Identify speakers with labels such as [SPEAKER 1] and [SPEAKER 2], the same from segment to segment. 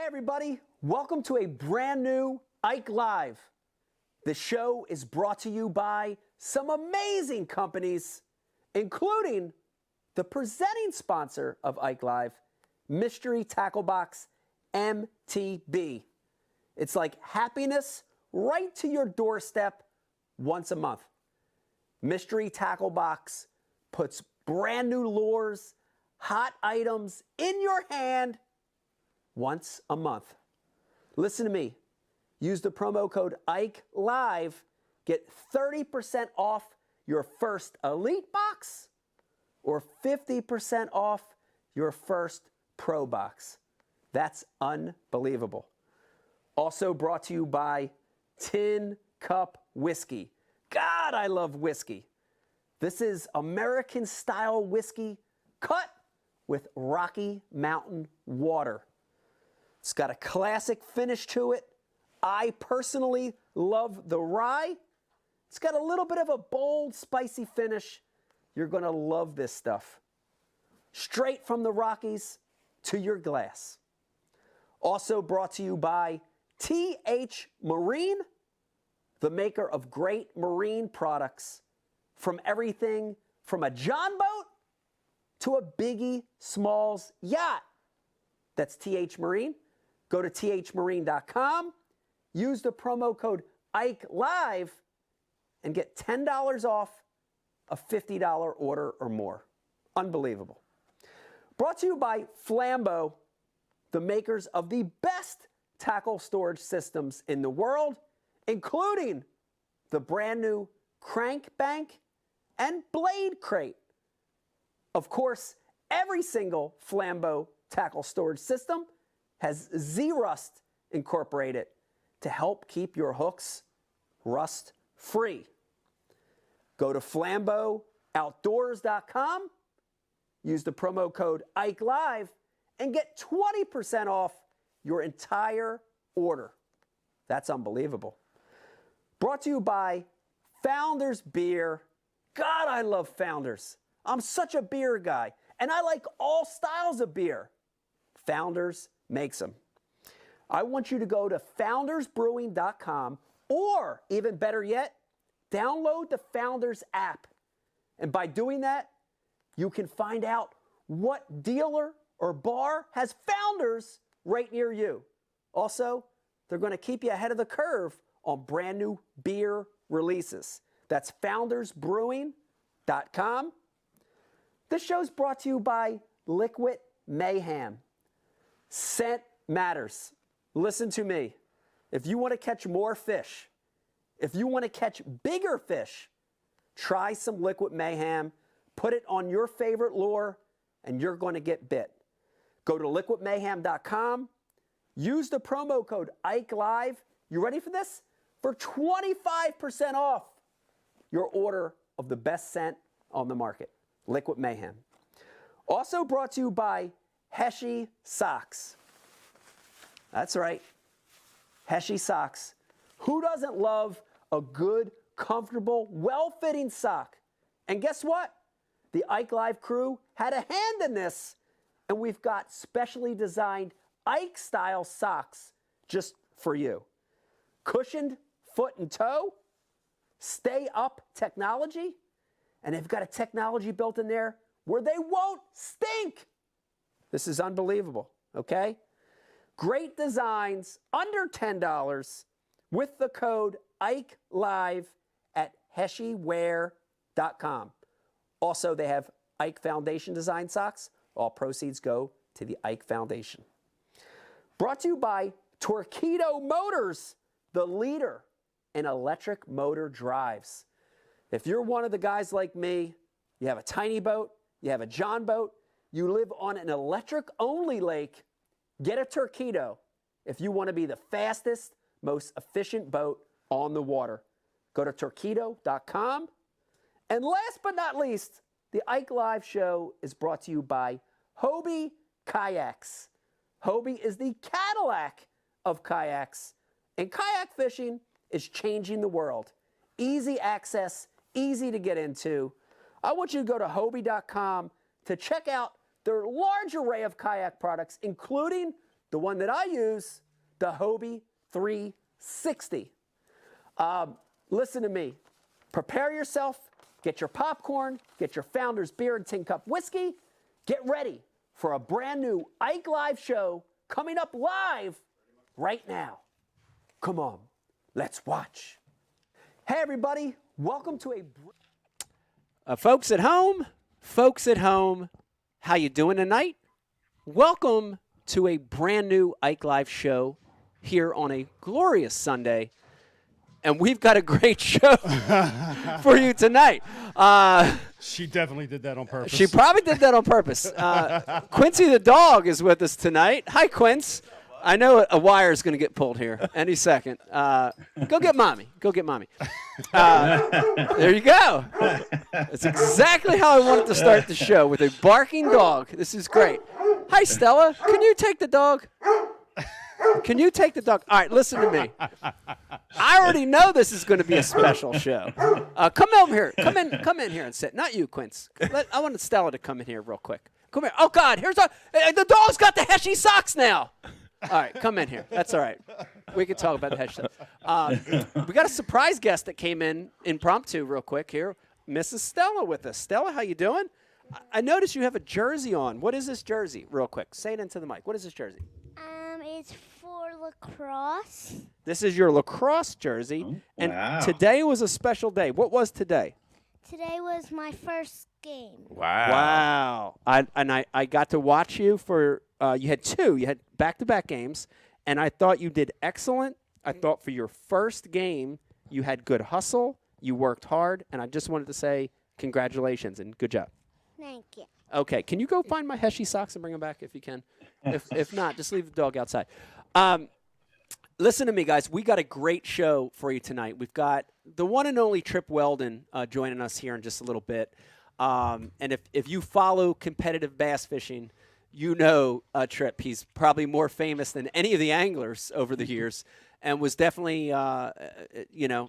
[SPEAKER 1] Hey everybody, welcome to a brand new Ike Live. The show is brought to you by some amazing companies, including the presenting sponsor of Ike Live, Mystery Tackle Box MTB. It's like happiness right to your doorstep once a month. Mystery Tackle Box puts brand new lures, hot items in your hand once a month. Listen to me. Use the promo code Ike Live. Get 30% off your first Elite box or 50% off your first Pro box. That's unbelievable. Also brought to you by Tin Cup Whiskey. God, I love whiskey. This is American style whiskey cut with Rocky Mountain water. It's got a classic finish to it. I personally love the rye. It's got a little bit of a bold, spicy finish. You're going to love this stuff. Straight from the Rockies to your glass. Also brought to you by TH Marine, the maker of great marine products, from everything from a John boat to a Biggie Smalls yacht. That's TH Marine. Go to thmarine.com, use the promo code Ike Live, and get $10 off a $50 order or more. Unbelievable. Brought to you by Flambeau, the makers of the best tackle storage systems in the world, including the brand new Crankbait and Blade Crate. Of course, every single Flambeau tackle storage system has Z-Rust incorporated to help keep your hooks rust-free. Go to flambeauoutdoors.com, use the promo code Ike Live, and get 20% off your entire order. That's unbelievable. Brought to you by Founders Beer. God, I love Founders. I'm such a beer guy, and I like all styles of beer. Founders makes them. I want you to go to foundersbrewing.com, or even better yet, download the Founders app. And by doing that, you can find out what dealer or bar has Founders right near you. Also, they're going to keep you ahead of the curve on brand new beer releases. That's foundersbrewing.com. This show's brought to you by Liquid Mayhem. Scent matters. Listen to me. If you want to catch more fish, if you want to catch bigger fish, try some Liquid Mayhem, put it on your favorite lure, and you're going to get bit. Go to liquidmayhem.com, use the promo code Ike Live. You ready for this? For 25% off your order of the best scent on the market, Liquid Mayhem. Also brought to you by Heshi Socks. That's right, Heshi Socks. Who doesn't love a good, comfortable, well-fitting sock? And guess what? The Ike Live crew had a hand in this, and we've got specially designed Ike-style socks just for you. Cushioned foot and toe, stay-up technology, and they've got a technology built in there where they won't stink. This is unbelievable, okay? Great designs, under $10 with the code Ike Live at heshiwear.com. Also, they have Ike Foundation design socks. All proceeds go to the Ike Foundation. Brought to you by Torpedo Motors, the leader in electric motor drives. If you're one of the guys like me, you have a tiny boat, you have a John boat, you live on an electric-only lake, get a Torpedo if you want to be the fastest, most efficient boat on the water. Go to torpedo.com. And last but not least, the Ike Live show is brought to you by Hobie Kayaks. Hobie is the Cadillac of kayaks, and kayak fishing is changing the world. Easy access, easy to get into. I want you to go to Hobie.com to check out their large array of kayak products, including the one that I use, the Hobie 360. Listen to me. Prepare yourself. Get your popcorn. Get your Founder's Beer and Tin Cup Whiskey. Get ready for a brand new Ike Live show coming up live right now. Come on, let's watch. Hey, everybody. Welcome to folks at home, how you doing tonight? Welcome to a brand new Ike Live show here on a glorious Sunday. And we've got a great show for you tonight.
[SPEAKER 2] She definitely did that on purpose.
[SPEAKER 1] She probably did that on purpose. Quincy the dog is with us tonight. Hi, Quince. I know a wire is going to get pulled here any second. Go get mommy. There you go. That's exactly how I wanted to start the show, with a barking dog. This is great. Hi, Stella. Can you take the dog? Can you take the dog? All right, listen to me. I already know this is going to be a special show. Come over here. Come in here and sit. Not you, Quince. I want Stella to come in here real quick. Come here. Oh, God. The dog's got the Heshi Socks now. All right, come in here. That's all right. We can talk about the Heshi Socks. We got a surprise guest that came in impromptu real quick here. Mrs. Stella with us. Stella, how you doing? I noticed you have a jersey on. What is this jersey? Real quick. Say it into the mic. What is this jersey?
[SPEAKER 3] It's for lacrosse.
[SPEAKER 1] This is your lacrosse jersey.
[SPEAKER 4] Oh,
[SPEAKER 1] and
[SPEAKER 4] wow.
[SPEAKER 1] Today was a special day. What was today?
[SPEAKER 3] Today was my first game.
[SPEAKER 4] Wow.
[SPEAKER 1] I got to watch you for you had two. You had back-to-back games, and I thought you did excellent. I thought for your first game, you had good hustle. You worked hard, and I just wanted to say congratulations and good job.
[SPEAKER 3] Thank you.
[SPEAKER 1] Okay, can you go find my Heshi Socks and bring them back if you can? If not, just leave the dog outside. Listen to me, guys. We got a great show for you tonight. We've got the one and only Trip Weldon joining us here in just a little bit. And if you follow competitive bass fishing, you know Trip. He's probably more famous than any of the anglers over the years, and was definitely,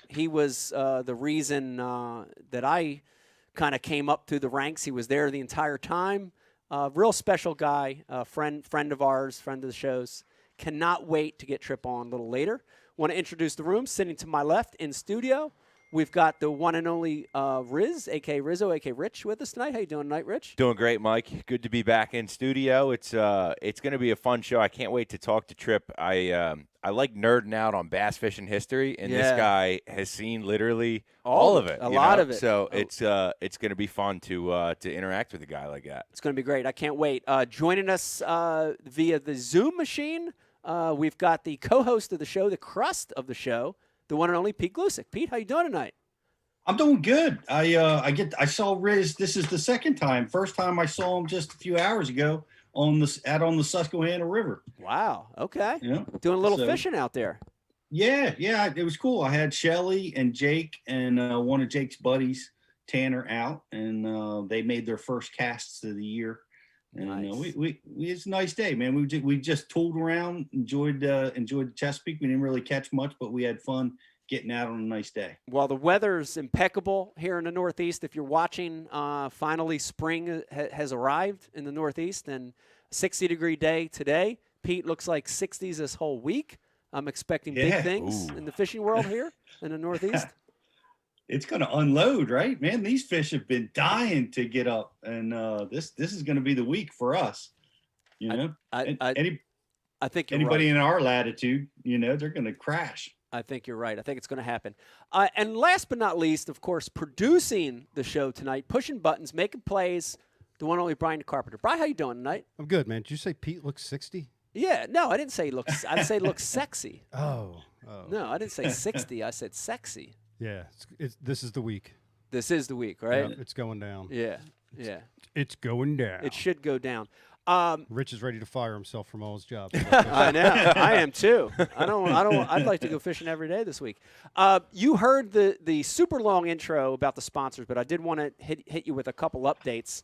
[SPEAKER 1] he was the reason that I kind of came up through the ranks. He was there the entire time. Real special guy, friend of ours, friend of the show's. Cannot wait to get Trip on a little later. Want to introduce the room. Sitting to my left in studio, we've got the one and only Riz, a.k.a. Rizzo, a.k.a. Rich, with us tonight. How you doing tonight, Rich?
[SPEAKER 4] Doing great, Mike. Good to be back in studio. It's going to be a fun show. I can't wait to talk to Trip. I like nerding out on bass fishing history, and this guy has seen literally all of it.
[SPEAKER 1] A lot of it.
[SPEAKER 4] So it's going to be fun to interact with a guy like that.
[SPEAKER 1] It's going to be great. I can't wait. Joining us via the Zoom machine, we've got the co-host of the show, the crust of the show, the one and only Pete Glusick. Pete, how you doing tonight?
[SPEAKER 5] I'm doing good. I saw Riz. This is the second time. First time I saw him just a few hours ago on the Susquehanna River.
[SPEAKER 1] Wow. Okay.
[SPEAKER 5] Yeah.
[SPEAKER 1] Doing a little fishing out there.
[SPEAKER 5] Yeah. It was cool. I had Shelly and Jake and one of Jake's buddies, Tanner, out, and they made their first casts of the year. And
[SPEAKER 1] Nice.
[SPEAKER 5] it's a nice day, man. We just tooled around, enjoyed the Chesapeake. We didn't really catch much, but we had fun getting out on a nice day.
[SPEAKER 1] Well, the weather's impeccable here in the Northeast. If you're watching, finally spring has arrived in the Northeast, and a 60-degree day today. Pete, looks like 60s this whole week. I'm expecting big things in the fishing world here in the Northeast.
[SPEAKER 5] It's going to unload, right, man? These fish have been dying to get up, and this is going to be the week for us. You know,
[SPEAKER 1] I think you're
[SPEAKER 5] anybody
[SPEAKER 1] right.
[SPEAKER 5] in our latitude, they're going to crash.
[SPEAKER 1] I think you're right. I think it's going to happen. And last but not least, of course, producing the show tonight, pushing buttons, making plays, the one and only Brian Carpenter. Brian, how you doing tonight?
[SPEAKER 2] I'm good, man. Did you say Pete looks 60?
[SPEAKER 1] Yeah. No, I didn't say looks. I'd say looks sexy.
[SPEAKER 2] Oh.
[SPEAKER 1] No, I didn't say 60. I said sexy.
[SPEAKER 2] Yeah, this is the week.
[SPEAKER 1] This is the week, right?
[SPEAKER 2] Yeah, it's going down.
[SPEAKER 1] Yeah.
[SPEAKER 2] It's going down.
[SPEAKER 1] It should go down.
[SPEAKER 2] Rich is ready to fire himself from all his jobs.
[SPEAKER 1] I know. I am too. I'd like to go fishing every day this week. You heard the super long intro about the sponsors, but I did want to hit you with a couple updates.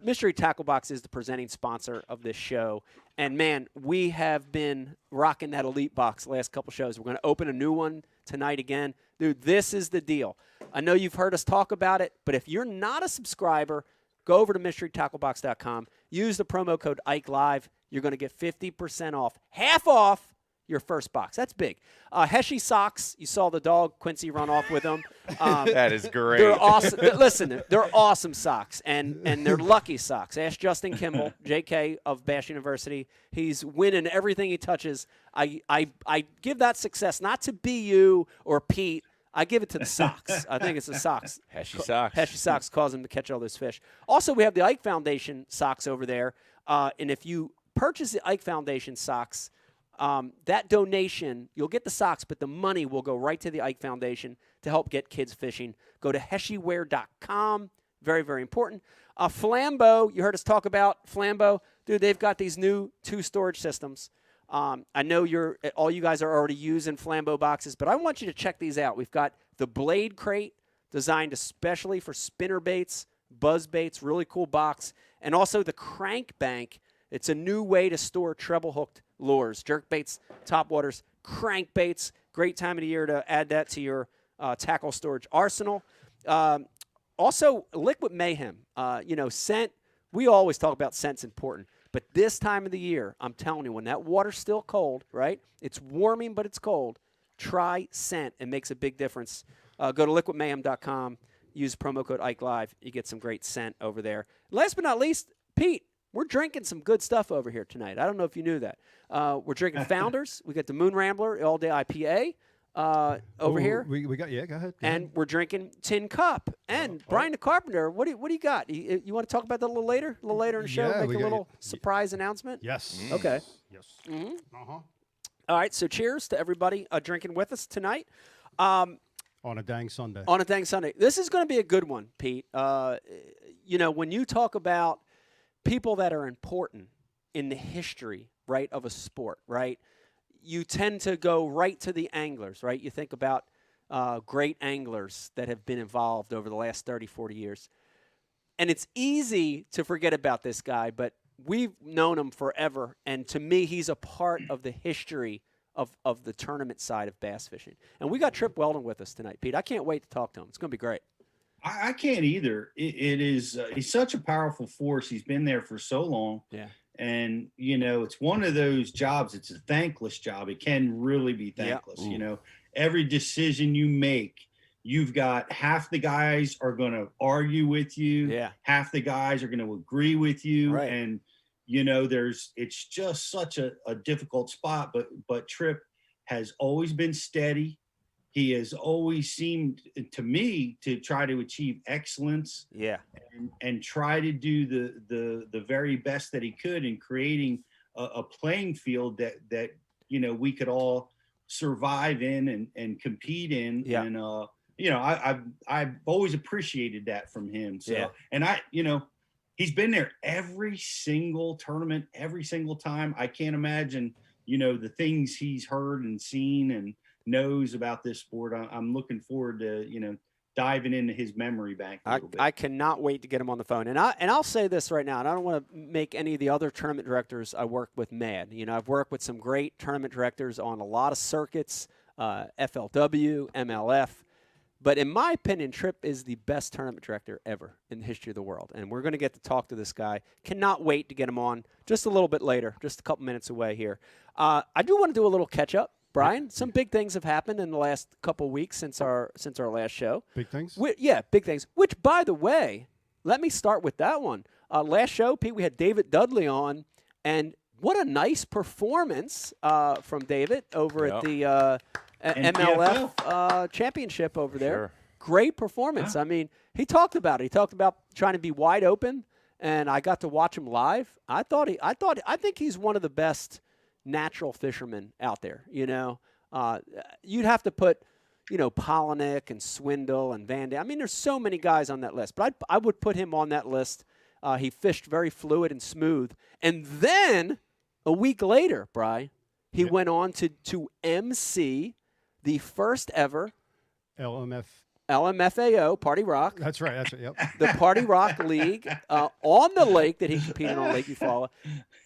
[SPEAKER 1] Mystery Tackle Box is the presenting sponsor of this show. And, man, we have been rocking that Elite Box the last couple shows. We're going to open a new one tonight again. Dude, this is the deal. I know you've heard us talk about it, but if you're not a subscriber, go over to mysterytacklebox.com. use the promo code Ike Live. You're going to get 50% off, half off your first box. That's big. Heshi Socks, you saw the dog Quincy run off with them.
[SPEAKER 4] That is great.
[SPEAKER 1] They're awesome. Listen, they're awesome socks, and they're lucky socks. Ask Justin Kimball, JK of Bash University. He's winning everything he touches. I give that success not to BU or Pete. I give it to the socks. I think it's the socks.
[SPEAKER 4] Heshi Socks.
[SPEAKER 1] Heshi Socks cause him to catch all those fish. Also, we have the Ike Foundation socks over there, and if you purchase the Ike Foundation socks, that donation, you'll get the socks, but the money will go right to the Ike Foundation to help get kids fishing. Go to heshiwear.com. Very, very important. Flambeau, you heard us talk about Flambeau. Dude, they've got these new 2 storage systems. I know all you guys are already using Flambeau boxes, but I want you to check these out. We've got the Blade Crate, designed especially for spinner baits, buzz baits, really cool box, and also the Crank Bank. It's a new way to store treble-hooked lures, jerk baits, topwaters, crank baits. Great time of the year to add that to your tackle storage arsenal. Also, Liquid Mayhem. Scent. We always talk about scent's important. But this time of the year, I'm telling you, when that water's still cold, right? It's warming, but it's cold. Try scent. It makes a big difference. Go to liquidmayhem.com. Use promo code Ike Live. You get some great scent over there. Last but not least, Pete, we're drinking some good stuff over here tonight. I don't know if you knew that. We're drinking Founders. We got the Moon Rambler All-Day IPA over here.
[SPEAKER 2] We got, go ahead.
[SPEAKER 1] And we're drinking Tin Cup. And Brian the Carpenter, what do you got? You want to talk about that a little later? A little later in the show? Make a little surprise announcement?
[SPEAKER 2] Yes.
[SPEAKER 1] Okay.
[SPEAKER 2] Yes.
[SPEAKER 1] Mm-hmm. All right, so cheers to everybody drinking with us tonight. On
[SPEAKER 2] a dang Sunday.
[SPEAKER 1] On a dang Sunday. This is going to be a good one, Pete. When you talk about people that are important in the history, right, of a sport, right, you tend to go right to the anglers, right? You think about great anglers that have been involved over the last 30, 40 years. And it's easy to forget about this guy, but we've known him forever. And to me, he's a part of the history of the tournament side of bass fishing. And we got Trip Weldon with us tonight, Pete. I can't wait to talk to him. It's going to be great.
[SPEAKER 5] I can't either. It is he's such a powerful force. He's been there for so long.
[SPEAKER 1] Yeah.
[SPEAKER 5] And, it's one of those jobs. It's a thankless job. It can really be thankless.
[SPEAKER 1] Yeah.
[SPEAKER 5] Every decision you make, you've got half the guys are going to argue with you.
[SPEAKER 1] Yeah.
[SPEAKER 5] Half the guys are going to agree with you.
[SPEAKER 1] Right.
[SPEAKER 5] And, it's just such a difficult spot. But Trip has always been steady. He has always seemed to me to try to achieve excellence.
[SPEAKER 1] Yeah.
[SPEAKER 5] And try to do the very best that he could in creating a playing field that we could all survive in and compete in.
[SPEAKER 1] Yeah.
[SPEAKER 5] And I've always appreciated that from him. So
[SPEAKER 1] Yeah.
[SPEAKER 5] and he's been there every single tournament, every single time. I can't imagine, the things he's heard and seen and knows about this sport. I'm looking forward to, diving into his memory bank a little bit.
[SPEAKER 1] I cannot wait to get him on the phone. And I'll say this right now, and I don't want to make any of the other tournament directors I work with mad. I've worked with some great tournament directors on a lot of circuits, FLW, MLF. But in my opinion, Tripp is the best tournament director ever in the history of the world. And we're going to get to talk to this guy. Cannot wait to get him on just a little bit later, just a couple minutes away here. I do want to do a little catch-up. Brian, some big things have happened in the last couple weeks since our last show.
[SPEAKER 2] Big things?
[SPEAKER 1] Big things. Which, by the way, let me start with that one. Last show, Pete, we had David Dudley on, and what a nice performance from David over at the MLF championship over there.
[SPEAKER 4] Sure.
[SPEAKER 1] Great performance. I mean, he talked about it. He talked about trying to be wide open, and I got to watch him live. I think he's one of the best natural fishermen out there. You'd have to put, Polinick and Swindle and Van Dam. I mean, there's so many guys on that list, but I would put him on that list. He fished very fluid and smooth. And then a week later, Bri, he went on to MC the first ever LMFAO Party Rock.
[SPEAKER 2] That's right. Yep.
[SPEAKER 1] The Party Rock League on the lake that he competed on Lake Eufaula.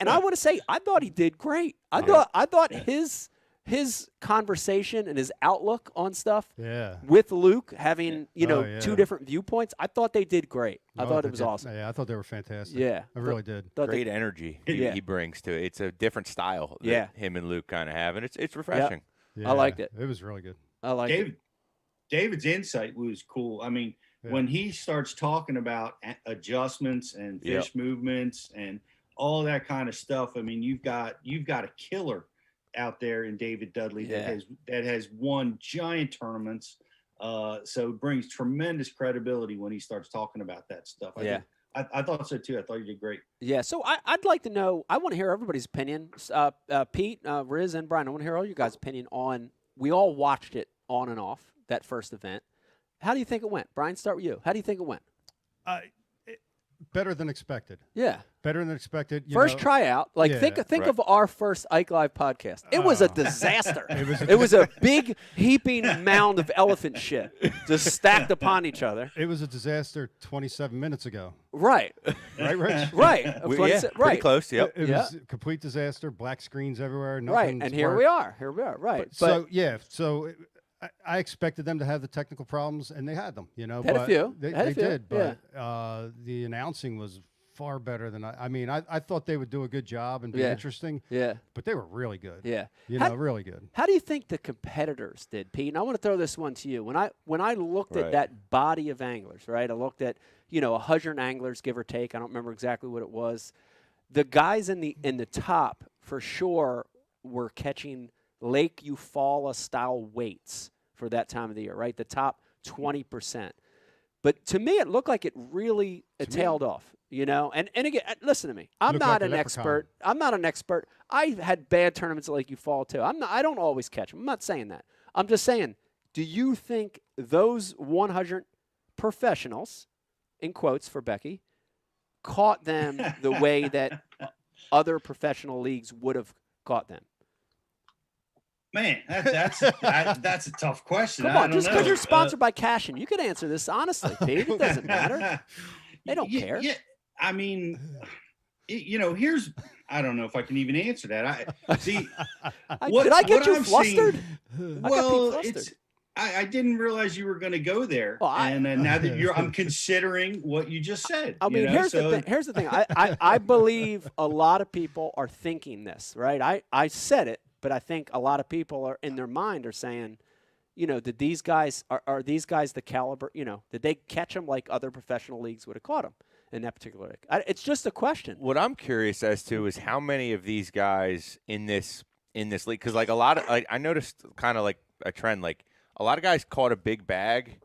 [SPEAKER 1] And I want to say, I thought he did great. I thought his his conversation and his outlook on stuff
[SPEAKER 2] Yeah.
[SPEAKER 1] with Luke, having
[SPEAKER 2] Oh, yeah.
[SPEAKER 1] two different viewpoints, I thought they did great. I
[SPEAKER 2] Oh,
[SPEAKER 1] thought
[SPEAKER 2] they
[SPEAKER 1] it was
[SPEAKER 2] did.
[SPEAKER 1] awesome.
[SPEAKER 2] Yeah, I thought they were fantastic.
[SPEAKER 1] Yeah,
[SPEAKER 2] I really did.
[SPEAKER 1] Thought
[SPEAKER 4] Great
[SPEAKER 1] they-
[SPEAKER 4] energy
[SPEAKER 1] Yeah.
[SPEAKER 4] he brings to it. It's a different style that
[SPEAKER 1] Yeah.
[SPEAKER 4] him and Luke kind of have, and it's refreshing.
[SPEAKER 2] Yeah,
[SPEAKER 1] I liked it.
[SPEAKER 2] It was really good.
[SPEAKER 1] I like it.
[SPEAKER 5] David's insight was cool. I mean,
[SPEAKER 2] Yeah.
[SPEAKER 5] when he starts talking about adjustments and
[SPEAKER 4] Yep.
[SPEAKER 5] fish movements and all that kind of stuff, I mean, you've got a killer out there in David Dudley
[SPEAKER 1] Yeah.
[SPEAKER 5] that has won giant tournaments. So it brings tremendous credibility when he starts talking about that stuff. I thought so too. I thought you did great.
[SPEAKER 1] Yeah, so I'd like to know. I want to hear everybody's opinion. Pete, Riz, and Brian. I want to hear all your guys' opinion on. We all watched it on and off that first event. How do you think it went, Brian? Start with you. How do you think it went?
[SPEAKER 2] Better than expected.
[SPEAKER 1] Yeah,
[SPEAKER 2] Better than expected.
[SPEAKER 1] first tryout. Like
[SPEAKER 2] Yeah,
[SPEAKER 1] think
[SPEAKER 4] right.
[SPEAKER 1] of our first Ike Live podcast. It was a disaster.
[SPEAKER 2] It
[SPEAKER 1] It was a big heaping mound of elephant shit just stacked upon each other.
[SPEAKER 2] It was a disaster 27 minutes ago.
[SPEAKER 1] Right,
[SPEAKER 2] Right, Rich?
[SPEAKER 1] right,
[SPEAKER 4] Yeah,
[SPEAKER 1] right.
[SPEAKER 4] pretty close. Yep.
[SPEAKER 2] It
[SPEAKER 1] Yeah.
[SPEAKER 2] was a complete disaster. Black screens everywhere.
[SPEAKER 1] Right,
[SPEAKER 2] Nothing's
[SPEAKER 1] and here
[SPEAKER 2] worked.
[SPEAKER 1] we are. Here we are. Right,
[SPEAKER 2] So I expected them to have the technical problems, and they had them.
[SPEAKER 1] Had a
[SPEAKER 2] but
[SPEAKER 1] few.
[SPEAKER 2] They,
[SPEAKER 1] Had a
[SPEAKER 2] they
[SPEAKER 1] few,
[SPEAKER 2] did. But the announcing was far better than I mean. I thought they would do a good job and be
[SPEAKER 1] Yeah.
[SPEAKER 2] interesting.
[SPEAKER 1] yeah,
[SPEAKER 2] But they were really good.
[SPEAKER 1] yeah.
[SPEAKER 2] You know, really good.
[SPEAKER 1] How do you think the competitors did, Pete? And I want to throw this one to you. When I looked at
[SPEAKER 4] Right.
[SPEAKER 1] that body of anglers, right? I looked at 100 anglers, give or take. I don't remember exactly what it was. The guys in the top for sure were catching Lake Eufaula style weights for that time of the year, right? The top 20%. But to me, it looked like it really tailed off, And again, listen to me. I'm
[SPEAKER 2] Looked
[SPEAKER 1] not
[SPEAKER 2] like a
[SPEAKER 1] an
[SPEAKER 2] leprechaun.
[SPEAKER 1] expert. I'm not an expert. I've had bad tournaments at Lake Eufaula too. I don't always catch them. I'm not saying that. I'm just saying, do you think those 100 professionals, in quotes for Becky, caught them the way that other professional leagues would have caught them?
[SPEAKER 5] Man, that's a tough question.
[SPEAKER 1] Come
[SPEAKER 5] I
[SPEAKER 1] on,
[SPEAKER 5] don't
[SPEAKER 1] just
[SPEAKER 5] know.
[SPEAKER 1] because you're sponsored by Cashin, you could answer this honestly, Pete. It doesn't matter. They don't care.
[SPEAKER 5] Yeah, I mean, here's I don't know if I can even answer that. I see.
[SPEAKER 1] Did I get you
[SPEAKER 5] I'm
[SPEAKER 1] flustered?
[SPEAKER 5] seeing-
[SPEAKER 1] I got
[SPEAKER 5] well,
[SPEAKER 1] Pete flustered.
[SPEAKER 5] it's. I didn't realize you were going to go there,
[SPEAKER 1] Well,
[SPEAKER 5] and now that I'm considering what you just said.
[SPEAKER 1] I mean, here's the thing. Here's the thing. I believe a lot of people are thinking this, right? I said it, but I think a lot of people are in their mind are saying, did these guys are these guys the caliber? Did they catch them like other professional leagues would have caught them in that particular league? It's just a question.
[SPEAKER 4] What I'm curious as to is how many of these guys in this league, because like a lot of I noticed kind of like a trend, like a lot of guys caught a big bag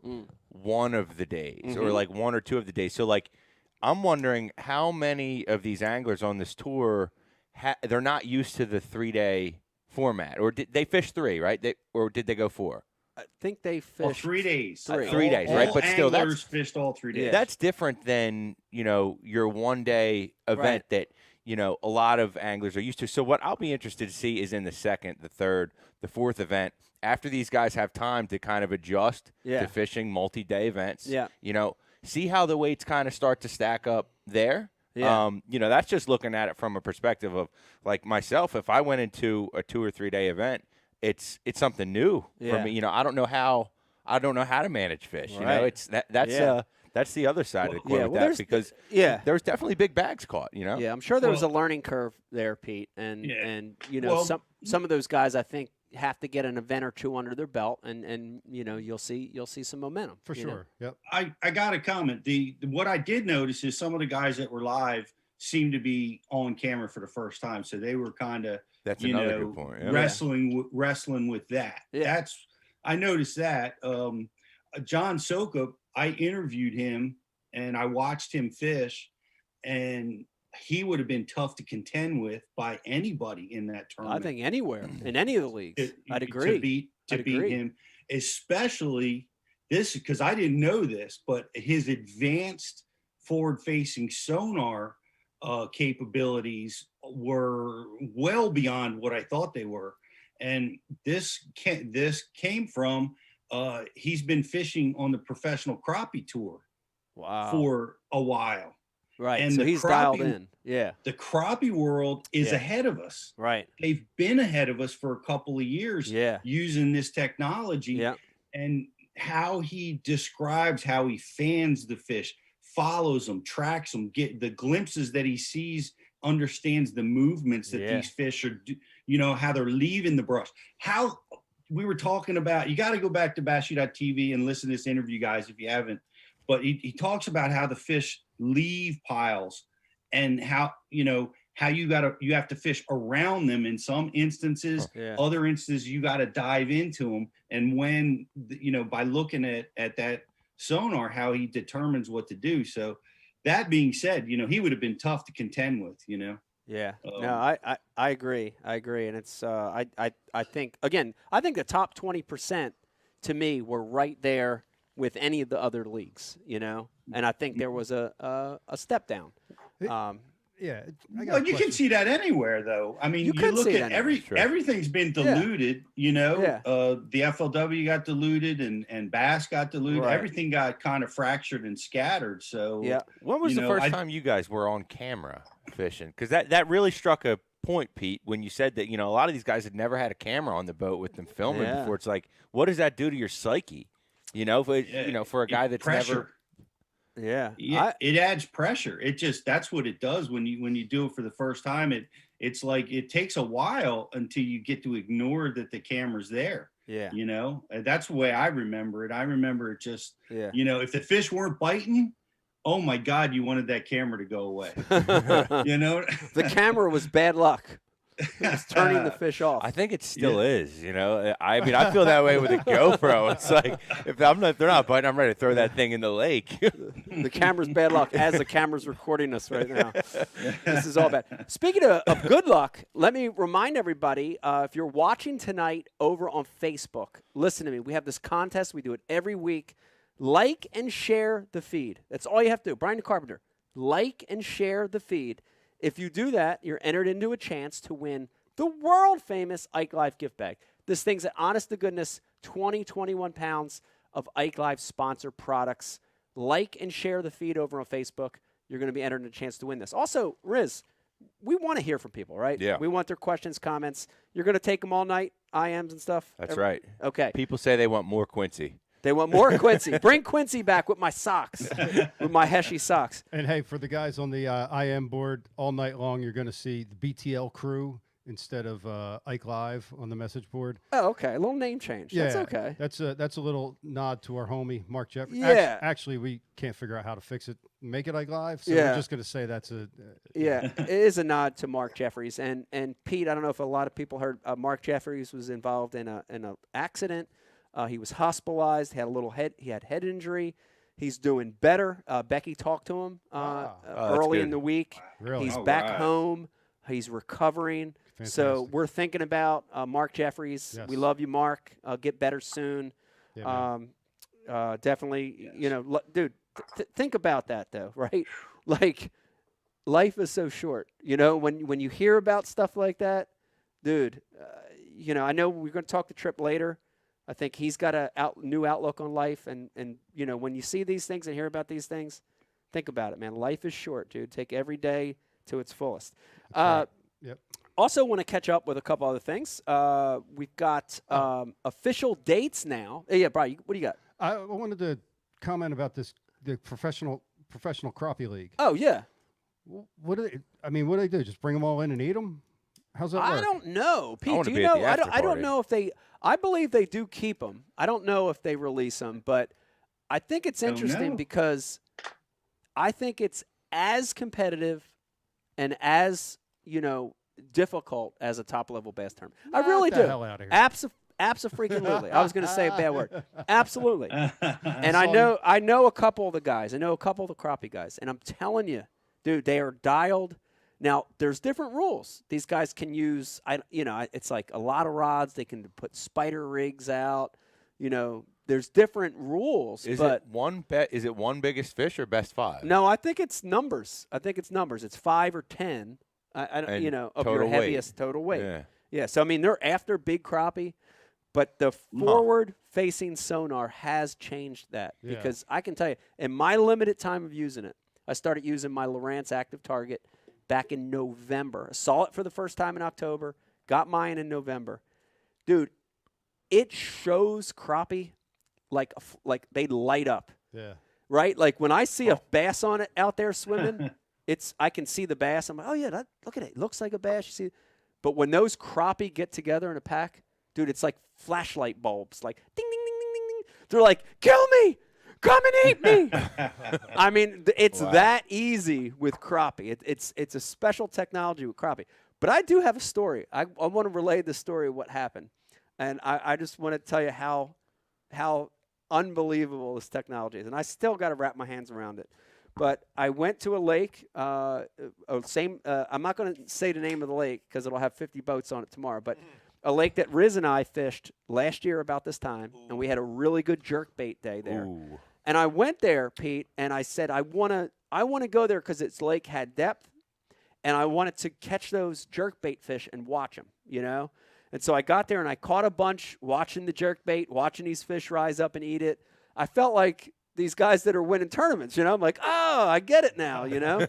[SPEAKER 4] one of the days or like one or two of the days. So like I'm wondering how many of these anglers on this tour they're not used to the 3-day format, or did they fish 3, right? Or did they go 4?
[SPEAKER 1] I think they fished
[SPEAKER 5] Well, 3 days.
[SPEAKER 1] 3
[SPEAKER 4] days, right? But still,
[SPEAKER 5] anglers fished all 3 days.
[SPEAKER 4] That's different than, your 1-day event that, a lot of anglers are used to. So what I'll be interested to see is in the second, the third, the fourth event, after these guys have time to kind of adjust to fishing multi-day events, see how the weights kind of start to stack up there.
[SPEAKER 1] Yeah.
[SPEAKER 4] That's just looking at it from a perspective of like myself. If I went into a 2 or 3 day event, it's something new for me. I don't know how to manage fish.
[SPEAKER 1] Right.
[SPEAKER 4] That's the other side of the coin with that, because there's definitely big bags caught.
[SPEAKER 1] Yeah, I'm sure there was a learning curve there, Pete, and some of those guys I think have to get an event or two under their belt, and you'll see some momentum
[SPEAKER 2] For sure. Yep.
[SPEAKER 5] I got to comment. What I did notice is some of the guys that were live seemed to be on camera for the first time, so they were kind of
[SPEAKER 4] That's another good point. Yeah.
[SPEAKER 5] wrestling with that.
[SPEAKER 1] Yeah.
[SPEAKER 5] I noticed that. John Sokup, I interviewed him and I watched him fish, and he would have been tough to contend with by anybody in that tournament.
[SPEAKER 1] I think anywhere in any of the leagues, I'd agree.
[SPEAKER 5] To beat him, especially this, because I didn't know this, but his advanced forward-facing sonar capabilities were well beyond what I thought they were, and this came from he's been fishing on the professional crappie tour
[SPEAKER 1] Wow.
[SPEAKER 5] for a while.
[SPEAKER 1] Right.
[SPEAKER 5] And
[SPEAKER 1] So
[SPEAKER 5] the
[SPEAKER 1] he's dialed
[SPEAKER 5] crappie-
[SPEAKER 1] in. Yeah.
[SPEAKER 5] The crappie world is
[SPEAKER 1] Yeah.
[SPEAKER 5] ahead of us.
[SPEAKER 1] Right.
[SPEAKER 5] They've been ahead of us for a couple of years
[SPEAKER 1] Yeah.
[SPEAKER 5] using this technology.
[SPEAKER 1] Yeah.
[SPEAKER 5] And how he describes how he fans the fish, follows them, tracks them, get the glimpses that he sees, understands the movements that
[SPEAKER 1] Yeah.
[SPEAKER 5] these fish are, how they're leaving the brush. How we were talking about, you got to go back to Bashu.tv and listen to this interview, guys, if you haven't. But he talks about how the fish leave piles and how you have to fish around them in some instances.
[SPEAKER 1] Yeah.
[SPEAKER 5] Other instances you got to dive into them. And when by looking at that sonar, how he determines what to do. So that being said, he would have been tough to contend with.
[SPEAKER 1] Yeah. No, I agree. I agree. And it's I think the top 20% to me were right there with any of the other leagues, and I think there was a step down.
[SPEAKER 2] Yeah.
[SPEAKER 5] Well, you can see that anywhere, though. I mean,
[SPEAKER 1] You
[SPEAKER 5] you
[SPEAKER 1] could
[SPEAKER 5] look
[SPEAKER 1] see
[SPEAKER 5] at
[SPEAKER 1] it anywhere.
[SPEAKER 5] everything's been diluted.
[SPEAKER 1] Yeah.
[SPEAKER 5] The FLW got diluted, and Bass got diluted.
[SPEAKER 1] Right.
[SPEAKER 5] Everything got kind of fractured and scattered. So
[SPEAKER 1] Yeah.
[SPEAKER 4] When was the first time you guys were on camera fishing? Because that really struck a point, Pete, when you said that a lot of these guys had never had a camera on the boat with them filming
[SPEAKER 1] Yeah.
[SPEAKER 4] before. It's like, what does that do to your psyche? For a guy that's
[SPEAKER 5] pressure.
[SPEAKER 4] never.
[SPEAKER 1] Yeah.
[SPEAKER 5] Yeah, it adds pressure. That's what it does when you do it for the first time. It's like it takes a while until you get to ignore that the camera's there.
[SPEAKER 1] Yeah.
[SPEAKER 5] And that's the way I remember it. I remember it just,
[SPEAKER 1] Yeah.
[SPEAKER 5] if the fish weren't biting, oh my God, you wanted that camera to go away.
[SPEAKER 1] The camera was bad luck. It was turning the fish off.
[SPEAKER 4] I think it still is. I mean, I feel that way with a GoPro. It's like if they're not biting, I'm ready to throw that thing in the lake.
[SPEAKER 1] The camera's bad luck as the camera's recording us right now. This is all bad. Speaking of good luck, let me remind everybody, if you're watching tonight over on Facebook, listen to me. We have this contest. We do it every week. Like and share the feed. That's all you have to do. Brian Carpenter, like and share the feed. If you do that, you're entered into a chance to win the world-famous Ike Live gift bag. This thing's an honest-to-goodness 21 pounds of Ike Live sponsor products. Like and share the feed over on Facebook. You're going to be entered in a chance to win this. Also, Riz, we want to hear from people, right?
[SPEAKER 4] Yeah.
[SPEAKER 1] We want their questions, comments. You're going to take them all night, IMs and stuff?
[SPEAKER 4] That's right.
[SPEAKER 1] Okay.
[SPEAKER 4] People say they want more Quincy.
[SPEAKER 1] They want more Quincy. Bring Quincy back with my socks, with my Heshi socks.
[SPEAKER 2] And hey, for the guys on the IM board, all night long, you're going to see the BTL crew instead of Ike Live on the message board.
[SPEAKER 1] Oh, okay. A little name change.
[SPEAKER 2] Yeah,
[SPEAKER 1] That's okay.
[SPEAKER 2] That's a little nod to our homie Mark Jeffries.
[SPEAKER 1] Yeah.
[SPEAKER 2] Actually, we can't figure out how to fix it, make it Ike Live. So
[SPEAKER 1] Yeah.
[SPEAKER 2] we're just going to say that's a.
[SPEAKER 1] Yeah, it is a nod to Mark Jeffries. And Pete, I don't know if a lot of people heard, Mark Jeffries was involved in an accident. He was hospitalized. He had head injury. He's doing better. Becky talked to him early in the week.
[SPEAKER 2] Really?
[SPEAKER 1] He's
[SPEAKER 5] All
[SPEAKER 1] back
[SPEAKER 5] right.
[SPEAKER 1] home. He's recovering. So
[SPEAKER 2] Fantastic.
[SPEAKER 1] we're thinking about Mark Jeffries.
[SPEAKER 2] Yes.
[SPEAKER 1] We love you, Mark. Get better soon.
[SPEAKER 2] Yeah, man.
[SPEAKER 1] Definitely, dude, think about that, though, right? Like, life is so short. When you hear about stuff like that, dude, I know we're going to talk to Tripp later. I think he's got a new outlook on life. And when you see these things and hear about these things, think about it, man. Life is short, dude. Take every day to its fullest.
[SPEAKER 2] Right. Yep.
[SPEAKER 1] Also want to catch up with a couple other things. We've got official dates now. Yeah, Brian, what do you got?
[SPEAKER 2] I wanted to comment about the professional crappie league.
[SPEAKER 1] Oh, yeah.
[SPEAKER 2] What do they do? Just bring them all in and eat them? How's that work?
[SPEAKER 1] I don't know. Pete,
[SPEAKER 4] wanna
[SPEAKER 1] do you
[SPEAKER 4] be at
[SPEAKER 1] know?
[SPEAKER 4] the
[SPEAKER 1] I
[SPEAKER 4] after
[SPEAKER 1] don't
[SPEAKER 4] party.
[SPEAKER 1] know if they – I believe they do keep them. I don't know if they release them, but I think it's interesting
[SPEAKER 5] know.
[SPEAKER 1] because I think it's as competitive and as, difficult as a top-level bass tournament. I
[SPEAKER 2] Knock
[SPEAKER 1] really
[SPEAKER 2] the
[SPEAKER 1] do.
[SPEAKER 2] hell outta here.
[SPEAKER 1] Abso-freaking-lutely. I was going to say a bad word. Absolutely. And
[SPEAKER 2] all
[SPEAKER 1] I know a couple of the guys. I know a couple of the crappie guys. And I'm telling you, dude, they are dialed. Now, there's different rules. These guys can use, it's like a lot of rods. They can put spider rigs out. There's different rules.
[SPEAKER 4] Is
[SPEAKER 1] but
[SPEAKER 4] it one biggest fish or best five?
[SPEAKER 1] no, I think it's numbers. It's 5 or 10.
[SPEAKER 4] And
[SPEAKER 1] of your
[SPEAKER 4] total weight.
[SPEAKER 1] heaviest total weight.
[SPEAKER 4] Yeah.
[SPEAKER 1] Yeah. So I mean, they're after big crappie, but the forward-facing sonar has changed that
[SPEAKER 2] Yeah.
[SPEAKER 1] because I can tell you, in my limited time of using it, I started using my Lowrance Active Target back in November. I saw it for the first time in October, got mine in November. Dude, it shows crappie like they light up.
[SPEAKER 2] Yeah.
[SPEAKER 1] Right? Like when I see a bass on it out there swimming, I can see the bass. I'm like, oh yeah, look at it. It looks like a bass. You see, but when those crappie get together in a pack, dude, it's like flashlight bulbs. Like ding, ding, ding, ding, ding, ding. They're like, kill me, come and eat me. I mean, it's that easy with crappie. It's a special technology with crappie. But I do have a story. I want to relay the story of what happened, and I just want to tell you how unbelievable this technology is, and I still got to wrap my hands around it. But I went to a lake, I'm not going to say the name of the lake because it'll have 50 boats on it tomorrow, but a lake that Riz and I fished last year about this time, and we had a really good jerkbait day there.
[SPEAKER 4] Ooh.
[SPEAKER 1] And I went there, Pete, and I said, I want to go there because its lake had depth, and I wanted to catch those jerkbait fish and watch them, you know? And so I got there, and I caught a bunch watching the jerkbait, watching these fish rise up and eat it. I felt like these guys that are winning tournaments, you know? I'm like, oh, I get it now, you know?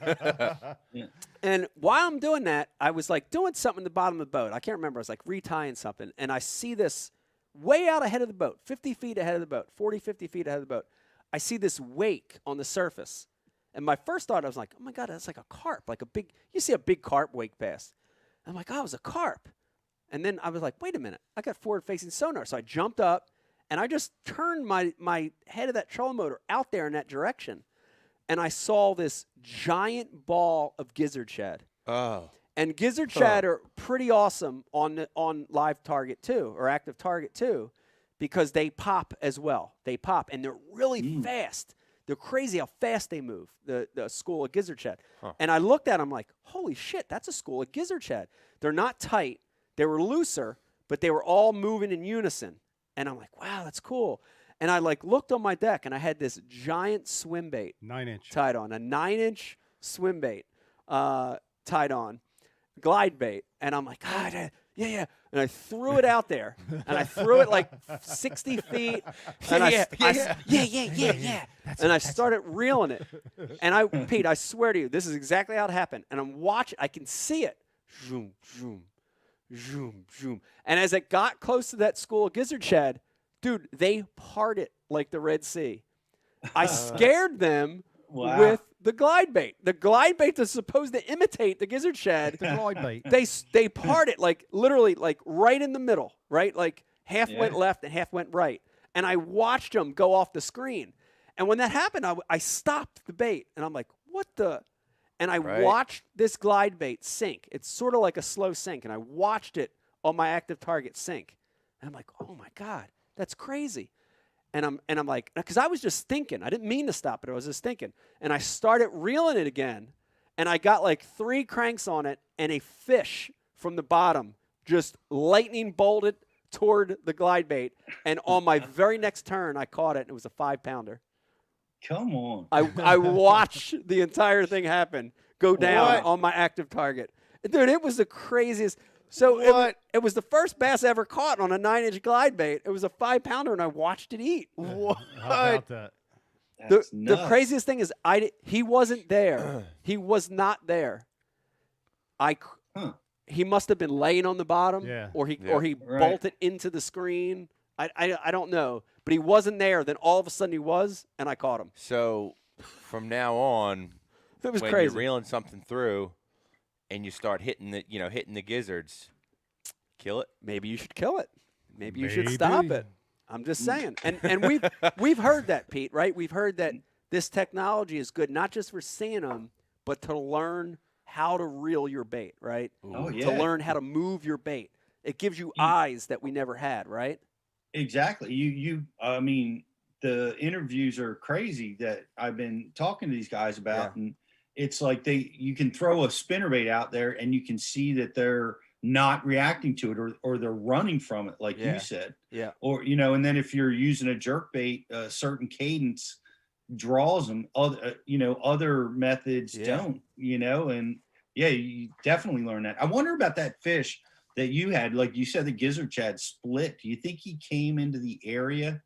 [SPEAKER 5] Yeah.
[SPEAKER 1] And while I'm doing that, I was like doing something at the bottom of the boat. I can't remember. I was like retying something. And I see this way out ahead of the boat, 50 feet ahead of the boat, 40, 50 feet ahead of the boat. I see this wake on the surface. And my first thought, I was like, oh my God, that's like a carp, like a big, you see a big carp wake past. I'm like, oh, it was a carp. And then I was like, wait a minute, I got forward-facing sonar. So I jumped up, and I just turned my head of that trolling motor out there in that direction. And I saw this giant ball of gizzard shad.
[SPEAKER 4] Oh.
[SPEAKER 1] And gizzard shad are pretty awesome on live target too, or active target too, because they pop as well. They pop, and they're really fast. They're crazy how fast they move, the school of gizzard shad. Huh. And I looked at them like, holy shit, that's a school of gizzard shad. They're not tight. They were looser, but they were all moving in unison. And I'm like, wow, that's cool. And I like looked on my deck, and I had this giant swim bait
[SPEAKER 2] 9-inch
[SPEAKER 1] tied on, a 9-inch swim bait tied on, glide bait. And I'm like, God, yeah. And I threw it out there, and I threw it like 60 feet. And yeah. And I started reeling it. And Pete, I swear to you, this is exactly how it happened. And I'm watching, I can see it. Zoom, zoom. Zoom, zoom. And as it got close to that school of gizzard shad, dude, they parted like the Red Sea. I scared them with the glide bait. The glide bait is supposed to imitate the gizzard shad.
[SPEAKER 2] The glide bait.
[SPEAKER 1] They parted like literally like right in the middle, right? Like half went left and half went right. And I watched them go off the screen. And when that happened, I stopped the bait, and I'm like, what the? And I watched this glide bait sink. It's sort of like a slow sink, and I watched it on my active target sink. And I'm like, oh my God, that's crazy. And I'm like, because I was just thinking. I didn't mean to stop it. I was just thinking. And I started reeling it again, and I got like 3 cranks on it, and a fish from the bottom just lightning bolted toward the glide bait. And on my very next turn, I caught it, and it was a 5-pounder.
[SPEAKER 5] Come on.
[SPEAKER 1] I watched the entire thing happen, go down on my active target. Dude, it was the craziest. So it was the first bass I ever caught on a 9-inch glide bait. It was a 5-pounder, and I watched it eat.
[SPEAKER 2] What? How about that?
[SPEAKER 1] The craziest thing is he wasn't there. He was not there. He must have been laying on the bottom, or he bolted into the screen. I don't know. But he wasn't there. Then all of a sudden he was, and I caught him.
[SPEAKER 4] So from now on,
[SPEAKER 1] it was
[SPEAKER 4] when
[SPEAKER 1] crazy.
[SPEAKER 4] You're reeling something through, and you start hitting the gizzards, kill it.
[SPEAKER 1] Maybe you should kill it. Maybe you should stop it. I'm just saying. And we've heard that, Pete. Right? We've heard that this technology is good not just for seeing them, but to learn how to reel your bait. Right?
[SPEAKER 5] Oh yeah.
[SPEAKER 1] To learn how to move your bait. It gives you eyes that we never had. Right?
[SPEAKER 5] Exactly. I mean, the interviews are crazy that I've been talking to these guys about, and it's like you can throw a spinnerbait out there, and you can see that they're not reacting to it, or they're running from it, like you said.
[SPEAKER 1] Yeah.
[SPEAKER 5] Or, and then if you're using a jerkbait, a certain cadence draws them. Other methods don't, and you definitely learn that. I wonder about that fish that you had, like you said, the gizzard shad split. Do you think he came into the area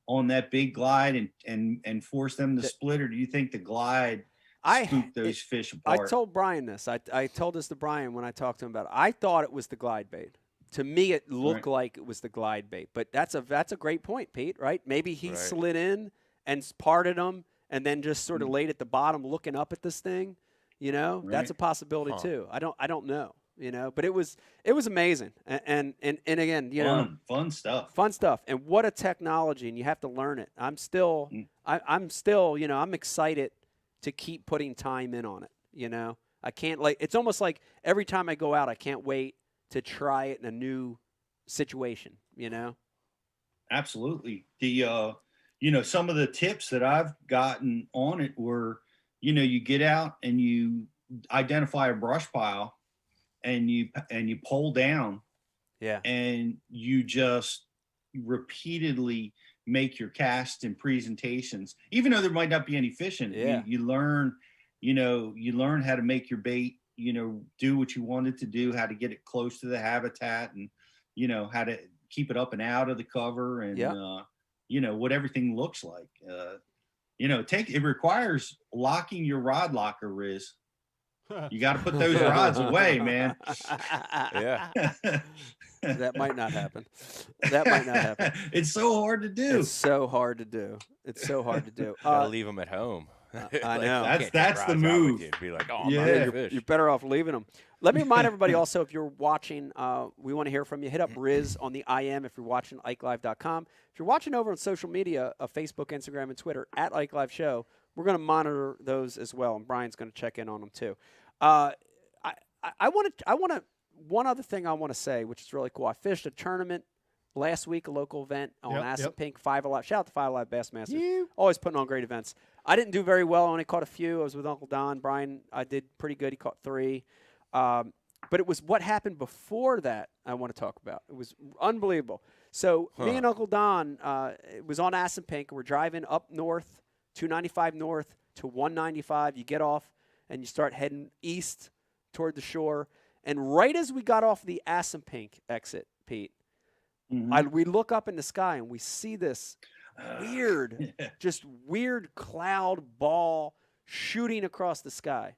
[SPEAKER 5] on that big glide and forced them to split, or do you think the glide spook those fish apart.
[SPEAKER 1] I told Brian this. I told this to Brian when I talked to him about it. I thought it was the glide bait. To me, it looked like it was the glide bait. But that's a great point, Pete, right? Maybe he slid in and parted them and then just sort of laid at the bottom looking up at this thing. You know, that's a possibility too. I don't know, you know, but it was amazing. And again, you know,
[SPEAKER 5] fun stuff.
[SPEAKER 1] And what a technology, and you have to learn it. I'm still, you know, I'm excited to keep putting time in on it. You know, I can't it's almost like every time I go out, I can't wait to try it in a new situation, you know?
[SPEAKER 5] Absolutely. The, you know, some of the tips that I've gotten on it were, you know, you get out and you identify a brush pile and you pull down.
[SPEAKER 1] Yeah.
[SPEAKER 5] And you just repeatedly make your casts and presentations, even though there might not be any fish in it.
[SPEAKER 1] Yeah.
[SPEAKER 5] You learn, you know, how to make your bait, you know, do what you wanted to do, how to get it close to the habitat, and, you know, how to keep it up and out of the cover, and, you know, what everything looks like. You know, it requires locking your rod locker, Riz. You got to put those rods away, man.
[SPEAKER 4] Yeah.
[SPEAKER 1] That might not happen.
[SPEAKER 5] It's so hard to do.
[SPEAKER 4] Gotta leave them at home.
[SPEAKER 1] I know.
[SPEAKER 5] That's the move.
[SPEAKER 4] Be like, oh,
[SPEAKER 1] you're better off leaving them. Let me remind everybody also, if you're watching, we want to hear from you. Hit up Riz on the IM if you're watching IkeLive.com. If you're watching over on social media, Facebook, Instagram, and Twitter, at Ike Live Show, we're going to monitor those as well, and Brian's going to check in on them too. I want to. One other thing I want to say, which is really cool. I fished a tournament last week, a local event on Assunpink, Five Alive. Shout out to Five Alive Bassmasters. Always putting on great events. I didn't do very well. I only caught a few. I was with Uncle Don. Brian, I did pretty good. He caught 3. But it was what happened before that I want to talk about. It was unbelievable. So me and Uncle Don, it was on Assunpink. We're driving up north, 295 north to 195. You get off, and you start heading east toward the shore. And right as we got off the Assunpink exit, Pete, we look up in the sky and we see this just weird cloud ball shooting across the sky.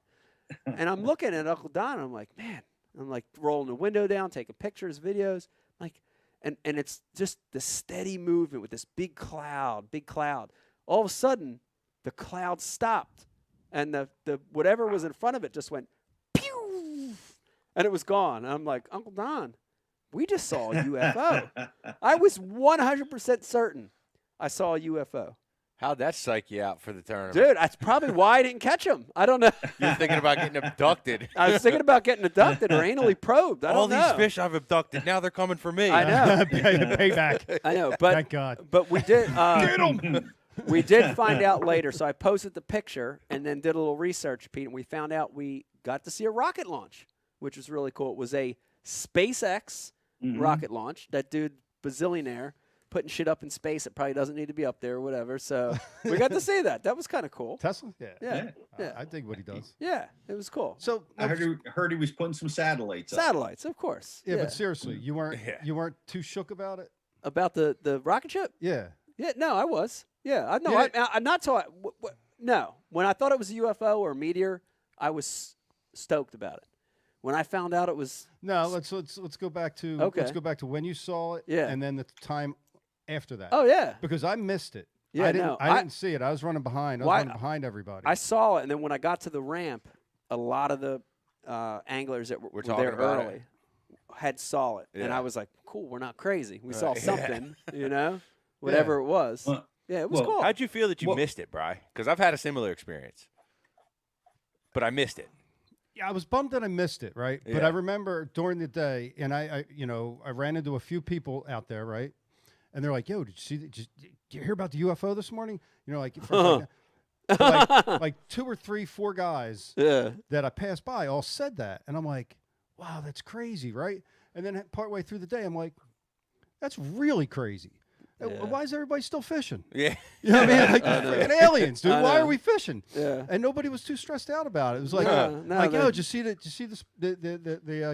[SPEAKER 1] And I'm looking at Uncle Don and I'm like, man, I'm like rolling the window down, taking pictures, videos, like, and it's just the steady movement with this big cloud. All of a sudden, the cloud stopped, and the whatever was in front of it just went pew, and it was gone. And I'm like, Uncle Don, we just saw a UFO. I was 100% certain I saw a UFO.
[SPEAKER 4] How'd that psych you out for the tournament?
[SPEAKER 1] Dude, that's probably why I didn't catch him. I don't know.
[SPEAKER 4] You're thinking about getting abducted.
[SPEAKER 1] I was thinking about getting abducted or anally probed. I don't know.
[SPEAKER 4] All these fish I've abducted, now they're coming for me.
[SPEAKER 1] I know.
[SPEAKER 2] Payback.
[SPEAKER 1] I know. But,
[SPEAKER 2] thank God.
[SPEAKER 1] But we did. We did find out later. So I posted the picture and then did a little research, Pete, and we found out we got to see a rocket launch, which was really cool. It was a SpaceX rocket launch. That dude, bazillionaire, putting shit up in space that probably doesn't need to be up there or whatever. So we got to see that. That was kind of cool.
[SPEAKER 2] Tesla?
[SPEAKER 1] Yeah.
[SPEAKER 2] I dig what he does.
[SPEAKER 1] Yeah, it was cool.
[SPEAKER 2] So
[SPEAKER 5] I heard he was putting some satellites up.
[SPEAKER 1] Satellites, of course.
[SPEAKER 2] Yeah, but seriously, you weren't too shook about it?
[SPEAKER 1] About the rocket ship?
[SPEAKER 2] Yeah.
[SPEAKER 1] Yeah, no, I was. Yeah, I'm not so. No, when I thought it was a UFO or a meteor, I was stoked about it. When I found out it was
[SPEAKER 2] let's go back to let's go back to when you saw it, and then the time after that.
[SPEAKER 1] Oh yeah,
[SPEAKER 2] because I missed it.
[SPEAKER 1] Yeah,
[SPEAKER 2] I didn't see it. I was running behind. I was running behind everybody.
[SPEAKER 1] I saw it, and then when I got to the ramp, a lot of the anglers that were there early had saw it, and I was like, "Cool, we're not crazy. We saw something, you know, whatever it was." Yeah, it was cool.
[SPEAKER 4] How'd you feel that you missed it, Bri? Because I've had a similar experience, but I missed it.
[SPEAKER 2] Yeah, I was bummed that I missed it, right?
[SPEAKER 4] Yeah.
[SPEAKER 2] But I remember during the day, and I ran into a few people out there, right? And they're like, "Yo, did you hear about the UFO this morning?" You know, like, like 2 or 3, 4 guys that I passed by all said that, and I'm like, "Wow, that's crazy, right?" And then partway through the day, I'm like, "That's really crazy." Why is everybody still fishing?
[SPEAKER 4] Yeah.
[SPEAKER 2] You know what I mean? Like freaking aliens, dude. Why
[SPEAKER 1] know.
[SPEAKER 2] are we fishing?
[SPEAKER 1] Yeah.
[SPEAKER 2] And nobody was too stressed out about it. It was like,
[SPEAKER 1] No,
[SPEAKER 2] yo, did you see the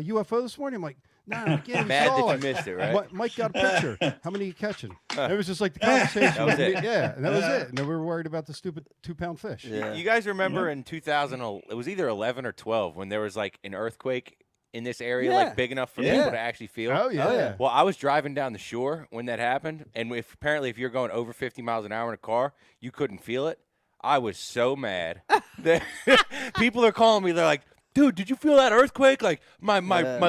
[SPEAKER 2] UFO this morning? I'm like, nah, I can't.
[SPEAKER 4] Mad
[SPEAKER 2] saw
[SPEAKER 4] that you missed it, right?
[SPEAKER 2] Mike got a picture. How many are you catching? It was just like the conversation.
[SPEAKER 4] That was it.
[SPEAKER 2] Yeah, and that was it. And then we were worried about the stupid 2-pound fish.
[SPEAKER 1] Yeah.
[SPEAKER 4] You guys remember in 2000, it was either 11 or 12 when there was like an earthquake in this area,
[SPEAKER 1] Yeah.
[SPEAKER 4] like big enough for people to actually feel.
[SPEAKER 2] Oh yeah.
[SPEAKER 1] Oh, yeah.
[SPEAKER 4] Well, I was driving down the shore when that happened, and apparently if you're going over 50 miles an hour in a car, you couldn't feel it. I was so mad that people are calling me. They're like, "Dude, did you feel that earthquake? Like my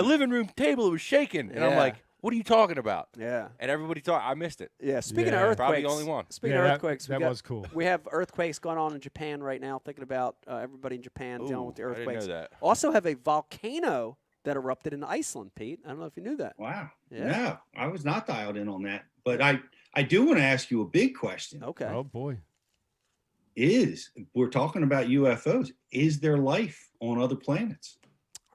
[SPEAKER 4] living room table, it was shaking." And I'm
[SPEAKER 1] Yeah.
[SPEAKER 4] like, "What are you talking about?"
[SPEAKER 1] Yeah.
[SPEAKER 4] And everybody thought I missed it.
[SPEAKER 1] Yeah. Speaking
[SPEAKER 2] Yeah.
[SPEAKER 1] of earthquakes,
[SPEAKER 4] Probably the only one.
[SPEAKER 1] Speaking
[SPEAKER 2] Yeah,
[SPEAKER 1] of
[SPEAKER 2] that-
[SPEAKER 1] earthquakes,
[SPEAKER 2] that was cool.
[SPEAKER 1] We have earthquakes going on in Japan right now. Thinking about everybody in Japan dealing with the
[SPEAKER 4] I didn't
[SPEAKER 1] earthquakes.
[SPEAKER 4] know that.
[SPEAKER 1] Also have a volcano that erupted in Iceland, Pete. I don't know if you knew that.
[SPEAKER 5] Wow.
[SPEAKER 1] Yeah.
[SPEAKER 5] No, I was not dialed in on that. But I do want to ask you a big question.
[SPEAKER 1] Okay.
[SPEAKER 2] Oh boy.
[SPEAKER 5] We're talking about UFOs. Is there life on other planets?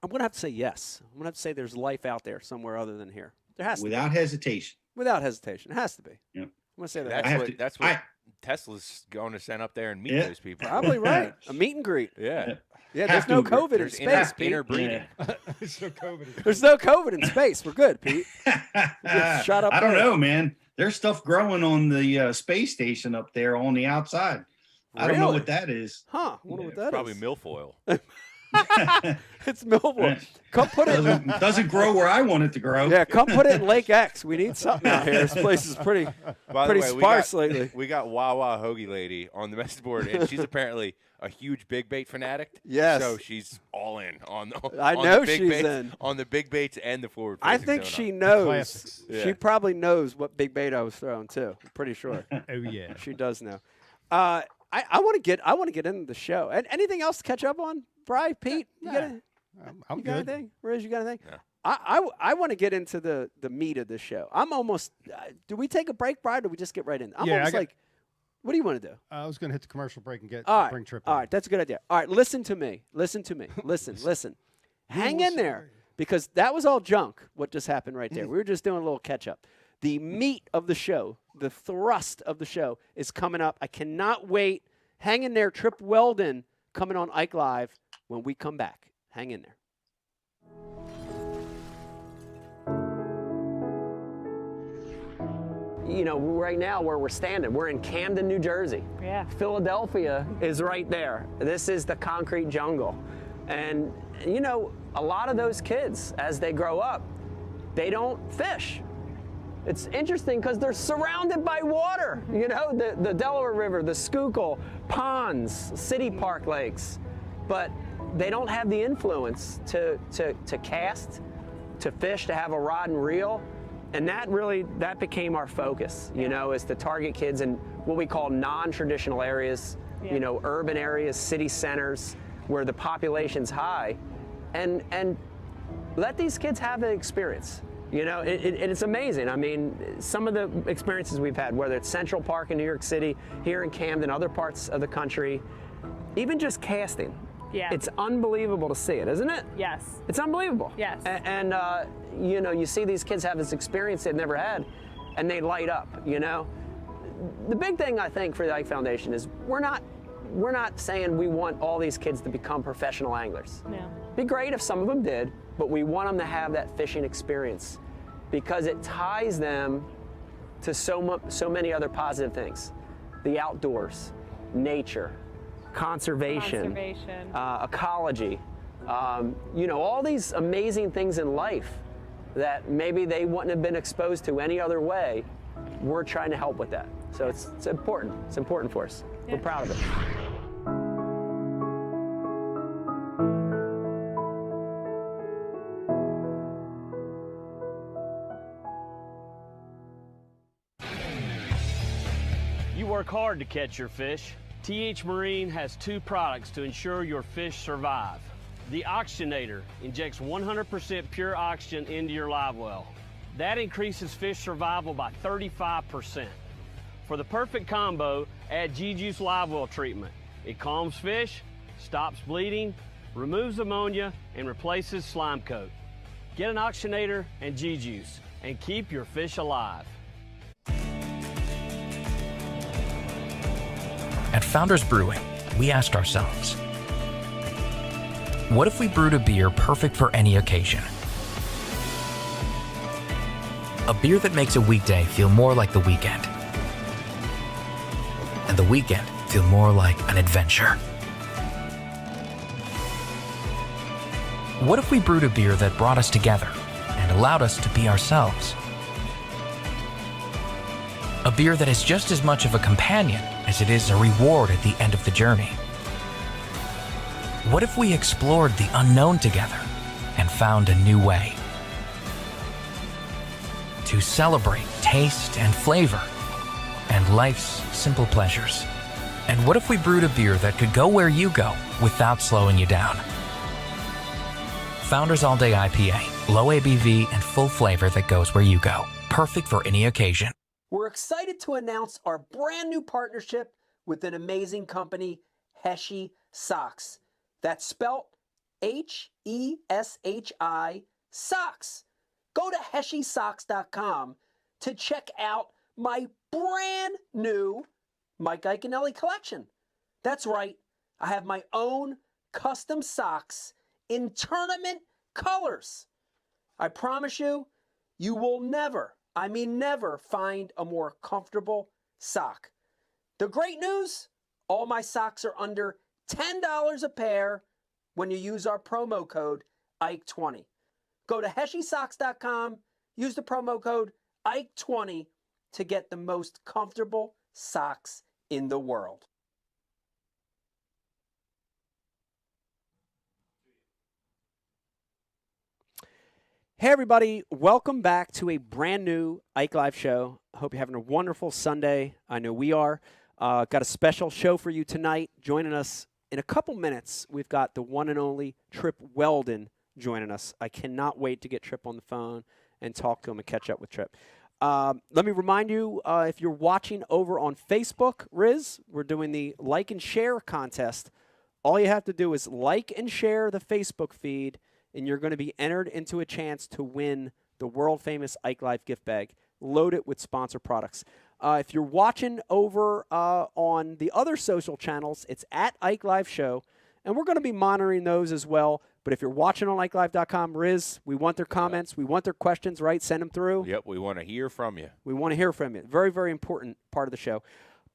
[SPEAKER 1] I'm gonna have to say yes. I'm gonna have to say there's life out there somewhere other than here. There has to
[SPEAKER 5] Without hesitation.
[SPEAKER 1] be. Without hesitation. It has to be.
[SPEAKER 5] Yeah.
[SPEAKER 1] I'm gonna say that.
[SPEAKER 4] That's
[SPEAKER 5] I have
[SPEAKER 4] what
[SPEAKER 5] to-
[SPEAKER 4] that's what Tesla's going to send up there and meet
[SPEAKER 5] Yeah.
[SPEAKER 4] those people.
[SPEAKER 1] Probably right. A meet and greet.
[SPEAKER 4] Yeah.
[SPEAKER 1] Yeah,
[SPEAKER 5] Have
[SPEAKER 1] there's no
[SPEAKER 5] to.
[SPEAKER 1] COVID in
[SPEAKER 4] There's
[SPEAKER 1] space, Pete.
[SPEAKER 4] interbreeding.
[SPEAKER 2] So COVID.
[SPEAKER 1] There's no COVID in space. We're good, Pete. Just shut up
[SPEAKER 5] I don't
[SPEAKER 1] there.
[SPEAKER 5] know, man. There's stuff growing on the space station up there on the outside. I don't know
[SPEAKER 1] Really?
[SPEAKER 5] what that is.
[SPEAKER 1] Huh? I wonder what that is.
[SPEAKER 4] Probably milfoil.
[SPEAKER 1] It's Millwall. Come put it.
[SPEAKER 5] Doesn't grow where I want it to grow.
[SPEAKER 1] Yeah, come put it in Lake X. We need something out here. This place is pretty
[SPEAKER 4] By the
[SPEAKER 1] pretty
[SPEAKER 4] way,
[SPEAKER 1] sparse lately.
[SPEAKER 4] We got Wawa Hoagie Lady on the message board, and she's apparently a huge big bait fanatic.
[SPEAKER 1] Yes.
[SPEAKER 4] So she's all in on the.
[SPEAKER 1] I
[SPEAKER 4] on
[SPEAKER 1] know
[SPEAKER 4] the big
[SPEAKER 1] she's
[SPEAKER 4] baits,
[SPEAKER 1] in.
[SPEAKER 4] on the big baits and the forward.
[SPEAKER 1] I
[SPEAKER 4] facing
[SPEAKER 1] think
[SPEAKER 4] donut.
[SPEAKER 1] she knows.
[SPEAKER 2] Classics.
[SPEAKER 1] She
[SPEAKER 4] Yeah.
[SPEAKER 1] probably knows what big bait I was throwing too. I'm pretty sure
[SPEAKER 2] Oh yeah.
[SPEAKER 1] she does know. I want to get into the show. And anything else to catch up on, Bri, Pete? You got
[SPEAKER 2] I'm
[SPEAKER 1] you got
[SPEAKER 2] good.
[SPEAKER 1] anything? Riz, you got anything?
[SPEAKER 4] No.
[SPEAKER 1] I want to get into the meat of the show. I'm almost. Do we take a break, Bri? Or do we just get right in? I'm
[SPEAKER 2] Yeah, I
[SPEAKER 1] almost
[SPEAKER 2] got-
[SPEAKER 1] like. What do you want to do?
[SPEAKER 2] I was gonna hit the commercial break and get
[SPEAKER 1] All right.
[SPEAKER 2] bring Trip.
[SPEAKER 1] All
[SPEAKER 2] in.
[SPEAKER 1] right, that's a good idea. All right, listen to me. Listen to me. Listen. Hang in there because that was all junk, what just happened right there. We were just doing a little catch up. The meat of the show, the thrust of the show is coming up. I cannot wait. Hang in there. Trip Weldon coming on Ike Live when we come back. Hang in there. You know, right now where we're standing, we're in Camden, New Jersey.
[SPEAKER 6] Yeah.
[SPEAKER 1] Philadelphia is right there. This is the concrete jungle. And, you know, a lot of those kids, as they grow up, they don't fish. It's interesting because they're surrounded by water. You know, the Delaware River, the Schuylkill, ponds, city park lakes. But they don't have the influence to cast, to fish, to have a rod and reel. And that became our focus, you know, is to target kids in what we call non-traditional areas, you know, urban areas, city centers, where the population's high, and let these kids have an experience. You know, it's amazing. I mean, some of the experiences we've had, whether it's Central Park in New York City, here in Camden, other parts of the country, even just casting.
[SPEAKER 6] Yeah.
[SPEAKER 1] It's unbelievable to see it, isn't it?
[SPEAKER 6] Yes.
[SPEAKER 1] It's unbelievable.
[SPEAKER 6] Yes.
[SPEAKER 1] And you know, you see these kids have this experience they've never had, and they light up, you know? The big thing, I think, for the Ike Foundation is we're not saying we want all these kids to become professional anglers.
[SPEAKER 6] No.
[SPEAKER 1] Be great if some of them did, but we want them to have that fishing experience because it ties them to so many other positive things. The outdoors, nature, conservation. Ecology, you know, all these amazing things in life that maybe they wouldn't have been exposed to any other way. We're trying to help with that. So it's important. It's important for us. We're proud of it.
[SPEAKER 7] You work hard to catch your fish. TH Marine has two products to ensure your fish survive. The Oxygenator injects 100% pure oxygen into your live well. That increases fish survival by 35%. For the perfect combo, add G-Juice live well treatment. It calms fish, stops bleeding, removes ammonia, and replaces slime coat. Get an Oxygenator and G-Juice and keep your fish alive.
[SPEAKER 6] At Founders Brewing, we asked ourselves, what if we brewed a beer perfect for any occasion? A beer that makes a weekday feel more like the weekend, and the weekend feel more like an adventure. What if we brewed a beer that brought us together and allowed us to be ourselves? A beer that is just as much of a companion as it is a reward at the end of the journey. What if we explored the unknown together and found a new way to celebrate taste and flavor and life's simple pleasures? And what if we brewed a beer that could go where you go without slowing you down? Founders All Day IPA, low ABV and full flavor that goes where you go. Perfect for any occasion.
[SPEAKER 1] We're excited to announce our brand new partnership with an amazing company, Heshi Socks. That's spelt Heshi Socks. Go to HeshiSocks.com to check out my brand new Mike Iaconelli collection. That's right, I have my own custom socks in tournament colors. I promise you, you will never, I mean never, find a more comfortable sock. The great news, all my socks are under $10 a pair when you use our promo code IKE20. Go to HeshiSocks.com, use the promo code IKE20 to get the most comfortable socks in the world. Hey everybody, welcome back to a brand new Ike Live show. I hope you're having a wonderful Sunday. I know we are. Got a special show for you tonight. Joining us in a couple minutes, we've got the one and only Trip Weldon joining us. I cannot wait to get Trip on the phone and talk to him and catch up with Trip. Let me remind you, if you're watching over on Facebook, Riz, we're doing the like and share contest. All you have to do is like and share the Facebook feed, and you're going to be entered into a chance to win the world-famous Ike Live gift bag loaded with sponsor products. If you're watching over on the other social channels, it's at Ike Live Show, and we're going to be monitoring those as well. But if you're watching on IkeLive.com, Riz, we want their comments. We want their questions, right? Send them through.
[SPEAKER 4] Yep, we want to hear from you.
[SPEAKER 1] We want to hear from you. Very, very important part of the show.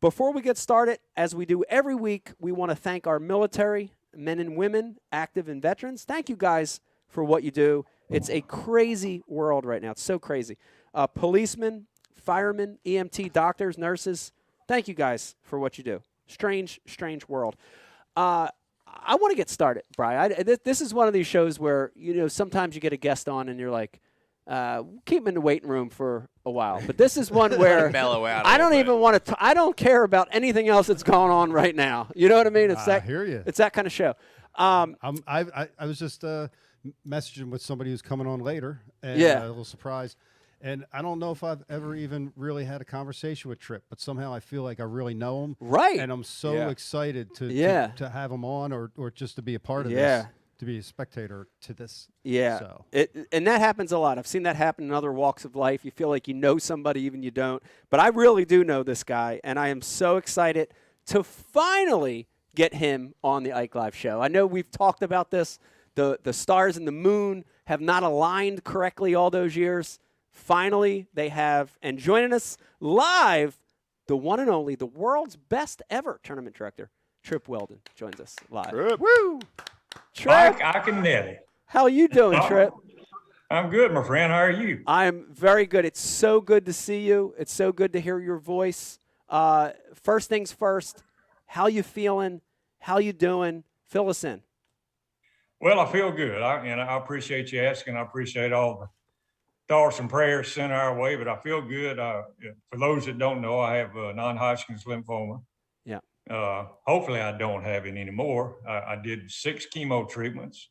[SPEAKER 1] Before we get started, as we do every week, we want to thank our military, men and women, active and veterans. Thank you guys for what you do. It's a crazy world right now. It's so crazy. Policemen, firemen, EMT, doctors, nurses, thank you guys for what you do. Strange, strange world. I want to get started, Brian. This is one of these shows where, you know, sometimes you get a guest on and you're like, keep him in the waiting room for a while. But this is one where
[SPEAKER 4] mellow out
[SPEAKER 1] I don't even want to. I don't care about anything else that's going on right now. You know what I mean? It's
[SPEAKER 2] I hear you.
[SPEAKER 1] It's that kind of show.
[SPEAKER 2] I was just messaging with somebody who's coming on later, and
[SPEAKER 1] Yeah.
[SPEAKER 2] a little surprise. And I don't know if I've ever even really had a conversation with Tripp, but somehow I feel like I really know him.
[SPEAKER 1] Right.
[SPEAKER 2] And I'm so
[SPEAKER 4] Yeah.
[SPEAKER 2] excited to have him on or just to be a part of
[SPEAKER 1] Yeah.
[SPEAKER 2] this, to be a spectator to this.
[SPEAKER 1] Yeah.
[SPEAKER 2] So.
[SPEAKER 1] And that happens a lot. I've seen that happen in other walks of life. You feel like you know somebody even you don't. But I really do know this guy, and I am so excited to finally get him on the Ike Live show. I know we've talked about this. The stars and the moon have not aligned correctly all those years. Finally, they have. And joining us live, the one and only, the world's best ever tournament director, Trip Weldon, joins us live.
[SPEAKER 4] Trip.
[SPEAKER 1] Woo! Trip,
[SPEAKER 8] Mike Iaconelli.
[SPEAKER 1] how you doing, Trip?
[SPEAKER 8] I'm good, my friend. How are you?
[SPEAKER 1] I'm very good. It's so good to see you. It's so good to hear your voice. First things first, how you feeling? How you doing? Fill us in.
[SPEAKER 8] Well, I feel good. I appreciate you asking. I appreciate all the thoughts and prayers sent our way, but I feel good. For those that don't know, I have non-Hodgkin's lymphoma.
[SPEAKER 1] Yeah.
[SPEAKER 8] Hopefully I don't have it anymore. I did 6 chemo treatments.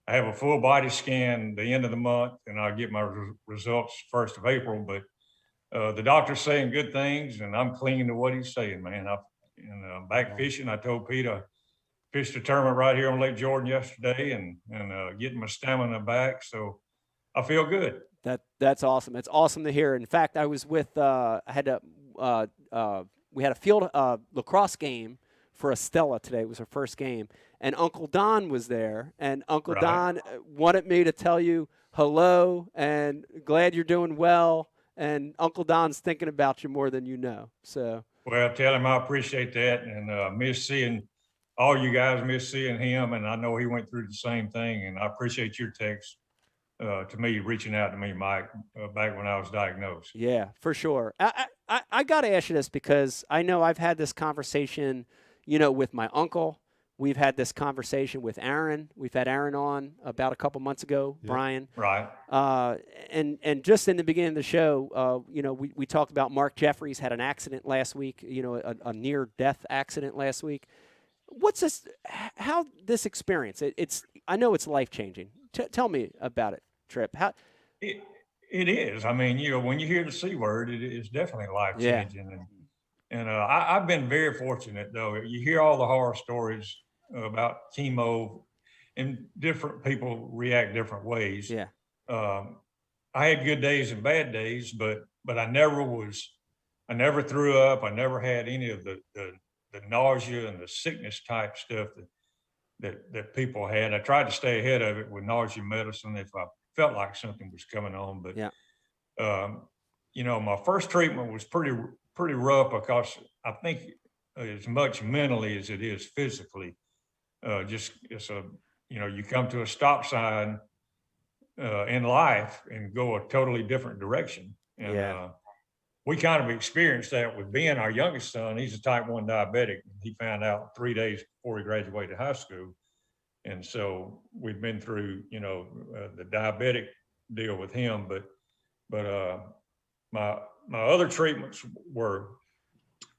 [SPEAKER 8] I have a full body scan the end of the month, and I'll get my results 1st of April. But the doctor's saying good things, and I'm clinging to what he's saying, man. Back fishing, I told Pete I fished a tournament right here on Lake Jordan yesterday, and getting my stamina back. So I feel good.
[SPEAKER 1] That's awesome. It's awesome to hear. In fact, I was with I had to we had a field lacrosse game for Estella today. It was her first game, and Uncle Don was there, and Uncle
[SPEAKER 8] Right.
[SPEAKER 1] Don wanted me to tell you hello and glad you're doing well. And Uncle Don's thinking about you more than you know. So.
[SPEAKER 8] Well, tell him I appreciate that, and miss seeing all you guys, miss seeing him, and I know he went through the same thing, and I appreciate your text to me, reaching out to me, Mike, back when I was diagnosed.
[SPEAKER 1] Yeah, for sure. I got to ask you this because I know I've had this conversation, with my uncle. We've had this conversation with Aaron. We've had Aaron on about a couple months ago,
[SPEAKER 2] Yep.
[SPEAKER 1] Brian.
[SPEAKER 8] Right.
[SPEAKER 1] And just in the beginning of the show, we talked about Mark Jeffries had an accident last week, a near-death accident last week. What's this? How this experience? I know it's life-changing. Tell me about it, Trip. How?
[SPEAKER 8] It is. I mean, when you hear the C word, it is definitely life changing. And I've been very fortunate, though. You hear all the horror stories about chemo, and different people react different ways.
[SPEAKER 1] Yeah.
[SPEAKER 8] I had good days and bad days, but I never threw up. I never had any of the nausea and the sickness type stuff that people had. I tried to stay ahead of it with nausea medicine if I felt like something was coming on. But my first treatment was pretty rough because I think as much mentally as it is physically. You come to a stop sign in life and go a totally different direction. And we kind of experienced that with Ben, our youngest son. He's a type 1 diabetic. He found out 3 days before he graduated high school. And so we've been through, the diabetic deal with him, but my other treatments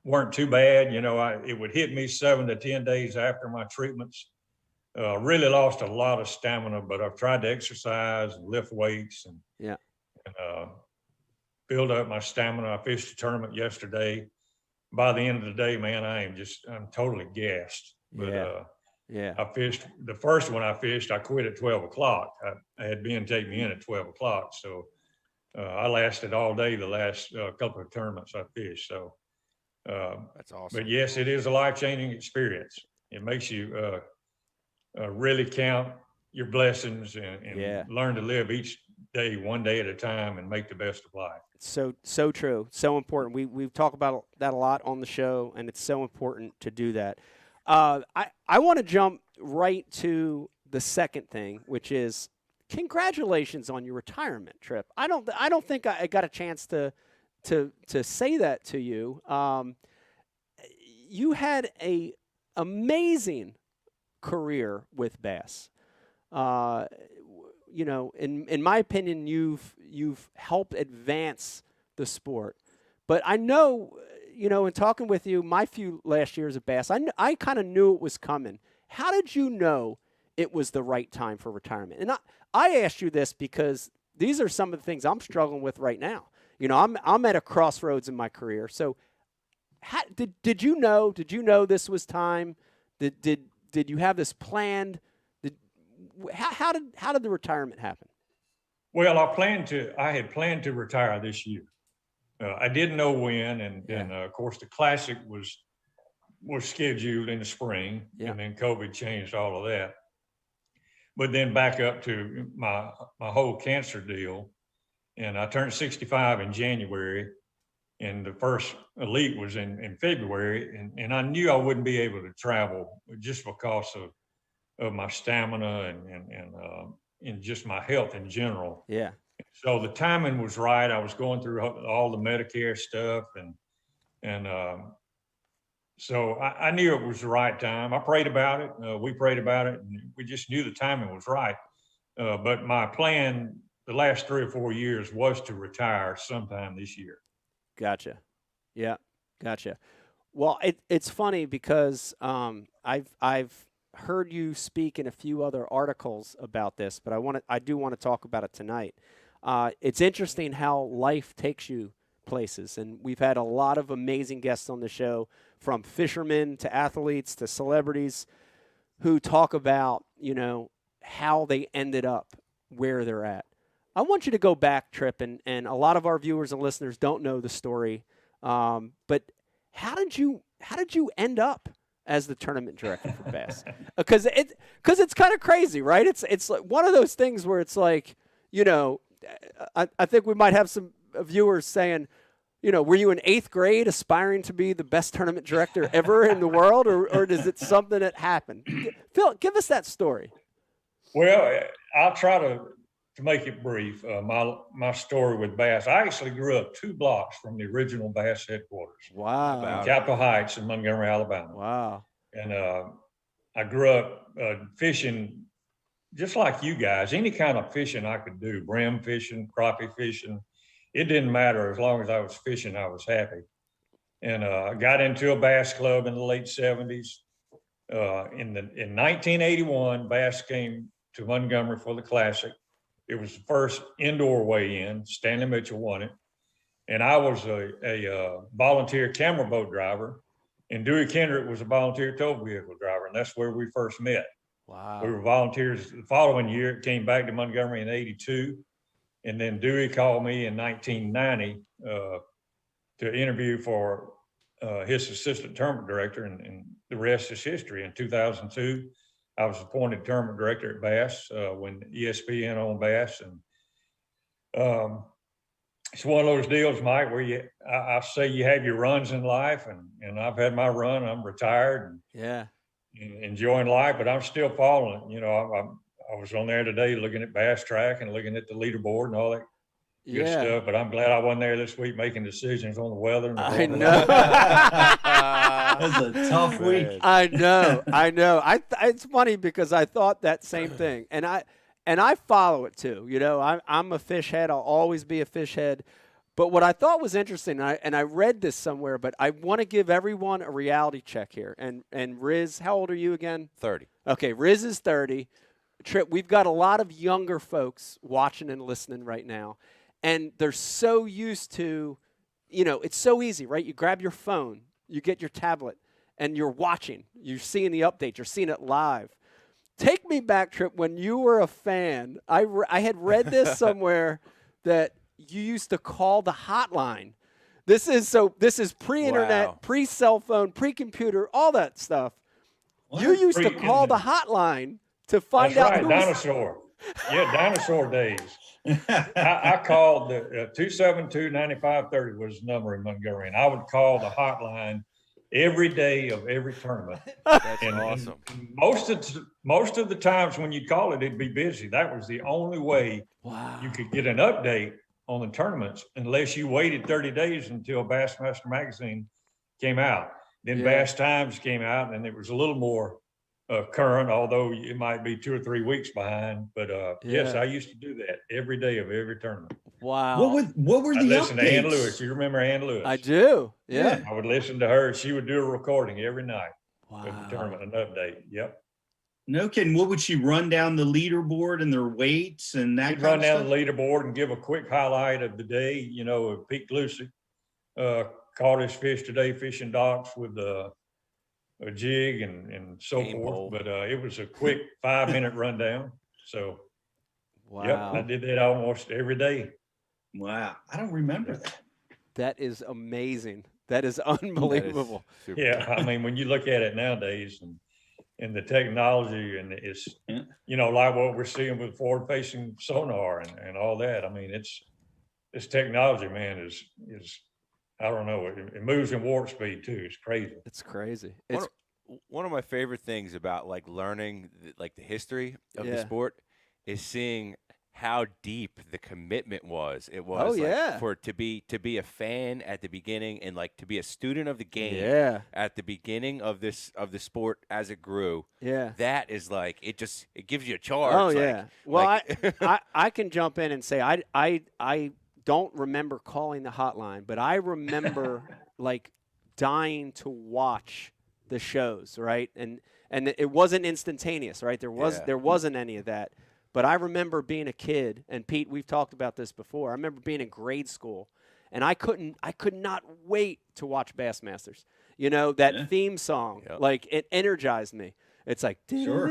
[SPEAKER 8] weren't too bad. It would hit me 7 to 10 days after my treatments. Really lost a lot of stamina, but I've tried to exercise and lift weights and build up my stamina. I fished a tournament yesterday. By the end of the day, man, I'm totally gassed. But I fished the first one I fished. I quit at 12 o'clock. I had Ben take me in at 12 o'clock. So I lasted all day the last couple of tournaments I fished. So
[SPEAKER 4] that's awesome.
[SPEAKER 8] But yes, it is a life-changing experience. It makes you really count your blessings and learn to live each day, one day at a time, and make the best of life.
[SPEAKER 1] So true. So important. We've talked about that a lot on the show, and it's so important to do that. I want to jump right to the second thing, which is congratulations on your retirement, Trip. I don't think I got a chance to say that to you. You had a amazing career with bass. In my opinion, you've helped advance the sport. But I know, in talking with you, my few last years of bass, I kind of knew it was coming. How did you know it was the right time for retirement? And I asked you this because these are some of the things I'm struggling with right now. I'm at a crossroads in my career. So, did you know? Did you know this was time? Did you have this planned? How did the retirement happen?
[SPEAKER 8] Well, I had planned to retire this year. I didn't know when, and of course the Classic was scheduled in the spring, and then COVID changed all of that. But then back up to my whole cancer deal, and I turned 65 in January, and the first elite was in February, and I knew I wouldn't be able to travel just because of my stamina and just my health in general.
[SPEAKER 1] Yeah.
[SPEAKER 8] So the timing was right. I was going through all the Medicare stuff, and so I knew it was the right time. I prayed about it. We prayed about it, and we just knew the timing was right. But my plan the last 3 or 4 years was to retire sometime this year.
[SPEAKER 1] Gotcha. Yeah. Gotcha. Well, it's funny because I've heard you speak in a few other articles about this, but I do want to talk about it tonight. It's interesting how life takes you places, and we've had a lot of amazing guests on the show, from fishermen to athletes to celebrities, who talk about how they ended up where they're at. I want you to go back, Trip, and a lot of our viewers and listeners don't know the story, but how did you end up as the tournament director for bass? Because it's kind of crazy, right? It's like one of those things where it's like, you know, I think we might have some viewers saying, you know, were you in 8th grade aspiring to be the best tournament director ever in the world, or is it something that happened? Phil, give us that story.
[SPEAKER 8] Well, I'll try to make it brief. My story with bass. I actually grew up 2 blocks from the original bass headquarters.
[SPEAKER 1] Wow.
[SPEAKER 8] Capitol Heights in Montgomery, Alabama.
[SPEAKER 1] Wow.
[SPEAKER 8] And I grew up fishing just like you guys. Any kind of fishing I could do, brim fishing, crappie fishing. It didn't matter. As long as I was fishing, I was happy. And I got into a bass club in the late 70s. In 1981, bass came to Montgomery for the Classic. It was the first indoor weigh-in. Stanley Mitchell won it. And I was a volunteer camera boat driver. And Dewey Kendrick was a volunteer tow vehicle driver. And that's where we first met.
[SPEAKER 1] Wow.
[SPEAKER 8] We were volunteers the following year. It came back to Montgomery in 82. And then Dewey called me in 1990 to interview for his assistant tournament director, and the rest is history. In 2002, I was appointed tournament director at Bass when ESPN owned Bass. And it's one of those deals, Mike, where I say you have your runs in life, and I've had my run. I'm retired and enjoying life, but I'm still following. You know, I was on there today looking at Bass Track and looking at the leaderboard and all that good stuff. But I'm glad I wasn't there this week making decisions on the weather.
[SPEAKER 1] I know.
[SPEAKER 5] That's a tough week.
[SPEAKER 1] I know. It's funny because I thought that same thing, and I follow it too. You know, I'm a fish head. I'll always be a fish head. But what I thought was interesting, and I read this somewhere, but I want to give everyone a reality check here. And Riz, how old are you again?
[SPEAKER 4] 30.
[SPEAKER 1] Okay, Riz is 30. Trip, we've got a lot of younger folks watching and listening right now, and they're so used to, you know, it's so easy, right? You grab your phone, you get your tablet, and you're watching. You're seeing the update. You're seeing it live. Take me back, Trip, when you were a fan. I had read this somewhere that you used to call the hotline. This is pre-internet,
[SPEAKER 4] Wow.
[SPEAKER 1] pre-cell phone, pre-computer, all that stuff.
[SPEAKER 5] What?
[SPEAKER 1] You used to call the hotline to find
[SPEAKER 8] That's
[SPEAKER 1] out
[SPEAKER 8] right,
[SPEAKER 1] who was
[SPEAKER 8] dinosaur. Yeah, dinosaur days. I called the 272-9530 was the number in Montgomery, and I would call the hotline every day of every tournament.
[SPEAKER 4] That's
[SPEAKER 8] And
[SPEAKER 4] awesome.
[SPEAKER 8] most of the times when you call it, it'd be busy. That was the only way you could get an update on the tournaments, unless you waited 30 days until Bassmaster Magazine came out. Then Bass Times came out, and it was a little more current, although it might be 2 or 3 weeks behind. But yes, I used to do that every day of every tournament.
[SPEAKER 1] Wow.
[SPEAKER 5] What were
[SPEAKER 8] I
[SPEAKER 5] the
[SPEAKER 8] listened to Ann
[SPEAKER 5] updates?
[SPEAKER 8] Lewis. You remember Ann Lewis?
[SPEAKER 1] I do. Yeah.
[SPEAKER 8] I would listen to her. She would do a recording every night of the
[SPEAKER 1] Wow.
[SPEAKER 8] tournament, an update. Yep.
[SPEAKER 5] No kidding. What would she run down the leaderboard and their weights and that
[SPEAKER 8] She'd
[SPEAKER 5] kind
[SPEAKER 8] run
[SPEAKER 5] of
[SPEAKER 8] down
[SPEAKER 5] stuff?
[SPEAKER 8] the leaderboard and give a quick highlight of the day. You know, Pete Glusick caught his fish today fishing docks with a jig and so
[SPEAKER 4] Game
[SPEAKER 8] forth.
[SPEAKER 4] pole.
[SPEAKER 8] But it was a quick 5-minute rundown. So, yep, I
[SPEAKER 1] Wow.
[SPEAKER 8] did that almost every day.
[SPEAKER 5] Wow. I don't remember that.
[SPEAKER 1] That is amazing. That is unbelievable.
[SPEAKER 4] Super.
[SPEAKER 8] Yeah, I mean, when you look at it nowadays and the technology, and it's, you know, like what we're seeing with forward-facing sonar and all that. I mean, this technology, man, is I don't know, it moves in warp speed too. It's crazy.
[SPEAKER 1] It's crazy.
[SPEAKER 4] One of my favorite things about like learning the history of the
[SPEAKER 1] Yeah.
[SPEAKER 4] sport is seeing how deep the commitment was. It was
[SPEAKER 1] Oh,
[SPEAKER 4] like,
[SPEAKER 1] yeah.
[SPEAKER 4] to be a fan at the beginning, and like to be a student of the game
[SPEAKER 1] Yeah.
[SPEAKER 4] at the beginning of the sport as it grew.
[SPEAKER 1] Yeah.
[SPEAKER 4] That is like it gives you a charge.
[SPEAKER 1] Oh
[SPEAKER 4] like-
[SPEAKER 1] yeah. Well,
[SPEAKER 4] like-
[SPEAKER 1] I can jump in and say I don't remember calling the hotline, but I remember like dying to watch the shows, right? And it wasn't instantaneous, right? There wasn't any of that. But I remember being a kid, and Pete, we've talked about this before. I remember being in grade school, and I could not wait to watch Bassmasters. You know, that theme song, like it energized me. It's like,
[SPEAKER 5] Sure.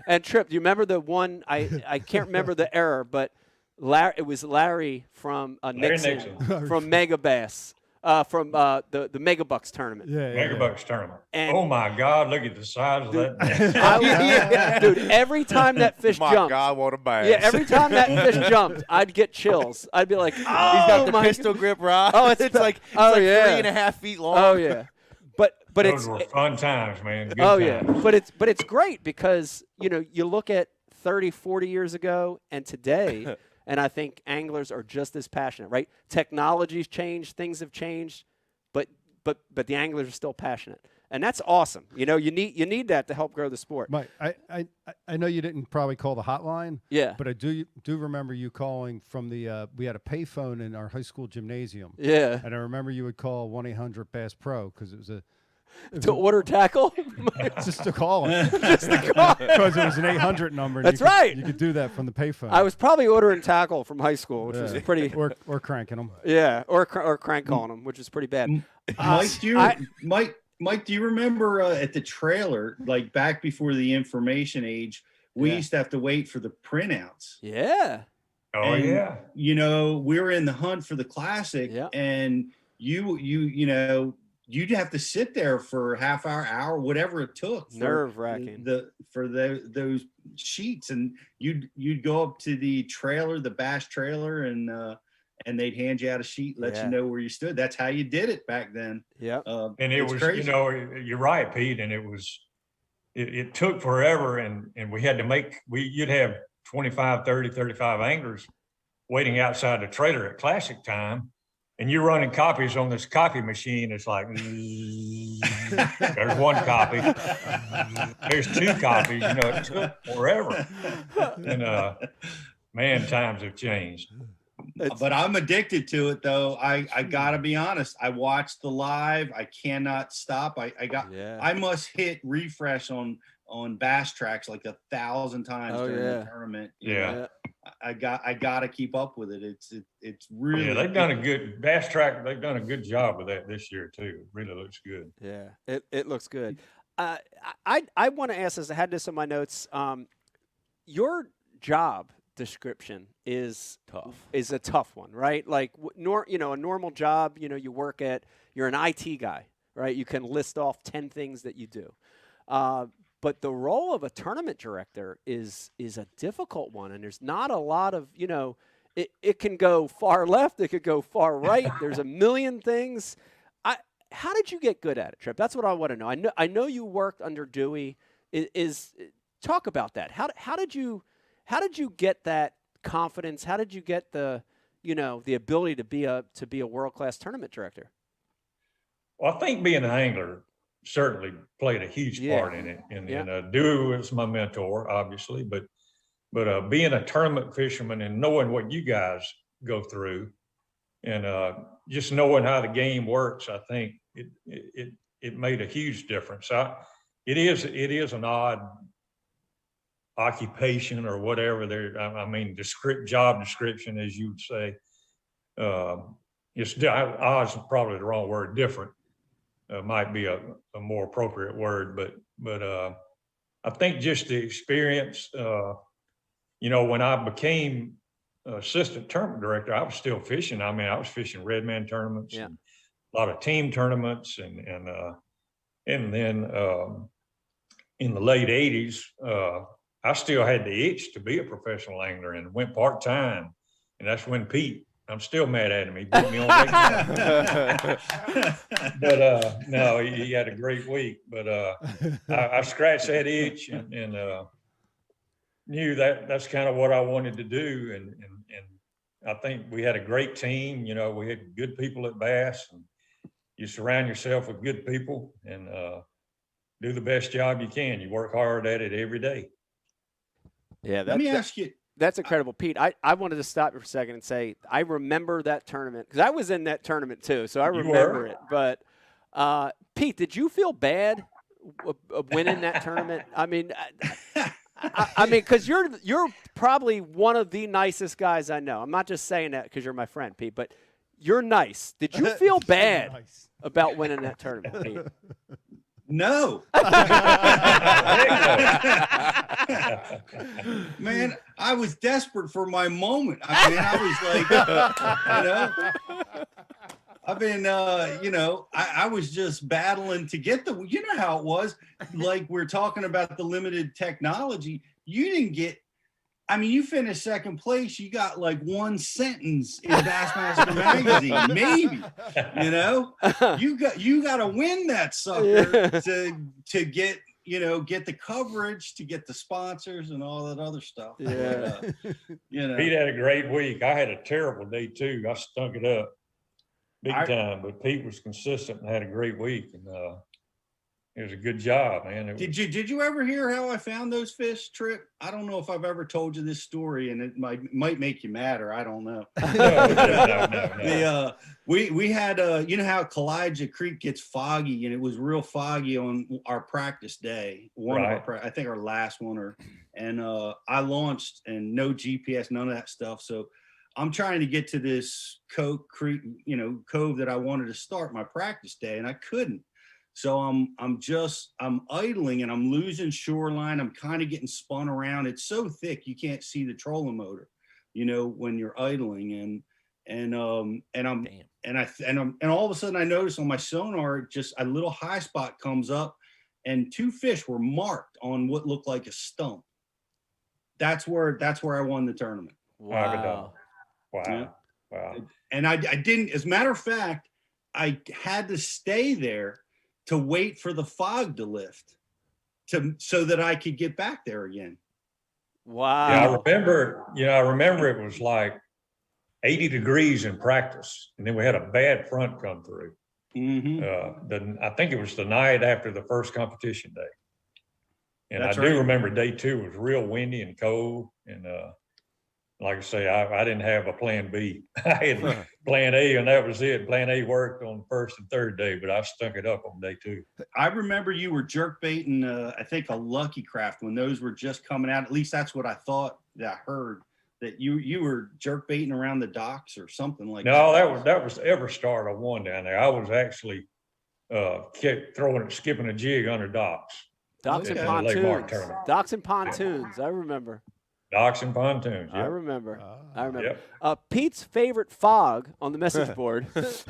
[SPEAKER 1] And Trip, do you remember the one? I can't remember the error, but it was Larry from Nixon
[SPEAKER 8] Nixon.
[SPEAKER 1] from Mega Bass. from the Megabucks tournament.
[SPEAKER 8] Megabucks tournament.
[SPEAKER 1] And-
[SPEAKER 8] oh my God! Look at the size of that.
[SPEAKER 1] Dude, every time that fish
[SPEAKER 4] My
[SPEAKER 1] jumped,
[SPEAKER 4] God, what a bass.
[SPEAKER 1] yeah, every time that fish jumped, I'd get chills. I'd be like, oh,
[SPEAKER 4] He's got the
[SPEAKER 1] my
[SPEAKER 4] pistol grip rod.
[SPEAKER 1] Oh,
[SPEAKER 4] it's like,
[SPEAKER 1] oh, yeah.
[SPEAKER 4] 3.5 feet long.
[SPEAKER 1] Oh yeah, but
[SPEAKER 8] Those
[SPEAKER 1] it's
[SPEAKER 8] were fun times, man. Good
[SPEAKER 1] oh yeah,
[SPEAKER 8] times.
[SPEAKER 1] but it's great because you look at 30, 40 years ago and today, and I think anglers are just as passionate, right? Technology's changed, things have changed, but the anglers are still passionate, and that's awesome. You need that to help grow the sport.
[SPEAKER 2] Mike, I know you didn't probably call the hotline.
[SPEAKER 1] Yeah.
[SPEAKER 2] But I do remember you calling from the we had a payphone in our high school gymnasium.
[SPEAKER 1] Yeah.
[SPEAKER 2] And I remember you would call 1-800-BASS PRO because it was
[SPEAKER 1] To order tackle?
[SPEAKER 2] just to call it. Just to call because it was an 800 number.
[SPEAKER 1] That's right.
[SPEAKER 2] You could do that from the payphone.
[SPEAKER 1] I was probably ordering tackle from high school, which was pretty.
[SPEAKER 2] or cranking them.
[SPEAKER 1] Yeah, or crank calling them, which is pretty bad.
[SPEAKER 5] Mike, do you remember at the trailer, like back before the information age, we used to have to wait for the printouts.
[SPEAKER 1] Yeah.
[SPEAKER 8] Oh
[SPEAKER 5] And,
[SPEAKER 8] yeah.
[SPEAKER 5] We were in the hunt for the classic, and you'd have to sit there for half hour, whatever it took.
[SPEAKER 1] Nerve-wracking.
[SPEAKER 5] Those sheets, and you'd go up to the trailer, the Bass trailer, and they'd hand you out a sheet, let you know where you stood. That's how you did it back then.
[SPEAKER 1] Yeah.
[SPEAKER 8] And it was,
[SPEAKER 5] crazy.
[SPEAKER 8] you're right, Pete. And it took forever. And we had to you'd have 25, 30, 35 anglers waiting outside the trailer at classic time. And you're running copies on this copy machine. It's like, there's one copy. There's two copies. It took forever. And man, times have changed.
[SPEAKER 5] But I'm addicted to it, though. I gotta be honest. I watched the live. I cannot stop. I must hit refresh on Bass Tracks like 1,000 times during the tournament.
[SPEAKER 8] Yeah.
[SPEAKER 5] I gotta keep up with it. It's really
[SPEAKER 8] they've done a good Bass Track. They've done a good job with that this year too. It really looks good.
[SPEAKER 1] Yeah, it looks good. I want to ask this. I had this in my notes. Your job description is a tough one, right? Like a normal job, you work at, you're an IT guy, right? You can list off 10 things that you do. But the role of a tournament director is a difficult one, and there's not a lot of, it can go far left, it could go far right. There's a million things. How did you get good at it, Trip? That's what I want to know. I know you worked under Dewey. Talk about that. How did you get that confidence? How did you get the ability to be a world-class tournament director?
[SPEAKER 8] Well, I think being an angler certainly played a huge part in it. And Dewey was my mentor, obviously, but being a tournament fisherman and knowing what you guys go through, and just knowing how the game works, I think it made a huge difference. It is an odd occupation or whatever job description, as you would say. Odd is probably the wrong word. Different might be a more appropriate word, but I think just the experience. When I became assistant tournament director, I was still fishing. I was fishing red man tournaments, and a lot of team tournaments, and then in the late '80s. I still had the itch to be a professional angler and went part-time. And that's when Pete, I'm still mad at him. He beat me on that. But no, he had a great week. But I scratched that itch and knew that's kind of what I wanted to do. And I think we had a great team. We had good people at Bass. And you surround yourself with good people and do the best job you can. You work hard at it every day.
[SPEAKER 1] Yeah,
[SPEAKER 5] let me ask you.
[SPEAKER 1] That's incredible, Pete. I wanted to stop you for a second and say I remember that tournament because I was in that tournament too, so I remember it. But Pete, did you feel bad winning that tournament? I mean, because you're probably one of the nicest guys I know. I'm not just saying that because you're my friend, Pete, but you're nice. Did you feel bad about winning that tournament, Pete?
[SPEAKER 5] No. Man, I was desperate for my moment. I was like, I've been, I was just battling to get you know how it was. Like we're talking about the limited technology. You didn't get, you finished second place. You got like one sentence in Bassmaster magazine, maybe, you got to win that sucker to get, get the coverage, to get the sponsors and all that other stuff.
[SPEAKER 1] Yeah.
[SPEAKER 8] Pete had a great week. I had a terrible day too. I stunk it up big time, but Pete was consistent and had a great week, and it was a good job, man.
[SPEAKER 5] Did you ever hear how I found those fish, Trip? I don't know if I've ever told you this story, and it might make you mad, or I don't know.
[SPEAKER 8] No.
[SPEAKER 5] We had you know how Kalijah Creek gets foggy, and it was real foggy on our practice day. I think our last one, and I launched and no GPS, none of that stuff. So I'm trying to get to this cove that I wanted to start my practice day, and I couldn't. So I'm idling and I'm losing shoreline. I'm kind of getting spun around. It's so thick you can't see the trolling motor, when you're idling, and all of a sudden I notice on my sonar just a little high spot comes up, and two fish were marked on what looked like a stump. That's where I won the tournament.
[SPEAKER 1] Wow.
[SPEAKER 5] Yeah. Wow. And I didn't, as a matter of fact, I had to stay there to wait for the fog to lift so that I could get back there again.
[SPEAKER 1] Wow.
[SPEAKER 8] Yeah, I remember it was like 80 degrees in practice, and then we had a bad front come through.
[SPEAKER 5] Mm-hmm.
[SPEAKER 8] I think it was the night after the first competition day. And
[SPEAKER 5] That's
[SPEAKER 8] I do remember day 2 was real windy and cold. And like I say, I didn't have a plan B. I had plan A, and that was it. Plan A worked on the first and third day, but I stunk it up on day 2.
[SPEAKER 5] I remember you were jerk baiting, I think a Lucky Craft when those were just coming out. At least that's what I thought that I heard, that you were jerk baiting around the docks or something like that.
[SPEAKER 8] No, that was Everstart I won down there. I was actually skipping a jig under docks.
[SPEAKER 1] Docks and pontoons. Docks and pontoons. I remember.
[SPEAKER 8] Docks and pontoons.
[SPEAKER 1] I remember.
[SPEAKER 8] Yep.
[SPEAKER 1] Pete's favorite fog on the message board. Just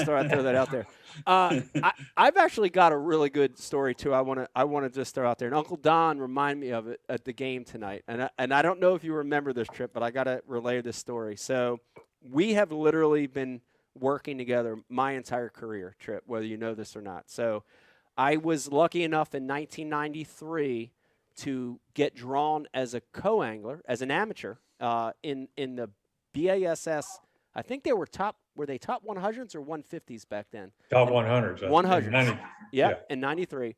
[SPEAKER 1] throw that out there. I've actually got a really good story too. I want to just throw out there. And Uncle Don reminded me of it at the game tonight. And I don't know if you remember this, Trip, but I got to relay this story. So we have literally been working together my entire career, Trip, whether you know this or not. So I was lucky enough in 1993 to get drawn as a co-angler, as an amateur, in the BASS. I think they were top 100s or 150s back then?
[SPEAKER 8] Top 100s.
[SPEAKER 1] 100s. Yeah, in 93.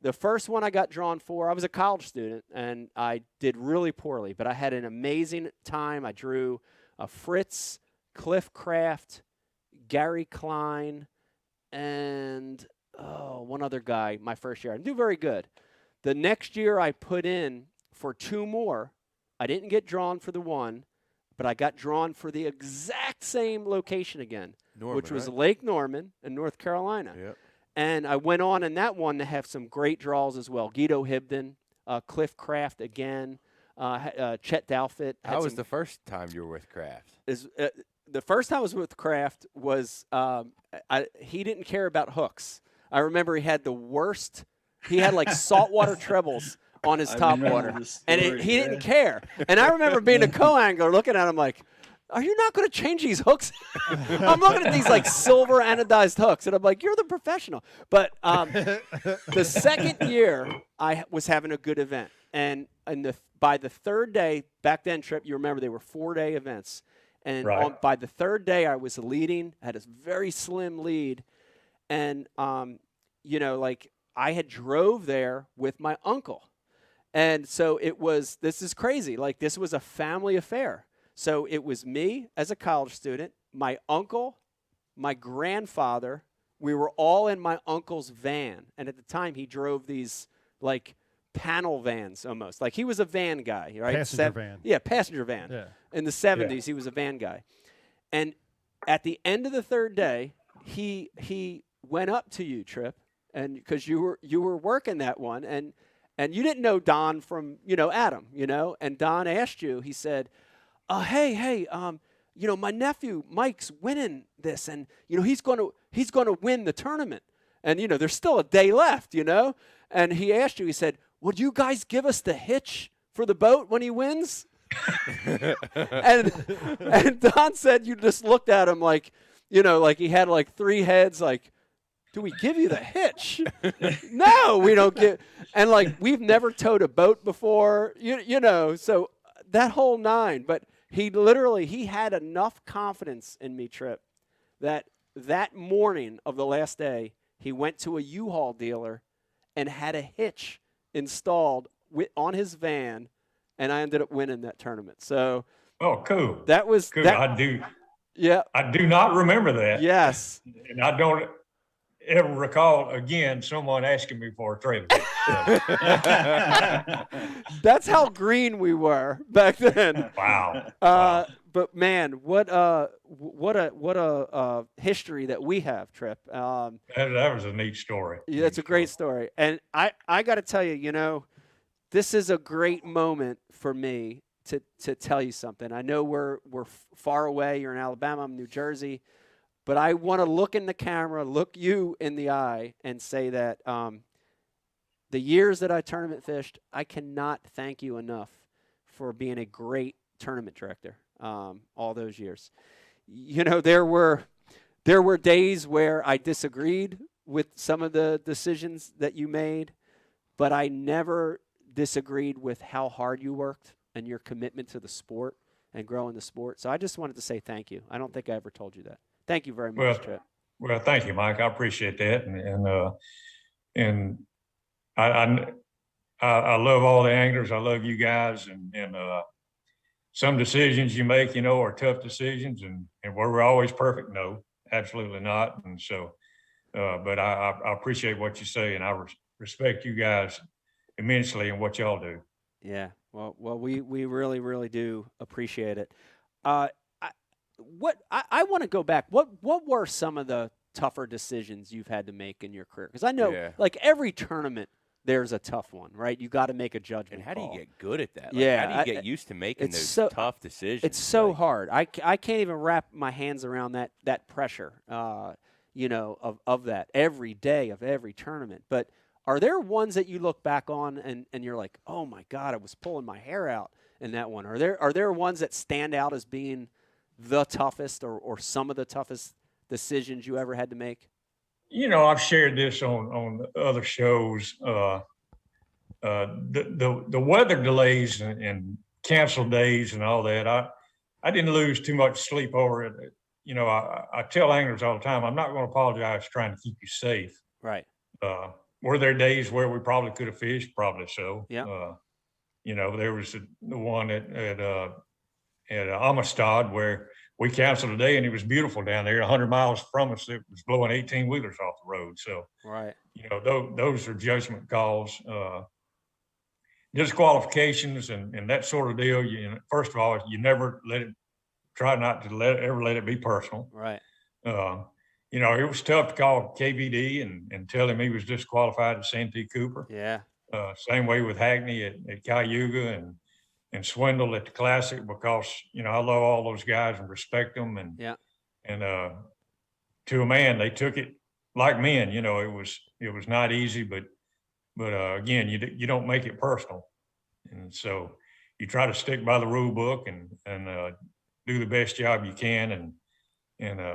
[SPEAKER 1] The first one I got drawn for, I was a college student, and I did really poorly, but I had an amazing time. I drew Fritz, Cliff Craft, Gary Klein, and one other guy my first year. I didn't do very good. The next year I put in for 2 more. I didn't get drawn for the one, but I got drawn for the exact same location again, which was Lake Norman in North Carolina.
[SPEAKER 4] Yep.
[SPEAKER 1] And I went on in that one to have some great draws as well. Guido Hibden, Cliff Craft again, Chet Dalfit.
[SPEAKER 4] How was the first time you were with Craft?
[SPEAKER 1] The first time I was with Craft was he didn't care about hooks. I remember he had the worst. He had like saltwater trebles on his top water, and he didn't care. And I remember being a co-angler looking at him like, are you not going to change these hooks? I'm looking at these like silver anodized hooks, and I'm like, you're the professional. But the second year, I was having a good event. And by the third day, back then, Trip, you remember they were 4-day events. And by the third day, I was leading, had a very slim lead. And, I had drove there with my uncle. And so this is crazy. Like, this was a family affair. So it was me as a college student, my uncle, my grandfather. We were all in my uncle's van. And at the time, he drove these, like, panel vans almost. Like, he was a van guy, right?
[SPEAKER 2] Passenger van.
[SPEAKER 1] Yeah, passenger van. Yeah. In the 70s, he was a van guy. And at the end of the third day, he went up to you, Trip, and because you were working that one, and you didn't know Don from Adam, and Don asked you. He said, "Hey, my nephew Mike's winning this, and he's going to win the tournament, and there's still a day left, and he asked you, he said, would you guys give us the hitch for the boat when he wins? and Don said you just looked at him like, like he had like three heads, like, do we give you the hitch? No, we don't give. And like, we've never towed a boat before, so that whole nine. But he had enough confidence in me, Trip, that morning of the last day, he went to a U-Haul dealer and had a hitch installed on his van, and I ended up winning that tournament. So,
[SPEAKER 8] oh, cool.
[SPEAKER 1] That was
[SPEAKER 8] cool.
[SPEAKER 1] That,
[SPEAKER 8] I do.
[SPEAKER 1] Yeah.
[SPEAKER 8] I do not remember that.
[SPEAKER 1] Yes.
[SPEAKER 8] And I don't ever recall again someone asking me for a trailer hitch.
[SPEAKER 1] That's how green we were back then.
[SPEAKER 8] Wow.
[SPEAKER 1] But man, what a history that we have, Trip.
[SPEAKER 8] That was a neat story.
[SPEAKER 1] Yeah, it's a great story. And I got to tell you, this is a great moment for me to tell you something. I know we're far away. You're in Alabama, I'm in New Jersey. But I want to look in the camera, look you in the eye, and say that the years that I tournament fished, I cannot thank you enough for being a great tournament director all those years. There were days where I disagreed with some of the decisions that you made, but I never disagreed with how hard you worked and your commitment to the sport and growing the sport. So I just wanted to say thank you. I don't think I ever told you that. Thank you very much, Trip.
[SPEAKER 8] Well, thank you, Mike. I appreciate that, and I love all the anglers. I love you guys, and some decisions you make, are tough decisions, and were we always perfect? No, absolutely not. And so, but I appreciate what you say, and I respect you guys immensely and what y'all do.
[SPEAKER 1] Yeah, well, we really, really do appreciate it. I want to go back. What were some of the tougher decisions you've had to make in your career? Because I know, like every tournament, there's a tough one, right? You got to make a judgment.
[SPEAKER 4] And how do you get good at that?
[SPEAKER 1] Like,
[SPEAKER 4] how do you get used to making those tough decisions?
[SPEAKER 1] It's so hard. I can't even wrap my hands around that pressure, of that every day of every tournament. But are there ones that you look back on and you're like, oh my God, I was pulling my hair out in that one? Are there ones that stand out as being the toughest or some of the toughest decisions you ever had to make?
[SPEAKER 8] I've shared this on other shows. The weather delays and canceled days and all that, I didn't lose too much sleep over it. I tell anglers all the time, I'm not going to apologize trying to keep you safe.
[SPEAKER 1] Right.
[SPEAKER 8] Were there days where we probably could have fished? Probably so.
[SPEAKER 1] Yeah.
[SPEAKER 8] There was the one at Amistad where we canceled a day and it was beautiful down there 100 miles from us. It was blowing 18 wheelers off the road. So,
[SPEAKER 1] right.
[SPEAKER 8] Those are judgment calls, disqualifications and that sort of deal. First of all, you never try not to ever let it be personal.
[SPEAKER 1] Right.
[SPEAKER 8] It was tough to call KVD and tell him he was disqualified at Santee Cooper.
[SPEAKER 1] Yeah.
[SPEAKER 8] Same way with Hackney at Cayuga and Swindle at the Classic, because I love all those guys and respect them, and to a man they took it like men. It was not easy, but again, you don't make it personal, and so you try to stick by the rule book and do the best job you can, and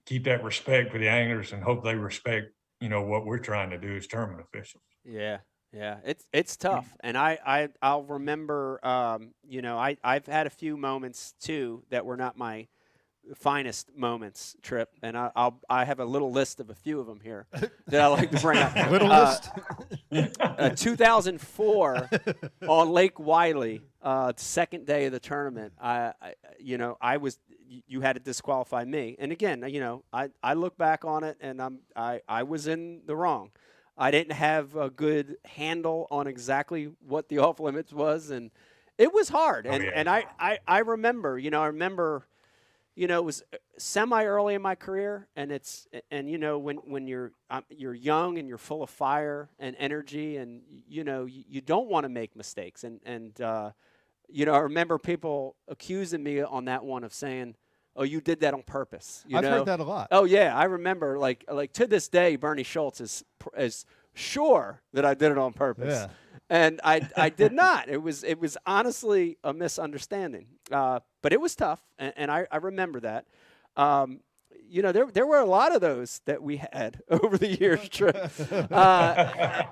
[SPEAKER 8] keep that respect for the anglers and hope they respect what we're trying to do as tournament officials.
[SPEAKER 1] Yeah. Yeah, it's tough, and I'll remember. I've had a few moments too that were not my finest moments, Trip, and I have a little list of a few of them here that I like to bring up.
[SPEAKER 2] Little list.
[SPEAKER 1] 2004 on Lake Wiley, second day of the tournament. You had to disqualify me, and again, I look back on it, and I was in the wrong. I didn't have a good handle on exactly what the off limits was, and it was hard. And I remember, it was semi early in my career, and when you're young and you're full of fire and energy, and you don't want to make mistakes, and you know, I remember people accusing me on that one of saying, "Oh, you did that on purpose."
[SPEAKER 2] I've heard that a lot.
[SPEAKER 1] Oh yeah, I remember. Like to this day, Bernie Schultz is sure that I did it on purpose.
[SPEAKER 2] Yeah.
[SPEAKER 1] And I did not. It was honestly a misunderstanding. But it was tough, and I remember that. You know, there were a lot of those that we had over the years, Trip.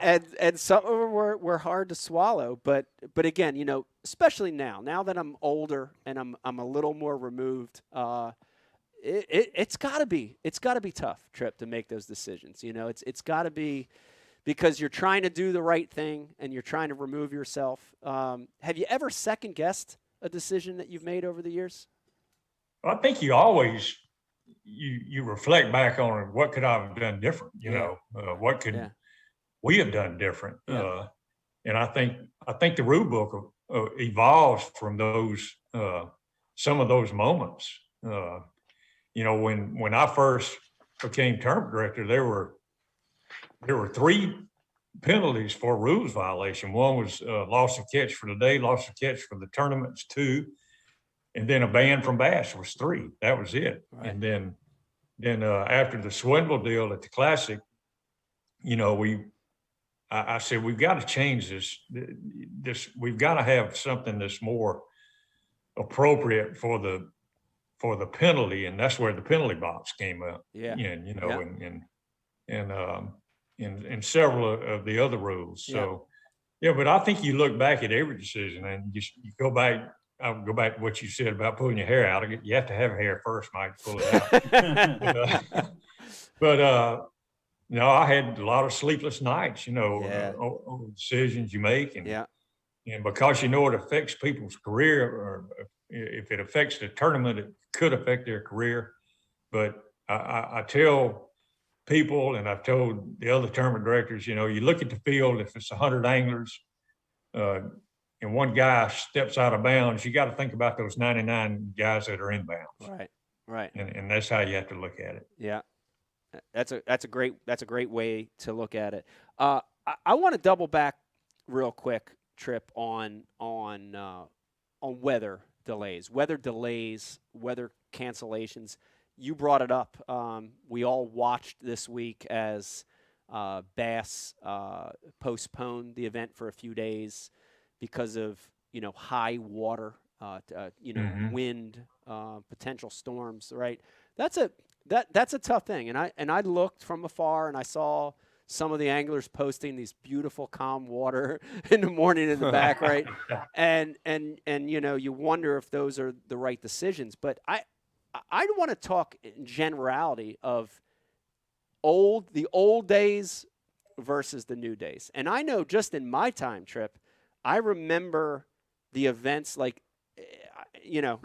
[SPEAKER 1] And some of them were hard to swallow. But again, you know, especially now that I'm older and I'm a little more removed, it's got to be tough, Trip, to make those decisions. You know, it's got to be, because you're trying to do the right thing and you're trying to remove yourself. Have you ever second-guessed a decision that you've made over the years?
[SPEAKER 8] I think you always you reflect back on what could I have done different. You know, what could we have done different?
[SPEAKER 1] Yeah.
[SPEAKER 8] And I think the rule book evolves from those some of those moments. You know, when I first became tournament director, there were 3 penalties for rules violation. One was loss of catch for the day, loss of catch for the tournaments, 2, and then a ban from bass was 3. That was it.
[SPEAKER 1] Right.
[SPEAKER 8] And then after the swindle deal at the Classic, you know, I said, we've got to change this. We've got to have something that's more appropriate for the penalty, and that's where the penalty box came up.
[SPEAKER 1] Yeah.
[SPEAKER 8] And you know, and several of the other rules. So, but I think you look back at every decision and you go back. I'll go back to what you said about pulling your hair out. You have to have hair first, Mike, to pull it out. but you know, I had a lot of sleepless nights, you know, over decisions you make. And because you know it affects people's career, or if it affects the tournament, it could affect their career. But I tell people, and I've told the other tournament directors, you know, you look at the field, if it's 100 anglers and one guy steps out of bounds, you got to think about those 99 guys that are in bounds.
[SPEAKER 1] Right.
[SPEAKER 8] And that's how you have to look at it.
[SPEAKER 1] Yeah. That's a great way to look at it. I want to double back real quick, Trip, on weather delays, weather cancellations. You brought it up. We all watched this week as Bass postponed the event for a few days because of, you know, high water, you know, wind, potential storms. Right. That's a tough thing. And I looked from afar and I saw some of the anglers posting these beautiful calm water in the morning in the back, right? And you know, you wonder if those are the right decisions. But I want to talk in generality of the old days versus the new days. And I know just in my time, Trip, I remember the events like, you know,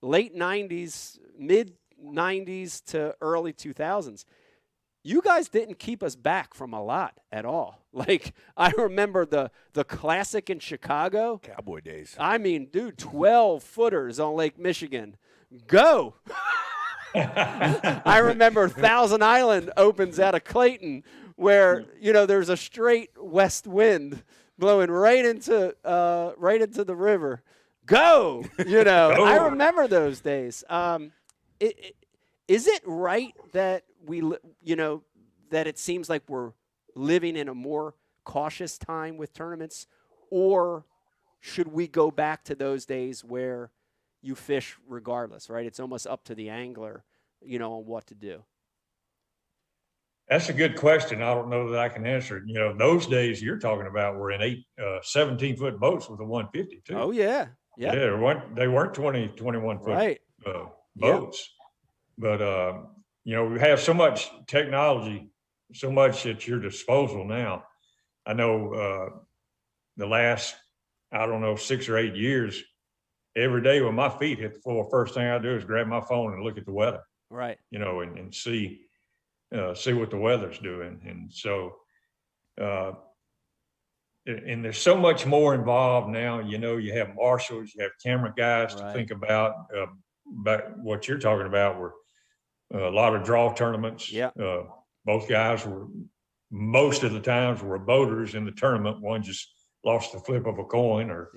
[SPEAKER 1] late 90s, mid 90s to early 2000s. You guys didn't keep us back from a lot at all. Like, I remember the Classic in Chicago.
[SPEAKER 4] Cowboy days.
[SPEAKER 1] I mean, dude, 12 footers on Lake Michigan. Go. I remember Thousand Island opens out of Clayton where, you know, there's a straight west wind blowing right into the river. Go. You know, I remember those days. Is it right that that it seems like we're living in a more cautious time with tournaments, or should we go back to those days where you fish regardless, right? It's almost up to the angler, you know, on what to do.
[SPEAKER 8] That's a good question. I don't know that I can answer it. You know, those days you're talking about were in 17-foot boats with a 150 too.
[SPEAKER 1] Oh yeah. Yeah.
[SPEAKER 8] Yeah, they weren't 20, 21 foot
[SPEAKER 1] right.
[SPEAKER 8] Boats. But, you know, we have so much technology, so much at your disposal now. I know the last, 6 or 8 years, every day when my feet hit the floor, first thing I do is grab my phone and look at the weather.
[SPEAKER 1] Right.
[SPEAKER 8] You know, and see what the weather's doing. And so, and there's so much more involved now. You know, you have marshals, you have camera guys to think about what you're talking about. Were a lot of draw tournaments.
[SPEAKER 1] Yeah.
[SPEAKER 8] Both guys most of the times were boaters in the tournament. One just lost the flip of a coin or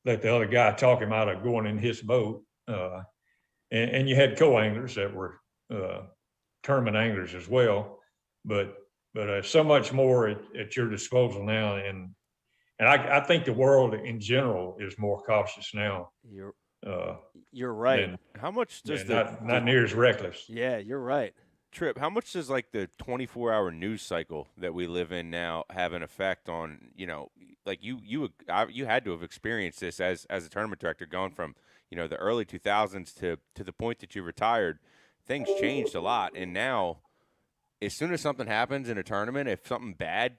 [SPEAKER 8] let the other guy talk him out of going in his boat. And you had co-anglers that were tournament anglers as well, but so much more at your disposal now. And I think the world in general is more cautious now.
[SPEAKER 1] You're right.
[SPEAKER 4] How much does
[SPEAKER 8] not near as reckless?
[SPEAKER 1] Yeah, you're right.
[SPEAKER 4] Trip, how much does like the 24-hour news cycle that we live in now have an effect on, like you had to have experienced this as a tournament director, going from, the early 2000s to the point that you retired. Things changed a lot, and now as soon as something happens in a tournament, if something bad,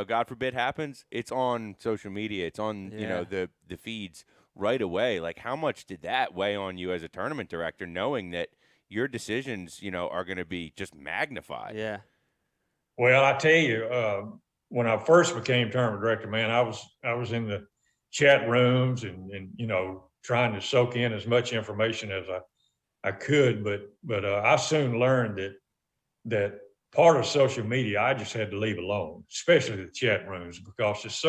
[SPEAKER 4] God forbid, happens, it's on social media, it's on the feeds right away. Like, how much did that weigh on you as a tournament director, knowing that your decisions, are going to be just magnified?
[SPEAKER 1] Yeah.
[SPEAKER 8] Well, I tell you, when I first became tournament director, man, I was in the chat rooms and trying to soak in as much information as I could, but I soon learned that part of social media I just had to leave alone, especially the chat rooms, because it's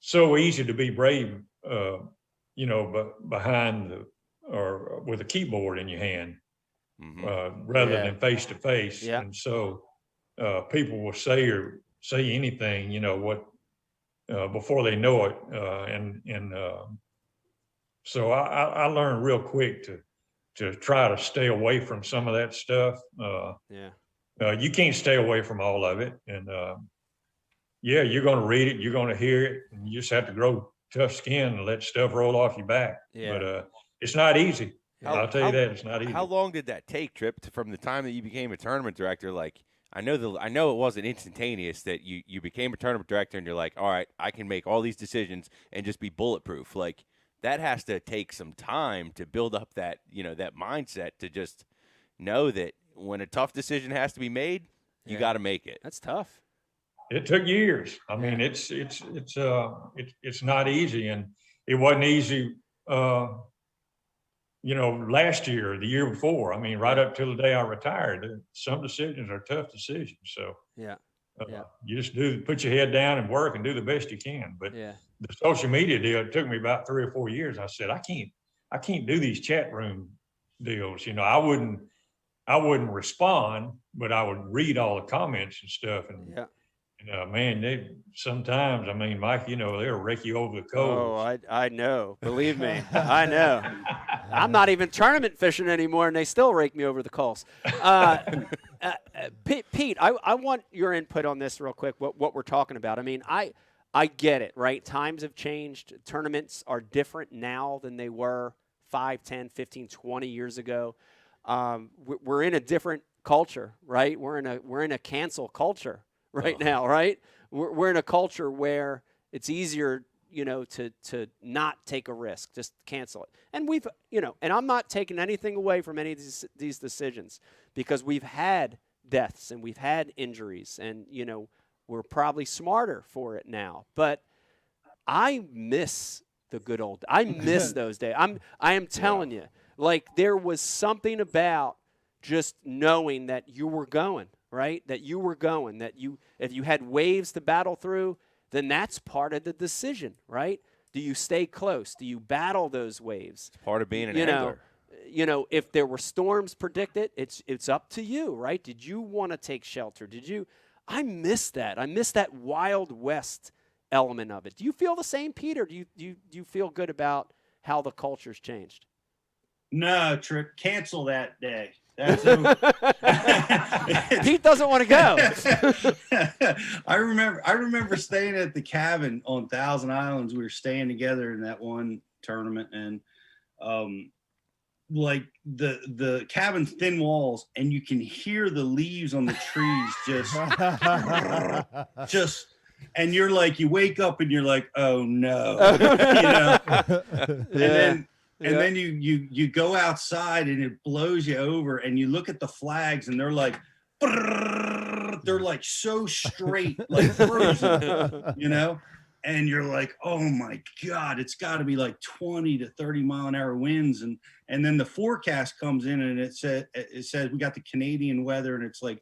[SPEAKER 8] so easy to be brave, behind or with a keyboard in your hand. Rather than face to face. And so people will say anything, before they know it. So I learned real quick to try to stay away from some of that stuff. You can't stay away from all of it. And you're going to read it, you're going to hear it, and you just have to grow tough skin and let stuff roll off your back. But it's not easy. I'll tell you that it's not easy.
[SPEAKER 4] How long did that take, Trip, from the time that you became a tournament director? Like, I know it wasn't instantaneous that you became a tournament director and you're like, all right, I can make all these decisions and just be bulletproof. Like, that has to take some time to build up that, that mindset to just know that when a tough decision has to be made, you got to make it.
[SPEAKER 1] That's tough.
[SPEAKER 8] It took years. I mean, it's not easy, and it wasn't easy. Last year, the year before, I mean, right up till the day I retired, some decisions are tough decisions. So you just put your head down and work and do the best you can. But the social media deal, it took me about 3 or 4 years. I said, I can't do these chat room deals. I wouldn't respond, but I would read all the comments and stuff. And man, sometimes, I mean, Mike, they'll rake you over the coals.
[SPEAKER 1] Oh, I know. Believe me, I know. I'm not even tournament fishing anymore, and they still rake me over the coals. Pete, I want your input on this real quick, what we're talking about. I mean, I get it, right? Times have changed. Tournaments are different now than they were 5, 10, 15, 20 years ago. We're in a different culture, right? We're in a cancel culture right now, right? We're in a culture where it's easier, to not take a risk, just cancel it. And we've, and I'm not taking anything away from any of these decisions, because we've had deaths and we've had injuries, and, we're probably smarter for it now. But I miss the good old, I miss those days. I am telling you, like, there was something about just knowing that you were going, right? That you were going, that if you had waves to battle through, then that's part of the decision, right? Do you stay close? Do you battle those waves?
[SPEAKER 4] It's part of being an angler.
[SPEAKER 1] If there were storms predicted, it's up to you, right? Did you want to take shelter? I miss that. I miss that Wild West element of it. Do you feel the same, Pete, or do you feel good about how the culture's changed?
[SPEAKER 5] No, Trick, cancel that day.
[SPEAKER 1] Pete doesn't want to go.
[SPEAKER 5] I remember staying at the cabin on Thousand Islands. We were staying together in that one tournament, and like the cabin's thin walls, and you can hear the leaves on the trees just and you're like, you wake up and you're like, oh no, and then you go outside and it blows you over, and you look at the flags and they're like so straight, like frozen, and you're like, oh my God, it's got to be like 20 to 30 mile an hour winds. And then the forecast comes in and it says we got the Canadian weather, and it's like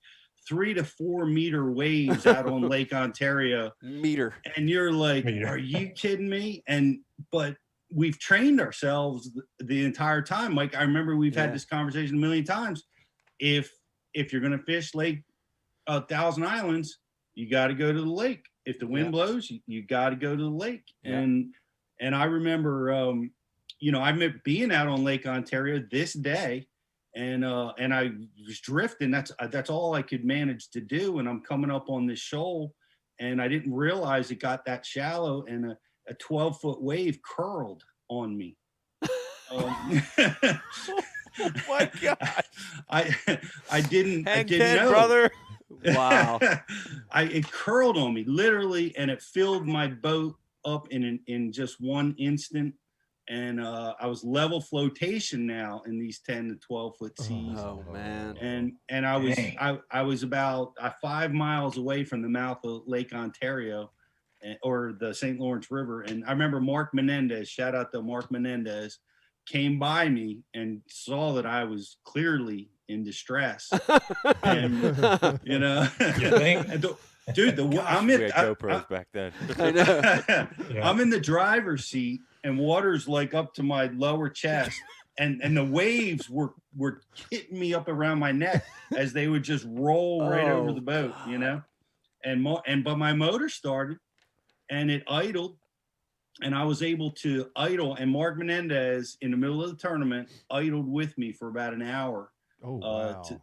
[SPEAKER 5] 3 to 4 meter waves out on Lake Ontario.
[SPEAKER 1] Meter.
[SPEAKER 5] And you're like,
[SPEAKER 8] Meter.
[SPEAKER 5] are you kidding me? But we've trained ourselves the entire time. Like, I remember we've had this conversation a million times. If you're going to fish Lake Thousand Islands, you got to go to the lake. If the wind blows, you got to go to the lake. And I remember, I remember being out on Lake Ontario this day, and I was drifting. That's all I could manage to do. And I'm coming up on this shoal, and I didn't realize it got that shallow, and a 12-foot wave curled on me.
[SPEAKER 4] Oh my God!
[SPEAKER 5] I didn't know,
[SPEAKER 4] brother.
[SPEAKER 1] Wow.
[SPEAKER 5] It curled on me literally, and it filled my boat up in just one instant. And I was level flotation now in these 10 to 12 foot seas.
[SPEAKER 1] Oh man.
[SPEAKER 5] And I was about 5 miles away from the mouth of Lake Ontario, or the St. Lawrence River. And I remember Mark Menendez, shout out to Mark Menendez, came by me and saw that I was clearly in distress. And, you think? Dude, I'm in
[SPEAKER 4] GoPros back then.
[SPEAKER 1] I know.
[SPEAKER 5] I'm in the driver's seat, and water's like up to my lower chest, and the waves were hitting me up around my neck as they would just roll right over the boat, but my motor started, and it idled, and I was able to idle, and Mark Menendez in the middle of the tournament idled with me for about an hour.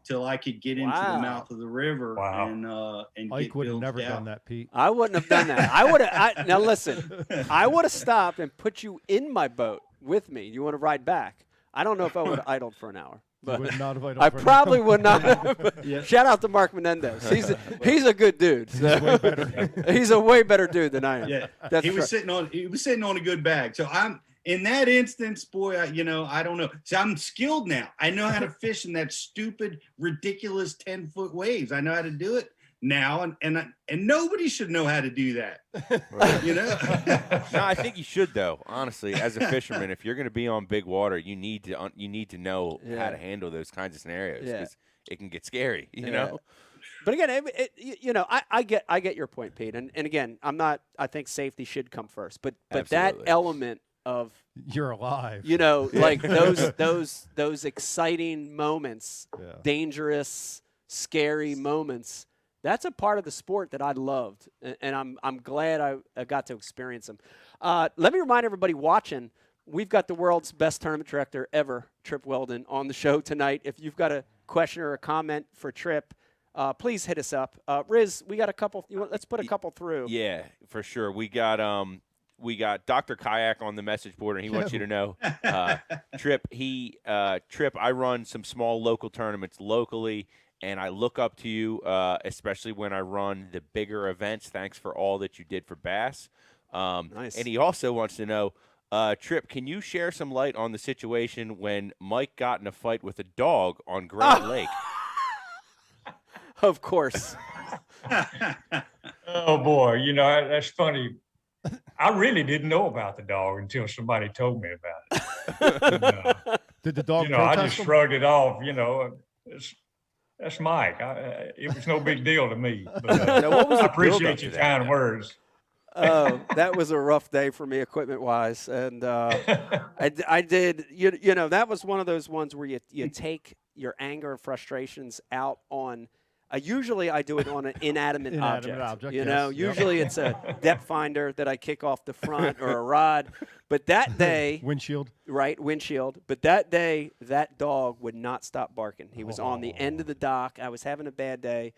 [SPEAKER 5] Till I could get into the mouth of the river. And
[SPEAKER 2] Ike would have never done that, Pete.
[SPEAKER 1] I wouldn't have done that. I would have. Now listen, I would have stopped and put you in my boat with me. You want to ride back? I don't know if I would have idled for an hour, but
[SPEAKER 2] would not have idled
[SPEAKER 1] I
[SPEAKER 2] for an
[SPEAKER 1] probably
[SPEAKER 2] hour.
[SPEAKER 1] would not have. Shout out to Mark Menendez. He's a good dude. So.
[SPEAKER 2] He's way better.
[SPEAKER 1] He's a way better dude than I am.
[SPEAKER 5] Yeah, he was sitting on a good bag. So I'm in that instance, boy. I don't know. So I'm skilled now. I know how to fish in that stupid, ridiculous 10-foot waves. I know how to do it now, and nobody should know how to do that.
[SPEAKER 4] Right. No, I think you should, though. Honestly, as a fisherman, if you're going to be on big water, you need to know how to handle those kinds of scenarios, because it can get scary. You know.
[SPEAKER 1] But again, I get your point, Pete. And again, I think safety should come first. But that element of
[SPEAKER 2] you're alive.
[SPEAKER 1] Like those exciting moments, dangerous, scary moments. That's a part of the sport that I loved, and I'm glad I got to experience them. Let me remind everybody watching, we've got the world's best tournament director ever, Trip Weldon, on the show tonight. If you've got a question or a comment for Trip, please hit us up. Riz, we got a couple. Let's put a couple through.
[SPEAKER 4] Yeah, for sure. We got Dr. Kayak on the message board, and he wants you to know, Trip. Trip. I run some small local tournaments locally, and I look up to you, especially when I run the bigger events. Thanks for all that you did for bass.
[SPEAKER 1] Nice.
[SPEAKER 4] And he also wants to know, Trip, can you share some light on the situation when Mike got in a fight with a dog on Grand Lake?
[SPEAKER 1] Of course.
[SPEAKER 8] Oh boy, that's funny. I really didn't know about the dog until somebody told me about it.
[SPEAKER 2] Did the dog
[SPEAKER 8] I
[SPEAKER 2] protest
[SPEAKER 8] just
[SPEAKER 2] him?
[SPEAKER 8] shrugged it off. That's Mike. It was no big deal to me. But,
[SPEAKER 1] Now, what was
[SPEAKER 8] I
[SPEAKER 1] the
[SPEAKER 8] appreciate
[SPEAKER 4] build-up
[SPEAKER 8] your
[SPEAKER 4] to
[SPEAKER 8] kind
[SPEAKER 4] that?
[SPEAKER 8] words.
[SPEAKER 1] Oh, that was a rough day for me equipment-wise, and I did. That was one of those ones where you take your anger and frustrations out on. Usually I do it on an inanimate object.
[SPEAKER 2] Yes.
[SPEAKER 1] Usually it's a depth finder that I kick off the front or a rod. But that day,
[SPEAKER 2] Windshield.
[SPEAKER 1] right, windshield. But that day, that dog would not stop barking. He was on the end of the dock. I was having a bad day.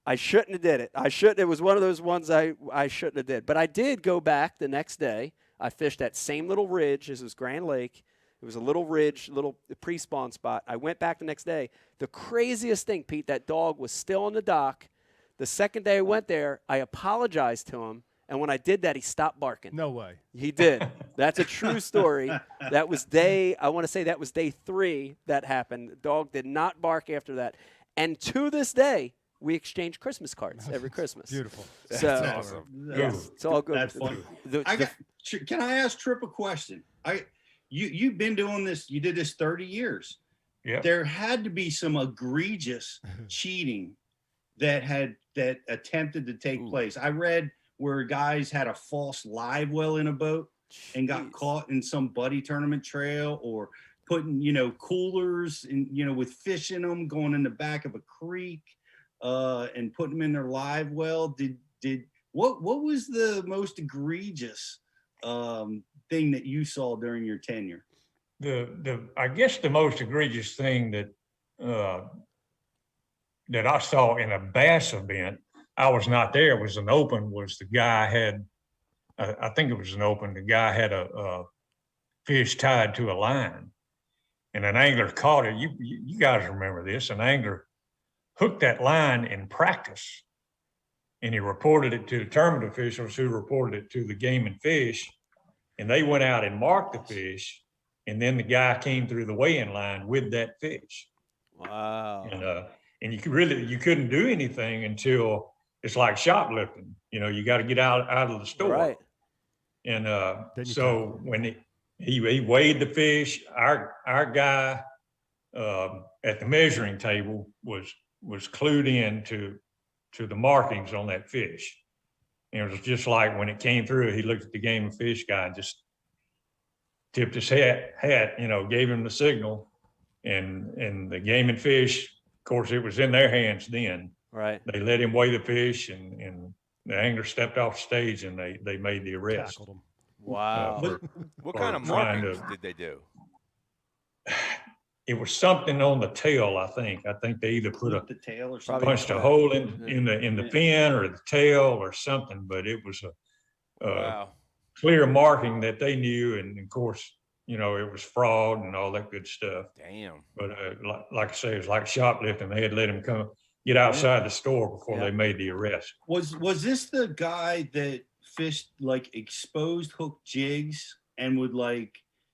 [SPEAKER 1] I shouldn't have did it. It was one of those ones I shouldn't have did. But I did go back the next day. I fished that same little ridge. This was Grand Lake. It was a little ridge, little pre-spawn spot. I went back the next day. The craziest thing, Pete, that dog was still on the dock. The second day I went there, I apologized to him. And when I did that, he stopped barking.
[SPEAKER 2] No way.
[SPEAKER 1] He did. That's a true story. That was day 3 that happened. The dog did not bark after that. And to this day, we exchange Christmas cards every Christmas.
[SPEAKER 2] Beautiful.
[SPEAKER 1] So,
[SPEAKER 4] That's awesome.
[SPEAKER 1] Yes, it's all good.
[SPEAKER 5] That's funny. Can I ask Trip a question? You've been doing this. You did this 30 years.
[SPEAKER 8] Yeah.
[SPEAKER 5] There had to be some egregious cheating that attempted to take place. I read where guys had a false live well in a boat and got caught in some buddy tournament trail, or putting, coolers in, with fish in them, going in the back of a creek, and putting them in their live well. What was the most egregious thing that you saw during your tenure?
[SPEAKER 8] I guess the most egregious thing that I saw in a bass event, I was not there, it was an open, was the guy had, I think it was an open, the guy had a fish tied to a line, and an angler caught it. You guys remember this. An angler hooked that line in practice, and he reported it to the tournament officials, who reported it to the Game and Fish, and they went out and marked the fish, and then the guy came through the weigh-in line with that fish.
[SPEAKER 1] Wow.
[SPEAKER 8] And you couldn't do anything until it's like shoplifting. You got to get out of the store.
[SPEAKER 1] Right.
[SPEAKER 8] And so when he weighed the fish, our guy at the measuring table was clued in to the markings on that fish. And it was just like when it came through, he looked at the Game and Fish guy and just tipped his hat, gave him the signal, and the Game and Fish, of course, it was in their hands then.
[SPEAKER 1] Right.
[SPEAKER 8] They let him weigh the fish, and the angler stepped off stage, and they made the arrest.
[SPEAKER 2] Tackled him.
[SPEAKER 1] Wow.
[SPEAKER 4] What kind of markings did they do?
[SPEAKER 8] It was something on the tail, I think. I think they either put
[SPEAKER 5] The tail or something.
[SPEAKER 8] punched a hole in the fin or the tail or something, but it was a
[SPEAKER 4] Wow.
[SPEAKER 8] clear marking that they knew, and of course, it was fraud and all that good stuff.
[SPEAKER 4] Damn.
[SPEAKER 8] But like I say, it was like shoplifting. They had let him get outside the store before they made the arrest.
[SPEAKER 5] Was this the guy that fished like exposed hook jigs and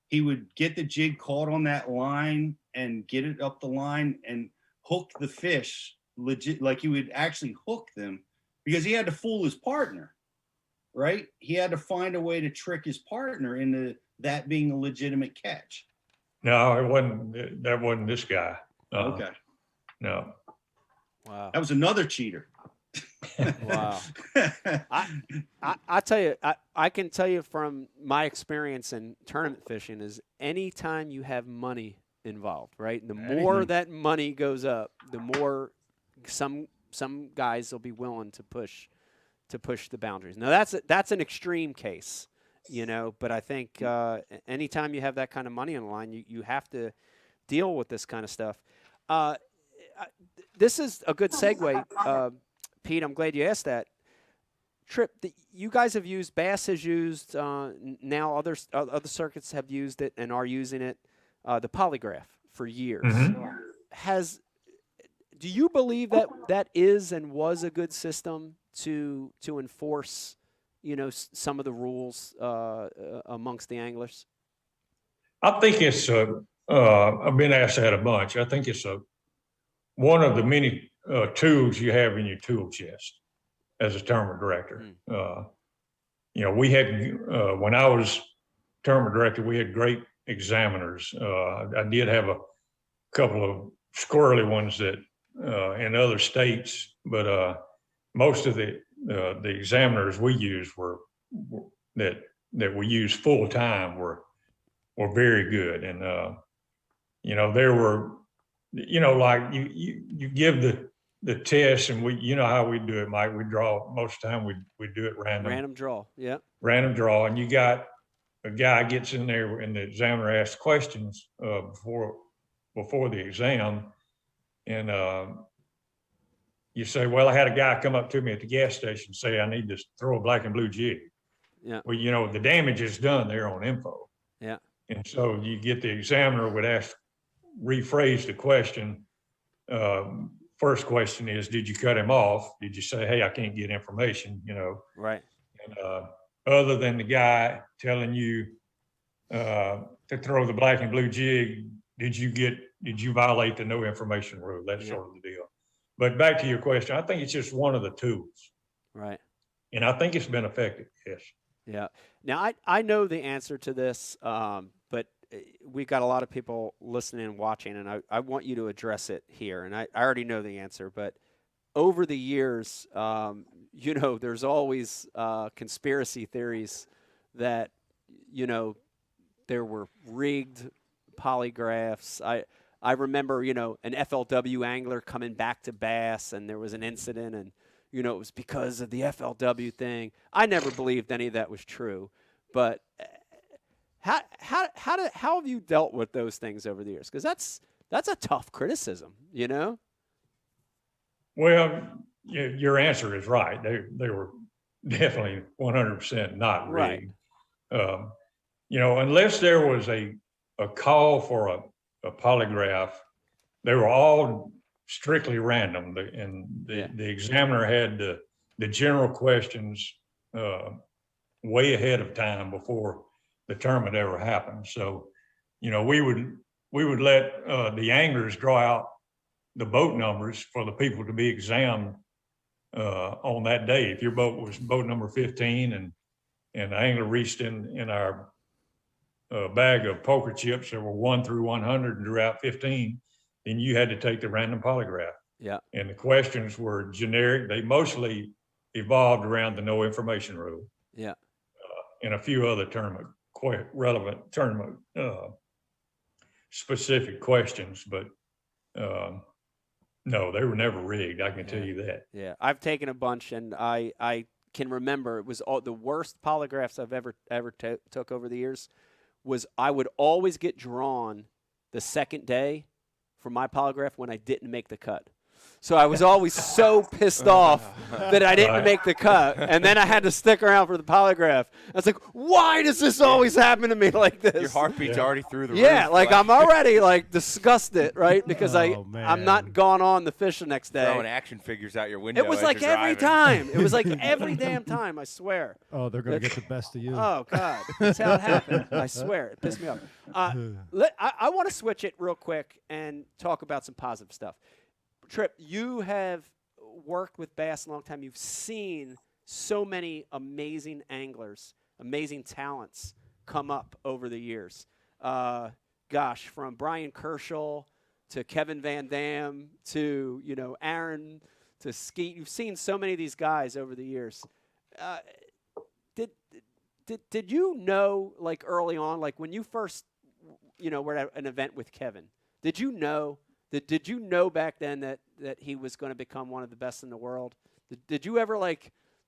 [SPEAKER 5] he would get the jig caught on that line and get it up the line and hook the fish legit, like he would actually hook them, because he had to fool his partner, right? He had to find a way to trick his partner into that being a legitimate catch.
[SPEAKER 8] No, it wasn't. That wasn't this guy.
[SPEAKER 5] Okay.
[SPEAKER 8] No.
[SPEAKER 1] Wow.
[SPEAKER 5] That was another cheater.
[SPEAKER 1] Wow. I tell you, I can tell you from my experience in tournament fishing is anytime you have money involved, right? The more that money goes up, the more some guys will be willing to push the boundaries. Now that's an extreme case, but I think anytime you have that kind of money on the line, you have to deal with this kind of stuff. This is a good segue. Pete, I'm glad you asked that. Trip, you guys have used, Bass has used, now other circuits have used it and are using it, the polygraph for years.
[SPEAKER 8] Mm-hmm.
[SPEAKER 1] Do you believe that is and was a good system to enforce, some of the rules amongst the anglers?
[SPEAKER 8] I think it's I've been asked that a bunch. I think it's one of the many tools you have in your tool chest as a tournament director. We had, when I was tournament director, we had great examiners. I did have a couple of squirrely ones that in other states, but most of the examiners we used that we used full time were very good. And there were, like you give the test, and we, how we do it, Mike. We draw most of the time. We do it random.
[SPEAKER 1] Random draw. Yeah.
[SPEAKER 8] Random draw, and you got a guy gets in there, and the examiner asks questions before the exam, and you say, "Well, I had a guy come up to me at the gas station and say I need to throw a black and blue jig."
[SPEAKER 1] Yeah.
[SPEAKER 8] Well, the damage is done there on info.
[SPEAKER 1] Yeah.
[SPEAKER 8] And so you get the examiner would rephrase the question. First question is, did you cut him off? Did you say, hey, I can't get information,
[SPEAKER 1] Right.
[SPEAKER 8] And other than the guy telling you to throw the black and blue jig, did you violate the no information rule? That's sort of the deal. But back to your question, I think it's just one of the tools.
[SPEAKER 1] Right.
[SPEAKER 8] And I think it's been effective, yes.
[SPEAKER 1] Yeah. Now, I know the answer to this, but we've got a lot of people listening and watching, and I want you to address it here. And I already know the answer, but over the years, there's always conspiracy theories that, there were rigged polygraphs. I remember, an FLW angler coming back to bass, and there was an incident, and, it was because of the FLW thing. I never believed any of that was true. But how have you dealt with those things over the years? Because that's a tough criticism,
[SPEAKER 8] Well, your answer is right. They were definitely 100% not rigged.
[SPEAKER 1] Right.
[SPEAKER 8] Unless there was a call for a polygraph, they were all strictly random. The examiner had the general questions way ahead of time before the tournament ever happened. So, we would let the anglers draw out the boat numbers for the people to be examined on that day. If your boat was boat number 15 and the angler reached in our bag of poker chips that were 1 through 100 and drew out 15, then you had to take the random polygraph.
[SPEAKER 1] Yeah.
[SPEAKER 8] And the questions were generic. They mostly evolved around the no information rule.
[SPEAKER 1] Yeah.
[SPEAKER 8] And a few other relevant tournament specific questions, but no, they were never rigged. I can tell you that.
[SPEAKER 1] Yeah, I've taken a bunch, and I can remember it was all the worst polygraphs I've ever took over the years. Was I would always get drawn the second day for my polygraph when I didn't make the cut. So I was always so pissed off that I didn't make the cut, and then I had to stick around for the polygraph. I was like, why does this always happen to me like this?
[SPEAKER 4] Your heartbeat's already through the roof.
[SPEAKER 1] Yeah, like I'm already disgusted, right? Because I'm not gone on the fish the next day.
[SPEAKER 4] Throwing action figures out your window.
[SPEAKER 1] It was like every time. It was like every damn time, I swear.
[SPEAKER 2] Oh, they're going to get the best of you.
[SPEAKER 1] Oh, God. That's how it happened. I swear. It pissed me off. I want to switch it real quick and talk about some positive stuff. Tripp, you have worked with bass a long time. You've seen so many amazing anglers, amazing talents come up over the years. From Brian Kershaw to Kevin Van Dam to, Aaron to Skeet. You've seen so many of these guys over the years. Did you know, early on, when you first, were at an event with Kevin, did you know back then that he was going to become one of the best in the world? Did you ever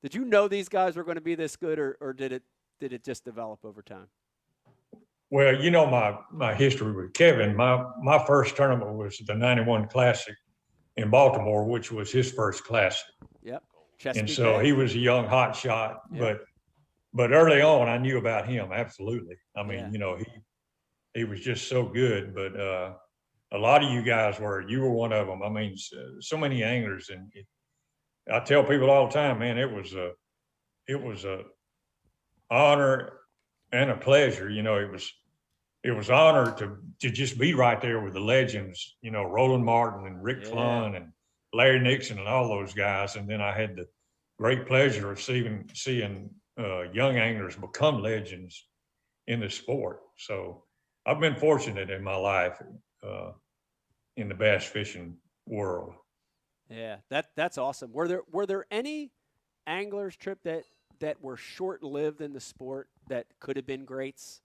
[SPEAKER 1] did you know these guys were going to be this good, or did it just develop over time?
[SPEAKER 8] Well, my history with Kevin, my first tournament was the 91 Classic in Baltimore, which was his first classic.
[SPEAKER 1] Yep.
[SPEAKER 8] And so he was a young hot shot, but early on I knew about him. Absolutely. I mean, he was just so good, but a lot of you guys you were one of them. I mean, so many anglers, and I tell people all the time, man, it was a honor and a pleasure. It was honor to just be right there with the legends, Roland Martin and Rick Clunn and Larry Nixon and all those guys. And then I had the great pleasure of seeing young anglers become legends in the sport. So I've been fortunate in my life in the bass fishing world.
[SPEAKER 1] Yeah, that's awesome. Were there any anglers, Tripp, that were short-lived in the sport that could have been greats?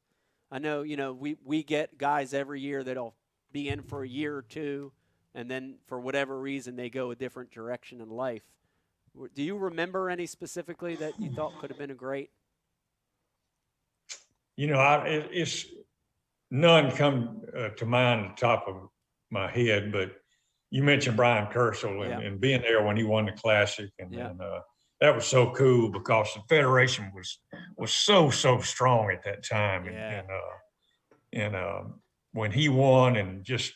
[SPEAKER 1] I know, we get guys every year that'll be in for a year or two, and then for whatever reason they go a different direction in life. Do you remember any specifically that you thought could have been a great?
[SPEAKER 8] It's none come to mind at the top of my head, but you mentioned Brian Kershaw and being there when he won the Classic, and that was so cool because the Federation was so strong at that time, and when he won, and just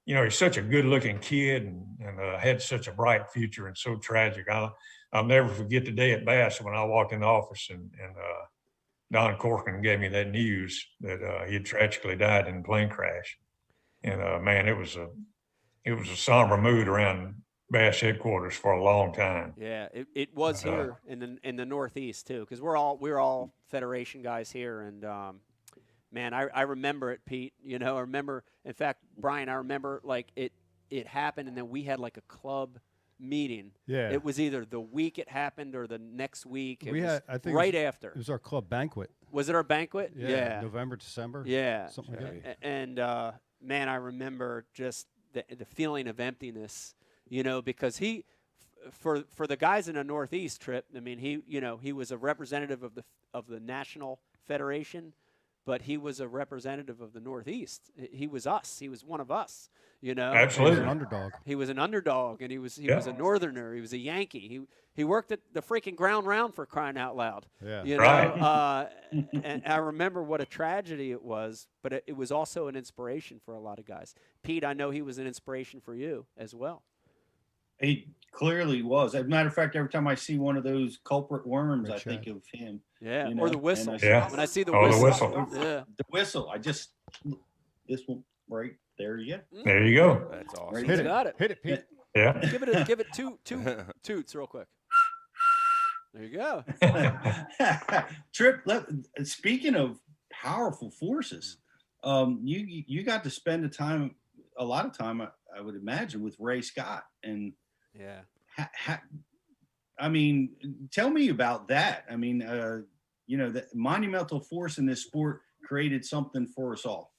[SPEAKER 8] he's such a good-looking kid and had such a bright future, and so tragic. I'll never forget the day at Bass when I walked in the office and Don Corcoran gave me that news that he had tragically died in a plane crash. And man, it was a somber mood around Bass headquarters for a long time.
[SPEAKER 1] Yeah, it was here in the Northeast too, because we're all Federation guys here, and man, I remember it, Pete. I remember. In fact, Brian, I remember it happened, and then we had a club meeting.
[SPEAKER 2] Yeah.
[SPEAKER 1] It was either the week it happened or the next week. It
[SPEAKER 2] We
[SPEAKER 1] was
[SPEAKER 2] had, I think,
[SPEAKER 1] right
[SPEAKER 2] it was,
[SPEAKER 1] after.
[SPEAKER 2] It was our club banquet.
[SPEAKER 1] Was it our banquet?
[SPEAKER 2] Yeah. November, December.
[SPEAKER 1] Yeah.
[SPEAKER 2] Something like that.
[SPEAKER 1] And man, I remember just the feeling of emptiness, you know, because for the guys in the Northeast trip, I mean, he was a representative of the National Federation, but he was a representative of the Northeast. He was us. He was one of us, you know.
[SPEAKER 8] Absolutely.
[SPEAKER 2] He was an underdog.
[SPEAKER 1] He was an underdog, and he was a Northerner. He was a Yankee. He worked at the freaking ground round, for crying out loud.
[SPEAKER 2] Yeah.
[SPEAKER 1] You know, and I remember what a tragedy it was, but it was also an inspiration for a lot of guys. Pete, I know he was an inspiration for you as well.
[SPEAKER 5] He clearly was. As a matter of fact, every time I see one of those culprit worms, I think of him.
[SPEAKER 1] Yeah,
[SPEAKER 5] you
[SPEAKER 1] or
[SPEAKER 5] know,
[SPEAKER 1] the whistle.
[SPEAKER 8] Yeah.
[SPEAKER 1] When I see the
[SPEAKER 8] Oh, the
[SPEAKER 1] whistle.
[SPEAKER 8] whistle.
[SPEAKER 1] Yeah.
[SPEAKER 5] The whistle. This one right there. You go.
[SPEAKER 8] There you go.
[SPEAKER 4] That's awesome.
[SPEAKER 5] Right
[SPEAKER 2] Hit
[SPEAKER 5] there.
[SPEAKER 2] it.
[SPEAKER 1] Got it.
[SPEAKER 2] Hit it, Pete.
[SPEAKER 8] Yeah.
[SPEAKER 1] Give it two toots real quick. There you go.
[SPEAKER 5] Trip. Speaking of powerful forces, you got to spend a lot of time, I would imagine, with Ray Scott, and
[SPEAKER 1] Yeah.
[SPEAKER 5] I mean, tell me about that. I mean, you know, the monumental force in this sport created something for us all.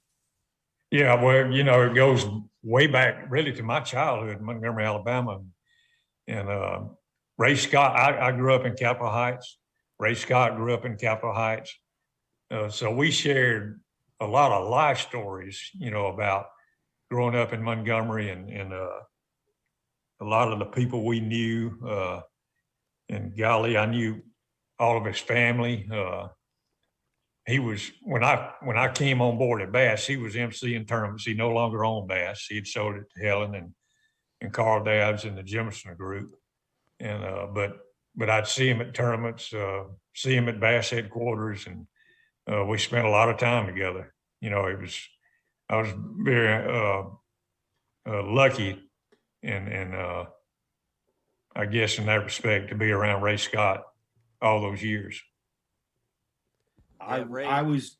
[SPEAKER 8] Yeah, well, you know, it goes way back really to my childhood in Montgomery, Alabama. And Ray Scott, I grew up in Capitol Heights. Ray Scott grew up in Capitol Heights. So we shared a lot of life stories, you know, about growing up in Montgomery and a lot of the people we knew. And golly, I knew all of his family. He was, when I came on board at Bass, he was emceeing tournaments. He no longer owned Bass. He had sold it to Helen and Carl Dabbs and the Jemison group. And but I'd see him at tournaments, see him at Bass headquarters, and we spent a lot of time together. You know, I was very lucky and I guess in that respect to be around Ray Scott all those years.
[SPEAKER 1] Yeah,
[SPEAKER 5] I was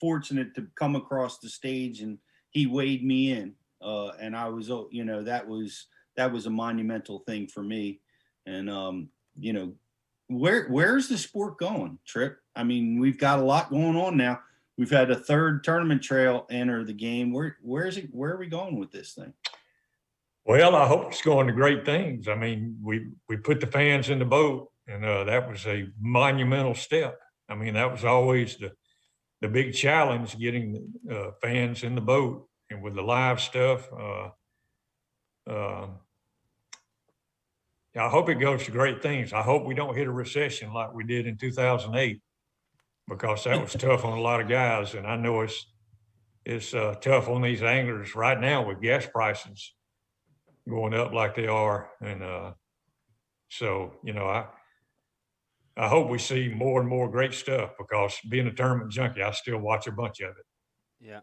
[SPEAKER 5] fortunate to come across the stage and he weighed me in, and I was, you know, that was a monumental thing for me. And you know, where's the sport going, Trip? I mean, we've got a lot going on now. We've had a third tournament trail enter the game. Where are we going with this thing?
[SPEAKER 8] Well, I hope it's going to great things. I mean, we put the fans in the boat, and that was a monumental step. I mean, that was always the big challenge, getting fans in the boat, and with the live stuff. I hope it goes to great things. I hope we don't hit a recession like we did in 2008, because that was tough on a lot of guys. And I know it's tough on these anglers right now with gas prices going up like they are. And so, you know, I hope we see more and more great stuff, because being a tournament junkie, I still watch a bunch of it.
[SPEAKER 1] Yeah.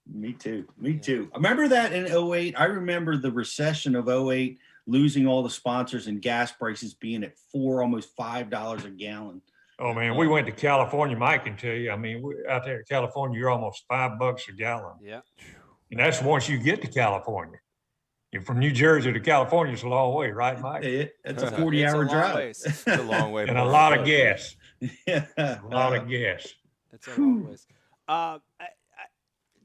[SPEAKER 5] Me too. Me too. I remember that in 08. I remember the recession of 08, losing all the sponsors and gas prices being at almost $5 a gallon.
[SPEAKER 8] Oh man, we went to California. Mike can tell you. I mean, out there in California, you're almost $5 a gallon.
[SPEAKER 1] Yeah.
[SPEAKER 8] And that's once you get to California. You're from New Jersey to California, it's a long way, right, Mike?
[SPEAKER 5] That's a 40-hour drive.
[SPEAKER 4] It's a long way.
[SPEAKER 8] And a lot of gas.
[SPEAKER 5] Yeah.
[SPEAKER 8] A lot of gas.
[SPEAKER 1] It's a long ways.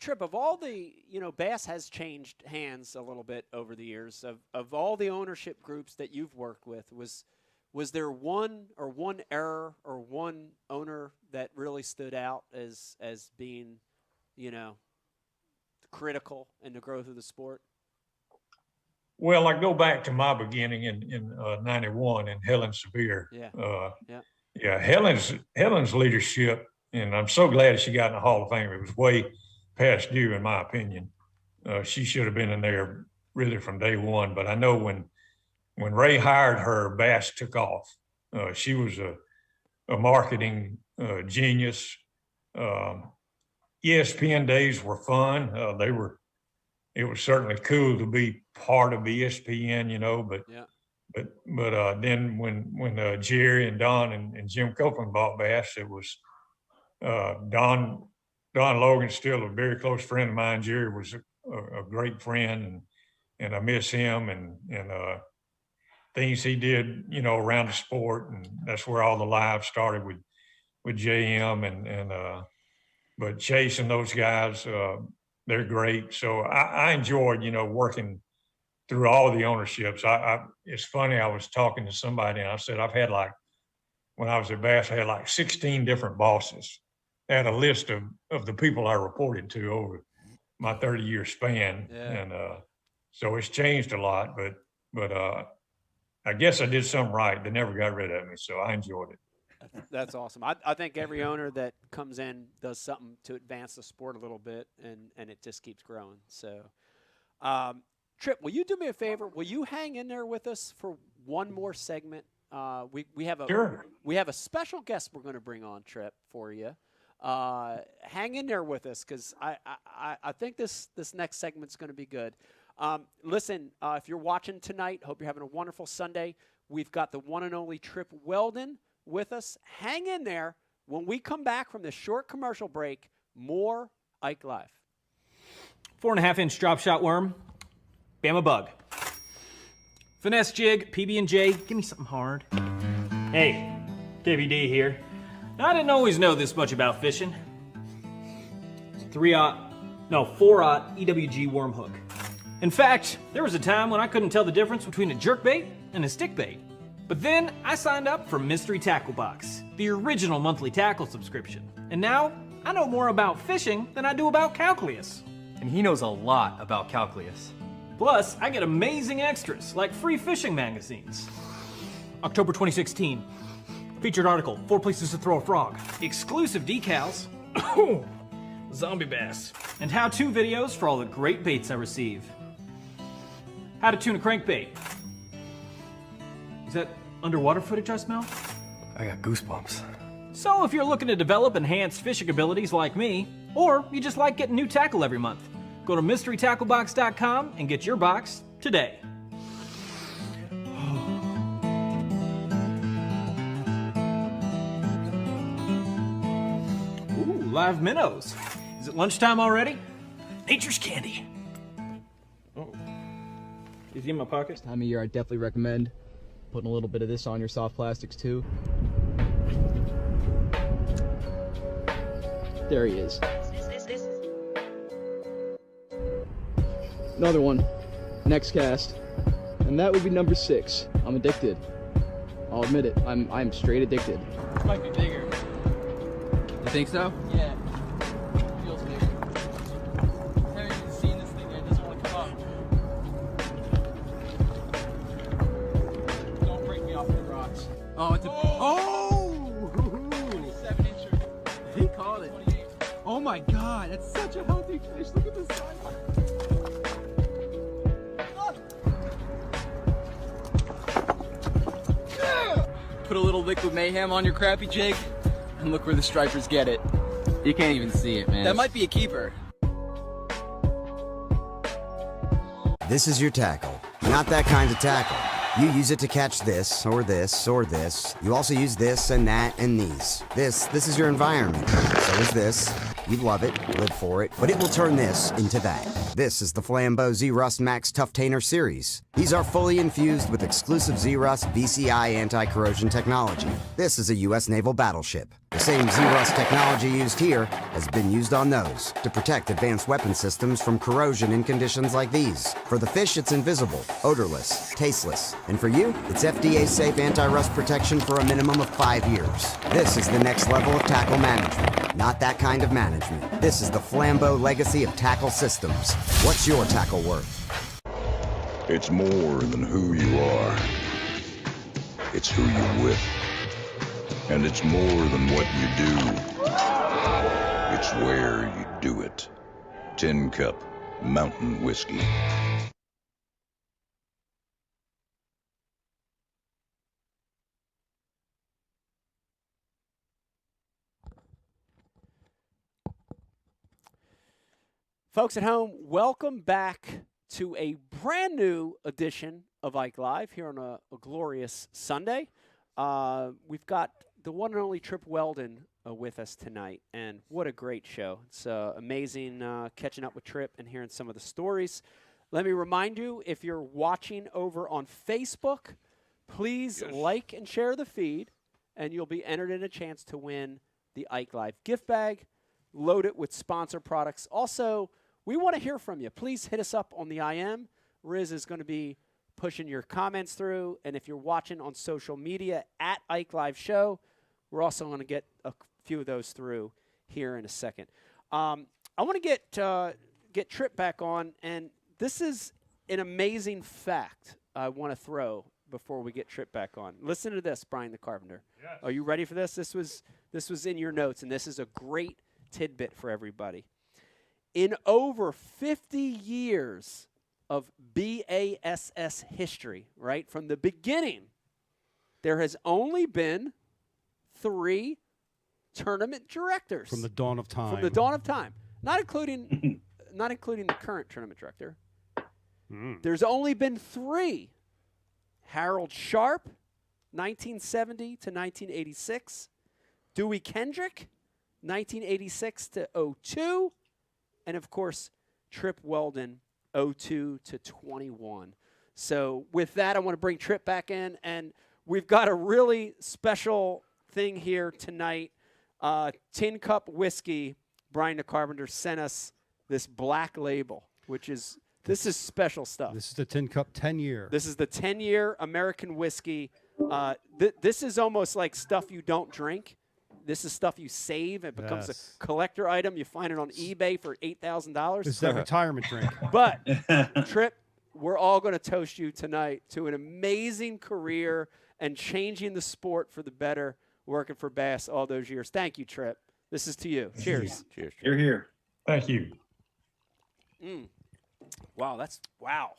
[SPEAKER 1] Trip, of all the, you know, Bass has changed hands a little bit over the years. Of all the ownership groups that you've worked with, was there one error or one owner that really stood out as being, you know, critical in the growth of the sport?
[SPEAKER 8] Well, I go back to my beginning in 91 and Helen Severe.
[SPEAKER 1] Yeah.
[SPEAKER 8] Helen's leadership, and I'm so glad she got in the Hall of Fame. It was way past due, in my opinion. She should have been in there really from day one. But I know when Ray hired her, Bass took off. She was a marketing genius. ESPN days were fun. It was certainly cool to be part of ESPN, you know, but then when Jerry and Don and Jim Copeland bought Bass, it was Don Logan's still a very close friend of mine. Jerry was a great friend, and I miss him. And things he did, you know, around the sport, and that's where all the lives started with JM but Chase and those guys, they're great. So I enjoyed, you know, working through all the ownerships. It's funny, I was talking to somebody and I said, I've had like, when I was at Bass, I had like 16 different bosses. I had a list of the people I reported to over my 30-year span.
[SPEAKER 1] Yeah.
[SPEAKER 8] And so it's changed a lot, but I guess I did something right. They never got rid of me, so I enjoyed it.
[SPEAKER 1] That's awesome. I think every owner that comes in does something to advance the sport a little bit, and it just keeps growing. So, Tripp, will you do me a favor? Will you hang in there with us for one more segment? We have a special guest we're going to bring on, Tripp, for you. Hang in there with us because I think this next segment's going to be good. Listen, if you're watching tonight, hope you're having a wonderful Sunday. We've got the one and only Tripp Weldon with us. Hang in there. When we come back from this short commercial break, more Ike Live.
[SPEAKER 9] 4.5-inch drop shot worm, Bama bug. Finesse jig, PB&J, give me something hard. Hey, KVD here. Now, I didn't always know this much about fishing. It's a 4-aught EWG worm hook. In fact, there was a time when I couldn't tell the difference between a jerkbait and a stickbait. But then I signed up for Mystery Tackle Box, the original monthly tackle subscription. And now I know more about fishing than I do about calculus.
[SPEAKER 10] And he knows a lot about calculus.
[SPEAKER 9] Plus, I get amazing extras like free fishing magazines. October 2016. Featured article, 4 places to throw a frog. Exclusive decals. Zombie bass. And how-to videos for all the great baits I receive. How to tune a crankbait. Is that underwater footage I smell?
[SPEAKER 10] I got goosebumps.
[SPEAKER 9] So if you're looking to develop enhanced fishing abilities like me, or you just like getting new tackle every month, go to mysterytacklebox.com and get your box today. Ooh, live minnows. Is it lunchtime already? Nature's candy. Oh. Is he in my pocket?
[SPEAKER 11] Time of year, I definitely recommend putting a little bit of this on your soft plastics too. There he is. Another one. Next cast. And that would be number 6. I'm addicted. I'll admit it. I'm straight addicted.
[SPEAKER 10] This might be bigger.
[SPEAKER 11] You think so?
[SPEAKER 10] Yeah. Feels bigger. I haven't even seen this thing yet. It doesn't want to come up. Don't break me off the rocks.
[SPEAKER 11] Oh, it's a... Oh!
[SPEAKER 10] 27-incher.
[SPEAKER 11] He caught it.
[SPEAKER 10] 28.
[SPEAKER 11] Oh my god, that's such a healthy fish. Look at the size. Put a little liquid mayhem on your crappie jig, and look where the stripers get it. You can't even see it, man. That might be a keeper.
[SPEAKER 12] This is your tackle. Not that kind of tackle. You use it to catch this, or this, or this. You also use this and that and these. This is your environment. So is this. You love it, live for it, but it will turn this into that. This is the Flambeau Z-Rust Max Tough Tainer series. These are fully infused with exclusive Z-Rust VCI anti-corrosion technology. This is a U.S. naval battleship. The same Z-Rust technology used here has been used on those to protect advanced weapon systems from corrosion in conditions like these. For the fish, it's invisible, odorless, tasteless. And for you, it's FDA-safe anti-rust protection for a minimum of 5 years. This is the next level of tackle management. Not that kind of management. This is the Flambeau legacy of tackle systems. What's your tackle worth?
[SPEAKER 13] It's more than who you are. It's who you're with. And it's more than what you do. It's where you do it. Tin Cup Mountain Whiskey.
[SPEAKER 1] Folks at home, welcome back to a brand new edition of Ike Live here on a glorious Sunday. We've got the one and only Tripp Weldon with us tonight, and what a great show. It's amazing catching up with Tripp and hearing some of the stories. Let me remind you, if you're watching over on Facebook, Please like and share the feed, and you'll be entered in a chance to win the Ike Live gift bag. Load it with sponsor products. Also, we want to hear from you. Please hit us up on the IM. Riz is going to be pushing your comments through, and if you're watching on social media at Ike Live Show, we're also going to get a few of those through here in a second. I want to get Trip back on, and this is an amazing fact I want to throw before we get Trip back on. Listen to this, Brian the Carpenter.
[SPEAKER 8] Yes.
[SPEAKER 1] Are you ready for this? This was in your notes, and this is a great tidbit for everybody. In over 50 years of BASS history, right, from the beginning, there has only been 3 tournament directors.
[SPEAKER 2] From the dawn of time.
[SPEAKER 1] From the dawn of time. Not including the current tournament director. There's only been 3. Harold Sharp, 1970 to 1986. Dewey Kendrick, 1986 to 02. And, of course, Trip Weldon, 02 to 21. So with that, I want to bring Trip back in. And we've got a really special thing here tonight. Tin Cup Whiskey, Brian the Carpenter sent us this black label, which is... This is special stuff.
[SPEAKER 2] This is the Tin Cup 10-year.
[SPEAKER 1] This is the 10-year American whiskey. This is almost like stuff you don't drink. This is stuff you save. It becomes a collector item. You find it on eBay for $8,000.
[SPEAKER 2] This is that retirement drink.
[SPEAKER 1] But, Trip, we're all going to toast you tonight to an amazing career and changing the sport for the better, working for Bass all those years. Thank you, Trip. This is to you. Cheers.
[SPEAKER 4] Cheers.
[SPEAKER 5] You're here.
[SPEAKER 8] Thank you.
[SPEAKER 1] Wow, wow.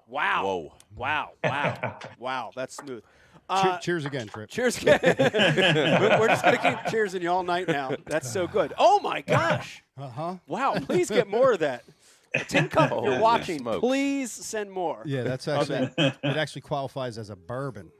[SPEAKER 4] Whoa.
[SPEAKER 1] Wow, that's smooth.
[SPEAKER 2] Cheers again, Trip.
[SPEAKER 1] Cheers again. We're just going to keep cheersing you all night now. That's so good. Oh, my gosh.
[SPEAKER 2] Uh-huh.
[SPEAKER 1] Wow, please get more of that. Tin Cup, if you're
[SPEAKER 4] Holy
[SPEAKER 1] watching,
[SPEAKER 4] smokes.
[SPEAKER 1] please send more.
[SPEAKER 2] Yeah, that's actually it actually qualifies as a bourbon.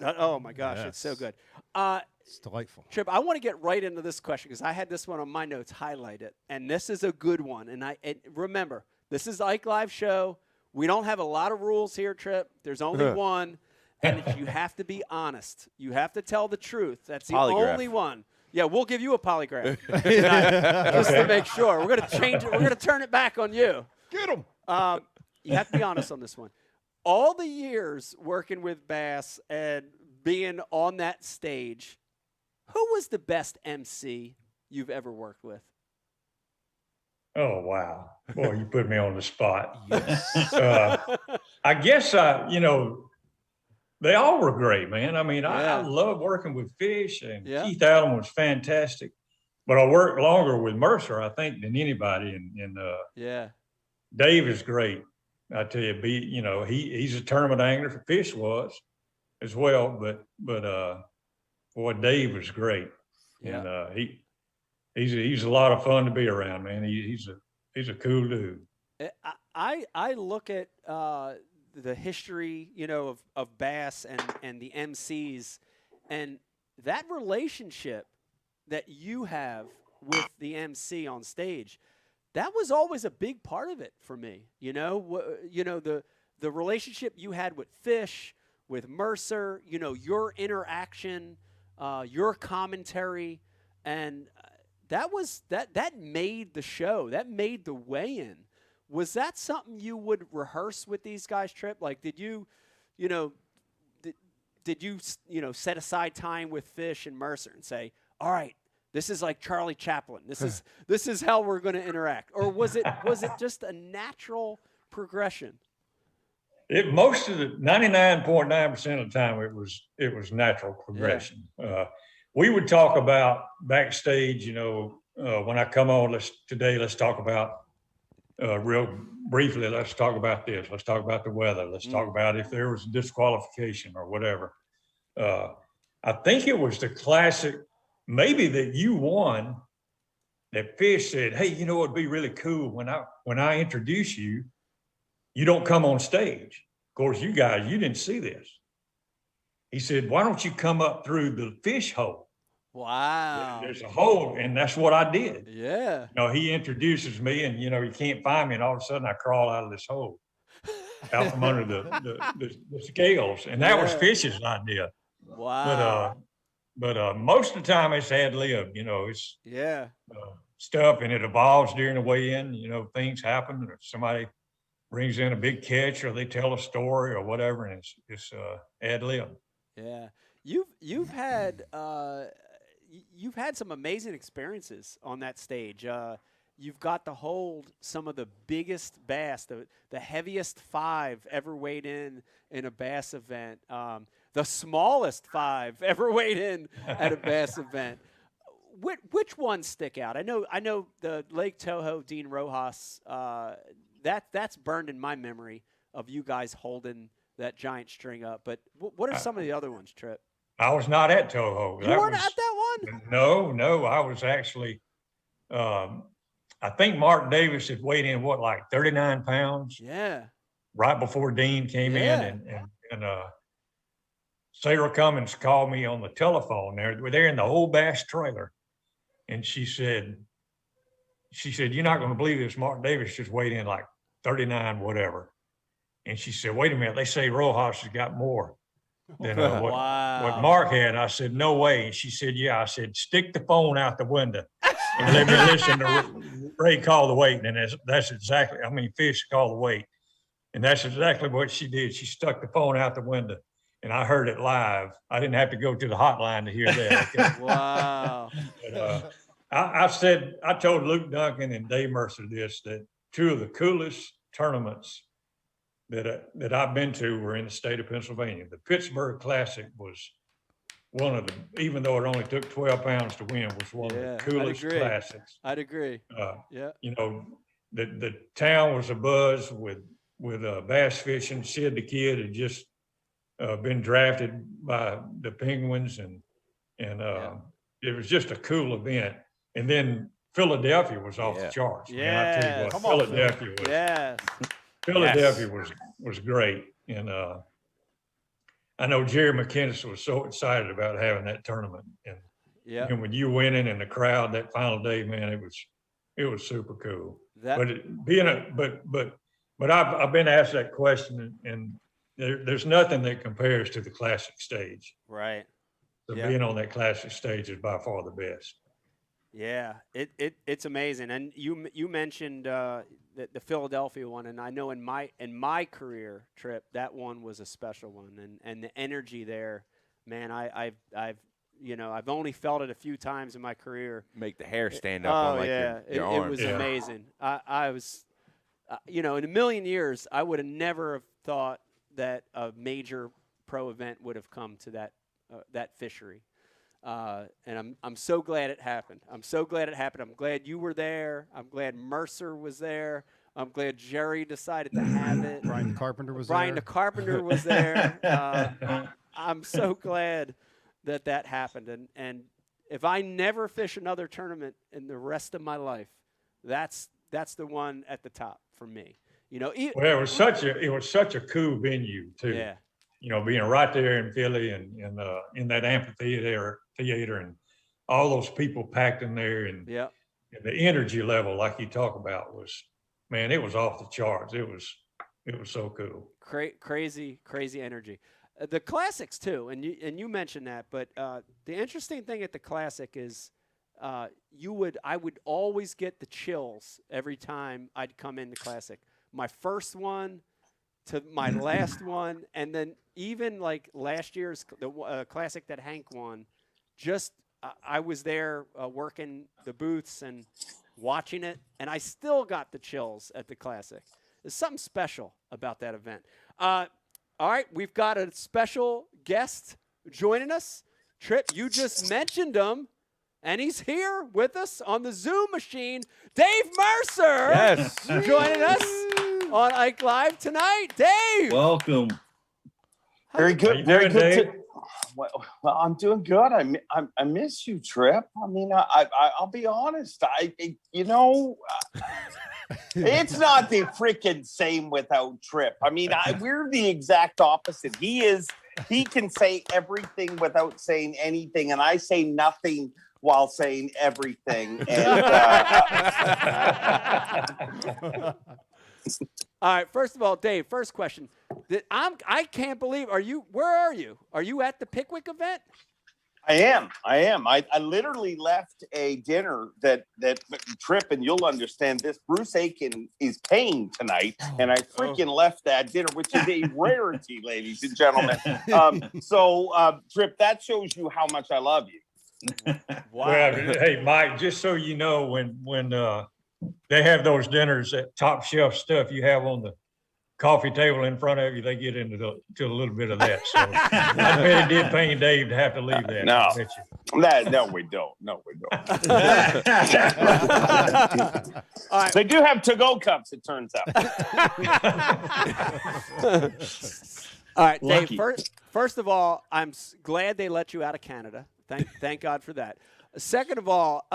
[SPEAKER 1] Oh, my gosh, it's so good.
[SPEAKER 2] It's delightful.
[SPEAKER 1] Trip, I want to get right into this question because I had this one on my notes highlighted, and this is a good one. And remember, this is Ike Live Show. We don't have a lot of rules here, Trip. There's only one, and you have to be honest. You have to tell the truth. That's the only one. Yeah, we'll give you a polygraph just to make sure. We're going to change it. We're going to turn it back on you.
[SPEAKER 2] Get him.
[SPEAKER 1] You have to be honest on this one. All the years working with Bass and being on that stage, who was the best MC you've ever worked with?
[SPEAKER 8] Oh, wow. Boy, you put me on the spot.
[SPEAKER 2] Yes.
[SPEAKER 8] I guess, they all were great, man. I mean, I love working with Fish, and Keith Allen was fantastic. But I worked longer with Mercer, I think, than anybody. And Dave is great. I tell you, he's a tournament angler for Fish was as well. But boy, Dave was great.
[SPEAKER 1] Yeah.
[SPEAKER 8] And he's a lot of fun to be around, man. He's a cool dude.
[SPEAKER 1] I look at the history, of Bass and the MCs, and that relationship that you have with the MC on stage, that was always a big part of it for me. The relationship you had with Fish, with Mercer, your interaction, your commentary, and that made the show. That made the weigh-in. Was that something you would rehearse with these guys, Trip? Like, did you set aside time with Fish and Mercer and say, all right, this is like Charlie Chaplin. This is how we're going to interact. Or was it just a natural progression?
[SPEAKER 8] Most of the 99.9% of the time it was natural progression. We would talk about backstage, when I come on, let's talk about real briefly, let's talk about this. Let's talk about the weather. Let's talk about if there was a disqualification or whatever. I think it was the classic, maybe that you won, that Fish said, hey, it'd be really cool when I introduce you, you don't come on stage. Of course, you guys, you didn't see this. He said, why don't you come up through the fish hole?
[SPEAKER 1] Wow.
[SPEAKER 8] There's a hole, and that's what I did.
[SPEAKER 1] Yeah.
[SPEAKER 8] He introduces me, and, you can't find me, and all of a sudden I crawl out of this hole. out from under the scales, and that was Fish's idea.
[SPEAKER 1] Wow.
[SPEAKER 8] But most of the time it's ad lib. You know, it's stuff, and it evolves during the weigh-in. You know, things happen, or somebody brings in a big catch, or they tell a story or whatever, and it's ad lib.
[SPEAKER 1] Yeah, you've had some amazing experiences on that stage. You've got to hold some of the biggest bass, the heaviest 5 ever weighed in a bass event, the smallest 5 ever weighed in at a bass event. Which ones stick out? I know the Lake Toho Dean Rojas. That's burned in my memory of you guys holding that giant string up. But what are some of the other ones, Trip?
[SPEAKER 8] I was not at Toho.
[SPEAKER 1] You weren't at that one?
[SPEAKER 8] No. I was actually. I think Mark Davis had weighed in like 39 pounds.
[SPEAKER 1] Yeah.
[SPEAKER 8] Right before Dean came in, and Sarah Cummins called me on the telephone. We're there in the old bass trailer, and she said, "You're not going to believe this. Mark Davis just weighed in like 39, whatever." And she said, "Wait a minute. They say Rojas has got more than what Mark had." I said, "No way." And she said, "Yeah." I said, "Stick the phone out the window and let me listen to Ray call the weight." And that's exactly, Fish called the weight. And that's exactly what she did. She stuck the phone out the window, and I heard it live. I didn't have to go to the hotline to hear that.
[SPEAKER 1] Wow.
[SPEAKER 8] But, I told Luke Duncan and Dave Mercer this, that 2 of the coolest tournaments that I've been to were in the state of Pennsylvania. The Pittsburgh Classic was one of them, even though it only took 12 pounds to win, was one of the coolest classics.
[SPEAKER 1] I'd agree.
[SPEAKER 8] You know, the town was abuzz with bass fishing. Sid the Kid had just been drafted by the Penguins, and it was just a cool event. And then Philadelphia was off the charts. Man, I tell you what, Philadelphia was great. And I know Jerry McKinnis was so excited about having that tournament. And when you winning in the crowd that final day, man, it was super cool. But I've been asked that question, and there's nothing that compares to the classic stage.
[SPEAKER 1] Right.
[SPEAKER 8] So being on that classic stage is by far the best.
[SPEAKER 1] Yeah, it's amazing. And you mentioned the Philadelphia one, and I know in my career, Trip, that one was a special one, and the energy there, man, I've only felt it a few times in my career.
[SPEAKER 4] Make the hair stand up on your arms.
[SPEAKER 1] It was amazing. I was, in a million years, I would have never thought that a major pro event would have come to that fishery. And I'm so glad it happened. I'm glad you were there. I'm glad Mercer was there. I'm glad Jerry decided to have it.
[SPEAKER 2] Brian the Carpenter was there.
[SPEAKER 1] Brian the Carpenter was there. I'm so glad that happened. And if I never fish another tournament in the rest of my life, that's the one at the top for me.
[SPEAKER 8] Well, it was such a cool venue too.
[SPEAKER 1] Yeah.
[SPEAKER 8] Being right there in Philly and in that amphitheater and all those people packed in there, and the energy level, like you talk about, was, man, it was off the charts. It was so cool.
[SPEAKER 1] Crazy energy. The classics too, and you mentioned that, but the interesting thing at the classic is I would always get the chills every time I'd come in the classic. My first one to my last one, and then even like last year's the classic that Hank won, I was there working the booths and watching it, and I still got the chills at the classic. There's something special about that event. All right, we've got a special guest joining us. Trip, you just mentioned him, and he's here with us on the Zoom machine. Dave Mercer,
[SPEAKER 4] yes,
[SPEAKER 1] joining us on Ike Live tonight. Dave,
[SPEAKER 14] welcome. Very good. Very good. Well, I'm doing good. I miss you, Trip. I mean, I'll be honest. It's not the freaking same without Trip. I mean, we're the exact opposite. He can say everything without saying anything, and I say nothing while saying everything. And
[SPEAKER 1] All right. First of all, Dave, first question. I can't believe, where are you? Are you at the Pickwick event?
[SPEAKER 14] I am. I literally left a dinner that Trip, and you'll understand this. Bruce Aiken is paying tonight, and I freaking left that dinner, which is a rarity, ladies and gentlemen. Trip, that shows you how much I love you.
[SPEAKER 8] Wow. Well, hey, Mike, just so you know, when they have those dinners, that top shelf stuff you have on the coffee table in front of you, they get into to a little bit of that. So I bet it did pain Dave to have to leave that.
[SPEAKER 14] No, we don't. No, we don't.
[SPEAKER 1] All right.
[SPEAKER 14] They do have to-go cups, it turns out.
[SPEAKER 1] All right, Dave.
[SPEAKER 14] Lucky.
[SPEAKER 1] First of all, I'm glad they let you out of Canada. Thank God for that. Second of all,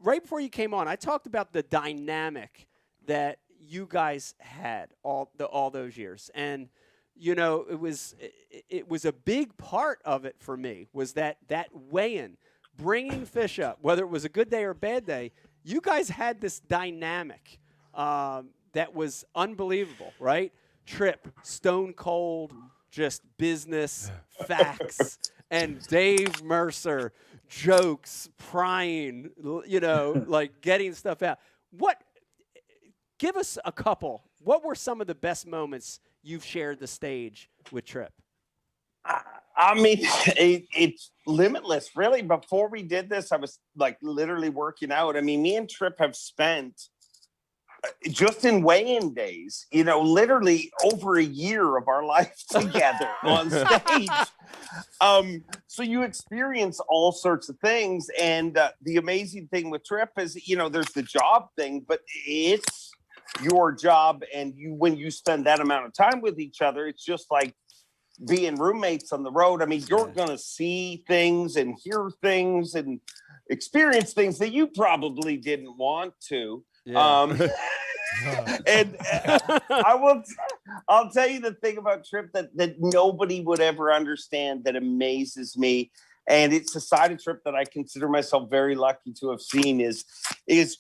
[SPEAKER 1] right before you came on, I talked about the dynamic that you guys had all those years, and it was a big part of it for me was that weigh-in, bringing fish up, whether it was a good day or a bad day. You guys had this dynamic that was unbelievable, right? Trip, stone cold, just business, facts, and Dave Mercer, jokes, prying, like getting stuff out. Give us a couple. What were some of the best moments you've shared the stage with Trip?
[SPEAKER 14] I mean, it's limitless. Really, before we did this, I was like literally working out. I mean, me and Trip have spent just in weigh-in days, literally over a year of our life together on stage. So you experience all sorts of things. And the amazing thing with Trip is, there's the job thing, but it's your job. And when you spend that amount of time with each other, it's just like being roommates on the road. I mean, you're going to see things and hear things and experience things that you probably didn't want to. Yeah. And I'll tell you the thing about Trip that nobody would ever understand that amazes me. And it's a side of Trip that I consider myself very lucky to have seen is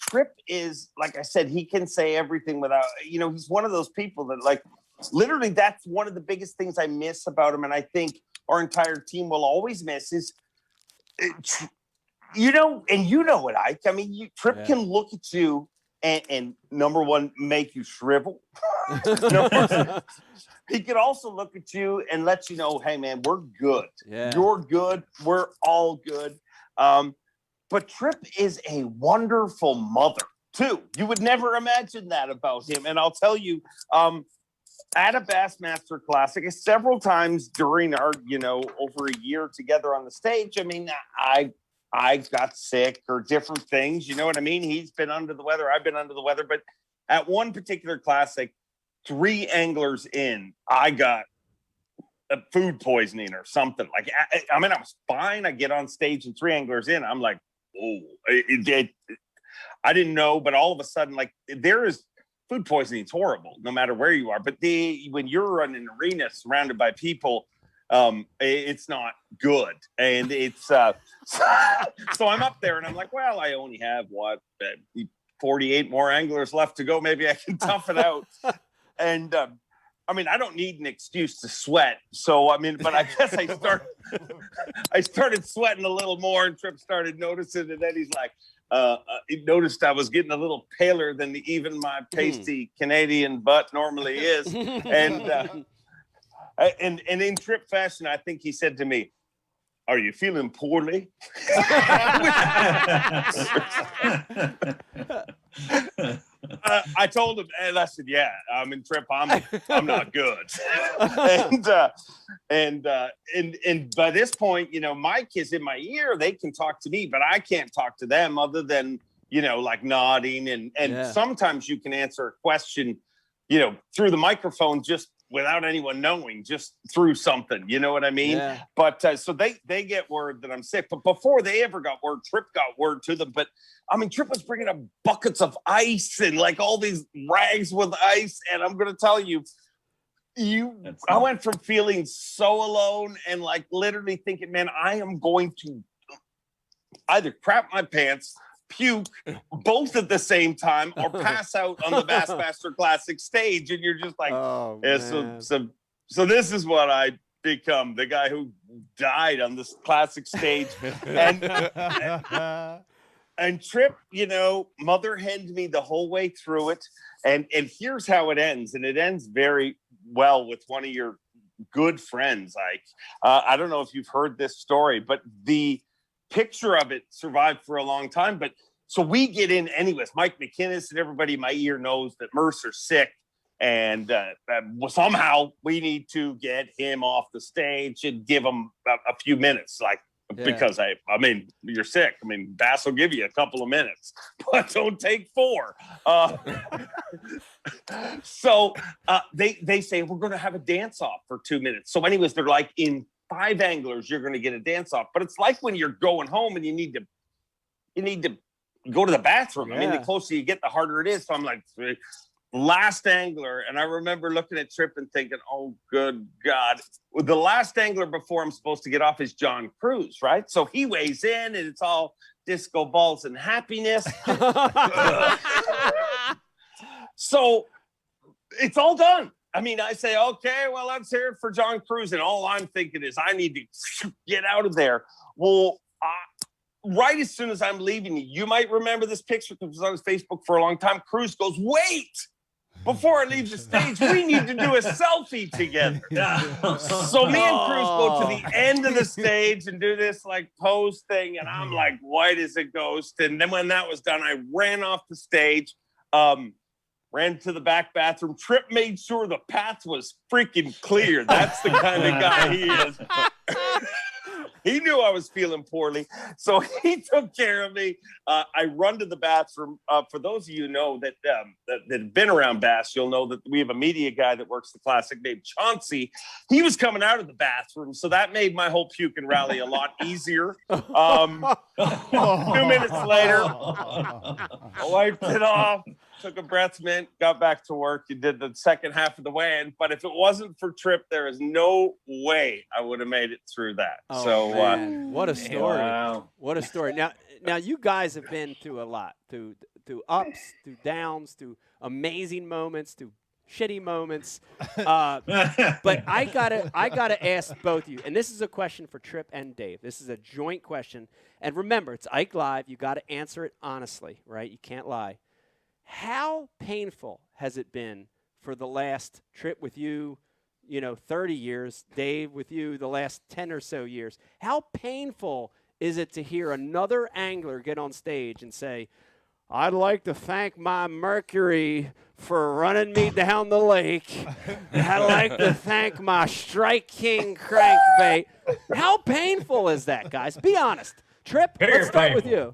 [SPEAKER 14] Trip is, like I said, he can say everything without, he's one of those people that like, literally that's one of the biggest things I miss about him. And I think our entire team will always miss is, and it, Ike. I mean, Trip can look at you and number one, make you shrivel. He could also look at you and let you know, hey, man, we're good. Yeah. You're good. We're all good. But Trip is a wonderful mother, too. You would never imagine that about him. And I'll tell you, at a Bassmaster Classic, several times during our, over a year together on the stage, I mean, I got sick or different things. You know what I mean? He's been under the weather. I've been under the weather. But at one particular Classic, 3 anglers in, I got food poisoning or something. Like, I mean, I was fine. I get on stage and 3 anglers in. I'm like, oh, I didn't know. But all of a sudden, like, there is food poisoning. It's horrible no matter where you are. But when you're in an arena surrounded by people, it's not good. And it's so I'm up there and I'm like, well, I only have 48 more anglers left to go. Maybe I can tough it out. And I mean, I don't need an excuse to sweat. So I mean, but I guess I started sweating a little more, and Trip started noticing, and then he's like, he noticed I was getting a little paler than even my pasty Canadian butt normally is. And in Trip fashion, I think he said to me, "Are you feeling poorly?" I told him, and I said, "Yeah, I'm in Trip. I'm not good." and by this point, Mike is in my ear. They can talk to me, but I can't talk to them other than like nodding and sometimes you can answer a question, through the microphone just without anyone knowing, just through something, you know what I mean? Yeah. But so they get word that I'm sick. But before they ever got word, Trip got word to them. But I mean, Trip was bringing up buckets of ice and like all these rags with ice. And I'm going to tell you, I went from feeling so alone and like literally thinking, man, I am going to either crap my pants, puke both at the same time or pass out on the Bassmaster Classic stage, and you're just like, so this is what I become, the guy who died on this classic stage. And Trip, you know, mother henned me the whole way through it. And here's how it ends. And it ends very well with one of your good friends, Ike. I don't know if you've heard this story, but the picture of it survived for a long time. But so we get in anyways. Mike Iaconelli and everybody in my ear knows that Mercer's sick. And somehow we need to get him off the stage and give him a few minutes, because I mean, you're sick. I mean, Bass will give you a couple of minutes, but don't take 4. So they say, we're going to have a dance off for 2 minutes. So anyways, they're like, in 5 anglers, you're going to get a dance off. But it's like when you're going home and you need to go to the bathroom. I mean, the closer you get, the harder it is. So I'm like, last angler, and I remember looking at Trip and thinking, oh, good God. The last angler before I'm supposed to get off is John Cruz, right? So he weighs in, and it's all disco balls and happiness. So it's all done. I mean, I say, okay, well, let's hear it for John Cruz. And all I'm thinking is I need to get out of there. Well, right as soon as I'm leaving, you might remember this picture because it was on his Facebook for a long time. Cruz goes, wait, before I leave the stage, we need to do a selfie together. So me and Cruz go to the end of the stage and do this like pose thing. And I'm like white as a ghost. And then when that was done, I ran off the stage, ran to the back bathroom. Trip made sure the path was freaking clear. That's the kind of guy he is. He knew I was feeling poorly, so he took care of me. I run to the bathroom. For those of you who know that have been around Bass, you'll know that we have a media guy that works the Classic named Chauncey. He was coming out of the bathroom, so that made my whole puke and rally a lot easier. 2 minutes later, I wiped it off, took a breath mint, got back to work. You did the second half of the way in, but if it wasn't for Trip, there is no way I would have made it through that.
[SPEAKER 1] Man, what a story! Wow. What a story! Now you guys have been through a lot, through ups, through downs, through amazing moments, through shitty moments. But I gotta ask both of you, and this is a question for Trip and Dave. This is a joint question, and remember, it's Ike Live. You got to answer it honestly, right? You can't lie. How painful has it been for the last Trip with you? 30 years, Dave, with you, the last 10 or so years. How painful is it to hear another angler get on stage and say, I'd like to thank my Mercury for running me down the lake. I'd like to thank my Strike King crankbait. How painful is that, guys? Be honest. Trip, let's start with you.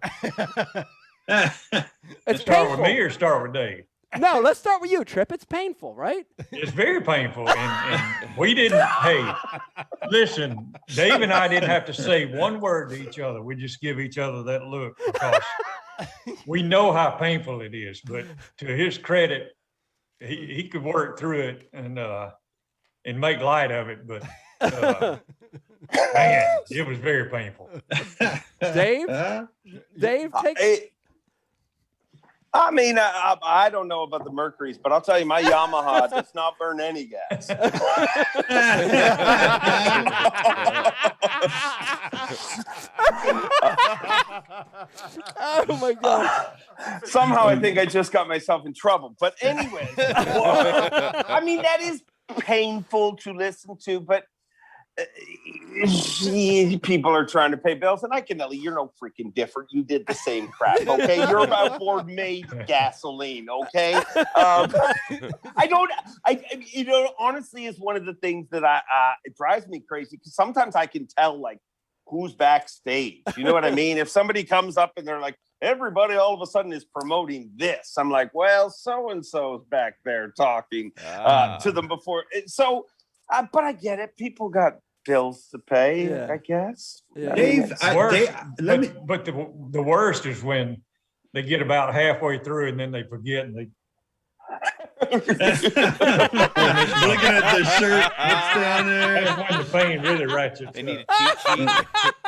[SPEAKER 1] It's
[SPEAKER 8] start
[SPEAKER 1] painful.
[SPEAKER 8] with me or start with Dave?
[SPEAKER 1] No, let's start with you, Trip. It's painful, right?
[SPEAKER 8] It's very painful. And we didn't, hey, listen, Dave and I didn't have to say one word to each other. We just give each other that look because we know how painful it is. But to his credit, he could work through it and make light of it. But man, it was very painful.
[SPEAKER 1] Dave, take it.
[SPEAKER 14] I mean, I don't know about the Mercuries, but I'll tell you, my Yamaha does not burn any gas.
[SPEAKER 1] Oh my God!
[SPEAKER 14] Somehow I think I just got myself in trouble. But anyway, I mean, that is painful to listen to, but people are trying to pay bills, and Iaconelli, you're no freaking different. You did the same crap, okay? You're about board made gasoline, okay? Honestly, is one of the things that it drives me crazy because sometimes I can tell like who's backstage. You know what I mean? If somebody comes up and they're like, everybody all of a sudden is promoting this, I'm like, well, so and so's back there talking to them before. So, but I get it. People got bills to pay, I guess.
[SPEAKER 8] Yeah. But the worst is when they get about halfway through and then they forget and they
[SPEAKER 5] looking at the shirt. What's down there?
[SPEAKER 8] That's when the pain really ratchets.
[SPEAKER 4] They need
[SPEAKER 8] up.
[SPEAKER 4] a cheat sheet.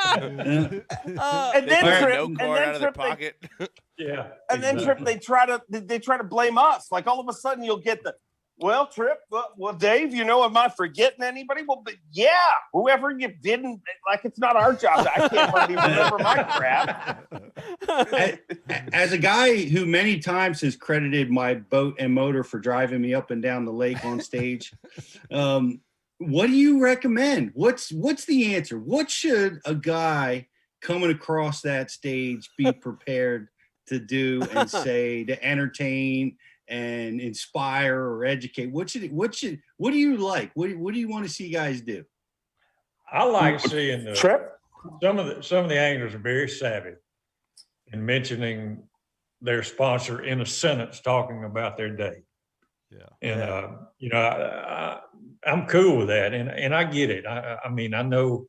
[SPEAKER 14] And
[SPEAKER 4] They
[SPEAKER 14] then
[SPEAKER 4] fire a
[SPEAKER 14] Trip,
[SPEAKER 4] note
[SPEAKER 14] and
[SPEAKER 4] card
[SPEAKER 14] then
[SPEAKER 4] out of their
[SPEAKER 14] Trip, they,
[SPEAKER 4] pocket.
[SPEAKER 8] Yeah.
[SPEAKER 14] and then Trip, they try to blame us. Like all of a sudden you'll get the, well, Trip, well, Dave, am I forgetting anybody? Well, but yeah, whoever you didn't, like, it's not our job. I can't hardly remember my crap.
[SPEAKER 5] As a guy who many times has credited my boat and motor for driving me up and down the lake on stage, what do you recommend? What's the answer? What should a guy coming across that stage be prepared to do and say to entertain and inspire or educate? What do you like? What do you want to see guys do?
[SPEAKER 8] I like seeing
[SPEAKER 14] Trip.
[SPEAKER 8] Some of the anglers are very savvy in mentioning their sponsor in a sentence, talking about their day.
[SPEAKER 2] Yeah.
[SPEAKER 8] And I'm cool with that, and I get it. I mean, I know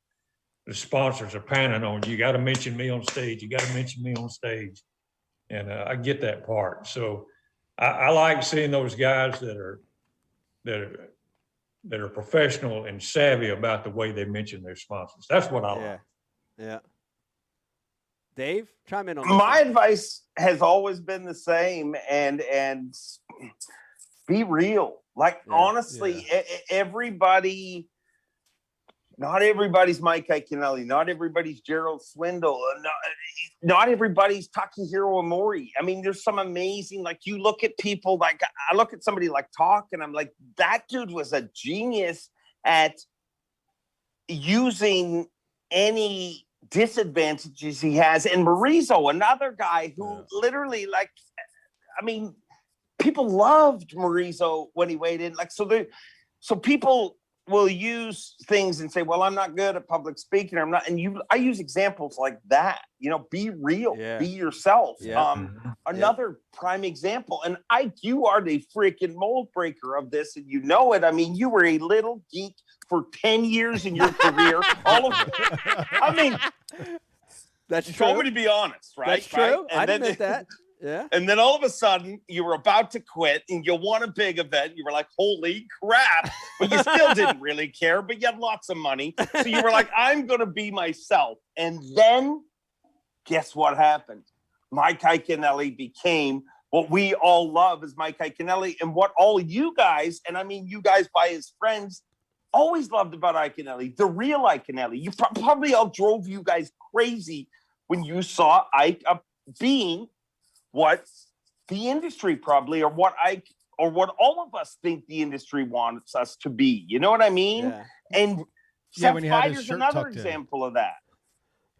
[SPEAKER 8] the sponsors are pounding on you. You got to mention me on stage. You got to mention me on stage, and I get that part. So I like seeing those guys that are professional and savvy about the way they mention their sponsors. That's what I like.
[SPEAKER 1] Yeah. Dave, chime in on
[SPEAKER 14] My advice has always been the same, and be real. Like, honestly, everybody, not everybody's Mike Iaconelli, not everybody's Gerald Swindle, not everybody's Takahiro Omori. I mean, there's some amazing, like, you look at people, like, I look at somebody like Talk, and I'm like, that dude was a genius at using any disadvantages he has. And Marizo, another guy who literally, like, I mean, people loved Marizo when he weighed in. Like, so people will use things and say, well, I'm not good at public speaking. I'm not. And I use examples like that, be real, be yourself. Another prime example. And you are the freaking mold breaker of this. And you know it. I mean, you were a little geek for 10 years in your career. I mean,
[SPEAKER 1] that's true.
[SPEAKER 14] So to be honest, right?
[SPEAKER 1] That's true.
[SPEAKER 14] Right?
[SPEAKER 1] I admit that. Yeah.
[SPEAKER 14] And then all of a sudden you were about to quit and you won a big event. You were like, holy crap. But you still didn't really care, but you had lots of money. So you were like, I'm going to be myself. And then guess what happened? Mike Iaconelli became what we all love as Mike Iaconelli, and what all you guys, and I mean you guys by his friends, always loved about Iaconelli, the real Iaconelli. You probably all drove you guys crazy when you saw Ike being what the industry probably, or what all of us think the industry wants us to be. You know what I mean?
[SPEAKER 2] Yeah.
[SPEAKER 14] And
[SPEAKER 2] when he had his
[SPEAKER 14] Fighter's
[SPEAKER 2] shirt
[SPEAKER 14] another
[SPEAKER 2] tucked in.
[SPEAKER 14] example of that.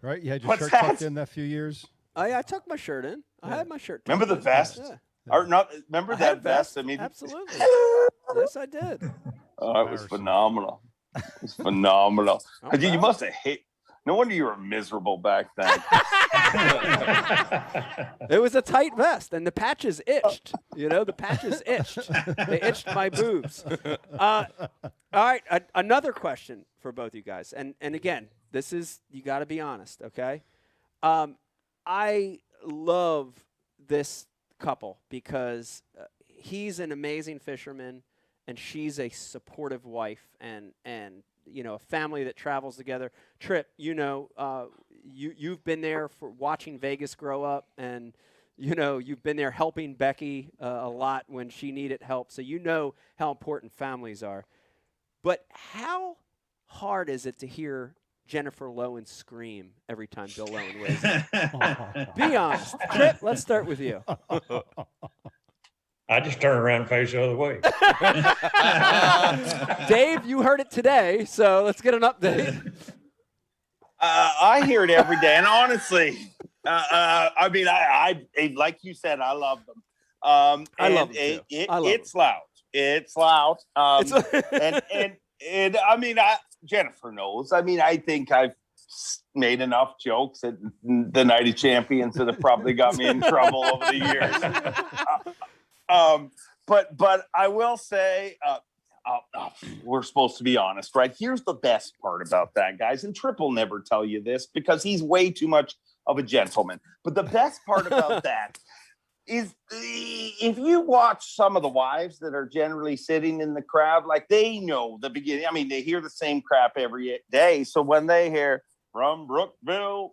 [SPEAKER 2] Right? You had your
[SPEAKER 14] What's
[SPEAKER 2] shirt
[SPEAKER 14] that?
[SPEAKER 2] tucked in that few years?
[SPEAKER 1] Oh, yeah, I tucked my shirt in. I had my shirt tucked
[SPEAKER 14] Remember the
[SPEAKER 1] in.
[SPEAKER 14] vest?
[SPEAKER 1] Yeah.
[SPEAKER 14] Or not? Remember
[SPEAKER 1] I
[SPEAKER 14] that
[SPEAKER 1] had
[SPEAKER 14] vest? I mean,
[SPEAKER 1] absolutely. Yes, I did.
[SPEAKER 14] Oh, it was phenomenal. It was phenomenal.
[SPEAKER 1] Oh,
[SPEAKER 14] You
[SPEAKER 1] wow.
[SPEAKER 14] must have hate. No wonder you were miserable back then.
[SPEAKER 1] It was a tight vest, and the patches itched. The patches itched. They itched my boobs. All right, another question for both you guys. And again, this is, you got to be honest, okay? I love this couple because he's an amazing fisherman, and she's a supportive wife, and a family that travels together. Trip, you've been there for watching Vegas grow up, and you've been there helping Becky a lot when she needed help, so you know how important families are. But how hard is it to hear Jennifer Lowen scream every time Bill Lowen weighs in? Be honest. Trip, let's start with you.
[SPEAKER 8] I just turn around and face the other way.
[SPEAKER 1] Dave, you heard it today, so let's get an update.
[SPEAKER 14] I hear it every day, and honestly, I mean, I like you said, I love them.
[SPEAKER 1] I love them too.
[SPEAKER 14] It's loud. It's loud. And I mean, Jennifer knows. I mean, I think I've made enough jokes at the Night of Champions that have probably got me in trouble over the years. But I will say, we're supposed to be honest, right? Here's the best part about that, guys. And Trip will never tell you this because he's way too much of a gentleman. But the best part about that is if you watch some of the wives that are generally sitting in the crowd, like they know the beginning. I mean, they hear the same crap every day. So when they hear from Brookville,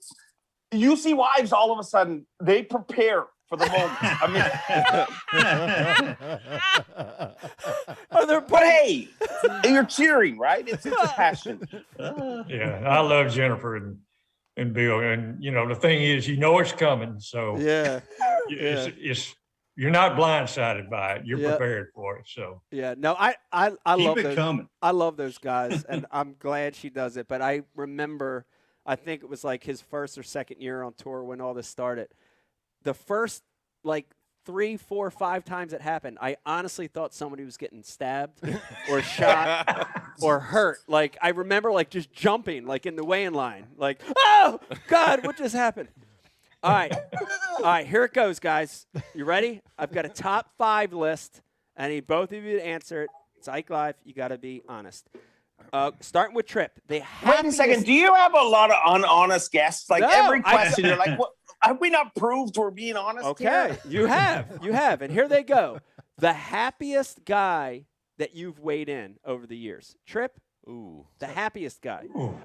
[SPEAKER 14] you see wives all of a sudden, they prepare for the moment. I mean, but hey, you're cheering, right? It's a passion.
[SPEAKER 8] Yeah, I love Jennifer and Bill, and the thing is, it's coming, so it's you're not blindsided by it. You're prepared for it. So
[SPEAKER 1] no, I love
[SPEAKER 5] it
[SPEAKER 1] those.
[SPEAKER 5] coming.
[SPEAKER 1] I love those guys, and I'm glad she does it. But I remember, I think it was like his first or second year on tour when all this started. The first 3, 4, 5 times it happened, I honestly thought somebody was getting stabbed or shot or hurt. Like, I remember, just jumping, in the weighing line. Like, oh, God, what just happened? All right, here it goes, guys. You ready? I've got a top 5 list. I need both of you to answer it. It's Ike Live. You got to be honest. Starting with Trip.
[SPEAKER 14] Wait a second. Do you have a lot of honest guests? Like,
[SPEAKER 1] No,
[SPEAKER 14] every question, you're like, what? Have we not proved we're being honest
[SPEAKER 1] Okay,
[SPEAKER 14] here?
[SPEAKER 1] you have. And here they go. The happiest guy that you've weighed in over the years. Trip?
[SPEAKER 4] Ooh.
[SPEAKER 1] The happiest guy.
[SPEAKER 8] Ooh,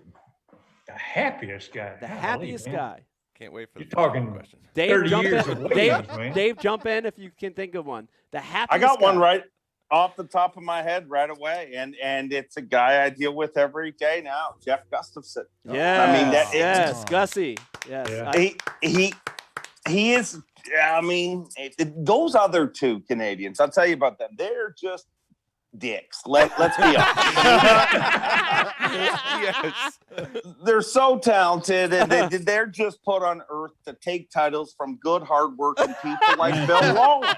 [SPEAKER 8] the happiest guy.
[SPEAKER 1] The
[SPEAKER 8] Golly,
[SPEAKER 1] happiest
[SPEAKER 8] man.
[SPEAKER 1] guy.
[SPEAKER 4] Can't wait for
[SPEAKER 8] You're
[SPEAKER 4] the
[SPEAKER 8] talking
[SPEAKER 4] question.
[SPEAKER 1] Dave,
[SPEAKER 8] 30
[SPEAKER 1] jump
[SPEAKER 8] years
[SPEAKER 1] in.
[SPEAKER 8] of weigh-ins, man.
[SPEAKER 1] Dave, jump in if you can think of one. The happiest
[SPEAKER 14] I got one
[SPEAKER 1] guy.
[SPEAKER 14] right off the top of my head right away, and it's a guy I deal with every day now, Jeff Gustafson.
[SPEAKER 1] Yeah.
[SPEAKER 14] I mean,
[SPEAKER 1] yes, Gussie. Yes.
[SPEAKER 8] Yeah.
[SPEAKER 14] He is. I mean, those other 2 Canadians, I'll tell you about them. They're just dicks. Let's be honest.
[SPEAKER 4] Yes.
[SPEAKER 14] They're so talented, and they're just put on earth to take titles from good, hardworking people like Bill Wallen.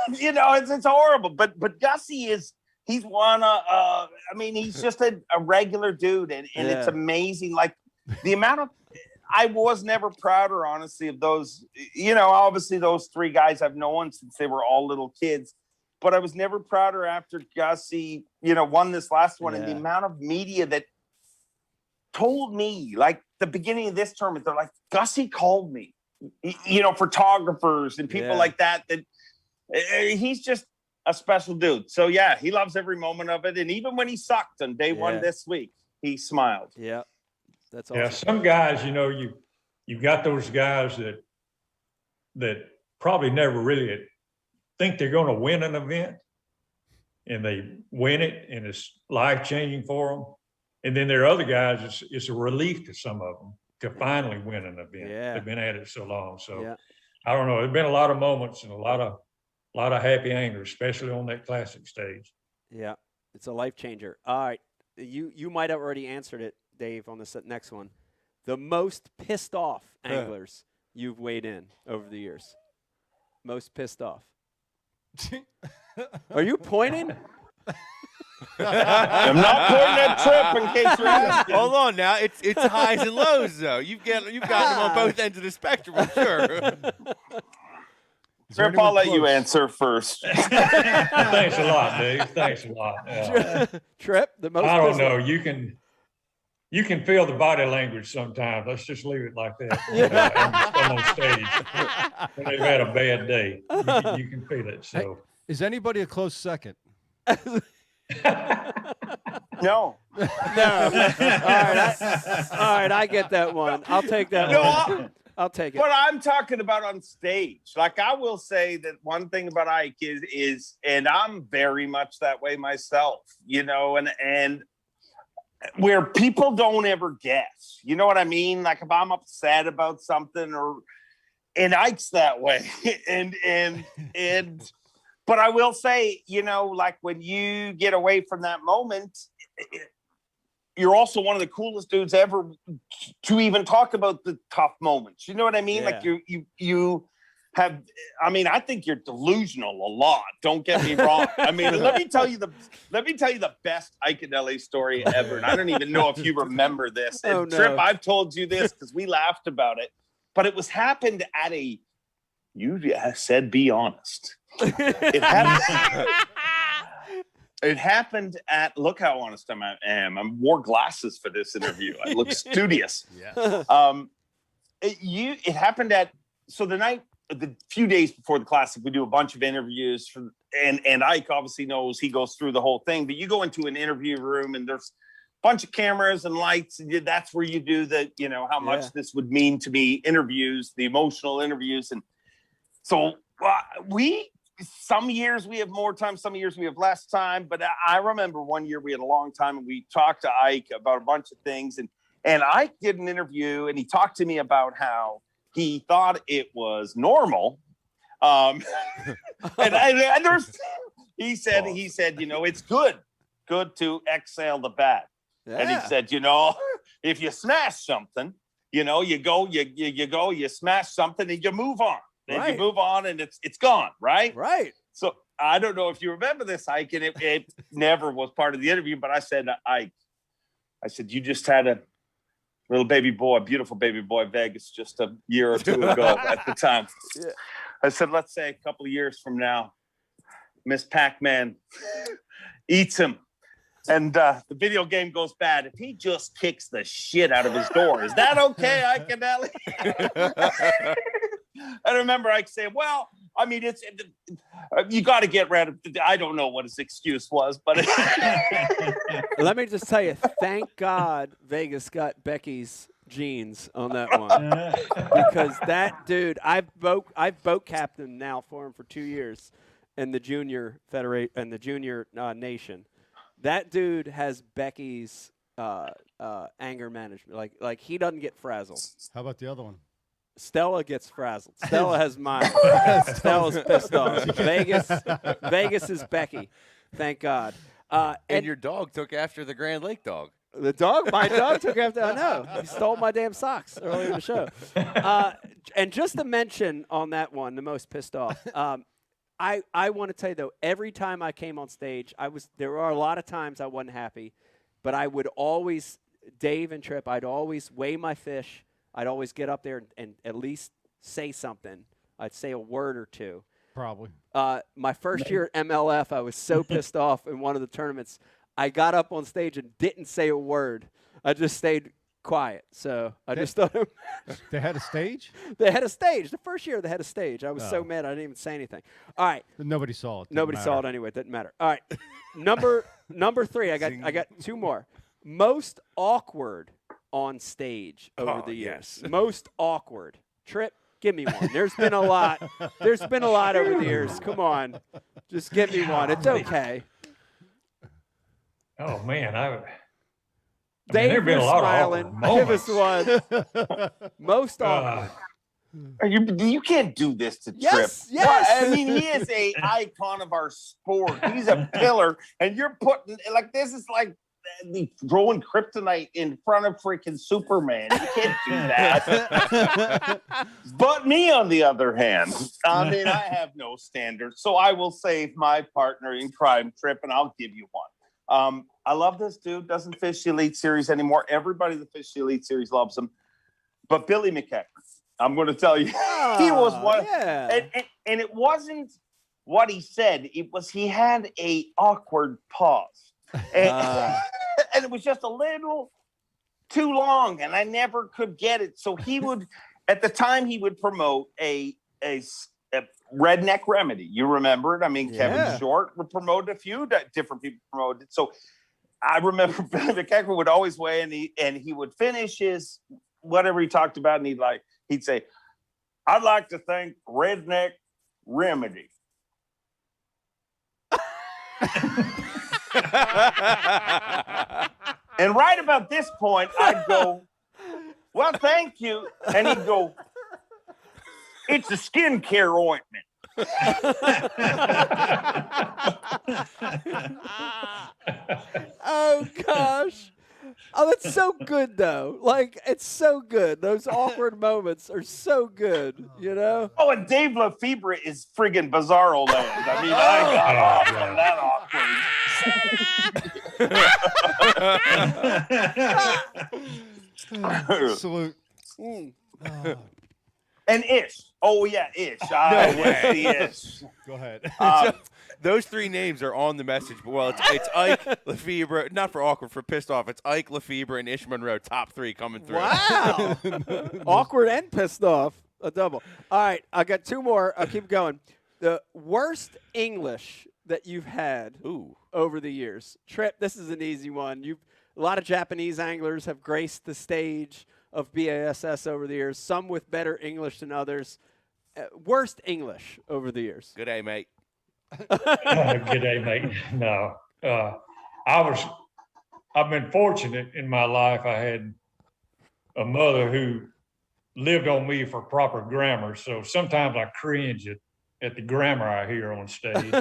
[SPEAKER 14] It's horrible. But Gussie he's one. I mean, he's just a regular dude, and it's amazing. Like the amount of. I was never prouder, honestly, of those. Obviously, those 3 guys I've known since they were all little kids. But I was never prouder after Gussie, won this last one, and the amount of media that told me, like the beginning of this tournament, they're like, Gussie called me, photographers and people like that. That he's just a special dude. So yeah, he loves every moment of it, and even when he sucked on day 1 this week, he smiled.
[SPEAKER 1] Yeah, that's awesome.
[SPEAKER 8] Yeah, some guys, you've got those guys that probably never really think they're going to win an event, and they win it, and it's life-changing for them. And then there are other guys, it's a relief to some of them to finally win an event.
[SPEAKER 1] Yeah.
[SPEAKER 8] They've been at it so long. So
[SPEAKER 1] Yeah.
[SPEAKER 8] I don't know. There's been a lot of moments and a lot of happy angers, especially on that classic stage.
[SPEAKER 1] Yeah, it's a life changer. All right, you might have already answered it, Dave, on this next one. The most pissed off anglers you've weighed in over the years. Most pissed off. Are you pointing?
[SPEAKER 14] I'm not pointing at Trip in case you're asking.
[SPEAKER 4] Hold on now. It's highs and lows though. You've gotten them on both ends of the spectrum, I'm sure.
[SPEAKER 14] Trip, I'll let you answer first.
[SPEAKER 8] Thanks a lot, Dave. Thanks a lot.
[SPEAKER 1] Trip, the most
[SPEAKER 8] I don't
[SPEAKER 1] pissed
[SPEAKER 8] know.
[SPEAKER 1] off.
[SPEAKER 8] You can feel the body language sometimes. Let's just leave it like that. Come on stage when they've had a bad day. You can feel it. So,
[SPEAKER 2] is anybody a close second?
[SPEAKER 14] No.
[SPEAKER 1] No. All right, I get that one. I'll take that one. I'll take it.
[SPEAKER 14] But I'm talking about on stage. Like, I will say that one thing about Ike is, and I'm very much that way myself, and where people don't ever guess. You know what I mean? Like, if I'm upset about something, and Ike's that way, but I will say, like when you get away from that moment, you're also one of the coolest dudes ever to even talk about the tough moments. You know what I mean?
[SPEAKER 1] Yeah.
[SPEAKER 14] Like you have, I mean, I think you're delusional a lot. Don't get me wrong. I mean, let me tell you the best Iaconelli story ever. And I don't even know if you remember this. And
[SPEAKER 1] Oh, no.
[SPEAKER 14] Trip, I've told you this because we laughed about it, but it was happened at you said, be honest. It happened. It happened at. Look how honest I am. I wore glasses for this interview. I look studious.
[SPEAKER 4] Yeah.
[SPEAKER 14] It happened at. So the night the few days before the Classic, we do a bunch of interviews and Ike obviously knows, he goes through the whole thing, but you go into an interview room and there's a bunch of cameras and lights, and that's where you do the, how much this would mean to me, interviews, the emotional interviews. And so some years we have more time, some years we have less time, but I remember one year we had a long time and we talked to Ike about a bunch of things, and Ike did an interview and he talked to me about how he thought it was normal. He said, it's good to exhale the bad. Yeah. And he said, if you smash something, you smash something and you move on. And you move on and it's gone, right?
[SPEAKER 1] Right.
[SPEAKER 14] So I don't know if you remember this, Ike, and it never was part of the interview, but I said, Ike, you just had a little baby boy, beautiful baby boy, Vegas, just a year or two ago at the time. Yeah. I said, let's say a couple of years from now, Miss Pac-Man eats him and the video game goes bad. If he just kicks the shit out of his door, is that okay, Iaconelli? I remember Ike saying, well, I mean, you got to get rid of, I don't know what his excuse was, but.
[SPEAKER 1] Let me just tell you, thank God Vegas got Becky's jeans on that one. Because that dude, I've boat captained now for him for 2 years in the junior federation and the junior nation. That dude has Becky's anger management. Like he doesn't get frazzled.
[SPEAKER 2] How about the other one?
[SPEAKER 1] Stella gets frazzled. Stella has mine. Stella's pissed off. Vegas is Becky. Thank God.
[SPEAKER 4] And your dog took after the Grand Lake dog.
[SPEAKER 1] My dog took after. I know. He stole my damn socks earlier in the show. And just to mention on that one, the most pissed off. I want to tell you though, every time I came on stage, there were a lot of times I wasn't happy, but I would always, Dave and Trip, I'd always weigh my fish. I'd always get up there and at least say something. I'd say a word or two.
[SPEAKER 2] Probably.
[SPEAKER 1] My first year at MLF, I was so pissed off in one of the tournaments. I got up on stage and didn't say a word. I just stayed quiet. So I just thought
[SPEAKER 2] they had a stage?
[SPEAKER 1] They had a stage. The first year they had a stage. I was so mad I didn't even say anything. All right.
[SPEAKER 2] Nobody saw it.
[SPEAKER 1] Nobody saw it anyway. It didn't matter. All right. Number 3. I got 2 more. Most awkward on stage over the years. Yes. Most awkward. Trip, give me one. There's been a lot. There's been a lot over the years. Come on. Just give me one. It's okay.
[SPEAKER 8] Oh, man.
[SPEAKER 1] Dave,
[SPEAKER 8] there have been a lot
[SPEAKER 1] smiling.
[SPEAKER 8] of awkward
[SPEAKER 1] Give us one. Most awkward.
[SPEAKER 14] You can't do this to Trip.
[SPEAKER 1] Yes.
[SPEAKER 14] Well, I mean, he is a icon of our sport. He's a pillar, and you're putting this is like throwing kryptonite in front of freaking Superman. You can't do that. But me, on the other hand, I mean, I have no standards, so I will save my partner in crime, Trip, and I'll give you one. I love this dude. Doesn't fish the Elite Series anymore. Everybody that fishes the Elite Series loves him. But Billy McKinnis, I'm going to tell you, he was one. Yeah. And it wasn't what he said. It was he had a awkward pause. And, and it was just a little too long, and I never could get it. So he would, at the time, he would promote a redneck remedy. You remember it? I mean, Kevin Short would promote a few different people promoted it. So I remember Billy McKinnis would always weigh, and he would finish his whatever he talked about, and he'd say, "I'd like to thank Redneck Remedy." And right about this point, I'd go, "Well, thank you," and he'd go, "It's a skincare ointment."
[SPEAKER 1] Oh gosh. Oh, that's so good though. Like, it's so good. Those awkward moments are so good, you know?
[SPEAKER 14] Oh, and Dave Lefebvre is friggin' Bizarro Land. I mean, I got off on that awkward.
[SPEAKER 2] Salute.
[SPEAKER 14] And Ish. Oh, yeah, Ish. The Ish.
[SPEAKER 2] Go ahead.
[SPEAKER 4] Those 3 names are on the message. Well, it's Ike, Lefebvre, not for awkward, for pissed off. It's Ike, Lefebvre, and Ish Monroe, top 3 coming through.
[SPEAKER 1] Wow. Awkward and pissed off. A double. All right, I got two more. I'll keep going. The worst English that you've had over the years. Trip, this is an easy one. A lot of Japanese anglers have graced the stage of BASS over the years, some with better English than others. Worst English over the years.
[SPEAKER 4] Good day, mate.
[SPEAKER 8] Good day, mate. No, I've been fortunate in my life. I had a mother who lived on me for proper grammar. So sometimes I cringe at the grammar I hear on stage.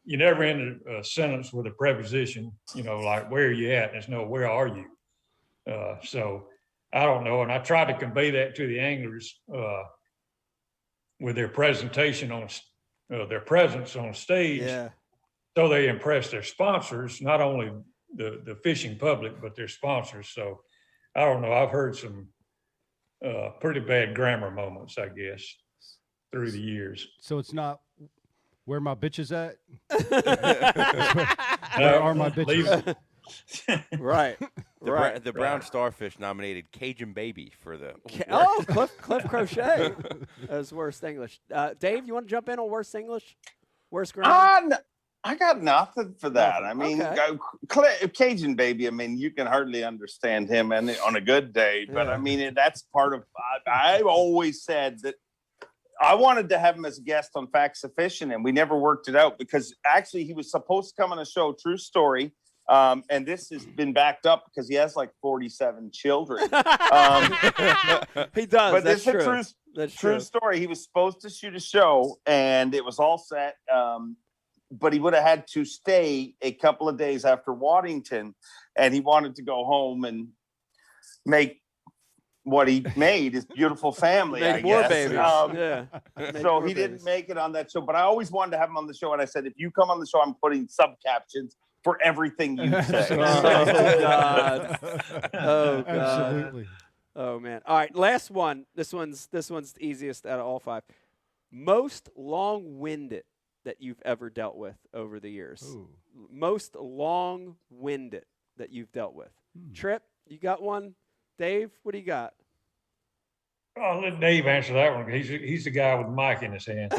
[SPEAKER 8] You never end a sentence with a preposition, like where are you at? There's no, where are you? So I don't know. And I tried to convey that to the anglers with their presentation on their presence on stage.
[SPEAKER 1] Yeah.
[SPEAKER 8] So they impress their sponsors, not only the fishing public, but their sponsors. So I don't know. I've heard some pretty bad grammar moments, I guess, through the years.
[SPEAKER 2] So it's not where my bitches at?
[SPEAKER 8] Where
[SPEAKER 2] are my bitches?
[SPEAKER 1] Right.
[SPEAKER 4] The brown starfish nominated Cajun Baby for the.
[SPEAKER 1] Cliff Crochet as worst English. Dave, you want to jump in on worst English? Worst grammar?
[SPEAKER 14] I got nothing for that. I mean,
[SPEAKER 1] Okay.
[SPEAKER 14] Cajun Baby, I mean, you can hardly understand him and on a good day, but I mean, that's part of, I've always said that I wanted to have him as a guest on Facts of Fishing, and we never worked it out because actually he was supposed to come on a show, true story. And this has been backed up because he has like 47 children.
[SPEAKER 1] He does.
[SPEAKER 14] But
[SPEAKER 1] That's
[SPEAKER 14] this
[SPEAKER 1] true.
[SPEAKER 14] is a true story. He was supposed to shoot a show and it was all set. But he would have had to stay a couple of days after Waddington, and he wanted to go home and make what he made, his beautiful family.
[SPEAKER 1] Make
[SPEAKER 14] I
[SPEAKER 1] more
[SPEAKER 14] guess.
[SPEAKER 1] babies. Yeah. Make
[SPEAKER 14] So
[SPEAKER 1] more
[SPEAKER 14] he didn't
[SPEAKER 1] babies.
[SPEAKER 14] make it on that show, but I always wanted to have him on the show. And I said, if you come on the show, I'm putting subcaptions for everything you say.
[SPEAKER 1] Oh, God. Oh, God.
[SPEAKER 2] Absolutely.
[SPEAKER 1] Oh, man. All right, last one. This one's the easiest out of all five. Most long-winded that you've ever dealt with over the years.
[SPEAKER 2] Ooh.
[SPEAKER 1] Most long-winded that you've dealt with. Trip, you got one? Dave, what do you got?
[SPEAKER 8] I'll let Dave answer that one. He's the guy with the mic in his hand.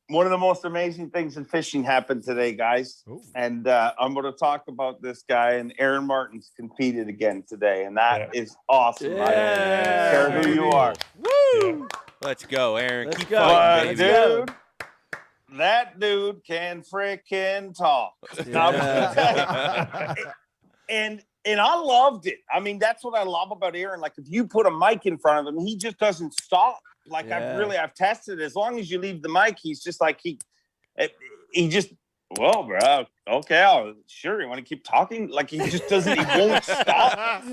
[SPEAKER 14] One of the most amazing things in fishing happened today, guys.
[SPEAKER 2] Ooh.
[SPEAKER 14] And I'm going to talk about this guy. And Aaron Martin's competed again today, and that is awesome. I don't care who you are.
[SPEAKER 1] Woo!
[SPEAKER 4] Let's go, Aaron.
[SPEAKER 1] Let's
[SPEAKER 4] Keep
[SPEAKER 1] go.
[SPEAKER 4] fighting, baby.
[SPEAKER 14] Dude, that dude can freaking talk. And I loved it. I mean, that's what I love about Aaron. Like, if you put a mic in front of him, he just doesn't stop. Like, I've tested it. As long as you leave the mic, he's just like, he just, well, bro, okay, sure, you want to keep talking? Like, he just doesn't, he won't stop.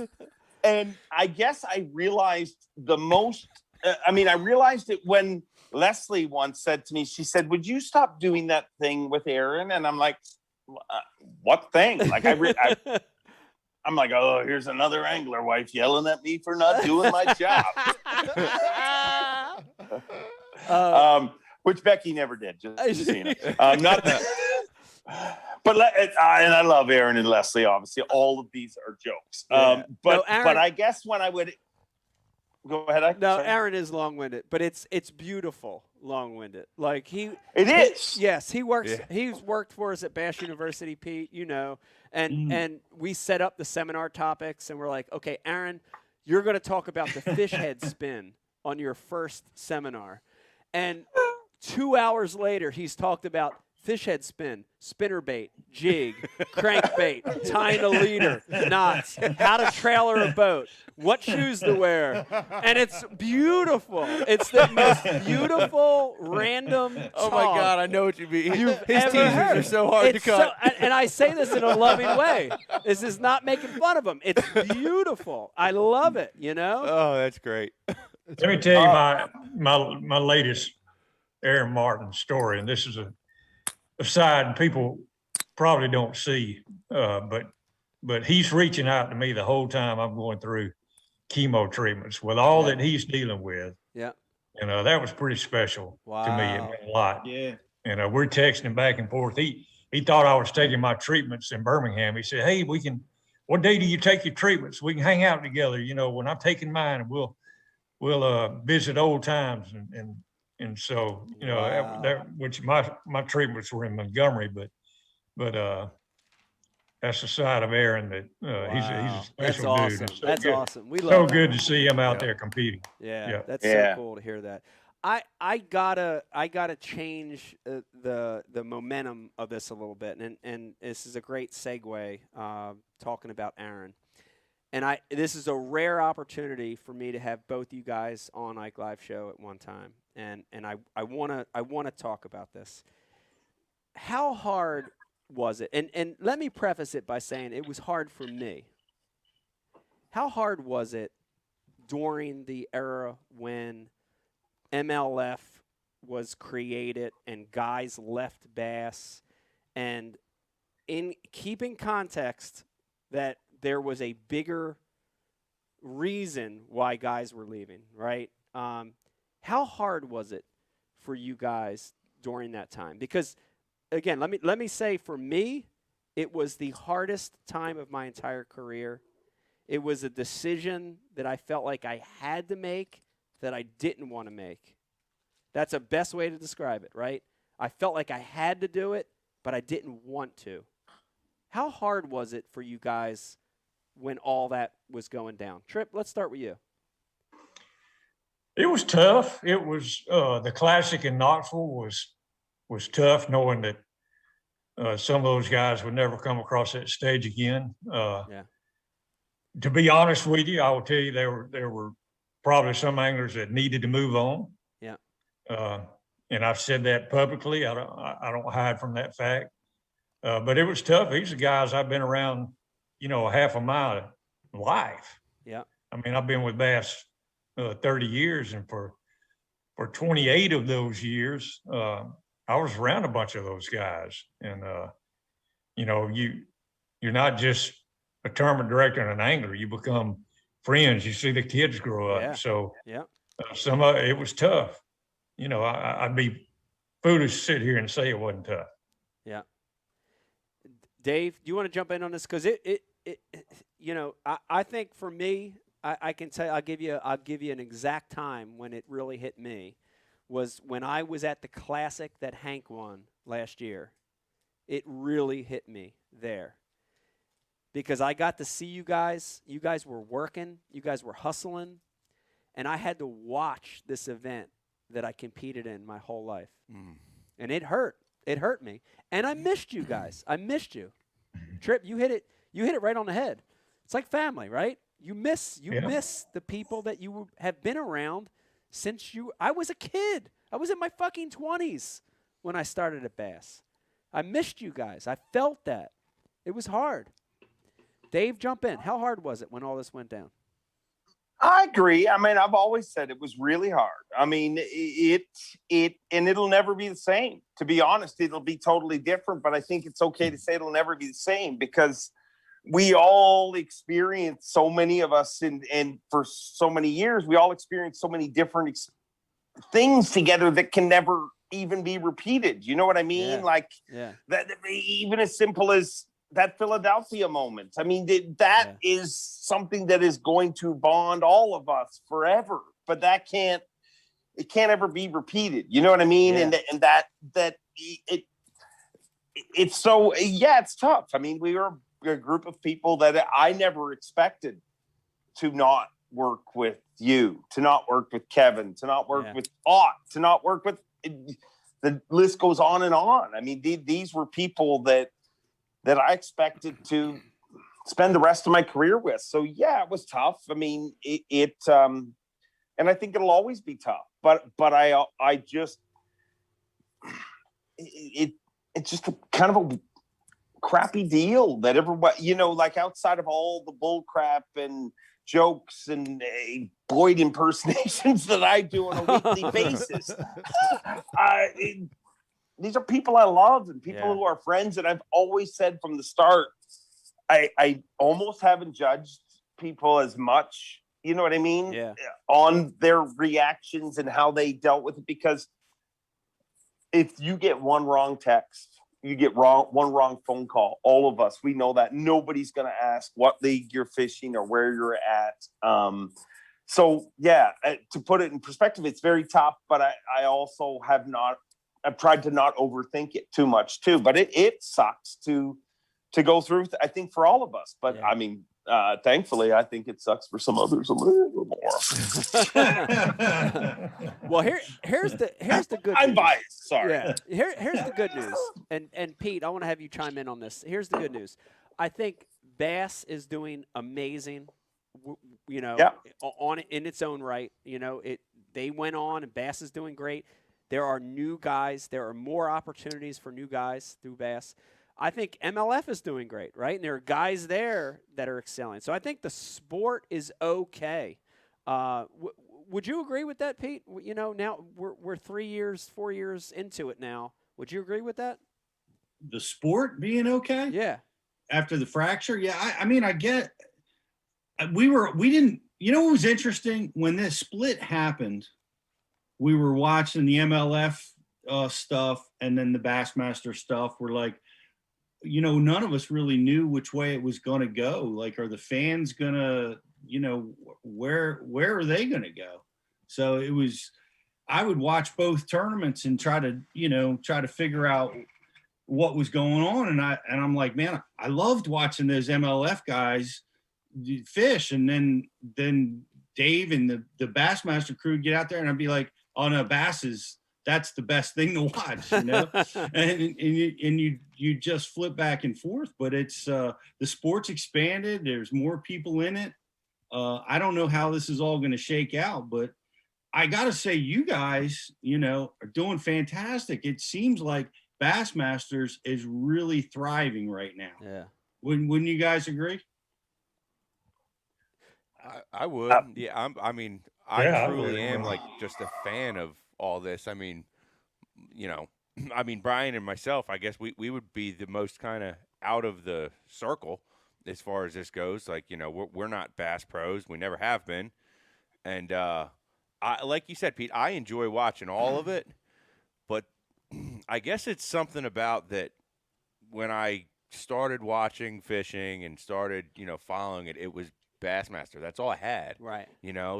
[SPEAKER 14] And I guess I realized I realized it when Leslie once said to me, she said, would you stop doing that thing with Aaron? And I'm like, what thing? Like, I'm like, oh, here's another angler wife yelling at me for not doing my job. Which Becky never did. Just so you know. Not that. But and I love Aaron and Leslie. Obviously, all of these are jokes.
[SPEAKER 1] Yeah.
[SPEAKER 14] But I guess when I would go ahead,
[SPEAKER 1] Aaron is long-winded, but it's beautiful long-winded. Like
[SPEAKER 14] it is.
[SPEAKER 1] Yes, he works. Yeah. He's worked for us at Bass University, Pete. You know, and we set up the seminar topics, and we're like, okay, Aaron, you're going to talk about the fish head spin on your first seminar, and 2 hours later, he's talked about fish head spin, spinnerbait, jig, crankbait, tying a leader, knots, how to trailer a boat, what shoes to wear. And it's beautiful. It's the most beautiful, random
[SPEAKER 4] Oh, my God, I know what you mean.
[SPEAKER 1] His
[SPEAKER 4] teasers are so hard to cut.
[SPEAKER 1] And I say this in a loving way. This is not making fun of him. It's beautiful. I love it, you know?
[SPEAKER 4] Oh, that's great.
[SPEAKER 8] Let me tell you my latest Aaron Martin story, and this is a side people probably don't see, but he's reaching out to me the whole time I'm going through chemo treatments with all that he's dealing with.
[SPEAKER 1] Yeah.
[SPEAKER 8] You know, that was pretty special to me. It meant a lot.
[SPEAKER 5] Yeah.
[SPEAKER 8] And we're texting back and forth. He thought I was taking my treatments in Birmingham. He said, hey, we can what day do you take your treatments? We can hang out together. You know, when I'm taking mine, we'll visit old times. And so, you know,
[SPEAKER 1] Wow.
[SPEAKER 8] which my treatments were in Montgomery, but that's the side of Aaron that he's a
[SPEAKER 1] Wow. That's
[SPEAKER 8] special dude.
[SPEAKER 1] awesome.
[SPEAKER 8] It's so
[SPEAKER 1] That's
[SPEAKER 8] good.
[SPEAKER 1] awesome. We
[SPEAKER 8] So
[SPEAKER 1] love that.
[SPEAKER 8] good to see him out
[SPEAKER 4] Yep.
[SPEAKER 8] there competing.
[SPEAKER 1] Yeah, that's
[SPEAKER 14] Yeah.
[SPEAKER 1] so cool to hear that. I gotta change the momentum of this a little bit, and this is a great segue talking about Aaron. And this is a rare opportunity for me to have both you guys on Ike Live Show at one time, and I wanna talk about this. How hard was it? And let me preface it by saying it was hard for me. How hard was it during the era when MLF was created and guys left Bass, and in keeping context that there was a bigger reason why guys were leaving, right? How hard was it for you guys during that time? Because again, let me say for me, it was the hardest time of my entire career. It was a decision that I felt like I had to make that I didn't want to make. That's the best way to describe it, right? I felt like I had to do it, but I didn't want to. How hard was it for you guys when all that was going down? Tripp, let's start with you.
[SPEAKER 8] It was tough. It was the Classic in Knoxville was tough, knowing that some of those guys would never come across that stage again.
[SPEAKER 1] Yeah.
[SPEAKER 8] To be honest with you, I will tell you there were probably some anglers that needed to move on.
[SPEAKER 1] Yeah.
[SPEAKER 8] And I've said that publicly. I don't hide from that fact. But it was tough. These are guys I've been around, you know, half of my life.
[SPEAKER 1] Yeah.
[SPEAKER 8] I mean, I've been with Bass 30 years, and for 28 of those years, I was around a bunch of those guys. And you know, you're not just a tournament director and an angler. You become friends. You see the kids grow up.
[SPEAKER 1] Yeah.
[SPEAKER 8] So
[SPEAKER 1] Yeah.
[SPEAKER 8] some of it was tough. You know, I'd be foolish to sit here and say it wasn't tough.
[SPEAKER 1] Yeah. Dave, do you want to jump in on this? Because it you know, I think for me, I can tell you, I'll give you an exact time when it really hit me was when I was at the Classic that Hank won last year. It really hit me there. Because I got to see you guys. You guys were working. You guys were hustling. And I had to watch this event that I competed in my whole life.
[SPEAKER 4] Mm.
[SPEAKER 1] And it hurt. It hurt me. And I missed you guys. I missed you. Tripp, you hit it right on the head. It's like family, right? You miss the people that you have been around since I was a kid. I was in my fucking 20s when I started at Bass. I missed you guys. I felt that. It was hard. Dave, jump in. How hard was it when all this went down?
[SPEAKER 14] I agree. I mean, I've always said it was really hard. I mean, and it'll never be the same. To be honest, it'll be totally different, but I think it's okay to say it'll never be the same because we all experience, so many of us, and for so many years, we all experience so many different things together that can never even be repeated. You know what I mean?
[SPEAKER 1] Yeah.
[SPEAKER 14] Like that, even as simple as that Philadelphia moment. I mean, that is something that is going to bond all of us forever, but it can't ever be repeated. You know what I mean?
[SPEAKER 1] Yeah.
[SPEAKER 14] And that it's so, it's tough. I mean, we were a group of people that I never expected to not work with you, to not work with Kevin, to not work with Ott, to not work with, the list goes on and on. I mean, these were people that I expected to spend the rest of my career with. So yeah, it was tough. I mean, and I think it'll always be tough, but I just, it's just a kind of a crappy deal that everybody, you know, like outside of all the bull crap and jokes and Boyd impersonations that I do on a weekly basis, these are people I love and people who are friends. And I've always said from the start, I almost haven't judged people as much, you know what I mean?
[SPEAKER 1] Yeah.
[SPEAKER 14] On their reactions and how they dealt with it. Because if you get one wrong text you get one wrong phone call. All of us, we know that. Nobody's going to ask what league you're fishing or where you're at. So yeah, to put it in perspective, it's very tough, but I also I've tried to not overthink it too much too, but it sucks to go through, I think, for all of us. But yeah. I mean, thankfully, I think it sucks for some others a little more.
[SPEAKER 1] Well, here's the good
[SPEAKER 14] I'm
[SPEAKER 1] news.
[SPEAKER 14] biased, sorry.
[SPEAKER 1] Yeah. Here's the good news. And Pete, I want to have you chime in on this. Here's the good news. I think bass is doing amazing. On in its own right. They went on, and bass is doing great. There are new guys. There are more opportunities for new guys through bass. I think MLF is doing great, right? And there are guys there that are excelling. So I think the sport is okay. Would you agree with that, Pete? Now we're 3 years, 4 years into it now. Would you agree with that?
[SPEAKER 5] The sport being okay?
[SPEAKER 1] Yeah.
[SPEAKER 5] After the fracture? Yeah, I mean, I get. We didn't. What was interesting when this split happened? We were watching the MLF stuff and then the Bassmaster stuff. We're like, none of us really knew which way it was going to go. Like, are the fans going to, where are they going to go? So I would watch both tournaments and try to figure out what was going on. And I'm like, man, I loved watching those MLF guys fish. And then Dave and the Bassmaster crew get out there and I'd be like, oh no, that's the best thing to watch, and you just flip back and forth, but it's the sport's expanded. There's more people in it. I don't know how this is all going to shake out, but I got to say, you guys, are doing fantastic. It seems like Bassmasters is really thriving right now.
[SPEAKER 1] Yeah.
[SPEAKER 5] Wouldn't you guys agree?
[SPEAKER 4] I would. Yeah. I truly am like just a fan of all this. I mean, Brian and myself, I guess we would be the most kind of out of the circle as far as this goes. Like, we're not bass pros. We never have been. And like you said, Pete, I enjoy watching all of it. But I guess it's something about that when I started watching fishing and started, following it, it was Bassmaster. That's all I had.
[SPEAKER 1] Right.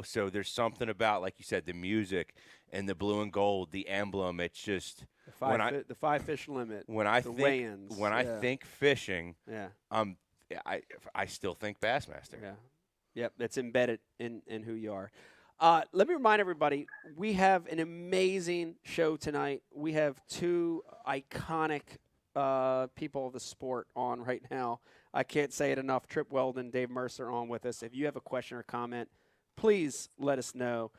[SPEAKER 4] So there's something about, like you said, the music and the blue and gold, the emblem. It's just
[SPEAKER 1] the 5 fish limit.
[SPEAKER 4] When I think fishing, I still think Bassmaster.
[SPEAKER 1] Yeah. Yep, that's embedded in who you are. Let me remind everybody, we have an amazing show tonight. We have 2 iconic people of the sport on right now. I can't say it enough. Trip Weldon, Dave Mercer on with us. If you have a question or comment, please let us know.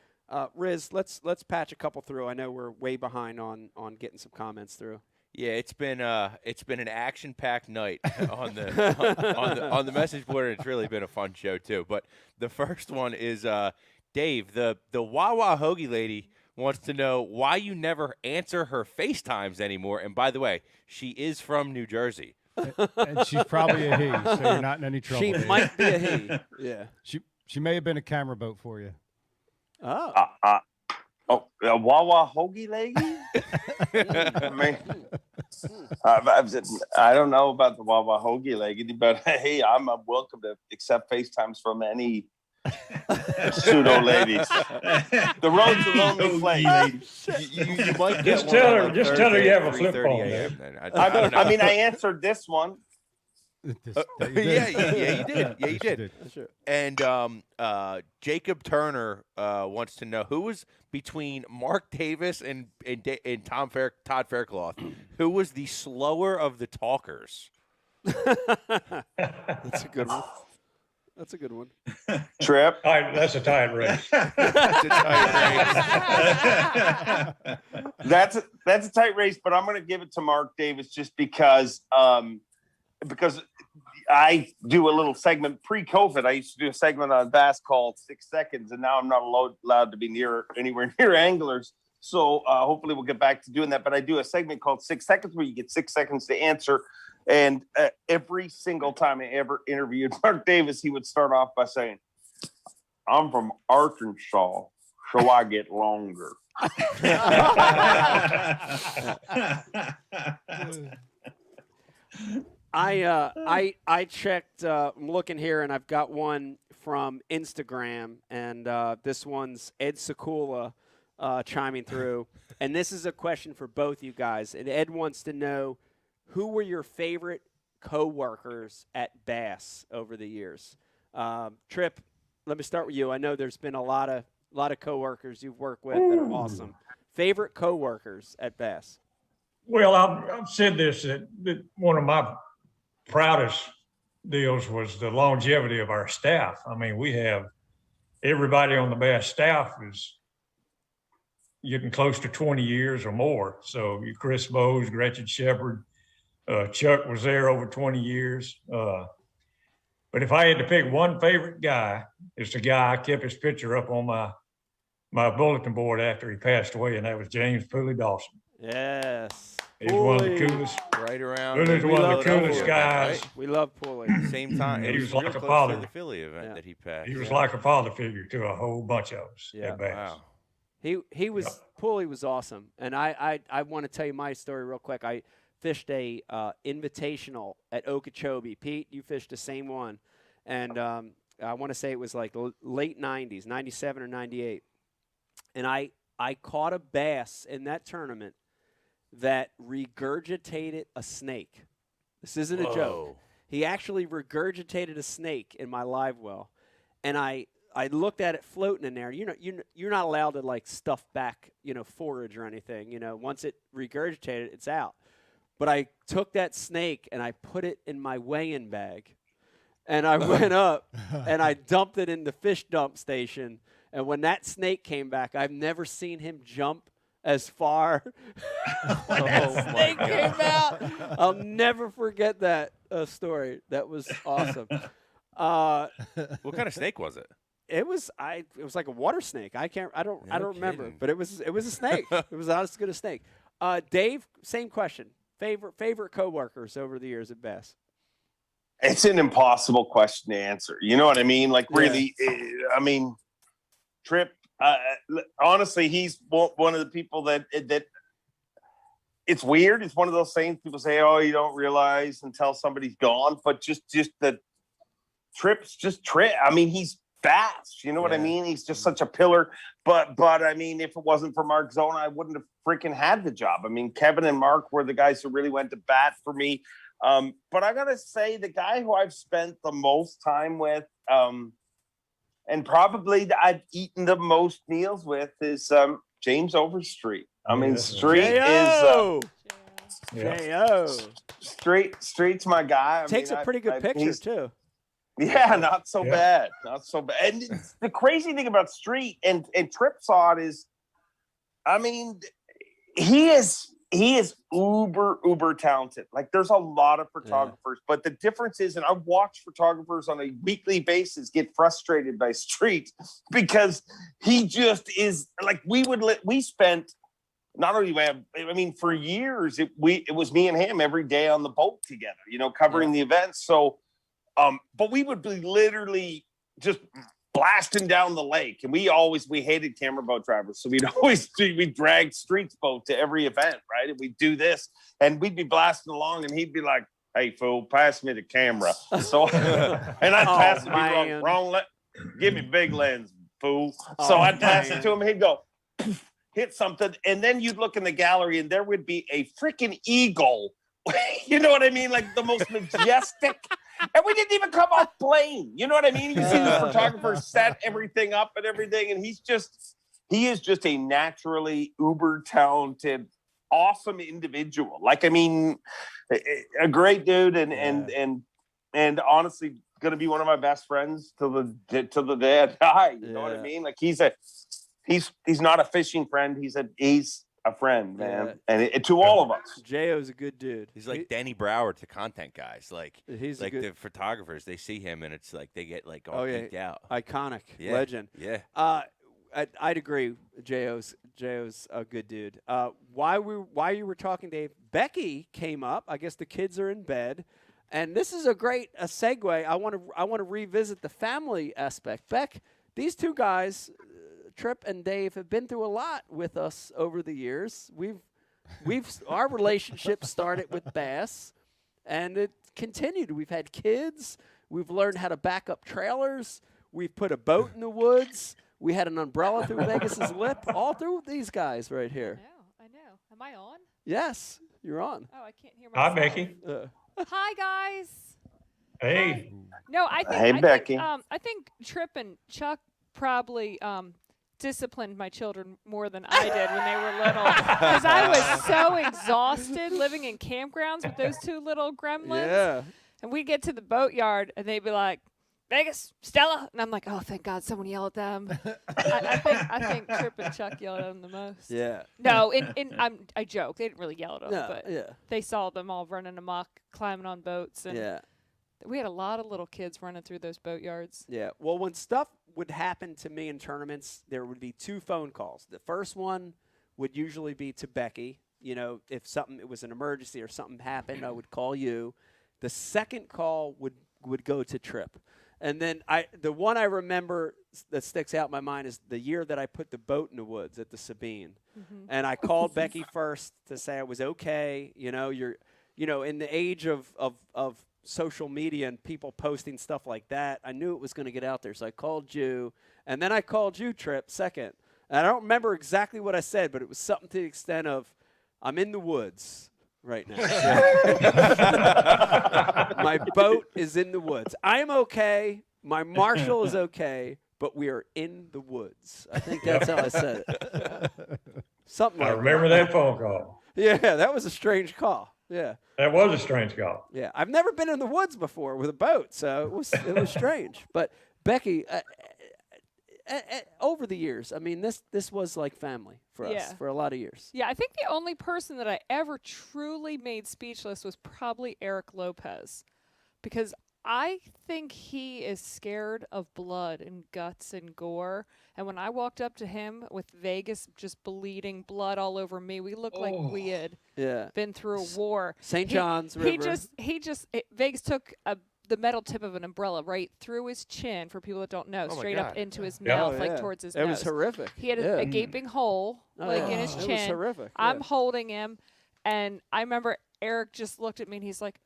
[SPEAKER 1] Riz, let's patch a couple through. I know we're way behind on getting some comments through.
[SPEAKER 4] Yeah, it's been an action-packed night on the message board, and it's really been a fun show too. But the first one is Dave, the Wawa Hoagie lady wants to know why you never answer her FaceTimes anymore. And by the way, she is from New Jersey.
[SPEAKER 2] And she's probably a he, so you're not in any trouble.
[SPEAKER 1] She might be a he. Yeah.
[SPEAKER 2] She may have been a camera boat for you.
[SPEAKER 1] Oh.
[SPEAKER 14] A Wawa Hoagie lady? I don't know about the Wawa Hoagie lady, but hey, I'm welcome to accept FaceTimes from any pseudo ladies. The road's a lonely place.
[SPEAKER 4] You might
[SPEAKER 8] just tell her you have a flip phone.
[SPEAKER 14] I mean, I answered this one.
[SPEAKER 4] Yeah, you did. Yeah, you did.
[SPEAKER 1] Sure.
[SPEAKER 4] And Jacob Turner wants to know who was between Mark Davis and Todd Faircloth, who was the slower of the talkers.
[SPEAKER 1] That's a good one. That's a good one.
[SPEAKER 14] Trip.
[SPEAKER 8] That's a tight race.
[SPEAKER 4] That's a tight race.
[SPEAKER 14] That's a tight race, but I'm going to give it to Mark Davis just because I do a little segment pre-COVID. I used to do a segment on bass called 6 Seconds, and now I'm not allowed to be anywhere near anglers. So hopefully we'll get back to doing that. But I do a segment called 6 Seconds where you get 6 seconds to answer. And every single time I ever interviewed Mark Davis, he would start off by saying, "I'm from Arkansas, so I get longer."
[SPEAKER 1] I checked. I'm looking here, and I've got one from Instagram, and this one's Ed Sekula chiming through, and this is a question for both you guys. And Ed wants to know, who were your favorite co-workers at Bass over the years? Trip, let me start with you. I know there's been a lot of co-workers you've worked with that are awesome. Favorite co-workers at Bass?
[SPEAKER 8] Well, I've said this, that one of my proudest deals was the longevity of our staff. I mean, we have everybody on the Bass staff is getting close to 20 years or more. So Chris Bowes, Gretchen Shepard, Chuck was there over 20 years. But if I had to pick one favorite guy, it's the guy I kept his picture up on my bulletin board after he passed away, and that was James Pooley Dawson.
[SPEAKER 1] Yes.
[SPEAKER 8] He's one of the coolest.
[SPEAKER 4] Right around.
[SPEAKER 8] Pooley's one of the coolest guys.
[SPEAKER 4] Right?
[SPEAKER 1] We love Pooley.
[SPEAKER 4] Same time.
[SPEAKER 8] He was
[SPEAKER 4] real
[SPEAKER 8] like a
[SPEAKER 4] close
[SPEAKER 8] father.
[SPEAKER 4] to the Philly event that he passed.
[SPEAKER 8] He was like a father figure to a whole bunch of us at Bass.
[SPEAKER 4] Wow.
[SPEAKER 1] He was Pooley was awesome, and I want to tell you my story real quick. I fished a invitational at Okeechobee. Pete, you fished the same one, and I want to say it was like late 90s, 97 or 98, and I caught a bass in that tournament that regurgitated a snake. This isn't a joke. He actually regurgitated a snake in my live well, and I looked at it floating in there. You're not allowed to like stuff back, forage or anything. Once it regurgitated, it's out. But I took that snake and I put it in my weigh-in bag, and I went up and I dumped it in the fish dump station. And when that snake came back, I've never seen him jump as far when that snake came out. I'll never forget that story. That was awesome.
[SPEAKER 4] What kind of snake was it?
[SPEAKER 1] It was like a water snake. I don't remember, but it was a snake. It was honest good a snake. Dave, same question. Favorite coworkers over the years at Bass?
[SPEAKER 14] It's an impossible question to answer. You know what I mean? Like really, I mean, Trip. Honestly, he's one of the people that it's weird. It's one of those things people say, "Oh, you don't realize until somebody's gone." But just the Trip's just Trip. I mean, he's fast. You know what I mean? He's just such a pillar. But I mean, if it wasn't for Mark Zona, I wouldn't have freaking had the job. I mean, Kevin and Mark were the guys who really went to bat for me. But I gotta say, the guy who I've spent the most time with, and probably I've eaten the most meals with, is James Overstreet. I mean, Street Street's my guy.
[SPEAKER 1] Takes a pretty good picture too.
[SPEAKER 14] Yeah, not so bad. Not so bad. And the crazy thing about Street and Trip saw it is, I mean, he is uber talented. Like, there's a lot of photographers, but the difference is, and I've watched photographers on a weekly basis get frustrated by Street because he just is like, we spent not only, I mean, for years, it was me and him every day on the boat together, covering the events. So, but we would be literally just blasting down the lake, and we hated camera boat drivers, so we'd drag Street's boat to every event, right? And we'd do this, and we'd be blasting along, and he'd be like, "Hey, fool, pass me the camera." So, and I'd pass it, wrong, give me big lens, fool. So I'd pass it to him, he'd go, hit something, and then you'd look in the gallery, and there would be a freaking eagle. You know what I mean? Like the most majestic. And we didn't even come off plane. You know what I mean? You see the photographer set everything up and everything, and he is just a naturally uber talented, awesome individual. Like, I mean, a great dude, and honestly, gonna be one of my best friends till the day I die. You know what I mean? Like, he's not a fishing friend. He's a friend, man, and to all of us.
[SPEAKER 1] J.O.'s a good dude.
[SPEAKER 4] He's like Danny Brower to content guys. Like,
[SPEAKER 1] he's
[SPEAKER 4] like the photographers, they see him and it's like they get like all geeked out.
[SPEAKER 1] Iconic, legend.
[SPEAKER 4] Yeah.
[SPEAKER 1] I'd agree. J.O.'s a good dude. While you were talking, Dave, Becky came up. I guess the kids are in bed, and this is a great segue. I want to revisit the family aspect. Beck, these two guys, Trip and Dave, have been through a lot with us over the years. Our relationship started with Bass, And it continued. We've had kids. We've learned how to back up trailers. We've put a boat in the woods. We had an umbrella through Vegas's lip, all through these guys right here.
[SPEAKER 15] I know. Am I on?
[SPEAKER 1] Yes, you're on.
[SPEAKER 15] Oh, I can't hear myself.
[SPEAKER 8] Hi, Becky.
[SPEAKER 15] Hi, guys.
[SPEAKER 8] Hey.
[SPEAKER 15] No, I think.
[SPEAKER 14] Hey, Becky.
[SPEAKER 15] I think Trip and Chuck probably disciplined my children more than I did when they were little, because I was so exhausted living in campgrounds with those two little gremlins.
[SPEAKER 1] Yeah.
[SPEAKER 15] And we'd get to the boatyard, and they'd be like, Vegas, Stella, and I'm like, oh, thank God, someone yelled at them. I think Trip and Chuck yelled at them the most.
[SPEAKER 1] Yeah.
[SPEAKER 15] No, I joke. They didn't really yell at them,
[SPEAKER 1] No,
[SPEAKER 15] but
[SPEAKER 1] yeah.
[SPEAKER 15] they saw them all running amok, climbing on boats, and
[SPEAKER 1] Yeah.
[SPEAKER 15] we had a lot of little kids running through those boatyards.
[SPEAKER 1] Yeah. Well, when stuff would happen to me in tournaments, there would be 2 phone calls. The first one would usually be to Becky. You know, if it was an emergency or something happened, I would call you. The second call would go to Trip. And then the one I remember that sticks out in my mind is the year that I put the boat in the woods at the Sabine.
[SPEAKER 15] Mm-hmm.
[SPEAKER 1] And I called Becky first to say I was okay. You know, in the age of social media and people posting stuff like that, I knew it was going to get out there. So I called you, and then I called you, Trip, second. And I don't remember exactly what I said, but it was something to the extent of, I'm in the woods right now. My boat is in the woods. I'm okay. My Marshall is okay, but we are in the woods. I think that's how I said it. Something like
[SPEAKER 8] I remember that phone call.
[SPEAKER 1] Yeah, that was a strange call. Yeah.
[SPEAKER 8] That was a strange call.
[SPEAKER 1] Yeah, I've never been in the woods before with a boat, so it was strange. But Becky, over the years, I mean, this was like family for us for a lot of years.
[SPEAKER 15] Yeah, I think the only person that I ever truly made speechless was probably Eric Lopez, because I think he is scared of blood and guts and gore. And when I walked up to him with Vegas just bleeding blood all over me, we looked like we had been through a war.
[SPEAKER 1] St. John's River.
[SPEAKER 15] Vegas took the metal tip of an umbrella right through his chin, for people that don't know, straight up into his mouth, like towards his nose.
[SPEAKER 1] It was horrific.
[SPEAKER 15] He had a gaping hole in his chin.
[SPEAKER 1] It was horrific.
[SPEAKER 15] I'm holding him, and I remember Eric just looked at me and he's like,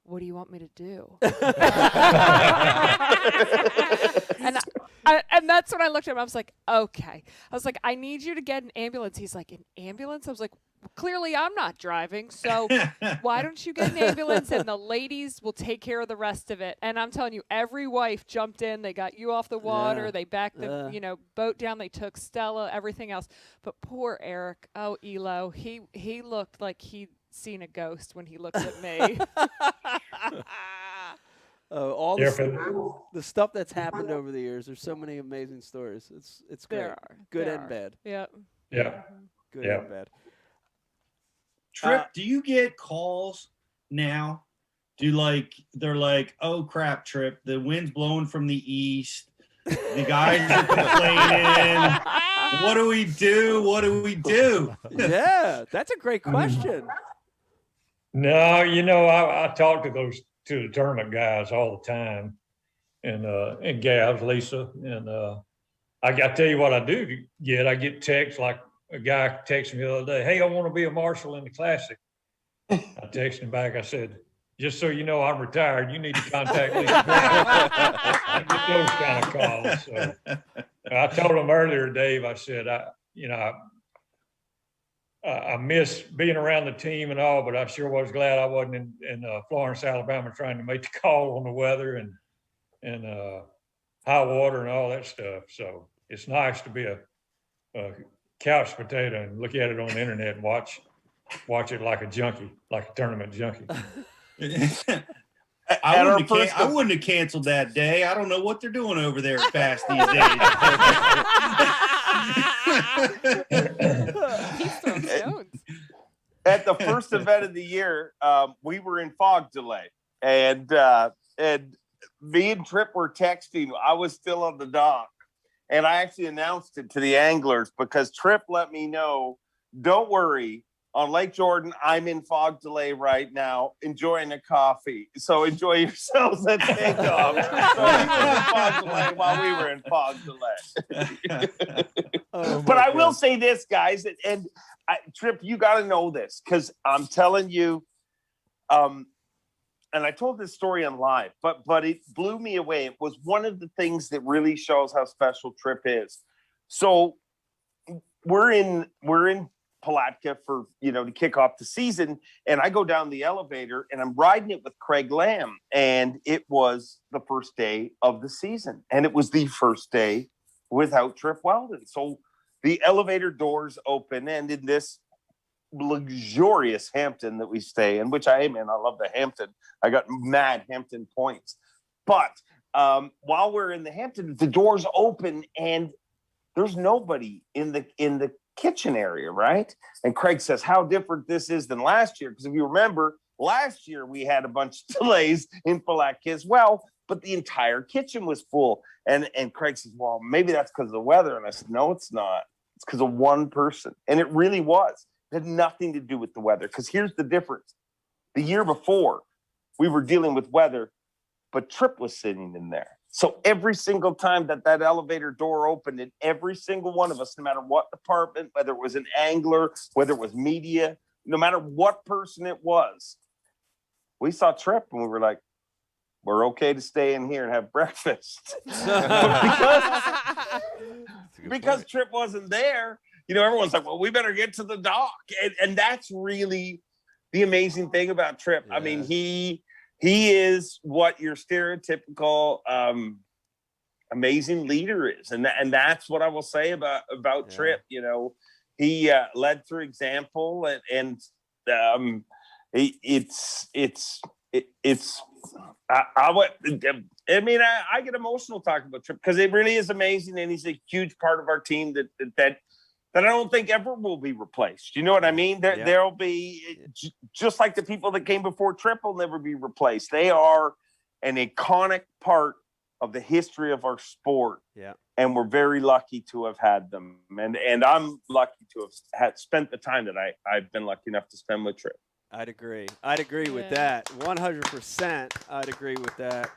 [SPEAKER 15] what do you want me to do? And that's when I looked at him. I was like, okay. I was like, I need you to get an ambulance. He's like, an ambulance? I was like, clearly I'm not driving, so why don't you get an ambulance and the ladies will take care of the rest of it. And I'm telling you, every wife jumped in. They got you off the water. They backed the boat down. They took Stella, everything else. But poor Eric, Elo, he looked like he'd seen a ghost when he looked at me.
[SPEAKER 1] All the stuff that's happened over the years. There's so many amazing stories. It's great.
[SPEAKER 15] There are.
[SPEAKER 1] Good
[SPEAKER 15] There
[SPEAKER 1] and
[SPEAKER 15] are.
[SPEAKER 1] bad.
[SPEAKER 15] Yeah.
[SPEAKER 8] Yeah.
[SPEAKER 1] Good and bad.
[SPEAKER 5] Trip, do you get calls now? They're like, oh crap, Trip, the wind's blowing from the east. The guys are complaining. What do we do? What do we do?
[SPEAKER 1] Yeah, that's a great question.
[SPEAKER 8] No, I talk to the tournament guys all the time, and gals, Lisa, and I tell you what I do get. I get texts, like a guy texted me the other day, hey, I want to be a marshal in the Classic. I texted him back. I said, just so you know, I'm retired. You need to contact Lisa. I get those kind of calls. So I told him earlier, Dave, I said, I miss being around the team and all, but I sure was glad I wasn't in Florence, Alabama, trying to make the call on the weather and high water and all that stuff. So it's nice to be a couch potato and look at it on the internet and watch it like a junkie, like a tournament junkie.
[SPEAKER 5] I wouldn't have canceled that day. I don't know what they're doing over there at Fast these
[SPEAKER 14] days. At the first event of the year, we were in fog delay, and me and Trip were texting. I was still on the dock, and I actually announced it to the anglers because Trip let me know, don't worry, on Lake Jordan, I'm in fog delay right now, enjoying a coffee. So enjoy yourselves at takeoff. So we were in fog delay while we were in fog delay. But I will say this, guys, and Trip, you got to know this, because I'm telling you, and I told this story on live, but it blew me away. It was one of the things that really shows how special Trip is. So we're in Palatka for, to kick off the season. And I go down the elevator and I'm riding it with Craig Lamb. And it was the first day of the season. And it was the first day without Trip Weldon. So the elevator doors open, and in this luxurious Hampton that we stay in, which I am in, I love the Hampton. I got mad Hampton points. But while we're in the Hampton, the doors open and there's nobody in the kitchen area, right? And Craig says, how different this is than last year. Because if you remember, last year we had a bunch of delays in Palatka as well, but the entire kitchen was full. And Craig says, well, maybe that's because of the weather. And I said, no, it's not. It's because of one person. And it really was. It had nothing to do with the weather. Because here's the difference. The year before, we were dealing with weather, but Trip was sitting in there. So every single time that elevator door opened, and every single one of us, no matter what department, whether it was an angler, whether it was media, no matter what person it was, we saw Trip and we were like, we're okay to stay in here and have breakfast. because Trip wasn't there, everyone's like, well, we better get to the dock. And that's really the amazing thing about Trip. Yeah. I mean, he is what your stereotypical amazing leader is. And that's what I will say about Trip. He led through example, and I get emotional talking about Trip because it really is amazing, and he's a huge part of our team that I don't think ever will be replaced. You know what I mean? There'll be, just like the people that came before Trip will never be replaced. They are an iconic part of the history of our sport.
[SPEAKER 1] Yeah.
[SPEAKER 14] And we're very lucky to have had them. And I'm lucky to have spent the time that I've been lucky enough to spend with Trip.
[SPEAKER 1] I'd agree with that. 100%. I'd agree with that.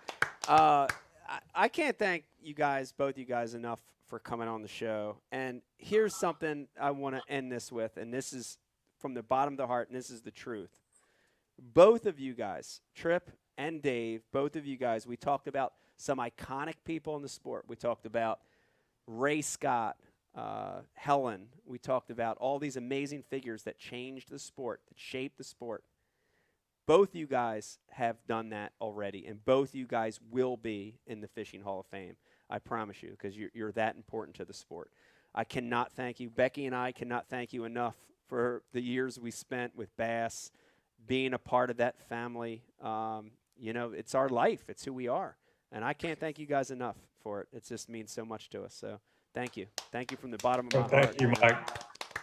[SPEAKER 1] I can't thank you guys, both you guys, enough for coming on the show. And here's something I want to end this with, and this is from the bottom of the heart, and this is the truth. Both of you guys, Trip and Dave, both of you guys, we talked about some iconic people in the sport. We talked about Ray Scott, Helen. We talked about all these amazing figures that changed the sport, that shaped the sport. Both you guys have done that already, and both you guys will be in the Fishing Hall of Fame. I promise you, because you're that important to the sport. I cannot thank you. Becky and I cannot thank you enough for the years we spent with Bass, being a part of that family. It's our life. It's who we are. And I can't thank you guys enough for it. It just means so much to us. So thank you. Thank you from the bottom of my heart.
[SPEAKER 8] Thank you, Mike.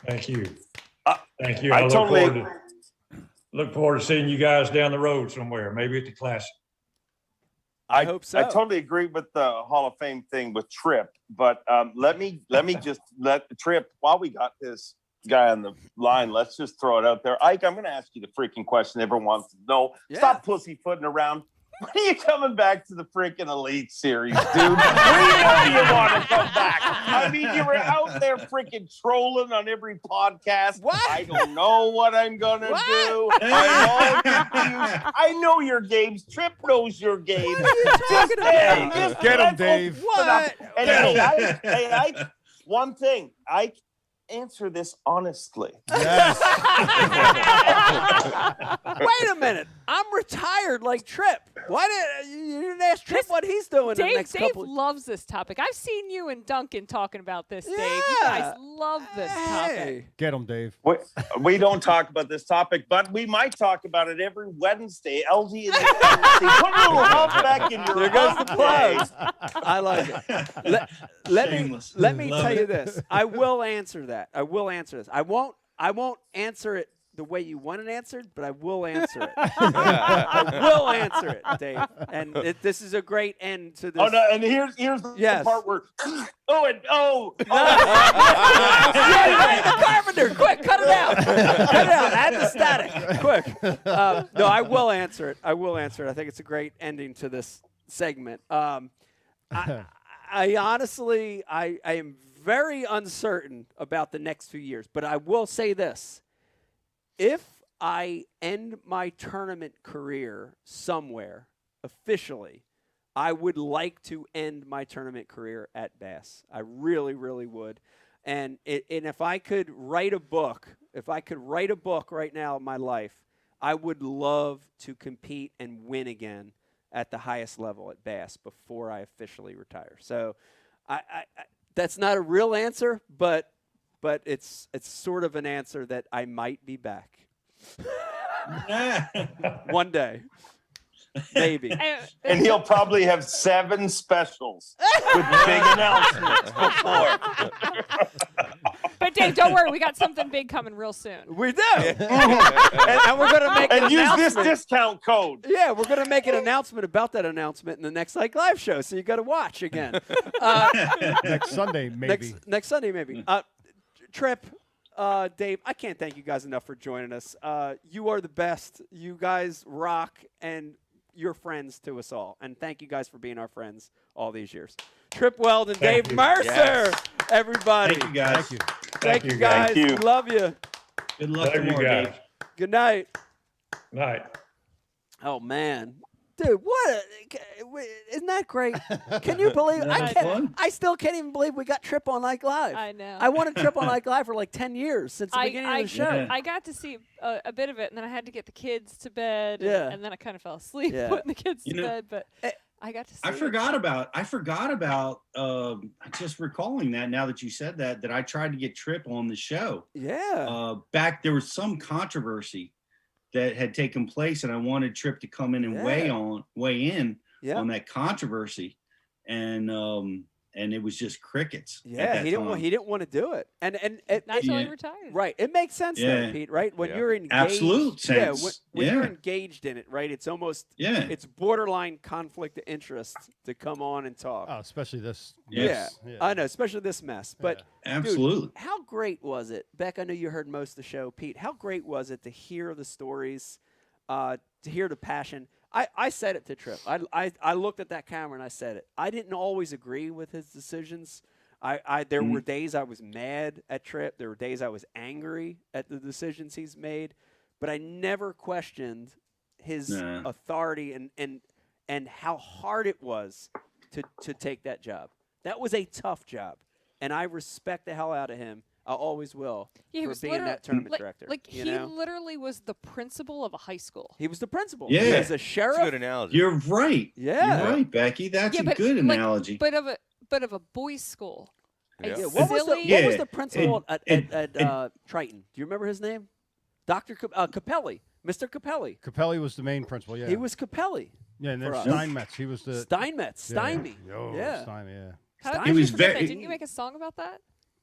[SPEAKER 8] Thank you. Thank you.
[SPEAKER 14] I
[SPEAKER 8] look forward to seeing you guys down the road somewhere, maybe at the Classic.
[SPEAKER 1] I hope so.
[SPEAKER 14] I totally agree with the Hall of Fame thing with Trip, but let me just let the Trip, while we got this guy on the line, let's just throw it out there. Ike, I'm going to ask you the freaking question everyone wants to know. Yeah. Stop pussyfooting around. When are you coming back to the freaking Elite Series, dude? When do you want to come back? I mean, you were out there freaking trolling on every podcast.
[SPEAKER 1] What?
[SPEAKER 14] I don't know what I'm going to do. I'm all confused. I know your games. Trip knows your games.
[SPEAKER 2] Just get him, Dave.
[SPEAKER 1] What?
[SPEAKER 14] And hey, one thing. Answer this honestly.
[SPEAKER 2] Yes.
[SPEAKER 1] Wait a minute. I'm retired like Trip. Why you didn't ask Trip what he's doing in the next couple?
[SPEAKER 15] Dave loves this topic. I've seen you and Duncan talking about this, Dave. You guys love this topic.
[SPEAKER 2] Get him, Dave.
[SPEAKER 14] We don't talk about this topic, but we might talk about it every Wednesday. LG and Wednesday. Put a little hump back in your
[SPEAKER 1] There goes the plug. I like it. Let me tell you this. I will answer that. I will answer this. I won't answer it the way you want it answered, but I will answer it. I will answer it, Dave. And this is a great end to this.
[SPEAKER 14] Oh no! And here's the part where
[SPEAKER 1] the carpenter, quick, cut it out. Cut it out. Add the static, quick. No, I will answer it. I will answer it. I think it's a great ending to this segment. I honestly, I am very uncertain about the next few years, but I will say this. If I end my tournament career somewhere officially, I would like to end my tournament career at Bass. I really, really would. And if I could write a book, right now in my life, I would love to compete and win again at the highest level at Bass before I officially retire. So I that's not a real answer, but it's sort of an answer that I might be back. One day. Maybe.
[SPEAKER 14] And he'll probably have 7 specials with big announcements before.
[SPEAKER 15] But Dave, don't worry, we got something big coming real soon.
[SPEAKER 1] We do. and we're going to make an
[SPEAKER 14] and use this
[SPEAKER 1] announcement.
[SPEAKER 14] discount code.
[SPEAKER 1] Yeah, we're going to make an announcement about that announcement in the next live show, so you got to watch again.
[SPEAKER 2] Next Sunday, maybe.
[SPEAKER 1] Next Sunday, maybe. Trip, Dave, I can't thank you guys enough for joining us. You are the best. You guys rock, and you're friends to us all. And thank you guys for being our friends all these years. Trip Weldon, Dave Mercer, everybody.
[SPEAKER 5] Thank you, guys.
[SPEAKER 2] Thank you.
[SPEAKER 1] Thank you, guys.
[SPEAKER 14] Thank you.
[SPEAKER 1] Love you.
[SPEAKER 5] Good luck
[SPEAKER 8] Love you
[SPEAKER 5] tomorrow,
[SPEAKER 8] guys.
[SPEAKER 5] Dave.
[SPEAKER 1] Good night.
[SPEAKER 8] Night.
[SPEAKER 1] Oh, man. Dude, isn't that great? Can you believe I still can't even believe we got Trip on Like Live.
[SPEAKER 15] I know.
[SPEAKER 1] I wanted Trip on Like Live for like 10 years since the beginning of the show.
[SPEAKER 5] Yeah.
[SPEAKER 15] I got to see a bit of it, and then I had to get the kids to bed,
[SPEAKER 1] Yeah.
[SPEAKER 15] and then I kind of fell asleep
[SPEAKER 1] Yeah.
[SPEAKER 15] putting the kids to
[SPEAKER 5] You know,
[SPEAKER 15] bed, but I got to see
[SPEAKER 5] I
[SPEAKER 15] it.
[SPEAKER 5] forgot about just recalling that now that you said that I tried to get Trip on the show.
[SPEAKER 1] Yeah.
[SPEAKER 5] Back there was some controversy that had taken place, and I wanted Trip to come in and weigh in on that controversy, and it was just crickets.
[SPEAKER 1] Yeah, he didn't want to do it, and
[SPEAKER 15] Not till he retired.
[SPEAKER 1] Right, it makes sense though, Pete. Right, when you're engaged,
[SPEAKER 5] absolute sense.
[SPEAKER 1] Yeah, when you're engaged in it, right? It's almost it's borderline conflict of interest to come on and talk.
[SPEAKER 2] Oh, especially this.
[SPEAKER 1] Yeah, I know, especially this mess. But
[SPEAKER 5] absolutely,
[SPEAKER 1] dude, how great was it, Beck? I know you heard most of the show, Pete. How great was it to hear the stories, to hear the passion? I said it to Trip. I looked at that camera and I said it. I didn't always agree with his decisions. There were days I was mad at Trip. There were days I was angry at the decisions he's made. But I never questioned his authority and how hard it was to take that job. That was a tough job. And I respect the hell out of him. I always will for being that tournament director.
[SPEAKER 15] He literally was the principal of a high school.
[SPEAKER 1] He was the principal.
[SPEAKER 5] Yeah.
[SPEAKER 1] He was a sheriff.
[SPEAKER 4] That's a good analogy.
[SPEAKER 5] You're right.
[SPEAKER 1] Yeah.
[SPEAKER 5] You're right, Becky. That's a
[SPEAKER 15] but,
[SPEAKER 5] good analogy.
[SPEAKER 15] But of a boys' school.
[SPEAKER 4] Yeah.
[SPEAKER 1] What was the principal at Triton? Do you remember his name? Dr. Capelli. Mr. Capelli.
[SPEAKER 2] Capelli was the main principal, yeah.
[SPEAKER 1] He was Capelli.
[SPEAKER 2] Yeah, and then
[SPEAKER 1] for us.
[SPEAKER 2] Steinmetz. He was the
[SPEAKER 1] Steinmetz. Stymie.
[SPEAKER 2] Yeah. Stymie, yeah.
[SPEAKER 15] How
[SPEAKER 5] He
[SPEAKER 15] did
[SPEAKER 5] was
[SPEAKER 15] you forget
[SPEAKER 5] very-
[SPEAKER 15] that? Didn't you make a song about that?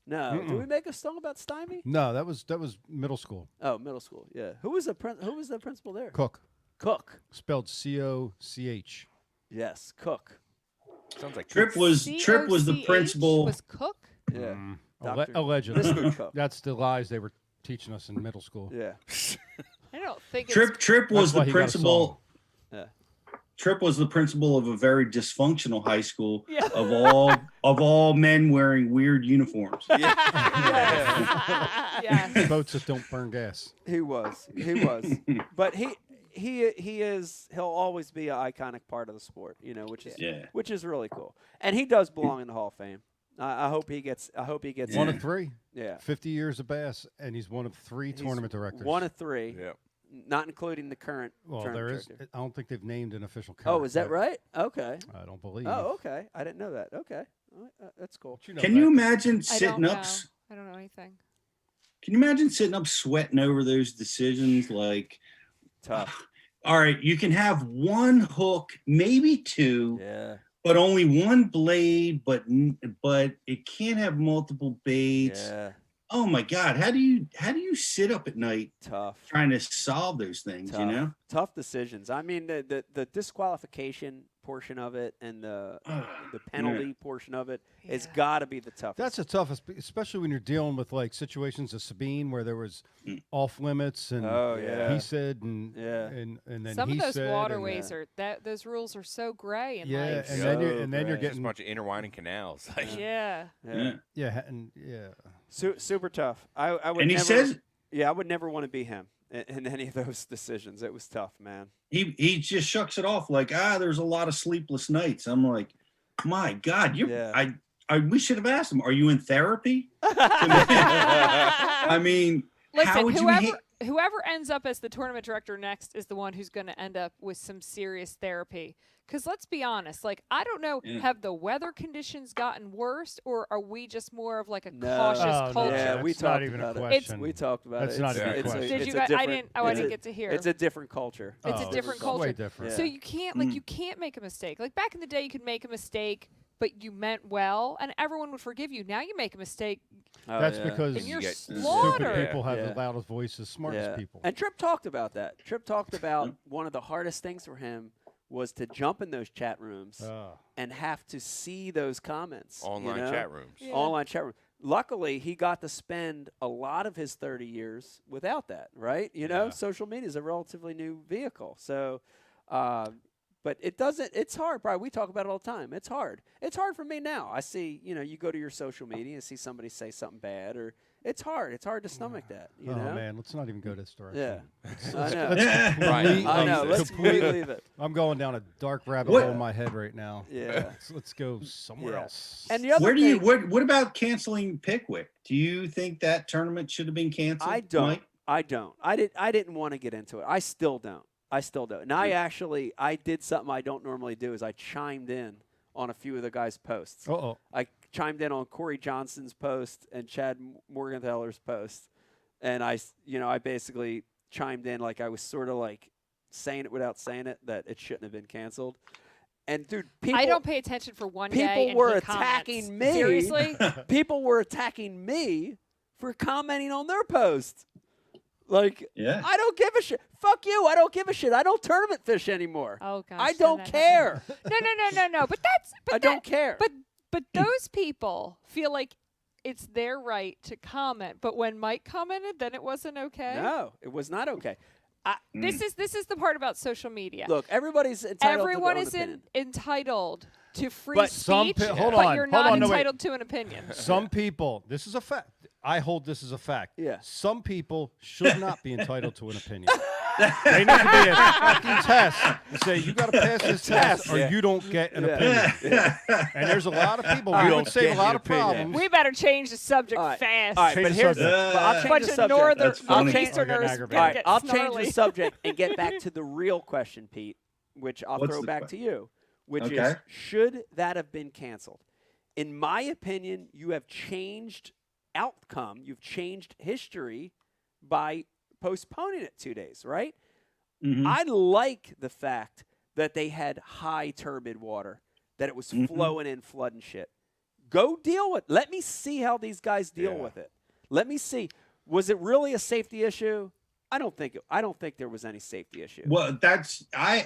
[SPEAKER 1] No. Did we make a song about Stymie?
[SPEAKER 2] No, that was middle school.
[SPEAKER 1] Oh, middle school. Yeah. Who was the principal there?
[SPEAKER 2] Cook.
[SPEAKER 1] Cook.
[SPEAKER 2] Spelled C-O-C-H.
[SPEAKER 1] Yes, Cook.
[SPEAKER 4] Sounds like
[SPEAKER 5] Trip was the principal.
[SPEAKER 15] Was Cook?
[SPEAKER 1] Yeah.
[SPEAKER 2] Allegedly.
[SPEAKER 1] Mr. Cook.
[SPEAKER 2] That's the lies they were teaching us in middle school.
[SPEAKER 1] Yeah.
[SPEAKER 15] I don't think
[SPEAKER 5] Trip was
[SPEAKER 2] That's why
[SPEAKER 5] the
[SPEAKER 2] he got a
[SPEAKER 5] principal.
[SPEAKER 1] Yeah.
[SPEAKER 5] Trip was the principal of a very dysfunctional high school
[SPEAKER 15] Yeah.
[SPEAKER 5] of all men wearing weird uniforms.
[SPEAKER 15] Yes.
[SPEAKER 2] Boats that don't burn gas.
[SPEAKER 1] He was. But he'll always be an iconic part of the sport, which is really cool. And he does belong in the Hall of Fame. I hope he gets
[SPEAKER 2] One of 3.
[SPEAKER 1] Yeah.
[SPEAKER 2] 50 years of bass, and he's one of 3 tournament directors.
[SPEAKER 1] One of 3.
[SPEAKER 4] Yeah.
[SPEAKER 1] Not including the current.
[SPEAKER 2] Well,
[SPEAKER 1] tournament
[SPEAKER 2] there is.
[SPEAKER 1] director.
[SPEAKER 2] I don't think they've named an official current.
[SPEAKER 1] Oh, is that right? Okay.
[SPEAKER 2] I don't believe.
[SPEAKER 1] Oh, okay. I didn't know that. Okay. That's cool.
[SPEAKER 5] Can you imagine
[SPEAKER 15] I
[SPEAKER 5] sitting
[SPEAKER 15] don't
[SPEAKER 5] up?
[SPEAKER 15] know. I don't know anything.
[SPEAKER 5] Can you imagine sitting up sweating over those decisions? Like,
[SPEAKER 1] tough.
[SPEAKER 5] All right, you can have one hook, maybe 2.
[SPEAKER 1] Yeah.
[SPEAKER 5] But only one blade, but it can't have multiple baits.
[SPEAKER 1] Yeah.
[SPEAKER 5] Oh my God! How do you sit up at night?
[SPEAKER 1] Tough.
[SPEAKER 5] Trying to solve those things,
[SPEAKER 1] Tough. Tough decisions. I mean, the disqualification portion of it and the penalty portion of it has got to be the toughest.
[SPEAKER 2] That's the toughest, especially when you're dealing with like situations of Sabine where there was off limits and he said and then
[SPEAKER 15] some
[SPEAKER 2] he
[SPEAKER 15] of those
[SPEAKER 2] said
[SPEAKER 15] waterways are those rules are so gray and like,
[SPEAKER 2] and then you're
[SPEAKER 4] Just
[SPEAKER 2] getting
[SPEAKER 4] a bunch of intertwining canals. Like,
[SPEAKER 15] yeah.
[SPEAKER 2] Yeah, and
[SPEAKER 1] super tough. I would.
[SPEAKER 5] And he
[SPEAKER 1] never,
[SPEAKER 5] says,
[SPEAKER 1] I would never want to be him. in any of those decisions. It was tough, man.
[SPEAKER 5] He just shucks it off like, there's a lot of sleepless nights. I'm like, my God, we should have asked him, are you in therapy? I mean, how
[SPEAKER 15] Listen,
[SPEAKER 5] would
[SPEAKER 15] whoever ends up as the tournament director next is the one who's going to end up with some serious therapy. Because let's be honest, like, I don't know, have the weather conditions gotten worse, or are we just more of like a cautious culture?
[SPEAKER 1] Yeah, we talked about it. We talked about it.
[SPEAKER 2] That's not even a question.
[SPEAKER 15] Did you guys? I didn't get to hear.
[SPEAKER 1] It's a different culture.
[SPEAKER 15] It's a different culture.
[SPEAKER 2] Way different.
[SPEAKER 15] So you can't you can't make a mistake. Like back in the day, you could make a mistake, but you meant well, and everyone would forgive you. Now you make a mistake.
[SPEAKER 2] That's because
[SPEAKER 15] and you're
[SPEAKER 2] stupid
[SPEAKER 15] slaughtered.
[SPEAKER 2] people have the loudest voices, smartest people.
[SPEAKER 1] And Tripp talked about that. Tripp talked about one of the hardest things for him was to jump in those chat rooms and have to see those comments.
[SPEAKER 4] Online chat rooms.
[SPEAKER 1] Yeah. Online chat rooms. Luckily, he got to spend a lot of his 30 years without that, right? You know, social media is a relatively new vehicle. So, but it doesn't, it's hard, Brian. We talk about it all the time. It's hard. It's hard for me now. I see, you know, you go to your social media and see somebody say something bad, or it's hard. It's hard to stomach that, you know?
[SPEAKER 2] Man, let's not even go this direction.
[SPEAKER 1] Yeah. I know. Let's leave it.
[SPEAKER 2] I'm going down a dark rabbit hole in my head right now.
[SPEAKER 1] Yeah.
[SPEAKER 2] Let's go somewhere else.
[SPEAKER 1] And the other thing,
[SPEAKER 5] what about canceling Pickwick? Do you think that tournament should have been canceled?
[SPEAKER 1] I don't.
[SPEAKER 5] Mike?
[SPEAKER 1] I don't. I didn't want to get into it. I still don't. And I did something I don't normally do, is I chimed in on a few of the guys' posts. I chimed in on Corey Johnson's post and Chad Morgenthaler's post, and I basically chimed in like I was sort of like saying it without saying it, that it shouldn't have been canceled. And dude,
[SPEAKER 15] I don't pay attention for one day.
[SPEAKER 1] People were attacking me.
[SPEAKER 15] Seriously?
[SPEAKER 1] People were attacking me for commenting on their post. Like, I don't give a shit. Fuck you. I don't give a shit. I don't tournament fish anymore.
[SPEAKER 15] Oh gosh.
[SPEAKER 1] I don't care.
[SPEAKER 15] No. But
[SPEAKER 1] I don't care.
[SPEAKER 15] But those people feel like it's their right to comment. But when Mike commented, then it wasn't okay.
[SPEAKER 1] No, it was not okay.
[SPEAKER 15] This is the part about social media.
[SPEAKER 1] Look, everybody's entitled.
[SPEAKER 15] Everyone
[SPEAKER 1] to
[SPEAKER 15] is
[SPEAKER 1] their own opinion.
[SPEAKER 15] entitled to free
[SPEAKER 2] But
[SPEAKER 15] speech, but you're not entitled to an opinion.
[SPEAKER 2] Some people, this is a fact. I hold this as a fact.
[SPEAKER 1] Yeah.
[SPEAKER 2] Some people should not be entitled to an opinion. They need to be a fucking test and say, you got to pass this test or you don't get an opinion. And there's a lot of people. We would save a lot of problems.
[SPEAKER 15] We better change the subject fast.
[SPEAKER 1] All right, but here's I'll change the subject. I'll change the subject and get back to the real question, Pete, which I'll throw back to you, which is, should that have been canceled? In my opinion, you have changed outcome. You've changed history by postponing it 2 days, right?
[SPEAKER 5] Mm-hmm.
[SPEAKER 1] I like the fact that they had high turbid water, that it was flowing in, flooding shit. Go deal with it. Let me see how these guys deal with it. Let me see. Was it really a safety issue? I don't think there was any safety issue.
[SPEAKER 5] Well, that's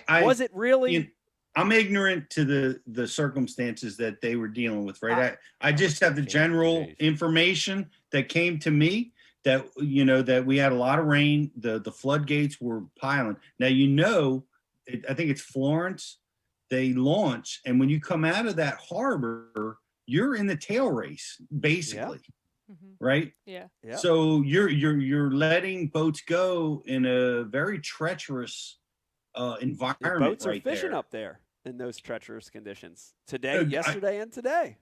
[SPEAKER 1] was it really?
[SPEAKER 5] I'm ignorant to the circumstances that they were dealing with, right? I just have the general information that came to me that, that we had a lot of rain. The floodgates were piling. Now, I think it's Florence, they launch. And when you come out of that harbor, you're in the tail race, basically. Right?
[SPEAKER 15] Yeah.
[SPEAKER 5] So you're letting boats go in a very treacherous environment.
[SPEAKER 1] The boats
[SPEAKER 5] right
[SPEAKER 1] are fishing
[SPEAKER 5] there.
[SPEAKER 1] up there in those treacherous conditions today, yesterday, and today.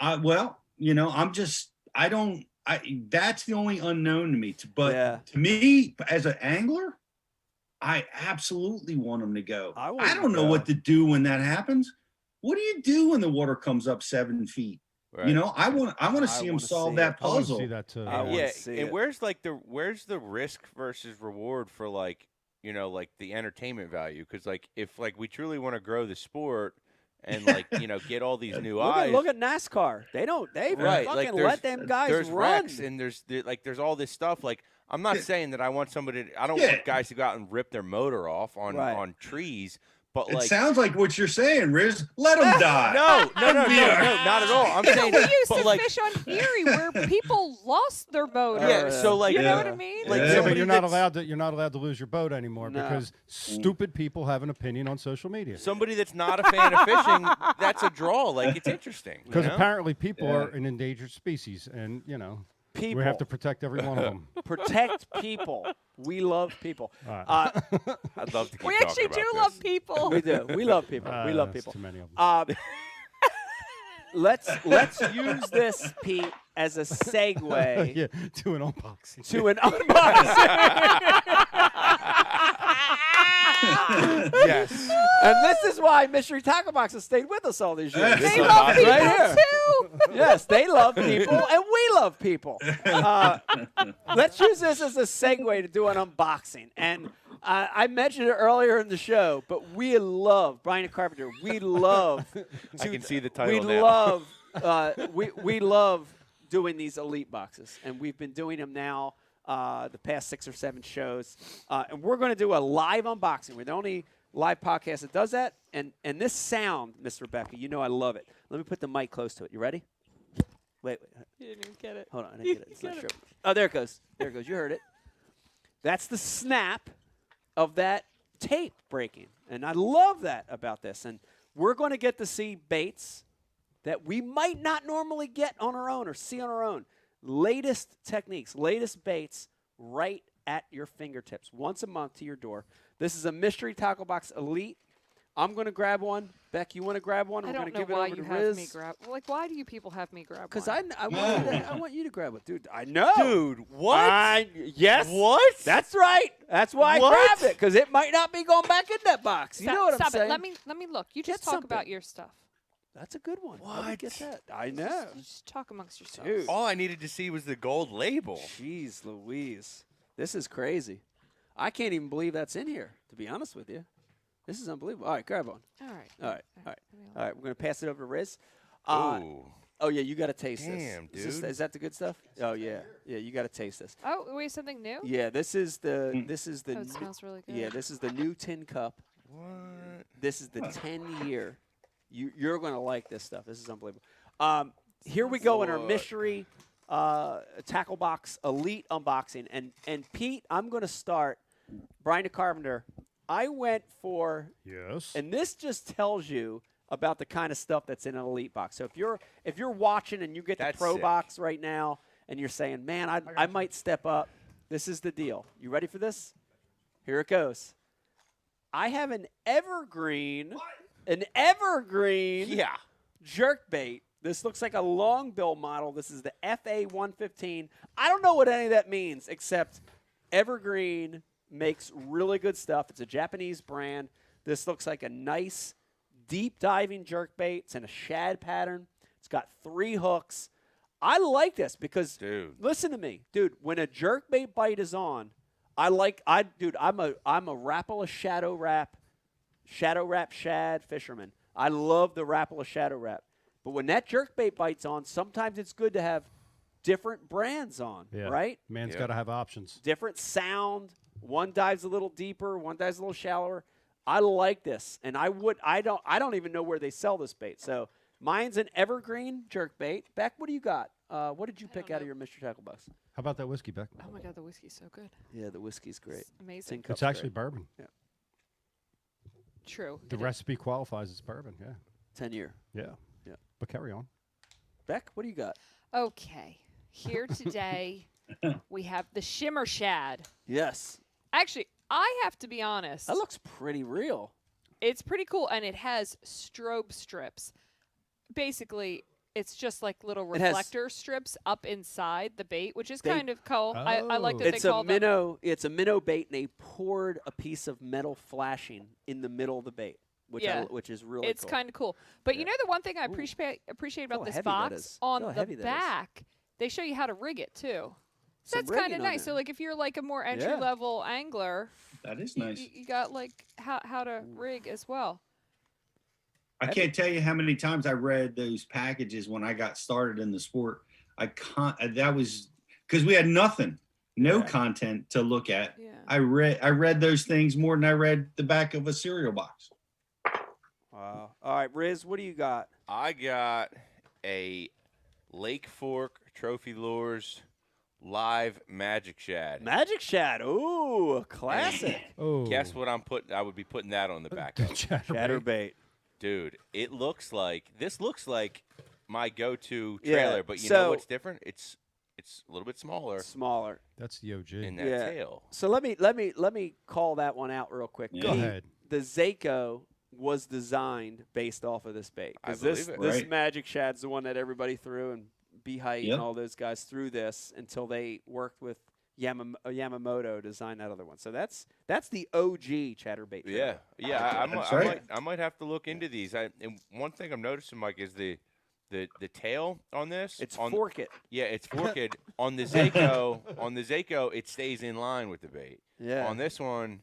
[SPEAKER 5] That's the only unknown to me. But to me, as an angler, I absolutely want them to go. I don't know what to do when that happens. What do you do when the water comes up 7 feet? Right. I want to see them solve that puzzle.
[SPEAKER 2] I want to see that too.
[SPEAKER 4] And where's the risk versus reward for like the entertainment value? Because if we truly want to grow the sport and get all these new eyes.
[SPEAKER 1] Look at NASCAR. They fucking let them guys
[SPEAKER 4] there's
[SPEAKER 1] run.
[SPEAKER 4] Wrecks and there's all this stuff. Like, I'm not saying that I want somebody. I don't want guys to go out and rip their motor off on trees. But
[SPEAKER 5] it sounds like what you're saying, Riz. Let them die.
[SPEAKER 4] No, not at all. I'm saying
[SPEAKER 15] we used to fish on Erie where people lost their motor.
[SPEAKER 4] Yeah, so
[SPEAKER 15] you know what I mean?
[SPEAKER 2] But you're not allowed to lose your boat anymore because stupid people have an opinion on social media.
[SPEAKER 4] Somebody that's not a fan of fishing, that's a draw. Like, it's interesting.
[SPEAKER 2] Because apparently people are an endangered species, and we have to protect every one of them.
[SPEAKER 1] Protect people. We love people.
[SPEAKER 4] I'd love to keep
[SPEAKER 15] We
[SPEAKER 4] talking
[SPEAKER 15] actually
[SPEAKER 4] about
[SPEAKER 15] do
[SPEAKER 4] this.
[SPEAKER 15] love people.
[SPEAKER 1] We do. We love people. We love
[SPEAKER 2] That's
[SPEAKER 1] people.
[SPEAKER 2] too many of them.
[SPEAKER 1] Let's use this, Pete, as a segue
[SPEAKER 2] Yeah, to an unboxing.
[SPEAKER 1] to an unboxing.
[SPEAKER 4] Yes.
[SPEAKER 1] And this is why Mystery Tackle Box has stayed with us all these years.
[SPEAKER 15] They love people
[SPEAKER 1] here.
[SPEAKER 15] too.
[SPEAKER 1] Yes, they love people, and we love people. Let's use this as a segue to do an unboxing. And I mentioned it earlier in the show, but we love Brian Carpenter. We love.
[SPEAKER 4] I can see the title
[SPEAKER 1] We
[SPEAKER 4] now.
[SPEAKER 1] love. We love doing these elite boxes, and we've been doing them now the past 6 or 7 shows, and we're going to do a live unboxing. We're the only live podcast that does that, and this sound, Miss Rebecca, you know I love it. Let me put the mic close to it. You ready? Wait.
[SPEAKER 15] You didn't even get it.
[SPEAKER 1] Hold on, I didn't get it. It's not sure. Oh, there it goes. There it goes. You heard it. That's the snap of that tape breaking, and I love that about this. And we're going to get to see baits that we might not normally get on our own or see on our own. Latest techniques, latest baits right at your fingertips once a month to your door. This is a Mystery Tackle Box Elite. I'm going to grab one. Beck, you want to grab one?
[SPEAKER 15] I
[SPEAKER 1] We're
[SPEAKER 15] don't
[SPEAKER 1] going to
[SPEAKER 15] know
[SPEAKER 1] give it
[SPEAKER 15] why
[SPEAKER 1] over
[SPEAKER 15] you
[SPEAKER 1] to
[SPEAKER 15] have
[SPEAKER 1] Riz.
[SPEAKER 15] me grab. Like, why do you people have me grab one?
[SPEAKER 1] Because I want you to grab it. Dude, I know.
[SPEAKER 4] Dude, what?
[SPEAKER 1] Yes.
[SPEAKER 4] What?
[SPEAKER 1] That's right. That's why
[SPEAKER 4] What?
[SPEAKER 1] I grabbed it, because it might not be going back in that box. You know what I'm saying?
[SPEAKER 15] Stop it. Let me look. You just
[SPEAKER 1] Get
[SPEAKER 15] talk about
[SPEAKER 1] something.
[SPEAKER 15] your stuff.
[SPEAKER 1] That's a good one. Let me
[SPEAKER 4] What?
[SPEAKER 1] get that. I know.
[SPEAKER 15] You just talk amongst yourselves.
[SPEAKER 1] Dude.
[SPEAKER 4] All I needed to see was the gold label.
[SPEAKER 1] Jeez Louise. This is crazy. I can't even believe that's in here, to be honest with you. This is unbelievable. All right, grab one.
[SPEAKER 15] All right.
[SPEAKER 1] All right. All right, we're going to pass it over to Riz.
[SPEAKER 4] Ooh.
[SPEAKER 1] Oh, yeah, you got to taste
[SPEAKER 4] Damn,
[SPEAKER 1] this.
[SPEAKER 4] dude.
[SPEAKER 1] Is that the good stuff? Oh, yeah. Yeah, you got to taste this.
[SPEAKER 15] Oh, wait, something new?
[SPEAKER 1] Yeah, this is the
[SPEAKER 15] Oh, it smells really good.
[SPEAKER 1] Yeah, this is the new tin cup.
[SPEAKER 4] What?
[SPEAKER 1] This is the 10-year. You're going to like this stuff. This is unbelievable. Here we go in our mystery tackle box elite unboxing. And Pete, I'm going to start. Brian Carpenter, I went for.
[SPEAKER 2] Yes.
[SPEAKER 1] And this just tells you about the kind of stuff that's in an elite box. So if you're watching and you get
[SPEAKER 4] That's
[SPEAKER 1] the pro
[SPEAKER 4] sick.
[SPEAKER 1] box right now and you're saying, man, I might step up. This is the deal. You ready for this? Here it goes. I have an evergreen
[SPEAKER 4] Yeah.
[SPEAKER 1] jerk bait. This looks like a long bill model. This is the FA 115. I don't know what any of that means, except Evergreen makes really good stuff. It's a Japanese brand. This looks like a nice deep diving jerk bait. It's in a shad pattern. It's got 3 hooks. I like this because listen to me, dude, when a jerk bait bite is on, I'm a Rapala shadow wrap shad fisherman. I love the Rapala shadow wrap. But when that jerk bait bites on, sometimes it's good to have different brands on, right?
[SPEAKER 2] Man's got to have options.
[SPEAKER 1] Different sound. One dives a little deeper, one dives a little shallower. I like this, and I don't even know where they sell this bait. So mine's an evergreen jerk bait. Beck, what do you got? What did you pick out of your Mr. Tackle Box?
[SPEAKER 2] How about that whiskey, Beck?
[SPEAKER 15] Oh my God, the whiskey's so good.
[SPEAKER 1] Yeah, the whiskey's great.
[SPEAKER 15] It's amazing.
[SPEAKER 1] Tin cup's
[SPEAKER 2] It's actually
[SPEAKER 1] great.
[SPEAKER 2] bourbon.
[SPEAKER 1] Yeah.
[SPEAKER 15] True.
[SPEAKER 2] The recipe qualifies as bourbon. Yeah.
[SPEAKER 1] 10-year.
[SPEAKER 2] Yeah.
[SPEAKER 1] Yeah.
[SPEAKER 2] But carry on.
[SPEAKER 1] Beck, what do you got?
[SPEAKER 15] Okay. Here today, we have the Shimmer Shad.
[SPEAKER 1] Yes.
[SPEAKER 15] Actually, I have to be honest.
[SPEAKER 1] That looks pretty real.
[SPEAKER 15] It's pretty cool, and it has strobe strips. Basically, it's just like little
[SPEAKER 1] It has-
[SPEAKER 15] reflector strips up inside the bait, which is kind of cool. I like that
[SPEAKER 1] It's
[SPEAKER 15] they
[SPEAKER 1] a
[SPEAKER 15] call them.
[SPEAKER 1] minnow. It's a minnow bait, and they poured a piece of metal flashing in the middle of the bait, which is really
[SPEAKER 15] It's
[SPEAKER 1] cool.
[SPEAKER 15] kind of cool. But you know the one thing I appreciate about
[SPEAKER 1] how
[SPEAKER 15] this
[SPEAKER 1] heavy that
[SPEAKER 15] box
[SPEAKER 1] is.
[SPEAKER 15] on
[SPEAKER 1] Look how
[SPEAKER 15] the
[SPEAKER 1] heavy that is.
[SPEAKER 15] back, they show you how to rig it too. So
[SPEAKER 1] Some
[SPEAKER 15] that's kind
[SPEAKER 1] rigging
[SPEAKER 15] of
[SPEAKER 1] on
[SPEAKER 15] nice.
[SPEAKER 1] there.
[SPEAKER 15] So like if you're like a more entry level angler,
[SPEAKER 5] That is nice.
[SPEAKER 15] you got like how to rig as well.
[SPEAKER 5] I can't tell you how many times I read those packages when I got started in the sport. That was because we had nothing, no content to look at.
[SPEAKER 15] Yeah.
[SPEAKER 5] I read those things more than I read the back of a cereal box.
[SPEAKER 1] Wow. All right, Riz, what do you got?
[SPEAKER 4] I got a Lake Fork Trophy Lures live magic shad.
[SPEAKER 1] Magic shad. Ooh, a classic.
[SPEAKER 2] Oh.
[SPEAKER 4] Guess what I would be putting that on the back of.
[SPEAKER 1] Chatterbait.
[SPEAKER 4] Dude, this looks like my go-to
[SPEAKER 1] Yeah,
[SPEAKER 4] trailer, but you
[SPEAKER 1] so-
[SPEAKER 4] know what's different? It's it's a little bit smaller.
[SPEAKER 1] Smaller.
[SPEAKER 2] That's the OG.
[SPEAKER 4] In that tail.
[SPEAKER 1] So let me call that one out real quick.
[SPEAKER 2] Go ahead.
[SPEAKER 1] The Zako was designed based off of this bait.
[SPEAKER 4] I
[SPEAKER 1] This
[SPEAKER 4] believe it.
[SPEAKER 1] this Magic Shad's the one that everybody threw, and B-Height and all those guys threw this until they worked with Yamamoto to design that other one. So that's the OG chatterbait.
[SPEAKER 4] Yeah, I might have to look into these. And one thing I'm noticing, Mike, is the tail on this.
[SPEAKER 1] It's forked.
[SPEAKER 4] Yeah, it's forked. On the Zako, it stays in line with the bait.
[SPEAKER 1] Yeah.
[SPEAKER 4] On this one,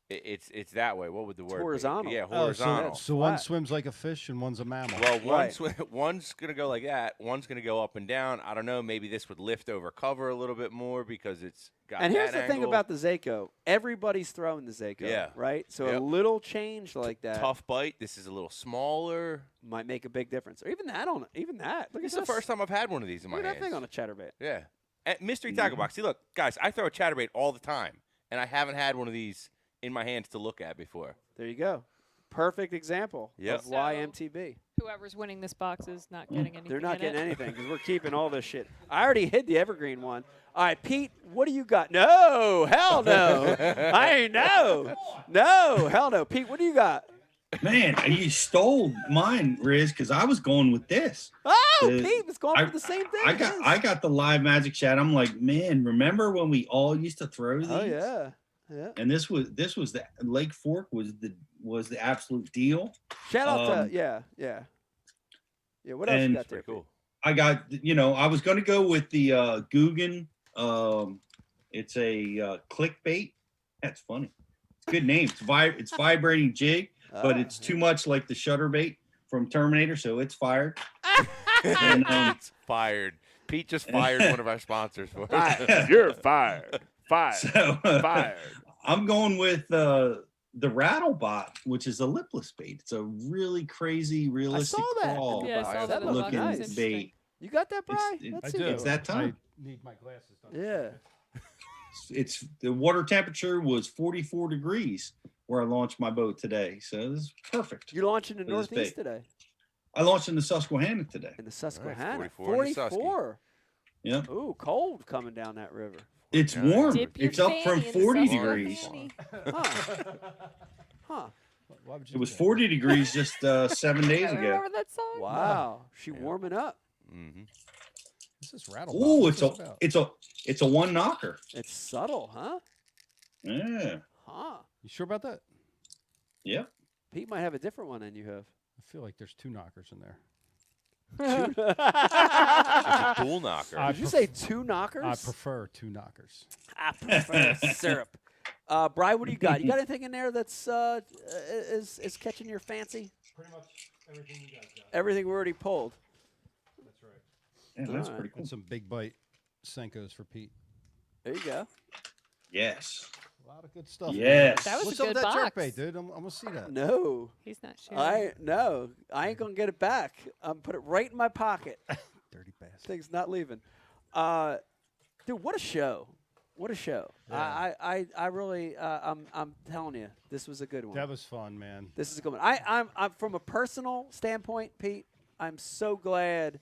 [SPEAKER 4] it's that way. What would the word
[SPEAKER 1] horizontal.
[SPEAKER 4] be? Yeah,
[SPEAKER 2] Oh,
[SPEAKER 4] horizontal.
[SPEAKER 2] so one swims like a fish and one's a mammal.
[SPEAKER 4] Well, one's going to go like that. One's going to go up and down. I don't know. Maybe this would lift over cover a little bit more because it's got
[SPEAKER 1] And
[SPEAKER 4] that
[SPEAKER 1] here's the thing
[SPEAKER 4] angle.
[SPEAKER 1] about the Zako. Everybody's throwing the Zako,
[SPEAKER 4] Yeah.
[SPEAKER 1] right? So
[SPEAKER 4] Yep.
[SPEAKER 1] a little change like that
[SPEAKER 4] Tough bite. This is a little smaller.
[SPEAKER 1] might make a big difference. Or even that. Look
[SPEAKER 4] This
[SPEAKER 1] at
[SPEAKER 4] is
[SPEAKER 1] this.
[SPEAKER 4] the first time I've had one of these in my
[SPEAKER 1] Look at
[SPEAKER 4] hands.
[SPEAKER 1] that thing on a chatterbait.
[SPEAKER 4] Yeah. And mystery tackle box. See, look, guys, I throw a chatterbait all the time, and I haven't had one of these in my hands to look at before.
[SPEAKER 1] There you go. Perfect example
[SPEAKER 4] Yep.
[SPEAKER 1] of why MTB.
[SPEAKER 15] Whoever's winning this box is not getting anything.
[SPEAKER 1] They're not
[SPEAKER 15] in
[SPEAKER 1] getting
[SPEAKER 15] it.
[SPEAKER 1] anything because we're keeping all this shit. I already hid the evergreen one. All right, Pete, what do you got? No, hell no. I ain't no. No, hell no. Pete, what do you got?
[SPEAKER 5] Man, you stole mine, Riz, because I was going with this.
[SPEAKER 1] Oh, Pete was going for the same thing.
[SPEAKER 5] I got the live Magic Shad. I'm like, man, remember when we all used to throw these?
[SPEAKER 1] Oh yeah, yeah.
[SPEAKER 5] And this was the Lake Fork was the absolute deal.
[SPEAKER 1] Shout out to yeah. What else you got there?
[SPEAKER 4] Cool.
[SPEAKER 5] I got I was going to go with the Guggen. It's a clickbait. That's funny. It's a good name. It's vibrating jig, but it's too much like the shutter bait from Terminator, so it's fired. And,
[SPEAKER 4] It's fired. Pete just fired one of our sponsors for us.
[SPEAKER 1] You're fired. Fired.
[SPEAKER 5] So,
[SPEAKER 1] Fired.
[SPEAKER 5] I'm going with the Rattlebot, which is a lipless bait. It's a really crazy, realistic crawl
[SPEAKER 15] Yeah, I saw that. That looked
[SPEAKER 5] looking
[SPEAKER 15] nice.
[SPEAKER 5] bait.
[SPEAKER 1] You got that, Bri?
[SPEAKER 2] I
[SPEAKER 1] see
[SPEAKER 2] do.
[SPEAKER 1] it.
[SPEAKER 5] It's that time.
[SPEAKER 2] I need my glasses done.
[SPEAKER 1] Yeah.
[SPEAKER 5] It's the water temperature was 44 degrees where I launched my boat today, so this is perfect.
[SPEAKER 1] You're launching in
[SPEAKER 5] for this
[SPEAKER 1] Northeast
[SPEAKER 5] bait.
[SPEAKER 1] today.
[SPEAKER 5] I launched in the Susquehanna today.
[SPEAKER 1] In the Susquehanna.
[SPEAKER 4] 44 in the Susky.
[SPEAKER 1] 44.
[SPEAKER 5] Yeah,
[SPEAKER 1] Ooh, cold coming down that river.
[SPEAKER 5] it's warm.
[SPEAKER 15] Dip your
[SPEAKER 5] It's up from
[SPEAKER 15] fanny in the
[SPEAKER 5] 40
[SPEAKER 15] Susky
[SPEAKER 5] degrees.
[SPEAKER 15] fanny.
[SPEAKER 1] Huh.
[SPEAKER 2] Why would you
[SPEAKER 5] It was
[SPEAKER 2] do that?
[SPEAKER 5] 40 degrees just 7 days ago.
[SPEAKER 15] Remember that song?
[SPEAKER 1] Wow. She warming up.
[SPEAKER 4] Mm-hmm.
[SPEAKER 2] This is Rattlebot.
[SPEAKER 5] Oh,
[SPEAKER 2] What's this about?
[SPEAKER 5] it's a one knocker.
[SPEAKER 1] It's subtle, huh?
[SPEAKER 5] Yeah.
[SPEAKER 1] Huh.
[SPEAKER 2] You sure about that?
[SPEAKER 5] Yep.
[SPEAKER 1] Pete might have a different one than you have.
[SPEAKER 2] I feel like there's two knockers in there.
[SPEAKER 4] It's a bull knocker.
[SPEAKER 1] Did you say two knockers?
[SPEAKER 2] I prefer two knockers.
[SPEAKER 1] I prefer syrup. Bri, what do you got? You got anything in there that's is catching your fancy?
[SPEAKER 2] Pretty much everything you guys got.
[SPEAKER 1] Everything we already pulled.
[SPEAKER 2] That's right.
[SPEAKER 5] Yeah, that's
[SPEAKER 1] Alright.
[SPEAKER 5] pretty cool.
[SPEAKER 2] And some big bite Senkos for Pete.
[SPEAKER 1] There you go.
[SPEAKER 5] Yes.
[SPEAKER 2] A lot of good stuff.
[SPEAKER 5] Yes.
[SPEAKER 15] That was
[SPEAKER 2] What's
[SPEAKER 15] a
[SPEAKER 2] up
[SPEAKER 15] good
[SPEAKER 2] with that
[SPEAKER 15] box.
[SPEAKER 2] jerkbait, dude? I'm gonna see that.
[SPEAKER 1] No.
[SPEAKER 15] He's not sure.
[SPEAKER 1] I ain't gonna get it back. Put it right in my pocket.
[SPEAKER 2] Dirty bastard.
[SPEAKER 1] Thing's not leaving. Dude, what a show! What a show!
[SPEAKER 2] Yeah.
[SPEAKER 1] I really, I'm telling you, this was a good one.
[SPEAKER 2] That was fun, man.
[SPEAKER 1] This is a good one. I'm from a personal standpoint, Pete. I'm so glad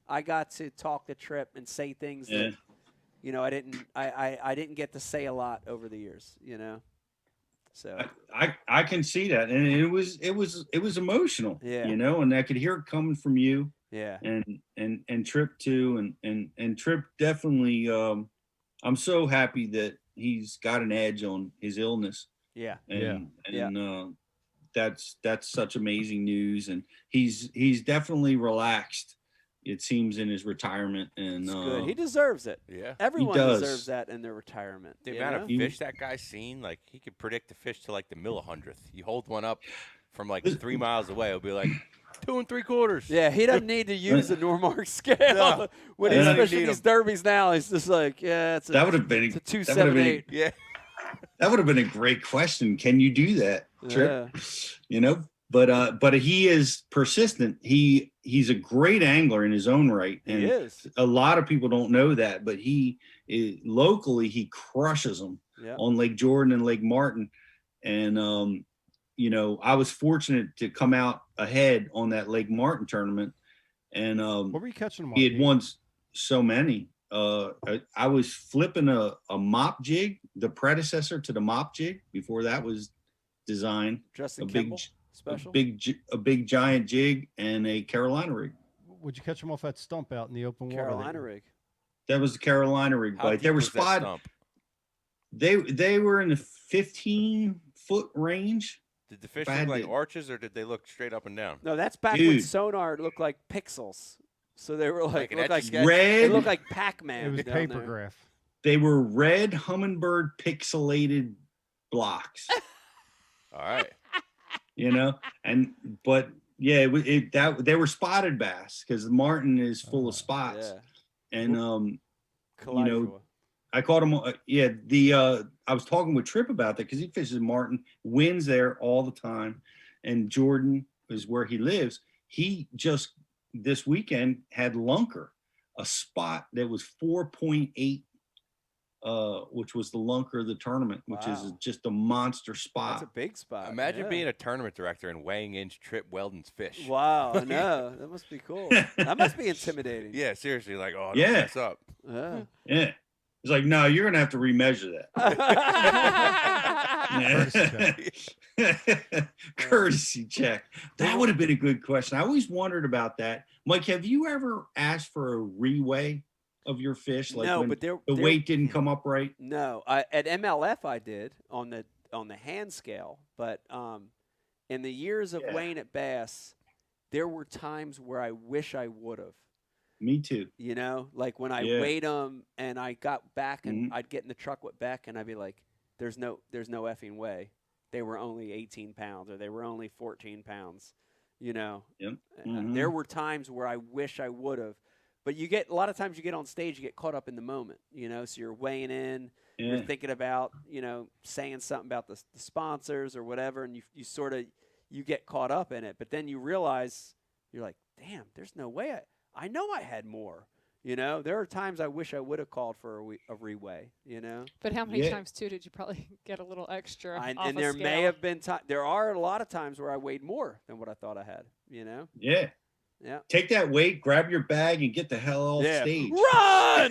[SPEAKER 1] I got to talk to Tripp and say things that, I didn't get to say a lot over the years. So
[SPEAKER 5] I can see that, and it was emotional.
[SPEAKER 1] Yeah.
[SPEAKER 5] And I could hear it coming from you.
[SPEAKER 1] yeah,
[SPEAKER 5] And Tripp too, and Tripp definitely. I'm so happy that he's got an edge on his illness.
[SPEAKER 1] yeah.
[SPEAKER 5] And that's such amazing news, and he's definitely relaxed. It seems in his retirement, and
[SPEAKER 1] It's good. He deserves it.
[SPEAKER 4] Yeah.
[SPEAKER 1] Everyone
[SPEAKER 5] does.
[SPEAKER 1] deserves that in their retirement.
[SPEAKER 4] The
[SPEAKER 1] you
[SPEAKER 4] amount
[SPEAKER 1] know?
[SPEAKER 4] of fish that guy's seen, like he could predict the fish to like the millihundredth. You hold one up from like 3 miles away, it'll be like 2 3/4.
[SPEAKER 1] Yeah, he doesn't need to use the Normark scale
[SPEAKER 4] No.
[SPEAKER 1] when
[SPEAKER 4] He
[SPEAKER 1] he's
[SPEAKER 4] doesn't
[SPEAKER 1] fishing
[SPEAKER 4] need
[SPEAKER 1] these
[SPEAKER 4] 'em.
[SPEAKER 1] derbies now. He's just like, yeah, it's
[SPEAKER 5] that would have been
[SPEAKER 1] it's a
[SPEAKER 5] that would have been
[SPEAKER 1] 278.
[SPEAKER 4] Yeah.
[SPEAKER 5] that would have been a great question. Can you do that, Tripp? But he is persistent. He's a great angler in his own right, and
[SPEAKER 1] He is.
[SPEAKER 5] a lot of people don't know that. But locally he crushes them
[SPEAKER 1] Yeah.
[SPEAKER 5] on Lake Jordan and Lake Martin, and I was fortunate to come out ahead on that Lake Martin tournament, and
[SPEAKER 2] What were you catching them on?
[SPEAKER 5] he had
[SPEAKER 2] Pete?
[SPEAKER 5] won so many. I was flipping a mop jig, the predecessor to the mop jig before that was designed.
[SPEAKER 1] Justin
[SPEAKER 5] a
[SPEAKER 1] Kimball
[SPEAKER 5] big,
[SPEAKER 1] special?
[SPEAKER 5] a big giant jig and a Carolina rig.
[SPEAKER 2] Would you catch them off that stump out in the open water?
[SPEAKER 1] Carolina rig.
[SPEAKER 5] That was the Carolina rig
[SPEAKER 4] How
[SPEAKER 5] bite.
[SPEAKER 4] deep
[SPEAKER 5] They were
[SPEAKER 4] was that
[SPEAKER 5] spotted.
[SPEAKER 4] stump?
[SPEAKER 5] They were in the 15-foot range.
[SPEAKER 4] Did the fish
[SPEAKER 5] If I
[SPEAKER 4] look
[SPEAKER 5] had
[SPEAKER 4] like
[SPEAKER 5] to-
[SPEAKER 4] arches, or did they look straight up and down?
[SPEAKER 1] No, that's back when
[SPEAKER 5] Dude.
[SPEAKER 1] sonar looked like pixels. So they were like
[SPEAKER 4] an
[SPEAKER 1] looked like
[SPEAKER 4] Etch-a-Sketch?
[SPEAKER 1] They
[SPEAKER 5] Red.
[SPEAKER 1] looked like Pac-Man.
[SPEAKER 2] It was
[SPEAKER 1] down
[SPEAKER 2] paper
[SPEAKER 1] there.
[SPEAKER 2] graph.
[SPEAKER 5] They were red hummingbird pixelated blocks.
[SPEAKER 4] All right.
[SPEAKER 5] You know, but yeah, they were spotted bass because Martin is full of spots,
[SPEAKER 1] Yeah.
[SPEAKER 5] and you know,
[SPEAKER 1] Kalijua.
[SPEAKER 5] I caught him. I was talking with Tripp about that because he fishes Martin, wins there all the time, and Jordan is where he lives. He just this weekend had lunker, a spot that was 4.8, which was the lunker of the tournament, which is
[SPEAKER 1] Wow.
[SPEAKER 5] just a monster spot.
[SPEAKER 1] That's a big spot.
[SPEAKER 4] Imagine
[SPEAKER 1] yeah.
[SPEAKER 4] being a tournament director and weighing in Trip Weldon's fish.
[SPEAKER 1] Wow, I know. That must be cool. That must be intimidating.
[SPEAKER 4] Yeah, seriously, like, oh, don't
[SPEAKER 5] Yeah.
[SPEAKER 4] mess up.
[SPEAKER 1] Yeah.
[SPEAKER 5] Yeah. It's like, no, you're gonna have to remeasure that. Courtesy check. That would have been a good question. I always wondered about that. Mike, have you ever asked for a reweigh of your fish? Like
[SPEAKER 1] No,
[SPEAKER 5] when
[SPEAKER 1] but
[SPEAKER 5] the weight didn't come up right?
[SPEAKER 1] No, at MLF I did on the hand scale, but in the years of weighing at bass, there were times where I wish I would have.
[SPEAKER 5] Me too.
[SPEAKER 1] You know, like when I weighed them and I got back and I'd get in the truck with Beck and I'd be like, there's no effing way. They were only 18 pounds or they were only 14 pounds, you know.
[SPEAKER 5] Yep.
[SPEAKER 1] There were times where I wish I would have. But a lot of times you get on stage, you get caught up in the moment, you know, so you're weighing in, you're thinking about, you know, saying something about the sponsors or whatever, and you sort of, you get caught up in it. But then you realize, you're like, damn, there's no way I know I had more. You know, there are times I wish I would have called for a reweigh, you know.
[SPEAKER 15] But how many times, too, did you probably get a little extra off
[SPEAKER 1] And
[SPEAKER 15] a
[SPEAKER 1] there
[SPEAKER 15] scale?
[SPEAKER 1] may have been there are a lot of times where I weighed more than what I thought I had, you know.
[SPEAKER 5] Yeah.
[SPEAKER 1] Yeah.
[SPEAKER 5] Take that weight, grab your bag, and get the hell off stage.
[SPEAKER 1] Run!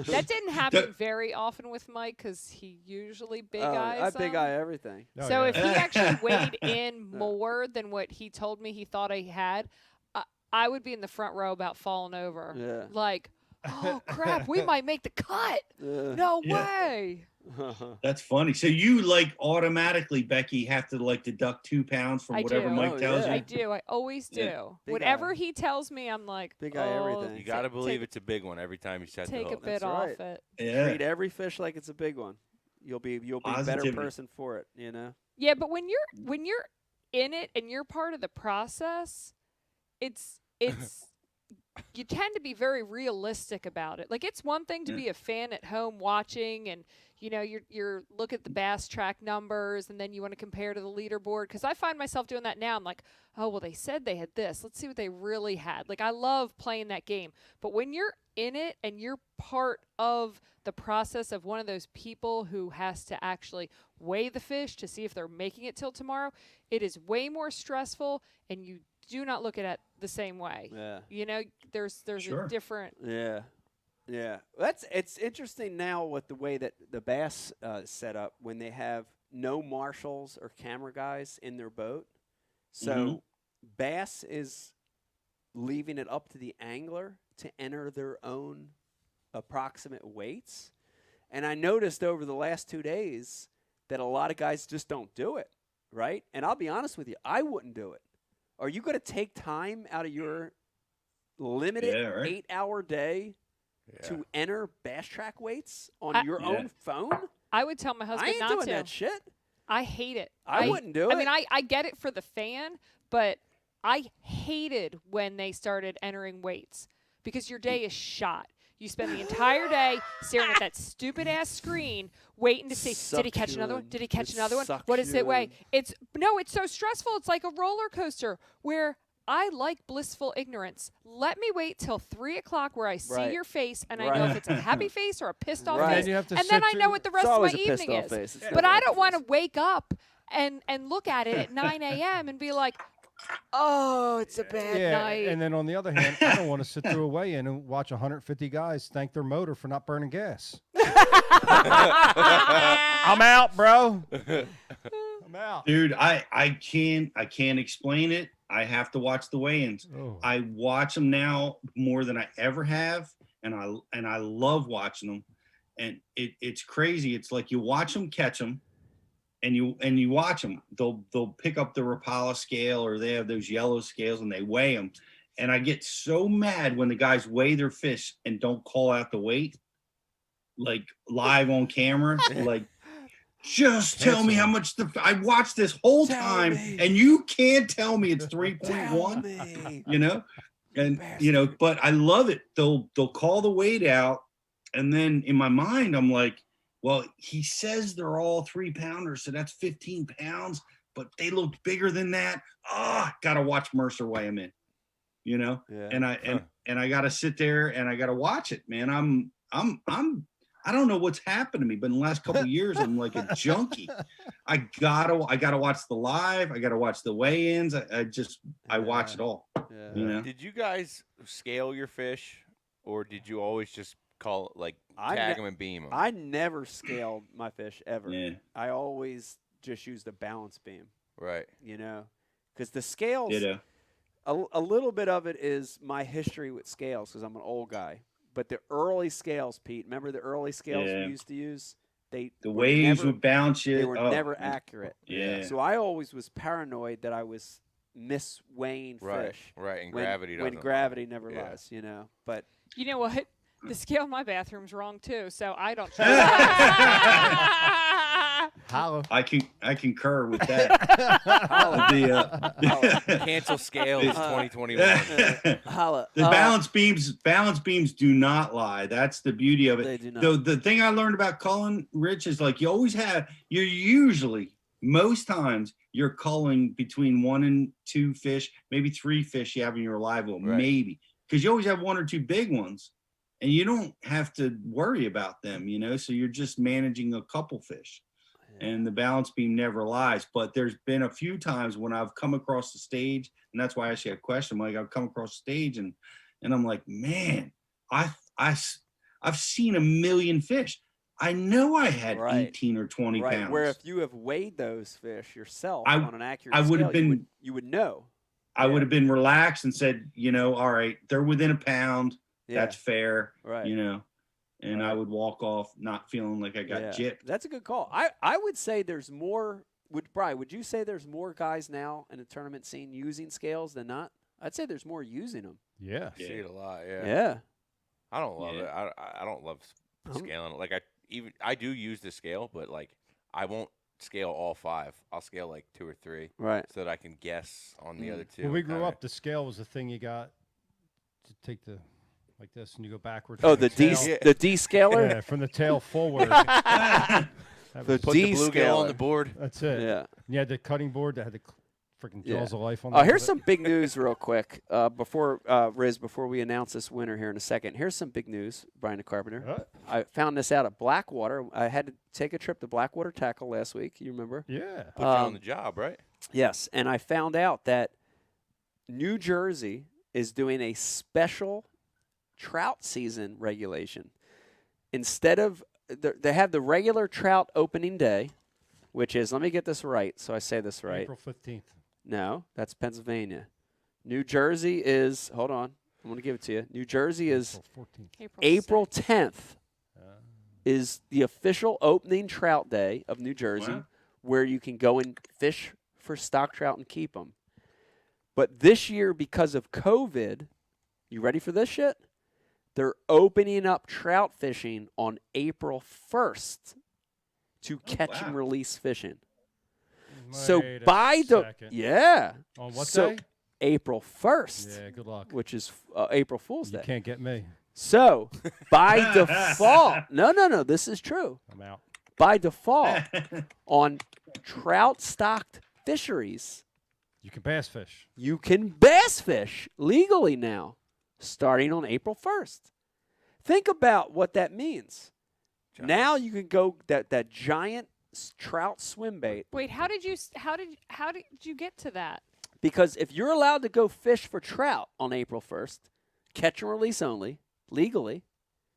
[SPEAKER 15] That didn't happen very often with Mike because he usually big eyes.
[SPEAKER 1] I big eye everything.
[SPEAKER 15] So if he actually weighed in more than what he told me he thought I had, I would be in the front row about falling over.
[SPEAKER 1] Yeah.
[SPEAKER 15] Like, oh, crap, we might make the cut. No way.
[SPEAKER 5] That's funny. So you like automatically, Becky, have to like deduct 2 pounds from whatever Mike tells you?
[SPEAKER 15] I do. I always do.
[SPEAKER 5] Yeah.
[SPEAKER 1] Big
[SPEAKER 15] Whatever
[SPEAKER 1] eye.
[SPEAKER 15] he tells me, I'm like,
[SPEAKER 1] Big eye everything.
[SPEAKER 4] You got to believe it's a big one every time you set the
[SPEAKER 15] take a
[SPEAKER 4] hook.
[SPEAKER 15] bit
[SPEAKER 1] That's
[SPEAKER 15] off
[SPEAKER 1] right.
[SPEAKER 15] it.
[SPEAKER 5] Yeah.
[SPEAKER 1] Treat every fish like it's a big one. You'll be a better
[SPEAKER 5] Positivity.
[SPEAKER 1] person for it, you know.
[SPEAKER 15] Yeah, but when you're in it and you're part of the process, it's you tend to be very realistic about it. Like, it's one thing to be a fan at home watching and, you know, you're look at the bass track numbers and then you want to compare to the leaderboard. Because I find myself doing that now. I'm like, oh, well, they said they had this. Let's see what they really had. Like, I love playing that game. But when you're in it and you're part of the process of one of those people who has to actually weigh the fish to see if they're making it till tomorrow, it is way more stressful and you do not look at it the same way.
[SPEAKER 1] Yeah.
[SPEAKER 15] You know, there's a different.
[SPEAKER 1] Yeah. Yeah. It's interesting now with the way that the bass is set up when they have no marshals or camera guys in their boat. So bass is leaving it up to the angler to enter their own approximate weights. And I noticed over the last 2 days that a lot of guys just don't do it, right? And I'll be honest with you, I wouldn't do it. Are you going to take time out of your limited 8-hour day to enter bass track weights on your own phone?
[SPEAKER 15] I would tell my husband
[SPEAKER 1] I ain't
[SPEAKER 15] not
[SPEAKER 1] doing
[SPEAKER 15] to.
[SPEAKER 1] that shit.
[SPEAKER 15] I hate it.
[SPEAKER 1] I wouldn't do it.
[SPEAKER 15] I mean, I get it for the fan, but I hated when they started entering weights because your day is shot. You spend the entire day staring at that stupid ass screen, waiting to see, did he catch another one? Did he catch another one? What does it weigh? It's so stressful. It's like a roller coaster where I like blissful ignorance. Let me wait till 3 o'clock where I see your face and I know if it's a happy face or a pissed off face. And then I know what the rest of my evening is. But I don't want to wake up and look at it at 9 a.m. and be like, Oh, it's a bad night.
[SPEAKER 2] And then on the other hand, I don't want to sit through a weigh-in and watch 150 guys thank their motor for not burning gas. I'm out, bro. I'm out.
[SPEAKER 5] Dude, I can't explain it. I have to watch the weigh-ins.
[SPEAKER 2] Oh.
[SPEAKER 5] I watch them now more than I ever have, and I love watching them. And it's crazy. It's like you watch them catch them, and you watch them. They'll pick up the Rapala scale, or they have those yellow scales, and they weigh them. And I get so mad when the guys weigh their fish and don't call out the weight, like live on camera, like. Just tell me how much I watched this whole time, and you can't tell me it's 3.1. You know, and but I love it. They'll call the weight out, and then in my mind I'm like, well, he says they're all 3-pounders, so that's 15 pounds, but they looked bigger than that. Gotta watch Mercer weigh them in. You know, and I gotta sit there and I gotta watch it, man. I don't know what's happened to me, but in the last couple of years, I'm like a junkie. I gotta watch the live. I gotta watch the weigh-ins. I watch it all.
[SPEAKER 1] Yeah.
[SPEAKER 5] You know?
[SPEAKER 4] Did you guys scale your fish, or did you always just call it, like, tag them and beam them?
[SPEAKER 1] I never scaled my fish ever.
[SPEAKER 5] Yeah.
[SPEAKER 1] I always just used a balance beam.
[SPEAKER 4] Right.
[SPEAKER 1] You know, because the scales.
[SPEAKER 5] Ditto.
[SPEAKER 1] A little bit of it is my history with scales, because I'm an old guy. But the early scales, Pete, remember the early scales we used to use? The
[SPEAKER 5] waves would bounce you.
[SPEAKER 1] They were never accurate.
[SPEAKER 5] Yeah.
[SPEAKER 1] So I always was paranoid that I was misweighing fish.
[SPEAKER 4] Right, and
[SPEAKER 1] when,
[SPEAKER 4] gravity
[SPEAKER 1] when
[SPEAKER 4] doesn't
[SPEAKER 1] gravity never lies, you know. But
[SPEAKER 15] you know what? The scale in my bathroom's wrong too, so I don't.
[SPEAKER 2] Holla.
[SPEAKER 5] I concur with that.
[SPEAKER 4] Cancel scales 2021.
[SPEAKER 1] Holla.
[SPEAKER 5] The balance beams do not lie. That's the beauty of it.
[SPEAKER 1] They do not.
[SPEAKER 5] The thing I learned about culling, Rich, is like you're usually, most times, you're culling between 1 and 2 fish, maybe 3 fish you have in your live well, maybe. Because you always have 1 or 2 big ones, and you don't have to worry about them, you know, so you're just managing a couple fish. And the balance beam never lies. But there's been a few times when I've come across the stage, and that's why I actually had a question. Like, I've come across the stage and I'm like, man, I've seen a million fish. I know I had 18 or 20 pounds.
[SPEAKER 1] Where if you have weighed those fish yourself
[SPEAKER 5] I-
[SPEAKER 1] on an accurate
[SPEAKER 5] I would
[SPEAKER 1] scale,
[SPEAKER 5] have been-
[SPEAKER 1] you would know.
[SPEAKER 5] I would have been relaxed and said, you know, all right, they're within a pound.
[SPEAKER 1] Yeah.
[SPEAKER 5] That's fair.
[SPEAKER 1] Right.
[SPEAKER 5] You know, and I would walk off not feeling like I got gypped.
[SPEAKER 1] That's a good call. I would say there's more. Would you say there's more guys now in the tournament scene using scales than not? I'd say there's more using them.
[SPEAKER 2] Yeah.
[SPEAKER 4] I see it a lot, yeah.
[SPEAKER 1] Yeah.
[SPEAKER 4] I don't love it. I don't love scaling it. Like, I do use the scale, but, like, I won't scale all 5. I'll scale, like, 2 or 3.
[SPEAKER 1] Right.
[SPEAKER 4] So that I can guess on the other 2.
[SPEAKER 2] When we grew up, the scale was the thing you got to take the, like this, and you go backwards.
[SPEAKER 1] Oh,
[SPEAKER 2] from
[SPEAKER 1] the
[SPEAKER 2] tail.
[SPEAKER 1] D-scaler?
[SPEAKER 2] Yeah, from the tail forward.
[SPEAKER 1] The
[SPEAKER 4] Put the bluegill on the board.
[SPEAKER 2] That's it.
[SPEAKER 1] Yeah.
[SPEAKER 2] And you had the cutting board that had the freaking jaws of life on
[SPEAKER 1] Oh,
[SPEAKER 2] it.
[SPEAKER 1] here's some big news real quick. Before we announce this winner here in a second. Here's some big news, Brian the Carpenter. I found this out at Blackwater. I had to take a trip to Blackwater Tackle last week. You remember?
[SPEAKER 2] Yeah.
[SPEAKER 4] Put you on the job, right?
[SPEAKER 1] Yes, and I found out that New Jersey is doing a special trout season regulation. Instead of they have the regular trout opening day, which is, let me get this right so I say this right.
[SPEAKER 2] April 15th.
[SPEAKER 1] No, that's Pennsylvania. New Jersey is, hold on, I'm going to give it to you. New Jersey is April 10th is the official opening trout day of New Jersey, where you can go and fish for stock trout and keep them. But this year, because of COVID, you ready for this shit? They're opening up trout fishing on April 1st to catch and release fishing. So
[SPEAKER 2] Wait a
[SPEAKER 1] by the
[SPEAKER 2] second. On what
[SPEAKER 1] so
[SPEAKER 2] day?
[SPEAKER 1] April 1st.
[SPEAKER 2] Yeah, good luck.
[SPEAKER 1] Which is April Fool's
[SPEAKER 2] You
[SPEAKER 1] Day.
[SPEAKER 2] can't get me.
[SPEAKER 1] So by default, no, this is true.
[SPEAKER 2] I'm out.
[SPEAKER 1] By default, on trout stocked fisheries,
[SPEAKER 2] You can bass fish.
[SPEAKER 1] you can bass fish legally now, starting on April 1st. Think about what that means. Now you can go that giant trout swim bait.
[SPEAKER 15] Wait, how did you get to that?
[SPEAKER 1] Because if you're allowed to go fish for trout on April 1st, catch and release only, legally,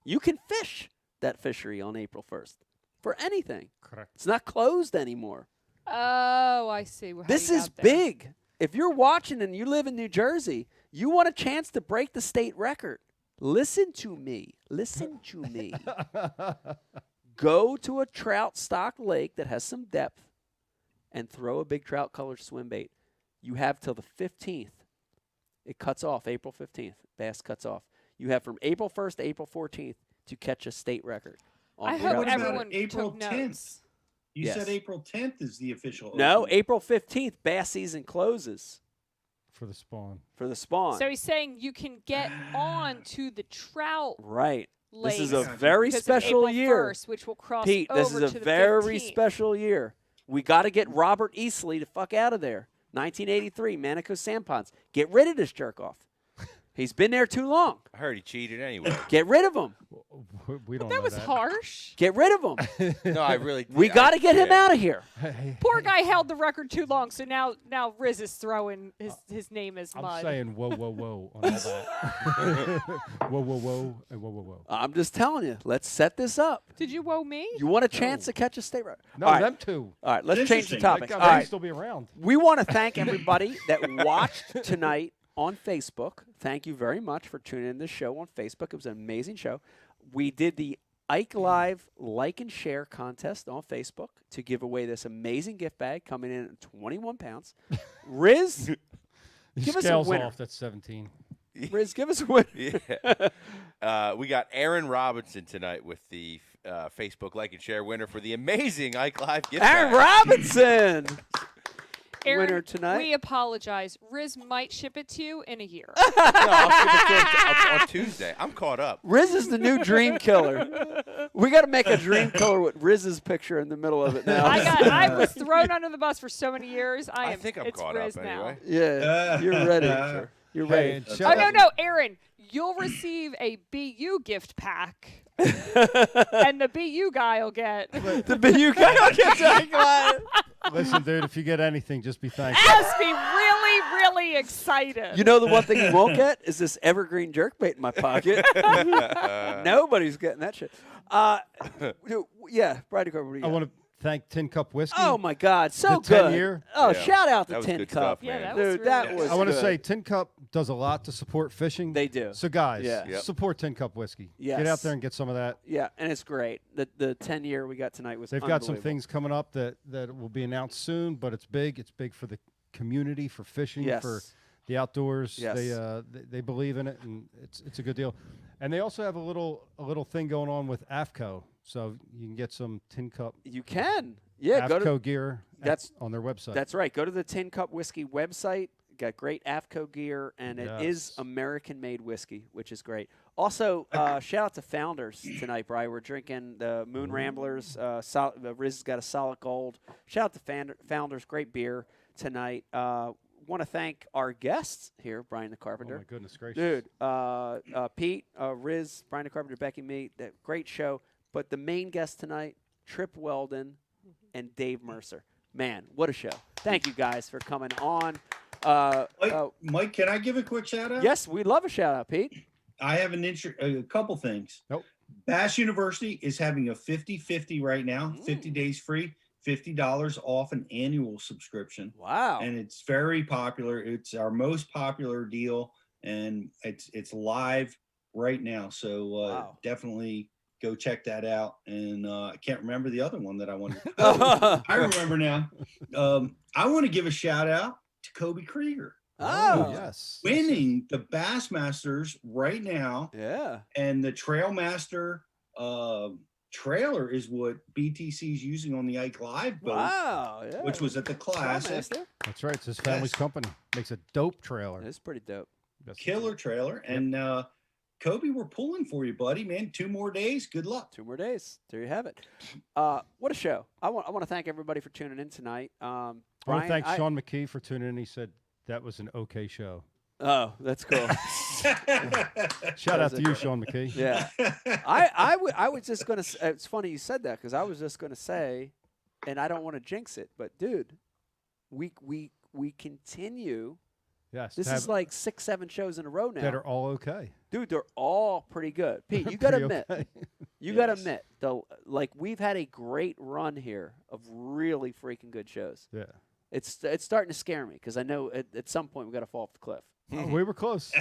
[SPEAKER 1] you can fish that fishery on April 1st for anything.
[SPEAKER 2] Correct.
[SPEAKER 1] It's not closed anymore.
[SPEAKER 15] Oh, I see. How
[SPEAKER 1] This
[SPEAKER 15] you
[SPEAKER 1] is
[SPEAKER 15] got there.
[SPEAKER 1] big. If you're watching and you live in New Jersey, you want a chance to break the state record. Listen to me. Listen to me. Go to a trout stock lake that has some depth and throw a big trout colored swim bait. You have till the 15th. It cuts off April 15th. Bass cuts off. You have from April 1st to April 14th to catch a state record.
[SPEAKER 15] I
[SPEAKER 1] trout
[SPEAKER 15] hope
[SPEAKER 1] swim bait.
[SPEAKER 15] everyone
[SPEAKER 5] April
[SPEAKER 15] took
[SPEAKER 5] 10th?
[SPEAKER 15] notes.
[SPEAKER 5] You
[SPEAKER 1] Yes.
[SPEAKER 5] said April 10th is the official.
[SPEAKER 1] No,
[SPEAKER 5] opening.
[SPEAKER 1] April 15th, bass season closes
[SPEAKER 2] For the spawn.
[SPEAKER 1] for the spawn.
[SPEAKER 15] So he's saying you can get on to the trout
[SPEAKER 1] Right.
[SPEAKER 15] lakes.
[SPEAKER 1] This is a very
[SPEAKER 15] because of
[SPEAKER 1] special
[SPEAKER 15] April
[SPEAKER 1] year.
[SPEAKER 15] 1st, which will cross
[SPEAKER 1] Pete,
[SPEAKER 15] over
[SPEAKER 1] this is a
[SPEAKER 15] to the
[SPEAKER 1] very
[SPEAKER 15] 15th.
[SPEAKER 1] special year. We got to get Robert Easley to fuck out of there. 1983, Manico Samponds. Get rid of this jerk off. He's been there too long.
[SPEAKER 4] I heard he cheated anyway.
[SPEAKER 1] Get rid of him.
[SPEAKER 2] We don't
[SPEAKER 15] That
[SPEAKER 2] know
[SPEAKER 15] was
[SPEAKER 2] that.
[SPEAKER 15] harsh.
[SPEAKER 1] Get rid of him.
[SPEAKER 4] No, I really.
[SPEAKER 1] We got to get him out of here.
[SPEAKER 15] Poor guy held the record too long, so now Riz is throwing his name as
[SPEAKER 2] I'm
[SPEAKER 15] mud.
[SPEAKER 2] saying whoa, whoa, whoa on all that. Whoa, whoa, whoa, and whoa, whoa, whoa.
[SPEAKER 1] I'm just telling you. Let's set this up.
[SPEAKER 15] Did you woe me?
[SPEAKER 1] You want a chance to catch a state record?
[SPEAKER 2] No,
[SPEAKER 1] All right.
[SPEAKER 2] them two.
[SPEAKER 1] All right, let's change the
[SPEAKER 5] Interesting.
[SPEAKER 1] topic.
[SPEAKER 2] That
[SPEAKER 1] All
[SPEAKER 2] guy might
[SPEAKER 1] right.
[SPEAKER 2] still be around.
[SPEAKER 1] We want to thank everybody that watched tonight on Facebook. Thank you very much for tuning in to this show on Facebook. It was an amazing show. We did the Ike Live like and share contest on Facebook to give away this amazing gift bag coming in at 21 pounds. Riz, give us a
[SPEAKER 2] Scales
[SPEAKER 1] winner.
[SPEAKER 2] off. That's 17.
[SPEAKER 1] Riz, give us a winner.
[SPEAKER 4] Yeah. We got Aaron Robinson tonight with the Facebook like and share winner for the amazing Ike Live gift
[SPEAKER 1] Aaron
[SPEAKER 4] bag.
[SPEAKER 1] Robinson.
[SPEAKER 15] Aaron,
[SPEAKER 1] winner tonight.
[SPEAKER 15] we apologize. Riz might ship it to you in a year.
[SPEAKER 4] No, I'll give it to him on Tuesday. I'm caught up.
[SPEAKER 1] Riz is the new dream killer. We got to make a dream killer with Riz's picture in the middle of it now.
[SPEAKER 15] I was thrown under the bus for so many years.
[SPEAKER 4] I think I'm
[SPEAKER 15] it's
[SPEAKER 4] caught
[SPEAKER 15] Riz
[SPEAKER 4] up
[SPEAKER 15] now.
[SPEAKER 4] anyway.
[SPEAKER 1] Yeah, you're ready. Sure. You're
[SPEAKER 2] Hey,
[SPEAKER 1] ready.
[SPEAKER 2] and
[SPEAKER 15] Oh,
[SPEAKER 2] shout out-
[SPEAKER 15] no, Aaron. You'll receive a BU gift pack. And the BU guy will get.
[SPEAKER 1] The BU guy will get Ike Live.
[SPEAKER 2] Listen, dude, if you get anything, just be thankful.
[SPEAKER 15] Just be really, really excited.
[SPEAKER 1] You know the one thing you won't get is this evergreen jerkbait in my pocket. Nobody's getting that shit. Yeah, Brady Carver. What do you
[SPEAKER 2] I
[SPEAKER 1] got?
[SPEAKER 2] want to thank Tin Cup Whiskey.
[SPEAKER 1] Oh my God, so
[SPEAKER 2] The 10
[SPEAKER 1] good.
[SPEAKER 2] year.
[SPEAKER 1] Oh,
[SPEAKER 4] Yeah.
[SPEAKER 1] shout out
[SPEAKER 4] That
[SPEAKER 1] to
[SPEAKER 4] was
[SPEAKER 1] Tin
[SPEAKER 4] good
[SPEAKER 1] Cup.
[SPEAKER 4] stuff, man.
[SPEAKER 15] that was
[SPEAKER 1] Dude,
[SPEAKER 15] really
[SPEAKER 1] that
[SPEAKER 15] good.
[SPEAKER 1] was.
[SPEAKER 2] I want to
[SPEAKER 1] good.
[SPEAKER 2] say Tin Cup does a lot to support fishing.
[SPEAKER 1] They do.
[SPEAKER 2] So, guys,
[SPEAKER 1] Yeah.
[SPEAKER 4] Yep.
[SPEAKER 2] support Tin Cup Whiskey.
[SPEAKER 1] Yes.
[SPEAKER 2] Get out there and get some of that.
[SPEAKER 1] Yeah, and it's great. The 10-year we got tonight was
[SPEAKER 2] They've got some
[SPEAKER 1] unbelievable.
[SPEAKER 2] things coming up that will be announced soon, but it's big. It's big for the community, for fishing,
[SPEAKER 1] Yes.
[SPEAKER 2] for the outdoors.
[SPEAKER 1] Yes.
[SPEAKER 2] They believe in it, and it's a good deal. And they also have a little thing going on with AFCO, so you can get some Tin Cup
[SPEAKER 1] You can. Yeah, go
[SPEAKER 2] AFCO
[SPEAKER 1] to.
[SPEAKER 2] gear
[SPEAKER 1] That's-
[SPEAKER 2] on their website.
[SPEAKER 1] That's right. Go to the Tin Cup Whiskey website. Got great AFCO gear, and it is
[SPEAKER 2] Yes.
[SPEAKER 1] American-made whiskey, which is great. Also, shout out to Founders tonight, Brian. We're drinking the Moon Ramblers. Riz has got a solid gold. Shout out to Founders. Great beer tonight. Want to thank our guests here, Brian the
[SPEAKER 2] Oh
[SPEAKER 1] Carpenter.
[SPEAKER 2] my goodness gracious,
[SPEAKER 1] Dude, Pete, Riz, Brian the Carpenter, Becky, me. That great show. But the main guest tonight, Trip Weldon and Dave Mercer. Man, what a show. Thank you guys for coming on.
[SPEAKER 5] Mike, can I give a quick shout out?
[SPEAKER 1] Yes, we'd love a shout out, Pete.
[SPEAKER 5] I have a couple things.
[SPEAKER 2] Nope.
[SPEAKER 5] Bass University is having a 50-50 right now, 50 days free, $50 off an annual subscription.
[SPEAKER 1] Wow.
[SPEAKER 5] And it's very popular. It's our most popular deal, and it's live right now. So definitely go check that out. And I can't remember the other one that I wanted. Oh, I remember now. I want to give a shout out to Kobe Krieger.
[SPEAKER 1] Oh,
[SPEAKER 2] yes.
[SPEAKER 5] Winning the Bassmasters right now.
[SPEAKER 1] Yeah.
[SPEAKER 5] And the Trailmaster trailer is what BTC is using on the Ike Live boat.
[SPEAKER 1] Wow. Yeah.
[SPEAKER 5] Which was at the Classic.
[SPEAKER 1] Trailmaster.
[SPEAKER 2] That's right. It's his family's
[SPEAKER 5] Yes.
[SPEAKER 2] company. Makes a dope trailer.
[SPEAKER 1] It's pretty dope.
[SPEAKER 5] Killer trailer. And Kobe, we're pulling for you, buddy, man. 2 more days. Good luck.
[SPEAKER 1] 2 more days. There you have it. What a show. I want to thank everybody for tuning in tonight.
[SPEAKER 2] I want
[SPEAKER 1] Brian,
[SPEAKER 2] to thank Sean McKee for tuning in. He said that was an okay show.
[SPEAKER 1] Oh, that's cool.
[SPEAKER 2] Shout out to you, Sean McKee.
[SPEAKER 1] Yeah. I was just going to it's funny you said that because I was just going to say, and I don't want to jinx it, but dude, we we continue.
[SPEAKER 2] Yes.
[SPEAKER 1] This is like 6, 7 shows in a row now.
[SPEAKER 2] that are all okay.
[SPEAKER 1] Dude, they're all pretty good. Pete, you got to
[SPEAKER 2] Pretty
[SPEAKER 1] admit.
[SPEAKER 2] okay.
[SPEAKER 1] You got to admit, though, like we've had a great run here of really freaking good shows.
[SPEAKER 2] Yeah.
[SPEAKER 1] It's starting to scare me because I know at some point we got to fall off the cliff.
[SPEAKER 2] Oh, we were close.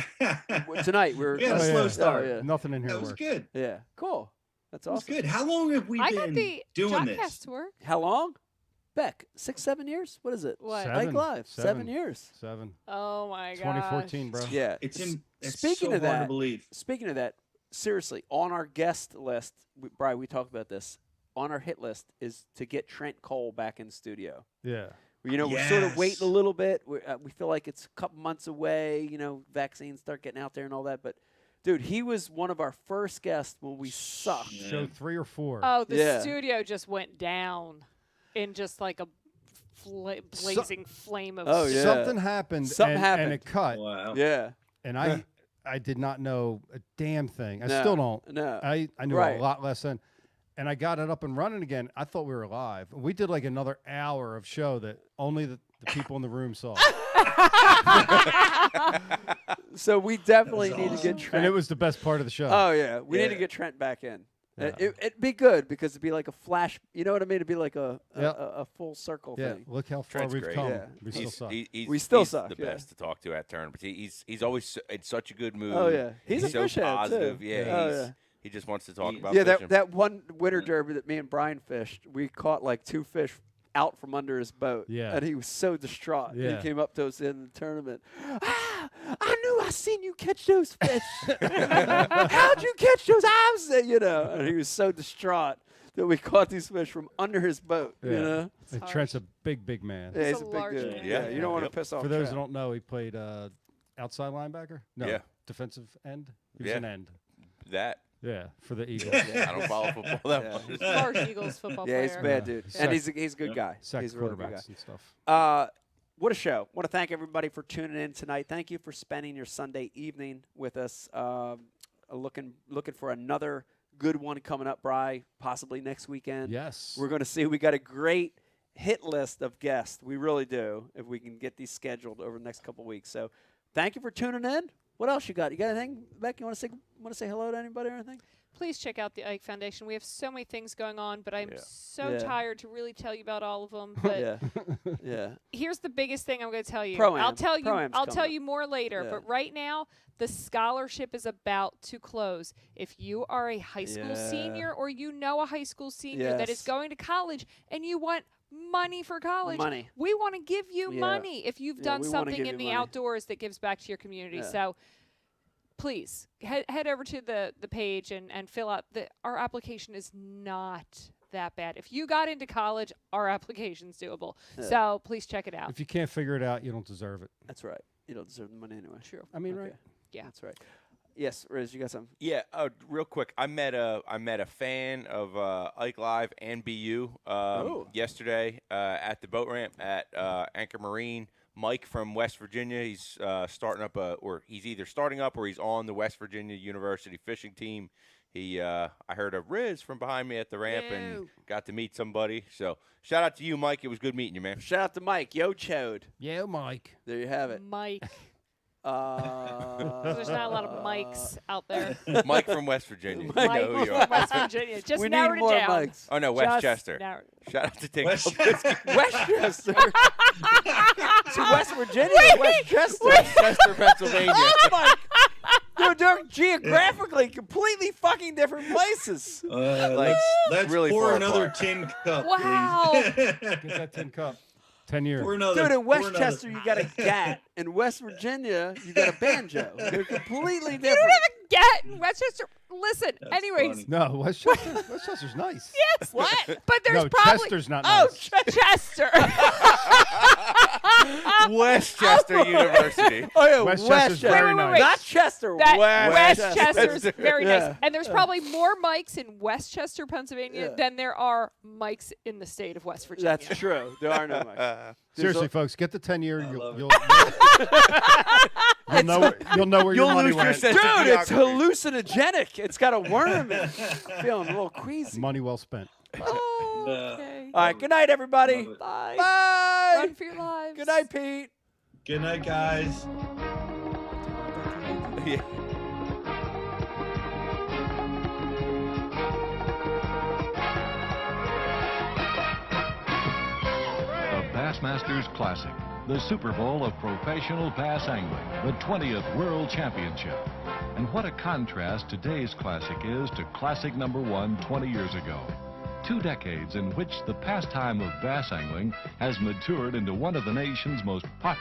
[SPEAKER 1] Tonight we were
[SPEAKER 5] We had a slow start.
[SPEAKER 1] yeah.
[SPEAKER 2] Nothing in here
[SPEAKER 5] That was
[SPEAKER 2] worked.
[SPEAKER 5] good.
[SPEAKER 1] Yeah, cool. That's
[SPEAKER 5] That was
[SPEAKER 1] awesome.
[SPEAKER 5] good. How long have we
[SPEAKER 15] I got
[SPEAKER 5] been
[SPEAKER 15] the
[SPEAKER 5] doing
[SPEAKER 15] Jotcast
[SPEAKER 5] this?
[SPEAKER 15] to work.
[SPEAKER 1] How long? Beck, 6, 7 years? What is it?
[SPEAKER 15] What?
[SPEAKER 1] Ike Live, 7 years.
[SPEAKER 2] 7.
[SPEAKER 15] Oh my god.
[SPEAKER 2] 2014, bro.
[SPEAKER 1] Yeah.
[SPEAKER 5] It's
[SPEAKER 1] Speaking
[SPEAKER 5] so
[SPEAKER 1] of
[SPEAKER 5] hard
[SPEAKER 1] that,
[SPEAKER 5] to believe.
[SPEAKER 1] Speaking of that, seriously, on our guest list, Brian, we talked about this. On our hit list is to get Trent Cole back in studio.
[SPEAKER 2] Yeah.
[SPEAKER 1] You know, we're sort of waiting a little bit. We feel like it's a couple months away. You know, vaccines start getting out there and all that. But, dude, he was one of our first guests when we sucked.
[SPEAKER 2] Show 3 or 4.
[SPEAKER 15] Oh, the studio just went down in just like a blazing flame of
[SPEAKER 2] Something happened. And it cut.
[SPEAKER 5] Wow.
[SPEAKER 1] Yeah.
[SPEAKER 2] And I did not know a damn thing. I
[SPEAKER 1] No,
[SPEAKER 2] still don't.
[SPEAKER 1] no.
[SPEAKER 2] I knew
[SPEAKER 1] Right.
[SPEAKER 2] a lot less then. And I got it up and running again. I thought we were live. We did like another hour of show that only the people in the room saw.
[SPEAKER 1] So we definitely need to get Trent.
[SPEAKER 2] And it was the best part of the show.
[SPEAKER 1] Oh, yeah. We need to get Trent back in. It'd be good because it'd be like a flash. You know what I mean? It'd be like a full circle thing.
[SPEAKER 2] Look how far
[SPEAKER 4] Trent's
[SPEAKER 2] we've
[SPEAKER 4] great.
[SPEAKER 2] come.
[SPEAKER 4] Yeah.
[SPEAKER 2] We still suck.
[SPEAKER 1] We still
[SPEAKER 4] he's
[SPEAKER 1] suck,
[SPEAKER 4] the
[SPEAKER 1] yeah.
[SPEAKER 4] best to talk to at tournaments. He's always in such a good mood.
[SPEAKER 1] Oh, yeah. He's a
[SPEAKER 4] so
[SPEAKER 1] fish head, too.
[SPEAKER 4] positive. Yeah,
[SPEAKER 1] Oh,
[SPEAKER 4] he just wants to talk about
[SPEAKER 1] Yeah,
[SPEAKER 4] fishing.
[SPEAKER 1] that one winter derby that me and Brian fished, we caught like 2 fish out from under his boat.
[SPEAKER 2] Yeah.
[SPEAKER 1] And he was so distraught.
[SPEAKER 2] Yeah.
[SPEAKER 1] He came up to us in the tournament. I knew I seen you catch those fish. How'd you catch those? I was, you know. And he was so distraught that we caught these fish from under his boat.
[SPEAKER 2] Yeah.
[SPEAKER 1] You know.
[SPEAKER 2] And Trent's a big man.
[SPEAKER 1] Yeah, he's a big dude.
[SPEAKER 15] man.
[SPEAKER 1] Yeah, you don't want to piss off.
[SPEAKER 2] For those who
[SPEAKER 1] Trent.
[SPEAKER 2] don't know, he played outside linebacker. No,
[SPEAKER 4] Yeah.
[SPEAKER 2] defensive end. He was
[SPEAKER 4] Yeah.
[SPEAKER 2] an end.
[SPEAKER 4] That.
[SPEAKER 2] Yeah, for the Eagles.
[SPEAKER 4] I don't follow football that much.
[SPEAKER 15] Large Eagles football
[SPEAKER 1] Yeah, he's a
[SPEAKER 15] player.
[SPEAKER 1] bad dude, and he's a good guy.
[SPEAKER 2] Sacked
[SPEAKER 1] He's a really good guy.
[SPEAKER 2] quarterbacks and stuff.
[SPEAKER 1] What a show! Want to thank everybody for tuning in tonight. Thank you for spending your Sunday evening with us. Looking for another good one coming up, Bri, possibly next weekend.
[SPEAKER 2] Yes.
[SPEAKER 1] We're going to see. We got a great hit list of guests. We really do. If we can get these scheduled over the next couple weeks. So, thank you for tuning in. What else you got? You got anything, Beck? You want to say hello to anybody or anything?
[SPEAKER 15] Please check out the Ike Foundation. We have so many things going on, but I'm so
[SPEAKER 1] Yeah.
[SPEAKER 15] tired to really tell you about all of them. But
[SPEAKER 1] Yeah.
[SPEAKER 15] here's the biggest thing I'm going to tell you.
[SPEAKER 1] Pro-Am.
[SPEAKER 15] I'll tell you.
[SPEAKER 1] Pro-Am's
[SPEAKER 15] I'll tell
[SPEAKER 1] coming
[SPEAKER 15] you more later.
[SPEAKER 1] Yeah.
[SPEAKER 15] But right now, the scholarship is about to close. If you are a high school
[SPEAKER 1] Yeah.
[SPEAKER 15] senior or you know a high school senior that is
[SPEAKER 1] Yes.
[SPEAKER 15] going to college and you want money for college,
[SPEAKER 1] Money.
[SPEAKER 15] we want to give you
[SPEAKER 1] Yeah.
[SPEAKER 15] money if you've
[SPEAKER 1] Yeah,
[SPEAKER 15] done
[SPEAKER 1] we wanna
[SPEAKER 15] something
[SPEAKER 1] give
[SPEAKER 15] in
[SPEAKER 1] you
[SPEAKER 15] the
[SPEAKER 1] money.
[SPEAKER 15] outdoors that gives back to your community.
[SPEAKER 1] Yeah.
[SPEAKER 15] So please head over to the page and fill out our application is not that bad. If you got into college, our application's doable.
[SPEAKER 1] Yeah.
[SPEAKER 15] So please check it out.
[SPEAKER 2] If you can't figure it out, you don't deserve it.
[SPEAKER 1] That's right. You don't deserve the money anyway.
[SPEAKER 15] True.
[SPEAKER 2] I mean,
[SPEAKER 1] Okay.
[SPEAKER 2] right?
[SPEAKER 15] Yeah.
[SPEAKER 1] That's right. Yes, Riz, you got something?
[SPEAKER 4] Yeah, real quick. I met a fan of Ike Live and BU yesterday at the boat ramp at Anchor Marine. Mike from West Virginia. He's starting up he's either starting up or he's on the West Virginia University fishing team. He I heard a Riz from behind me at the ramp and got to meet somebody. So shout out to you, Mike. It was good meeting you, man.
[SPEAKER 1] Shout out to Mike. Yo, Chode.
[SPEAKER 2] Yeah, Mike.
[SPEAKER 1] There you have it.
[SPEAKER 15] Mike. There's not a lot of Mikes out there.
[SPEAKER 4] Mike from West Virginia.
[SPEAKER 15] Mike
[SPEAKER 4] You know who you
[SPEAKER 15] from
[SPEAKER 4] are.
[SPEAKER 15] West Virginia. Just
[SPEAKER 1] We
[SPEAKER 15] narrowed
[SPEAKER 1] need
[SPEAKER 15] it
[SPEAKER 1] more
[SPEAKER 15] down.
[SPEAKER 1] Mikes.
[SPEAKER 4] Oh, no,
[SPEAKER 15] Just
[SPEAKER 4] Westchester.
[SPEAKER 15] narrowed-
[SPEAKER 4] Shout out to Tinker.
[SPEAKER 1] Westchester. To West Virginia or Westchester?
[SPEAKER 4] Westchester, Pennsylvania.
[SPEAKER 1] Oh my! Dude, they're geographically completely fucking different places.
[SPEAKER 5] Let's
[SPEAKER 4] really
[SPEAKER 5] pour
[SPEAKER 4] far
[SPEAKER 5] another
[SPEAKER 4] apart.
[SPEAKER 5] tin cup,
[SPEAKER 15] Wow.
[SPEAKER 5] please.
[SPEAKER 2] Get that tin cup. 10 years.
[SPEAKER 5] Pour another.
[SPEAKER 1] Dude, in
[SPEAKER 5] pour another.
[SPEAKER 1] Westchester, you got a gat. In West Virginia, you got a banjo. They're completely
[SPEAKER 15] You
[SPEAKER 1] different.
[SPEAKER 15] don't have a get in Westchester. Listen,
[SPEAKER 5] That's
[SPEAKER 15] anyways.
[SPEAKER 5] funny.
[SPEAKER 2] No, Westchester's nice.
[SPEAKER 15] Yes. What? But there's
[SPEAKER 2] No,
[SPEAKER 15] probably.
[SPEAKER 2] Chester's not
[SPEAKER 15] Oh,
[SPEAKER 2] nice.
[SPEAKER 15] Chester.
[SPEAKER 4] Westchester University.
[SPEAKER 1] Oh, yeah,
[SPEAKER 2] Westchester's very
[SPEAKER 15] Wait, wait,
[SPEAKER 2] nice.
[SPEAKER 15] wait.
[SPEAKER 1] Not Chester.
[SPEAKER 15] Westchester's very
[SPEAKER 1] Yeah.
[SPEAKER 15] nice. And there's probably more Mikes in Westchester, Pennsylvania
[SPEAKER 1] Yeah.
[SPEAKER 15] than there are Mikes in the state of West Virginia.
[SPEAKER 1] That's true. There are no mics.
[SPEAKER 2] Seriously, folks, get the 10 year.
[SPEAKER 5] love it.
[SPEAKER 2] You'll know where your money
[SPEAKER 4] lose your
[SPEAKER 2] went.
[SPEAKER 4] sense of
[SPEAKER 1] Dude, it's
[SPEAKER 4] geography.
[SPEAKER 1] hallucinogenic. It's got a worm in it. Feeling a little queasy.
[SPEAKER 2] Money well spent.
[SPEAKER 15] Okay. Bye.
[SPEAKER 1] All right. Good night, everybody.
[SPEAKER 15] Bye.
[SPEAKER 1] Bye.
[SPEAKER 15] Run for your lives.
[SPEAKER 1] Good night, Pete.
[SPEAKER 5] Good night, guys.
[SPEAKER 4] Yeah.
[SPEAKER 16] Bassmasters Classic, the Super Bowl of professional bass angling, the 20th World Championship. And what a contrast today's Classic is to Classic #1 20 years ago. 2 decades in which the pastime of bass angling has matured into one of the nation's most popular